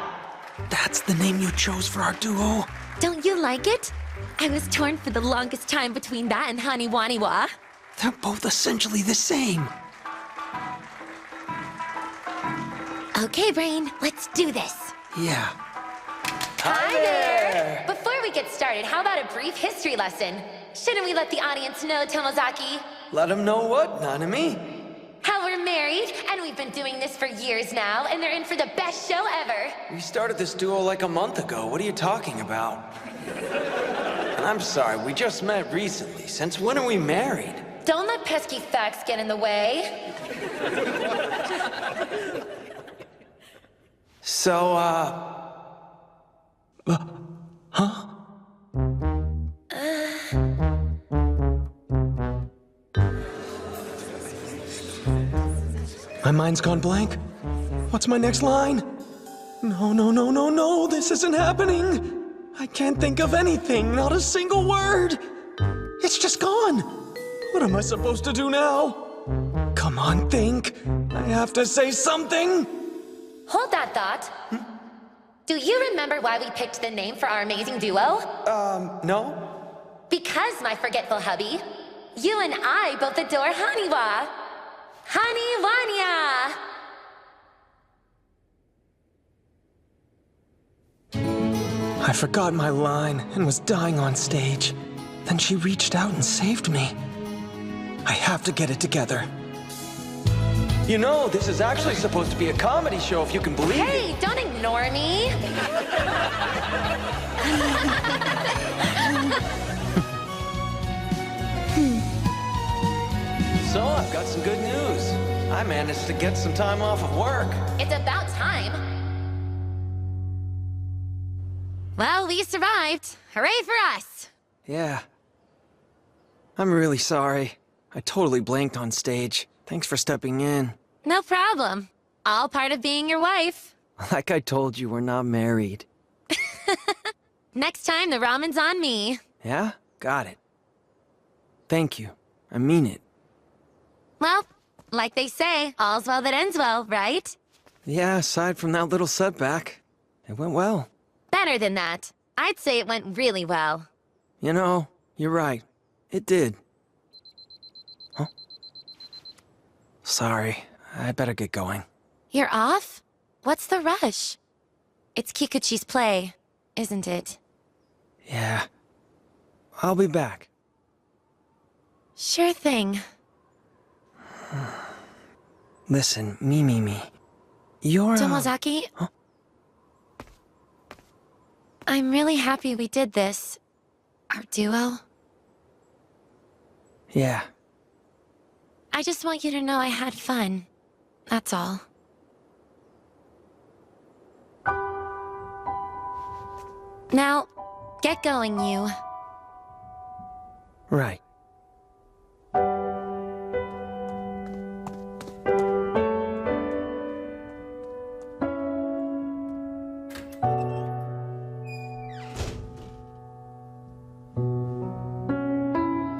That's the name you chose for our duo? Don't you like it? I was torn for the longest time between that and Hani Waniwa. They're both essentially the same. Okay, Brain, let's do this. Yeah. Hi there! Before we get started, how about a brief history lesson? Shouldn't we let the audience know, Tomozaki? Let them know what, Nanami? How we're married, and we've been doing this for years now, and they're in for the best show ever. We started this duo like a month ago. What are you talking about? And I'm sorry, we just met recently. Since when are we married? Don't let pesky facts get in the way. So, huh? My mind's gone blank. What's my next line? No, no, no, no, no, this isn't happening. I can't think of anything, not a single word. It's just gone. What am I supposed to do now? Come on, think. I have to say something. Hold that thought. Do you remember why we picked the name for our amazing duo? No. Because, my forgetful hubby, you and I both adore Haniwa. Haniwanya! I forgot my line and was dying on stage. Then she reached out and saved me. I have to get it together. You know, this is actually supposed to be a comedy show, if you can believe it. Hey, don't ignore me! So, I've got some good news. I managed to get some time off of work. It's about time. Well, we survived. Hooray for us! Yeah. I'm really sorry. I totally blanked on stage. Thanks for stepping in. No problem. All part of being your wife. Like I told you, we're not married. Next time, the ramen's on me. Yeah? Got it. Thank you. I mean it. Well, like they say, all's well that ends well, right? Yeah, aside from that little setback, it went well. Better than that. I'd say it went really well. You know, you're right. It did. Huh? Sorry, I better get going. You're off? What's the rush? It's Kikuchi's play, isn't it? Yeah. I'll be back. Sure thing. Listen, me. You're, Tomozaki? Huh? I'm really happy we did this. Our duo. Yeah. I just want you to know I had fun. That's all. Now, get going, you. Right.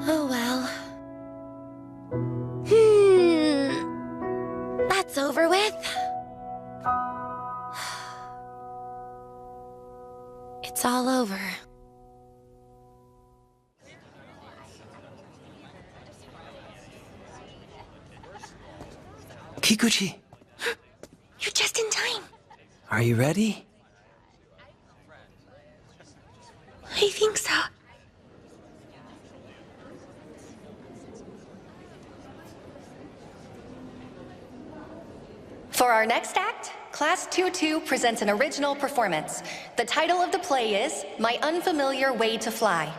Oh well. That's over with. It's all over. Kikuchi, You're just in time. are you ready? I think so. For our next act, Class 2-2 presents an original performance. The title of the play is My Unfamiliar Way to Fly.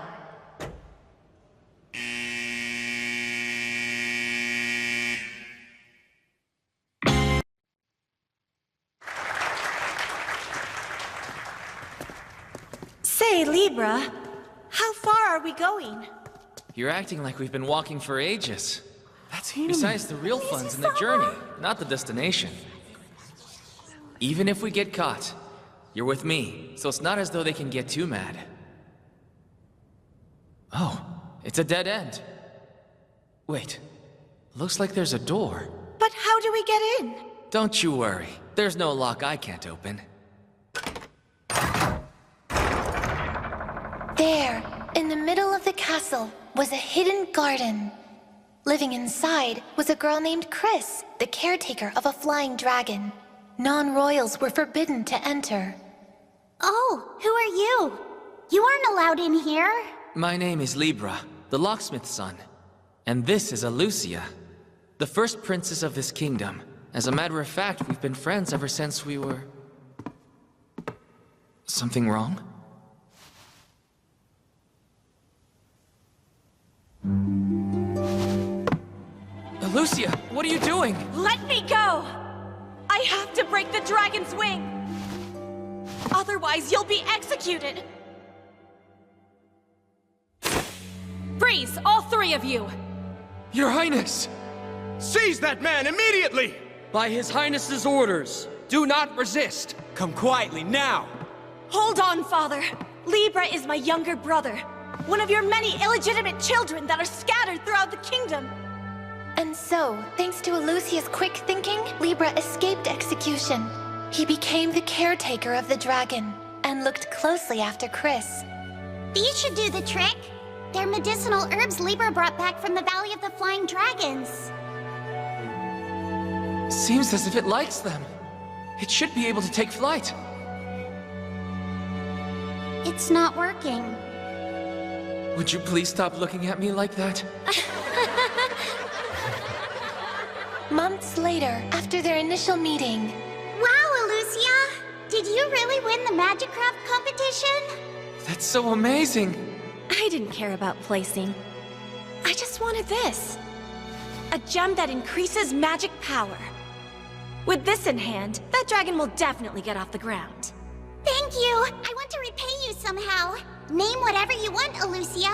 Say, Libra, how far are we going? You're acting like we've been walking for ages. Besides, the real fun's in the journey, not the destination. Even if we get caught, you're with me, so it's not as though they can get too mad. Oh, it's a dead end. Wait, looks like there's a door. But how do we get in? Don't you worry, there's no lock I can't open. There, in the middle of the castle, was a hidden garden. Living inside was a girl named Chris, the caretaker of a flying dragon. Non-royals were forbidden to enter. Oh, who are you? You aren't allowed in here. My name is Libra, the locksmith's son. And this is Alucia, the first princess of this kingdom. As a matter of fact, we've been friends ever since we were... Something wrong? Alucia, what are you doing? Let me go! I have to break the dragon's wing! Otherwise, you'll be executed! Freeze, all three of you! Your Highness! Seize that man immediately! By His Highness's orders. Do not resist! Come quietly, now! Hold on, Father. Libra is my younger brother. One of your many illegitimate children that are scattered throughout the kingdom. And so, thanks to Elucia's quick thinking, Libra escaped execution. He became the caretaker of the dragon, and looked closely after Chris. These should do the trick. They're medicinal herbs Libra brought back from the Valley of the Flying Dragons. Seems as if it likes them. It should be able to take flight. It's not working. Would you please stop looking at me like that? Months later, after their initial meeting. Wow, Elucia! Did you really win the Magicraft competition? That's so amazing! I didn't care about placing. I just wanted this. A gem that increases magic power. With this in hand, that dragon will definitely get off the ground. Thank you! I want to repay you somehow. Name whatever you want, Elucia.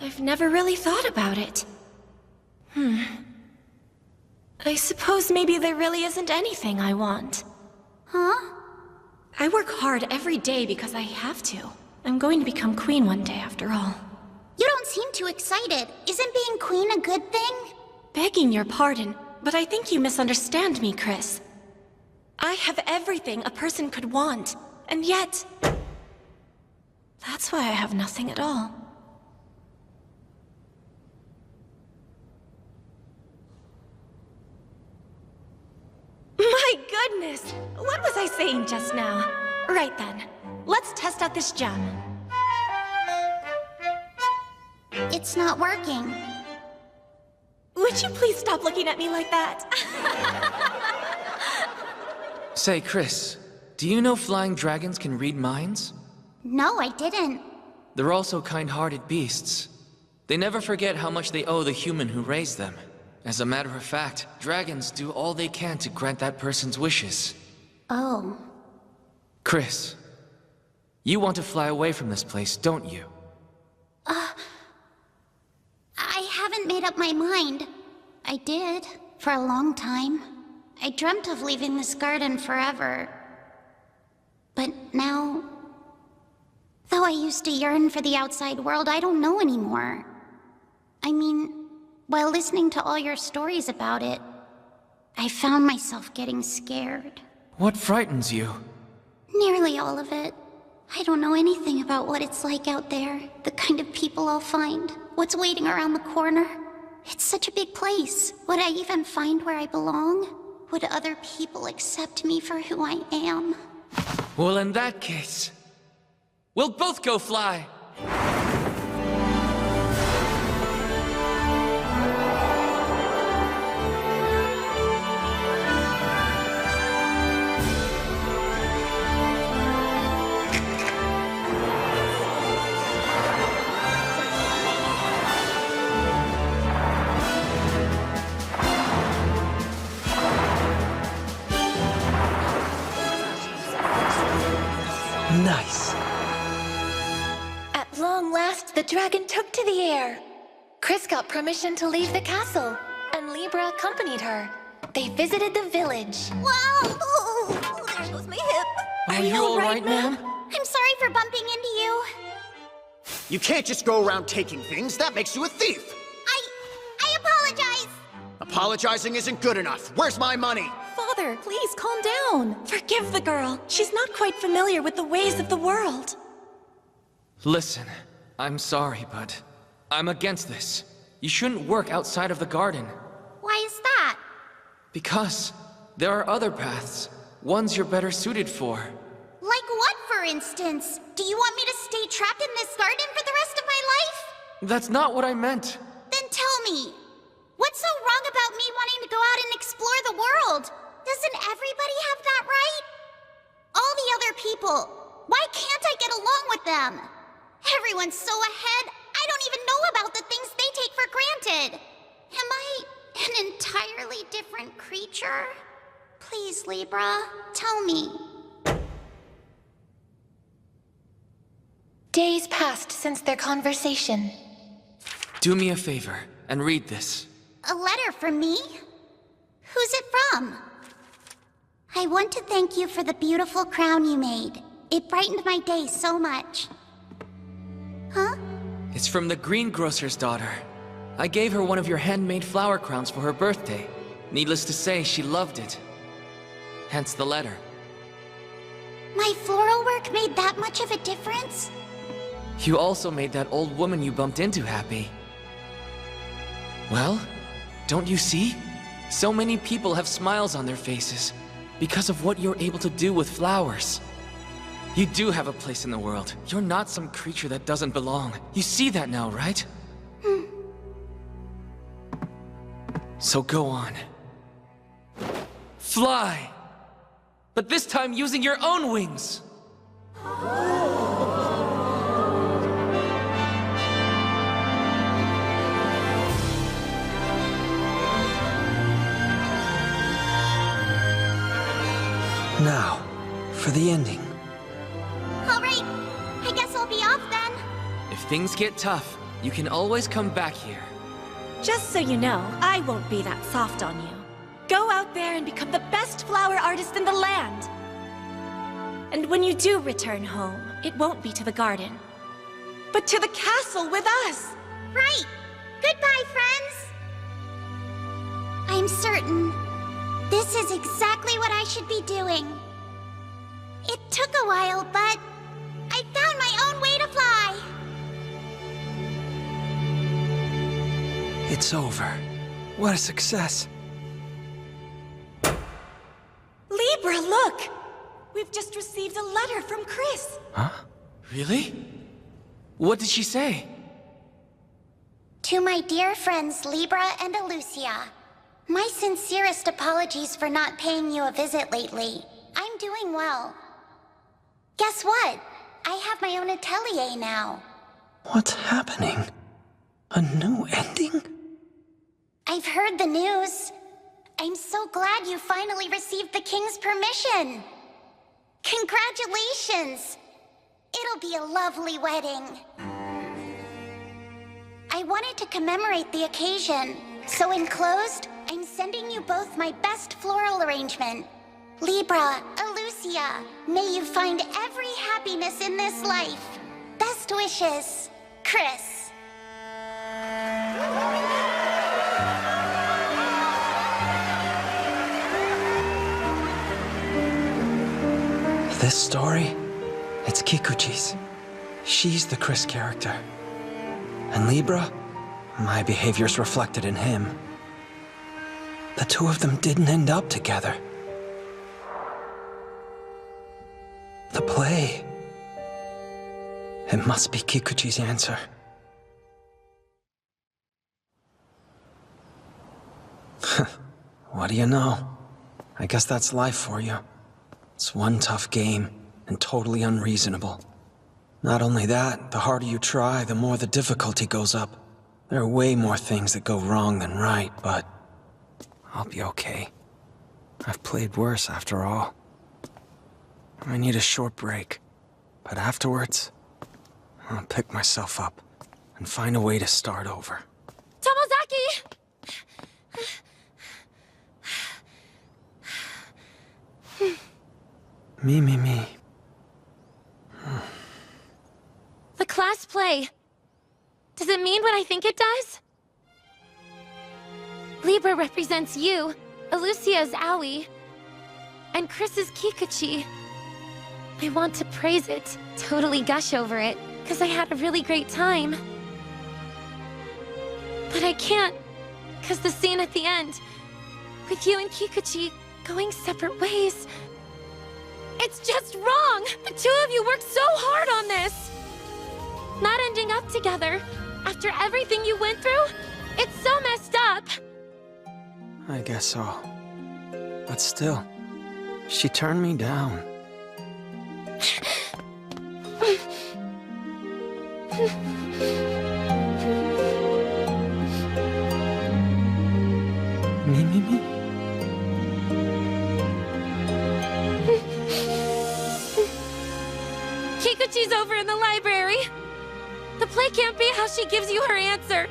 I've never really thought about it. I suppose maybe there really isn't anything I want. Huh? I work hard every day because I have to. I'm going to become queen one day after all. You don't seem too excited. Isn't being queen a good thing? Begging your pardon, but I think you misunderstand me, Chris. I have everything a person could want, and yet... that's why I have nothing at all. My goodness! What was I saying just now? Right then, let's test out this gem. It's not working. Would you please stop looking at me like that? Say, Chris, do you know flying dragons can read minds? No, I didn't. They're also kind-hearted beasts. They never forget how much they owe the human who raised them. As a matter of fact, dragons do all they can to grant that person's wishes. Oh. Chris, you want to fly away from this place, don't you? I haven't made up my mind. I did, for a long time. I dreamt of leaving this garden forever. But now... though I used to yearn for the outside world, I don't know anymore. I mean, while listening to all your stories about it, I found myself getting scared. What frightens you? Nearly all of it. I don't know anything about what it's like out there, the kind of people I'll find, what's waiting around the corner. It's such a big place. Would I even find where I belong? Would other people accept me for who I am? Well, in that case, we'll both go fly! Nice. At long last, the dragon took to the air. Chris got permission to leave the castle, and Libra accompanied her. They visited the village. Wow! Oh, there goes my hip. Are you all right, ma'am? I'm sorry for bumping into you. You can't just go around taking things. That makes you a thief. I apologize. Apologizing isn't good enough. Where's my money? Father, please calm down. Forgive the girl. She's not quite familiar with the ways of the world. Listen, I'm sorry, but I'm against this. You shouldn't work outside of the garden. Why is that? Because there are other paths, ones you're better suited for. Like what, for instance? Do you want me to stay trapped in this garden for the rest of my life? That's not what I meant. Then tell me, what's so wrong about me wanting to go out and explore the world? Doesn't everybody have that right? All the other people, why can't I get along with them? Everyone's so ahead, I don't even know about the things they take for granted. Am I an entirely different creature? Please, Libra, tell me. Days passed since their conversation. Do me a favor and read this. A letter from me? Who's it from? I want to thank you for the beautiful crown you made. It brightened my day so much. Huh? It's from the greengrocer's daughter. I gave her one of your handmade flower crowns for her birthday. Needless to say, she loved it. Hence the letter. My floral work made that much of a difference? You also made that old woman you bumped into happy. Well, don't you see? So many people have smiles on their faces because of what you're able to do with flowers. You do have a place in the world. You're not some creature that doesn't belong. You see that now, right? So go on. Fly! But this time using your own wings! Now, for the ending. All right, I guess I'll be off then. If things get tough, you can always come back here. Just so you know, I won't be that soft on you. Go out there and become the best flower artist in the land. And when you do return home, it won't be to the garden, but to the castle with us. Right. Goodbye, friends. I'm certain this is exactly what I should be doing. It took a while, but I found my own way to fly. It's over. What a success. Libra, look! We've just received a letter from Chris. Huh? Really? What did she say? To my dear friends Libra and Alucia, my sincerest apologies for not paying you a visit lately. I'm doing well. Guess what? I have my own atelier now. What's happening? A new ending? I've heard the news. I'm so glad you finally received the King's permission. Congratulations! It'll be a lovely wedding. I wanted to commemorate the occasion, so enclosed, I'm sending you both my best floral arrangement. Libra, Alucia, may you find every happiness in this life. Best wishes, Chris. This story, it's Kikuchi's. She's the Chris character. And Libra, my behavior's reflected in him. The two of them didn't end up together. The play. It must be Kikuchi's answer. What do you know? I guess that's life for you. It's one tough game, and totally unreasonable. Not only that, the harder you try, the more the difficulty goes up. There are way more things that go wrong than right, but I'll be okay. I've played worse after all. I need a short break, but afterwards, I'll pick myself up and find a way to start over. Tomozaki! Me. The class play. Does it mean what I think it does? Libra represents you, Alucia is Aoi, and Chris is Kikuchi. I want to praise it, totally gush over it, because I had a really great time. But I can't, because the scene at the end, with you and Kikuchi going separate ways, it's just wrong! The two of you worked so hard on this! Not ending up together, after everything you went through, it's so messed up! I guess so. But still, she turned me down. Me. Kikuchi's over in the library. The play can't be how she gives you her answer.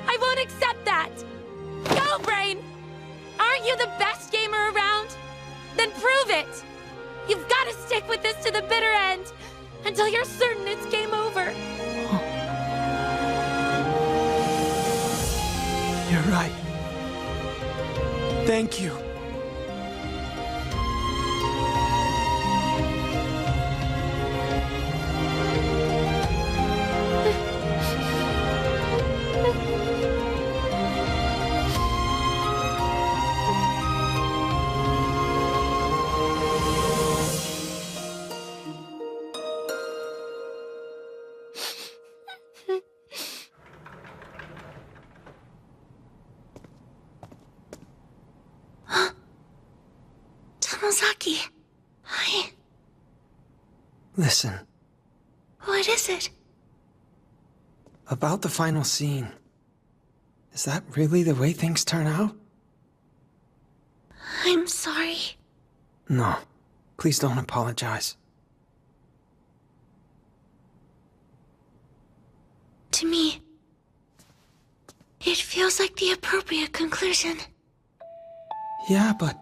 I won't accept that. Go, Brain! Aren't you the best gamer around? Then prove it! You've got to stick with this to the bitter end, until you're certain it's game over. You're right. Thank you. Tomozaki. Hi. Listen, What is it? about the final scene. Is that really the way things turn out? I'm sorry. No, please don't apologize. To me, it feels like the appropriate conclusion. Yeah, but...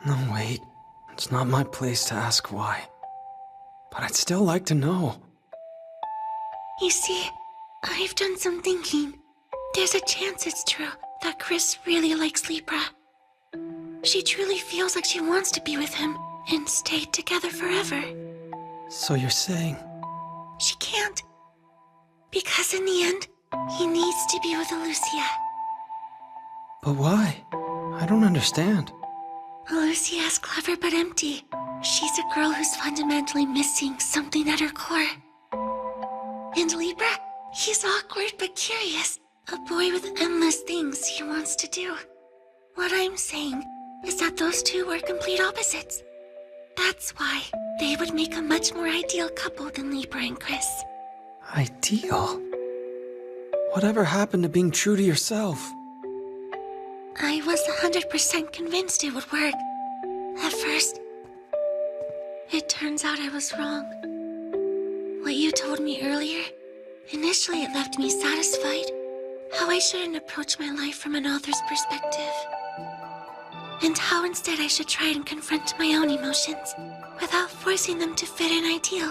No, wait. It's not my place to ask why. But I'd still like to know. You see, I've done some thinking. There's a chance it's true that Chris really likes Libra. She truly feels like she wants to be with him and stay together forever. So you're saying... She can't. Because in the end, he needs to be with Lucia. But why? I don't understand. Lucia's clever but empty. She's a girl who's fundamentally missing something at her core. And Libra, he's awkward but curious. A boy with endless things he wants to do. What I'm saying is that those two were complete opposites. That's why they would make a much more ideal couple than Libra and Chris. Ideal? Whatever happened to being true to yourself? I was 100% convinced it would work. At first. It turns out I was wrong. What you told me earlier, initially it left me satisfied. How I shouldn't approach my life from an author's perspective. And how instead I should try and confront my own emotions without forcing them to fit an ideal.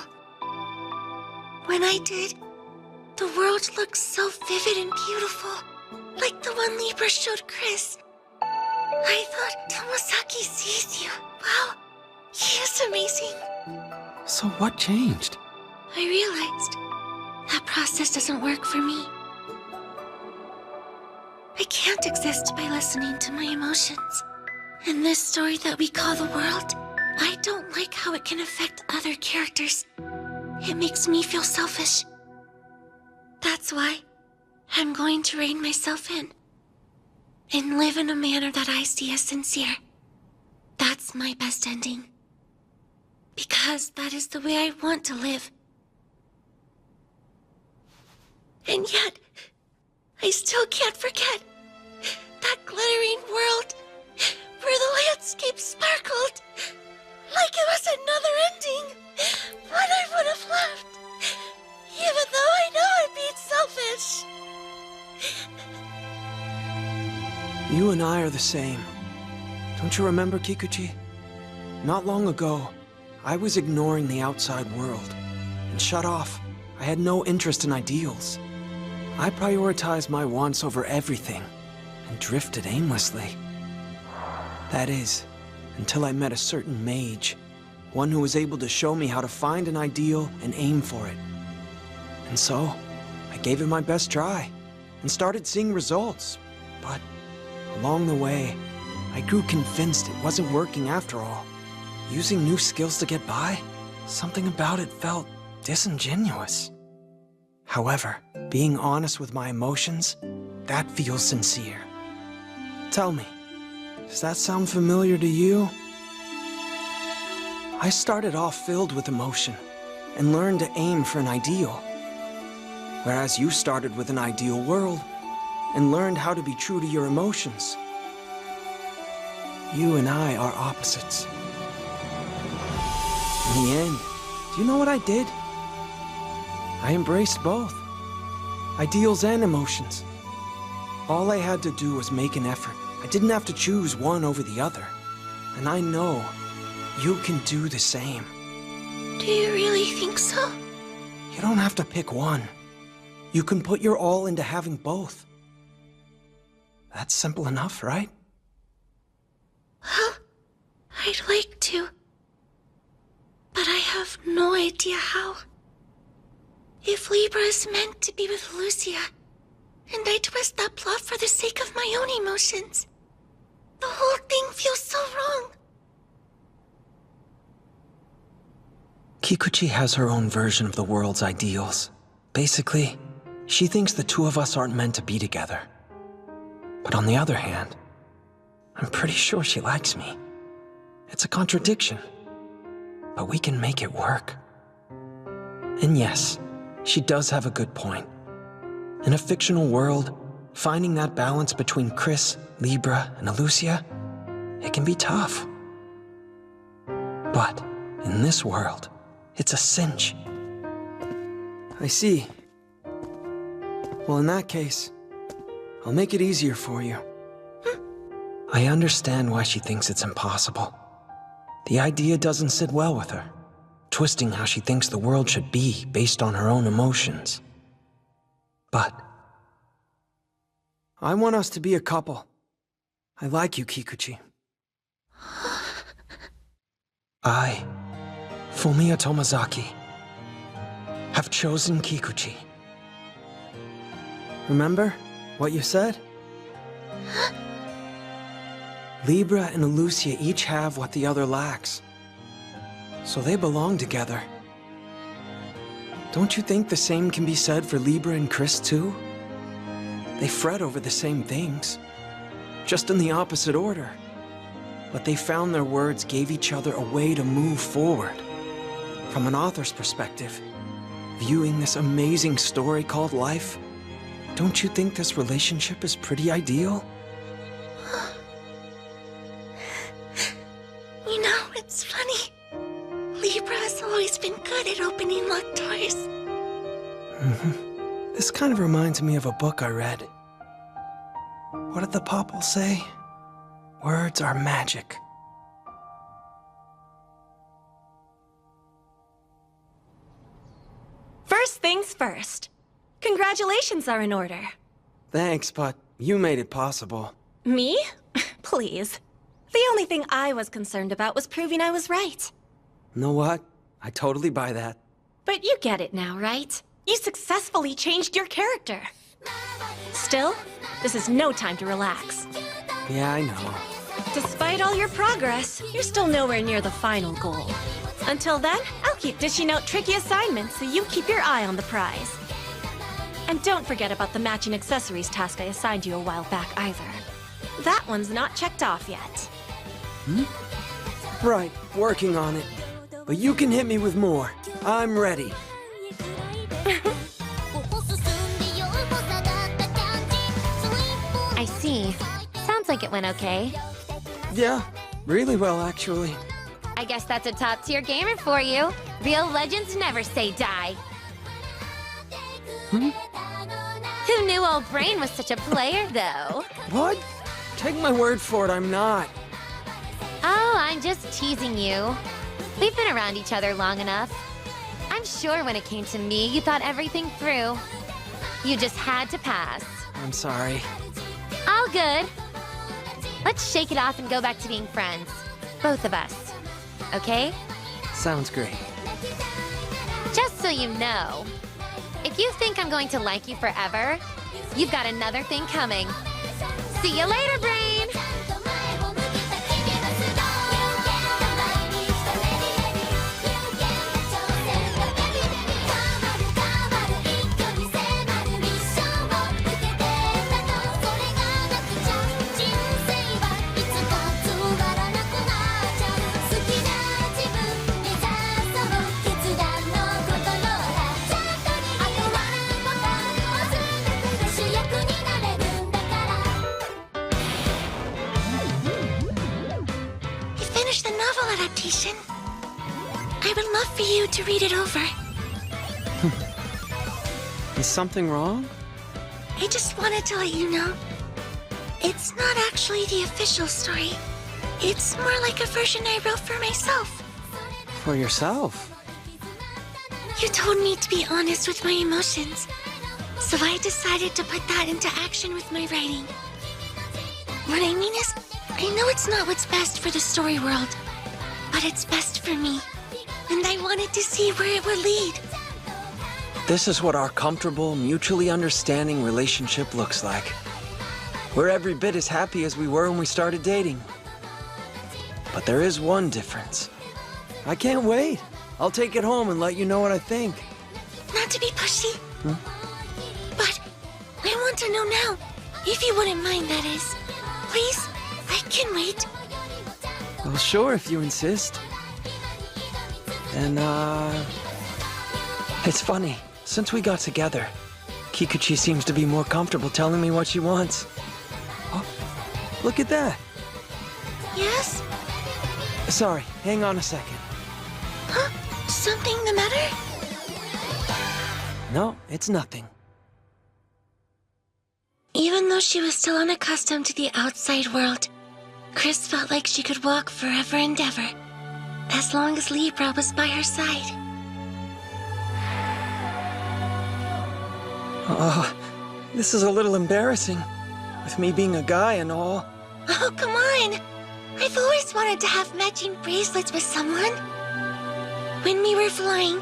When I did, the world looked so vivid and beautiful, like the one Libra showed Chris. I thought Tomozaki sees you. Wow, he is amazing. So what changed? I realized that process doesn't work for me. I can't exist by listening to my emotions. In this story that we call the world, I don't like how it can affect other characters. It makes me feel selfish. That's why I'm going to rein myself in and live in a manner that I see as sincere. That's my best ending. Because that is the way I want to live. And yet, I still can't forget that glittering world where the landscape sparkled like it was another ending. What I would have left, even though I know I'm being selfish. You and I are the same. Don't you remember, Kikuchi? Not long ago, I was ignoring the outside world and shut off. I had no interest in ideals. I prioritized my wants over everything and drifted aimlessly. That is, until I met a certain mage, one who was able to show me how to find an ideal and aim for it. And so, I gave it my best try and started seeing results. But along the way, I grew convinced it wasn't working after all. Using new skills to get by, something about it felt disingenuous. However, being honest with my emotions, that feels sincere. Tell me, does that sound familiar to you? I started off filled with emotion and learned to aim for an ideal. Whereas you started with an ideal world and learned how to be true to your emotions. You and I are opposites. In the end, do you know what I did? I embraced both. Ideals and emotions. All I had to do was make an effort. I didn't have to choose one over the other. And I know you can do the same. Do you really think so? You don't have to pick one. You can put your all into having both. That's simple enough, right? Well, I'd like to. But I have no idea how. If Libra is meant to be with Lucia, and I twist that plot for the sake of my own emotions, the whole thing feels so wrong. Kikuchi has her own version of the world's ideals. Basically, she thinks the two of us aren't meant to be together. But on the other hand, I'm pretty sure she likes me. It's a contradiction. But we can make it work. And yes, she does have a good point. In a fictional world, finding that balance between Chris, Libra, and Alucia, it can be tough. But in this world, it's a cinch. I see. Well, in that case, I'll make it easier for you. I understand why she thinks it's impossible. The idea doesn't sit well with her, twisting how she thinks the world should be based on her own emotions. But I want us to be a couple. I like you, Kikuchi. I, Fumiya Tomozaki, have chosen Kikuchi. Remember what you said? Libra and Alucia each have what the other lacks. So they belong together. Don't you think the same can be said for Libra and Chris too? They fret over the same things, just in the opposite order. But they found their words gave each other a way to move forward. From an author's perspective, viewing this amazing story called life, don't you think this relationship is pretty ideal? You know, it's funny. Libra has always been good at opening locked doors. This kind of reminds me of a book I read. What did the popple say? Words are magic. First things first. Congratulations are in order. Thanks, but you made it possible. Me? Please. The only thing I was concerned about was proving I was right. Know what? I totally buy that. But you get it now, right? You successfully changed your character. Still, this is no time to relax. Yeah, I know. Despite all your progress, you're still nowhere near the final goal. Until then, I'll keep dishing out tricky assignments so you keep your eye on the prize. And don't forget about the matching accessories task I assigned you a while back either. That one's not checked off yet. Right, working on it. But you can hit me with more. I'm ready. I see. Sounds like it went okay. Yeah, really well, actually. I guess that's a top-tier gamer for you. Real legends never say die. Who knew old Brain was such a player, though? What? Take my word for it, I'm not. Oh, I'm just teasing you. We've been around each other long enough. I'm sure when it came to me, you thought everything through. You just had to pass. I'm sorry. All good. Let's shake it off and go back to being friends. Both of us. Okay? Sounds great. Just so you know, if you think I'm going to like you forever, you've got another thing coming. See you later, Brain! Adaptation. I would love for you to read it over. Is something wrong? I just wanted to let you know. It's not actually the official story. It's more like a version I wrote for myself. For yourself? You told me to be honest with my emotions, so I decided to put that into action with my writing. What I mean is, I know it's not what's best for the story world, but it's best for me, and I wanted to see where it would lead. This is what our comfortable, mutually understanding relationship looks like. We're every bit as happy as we were when we started dating. But there is one difference. I can't wait. I'll take it home and let you know what I think. Not to be pushy, but I want to know now, if you wouldn't mind, that is. Please, I can wait. Well, sure, if you insist. And, it's funny. Since we got together, Kikuchi seems to be more comfortable telling me what she wants. Oh, look at that. Yes? Sorry, hang on a second. Huh? Something the matter? No, it's nothing. Even though she was still unaccustomed to the outside world, Chris felt like she could walk forever and ever, as long as Libra was by her side. Oh, this is a little embarrassing, with me being a guy and all. Oh, come on! I've always wanted to have matching bracelets with someone. When we were flying,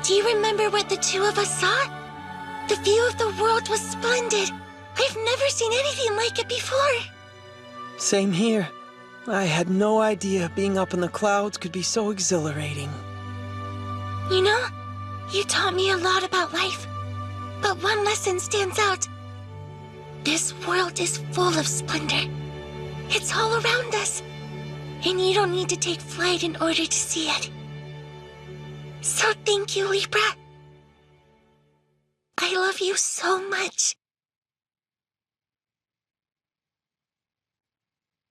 do you remember what the two of us saw? The view of the world was splendid. I've never seen anything like it before. Same here. I had no idea being up in the clouds could be so exhilarating. You know, you taught me a lot about life, but one lesson stands out. This world is full of splendor. It's all around us, and you don't need to take flight in order to see it. So thank you, Libra. I love you so much.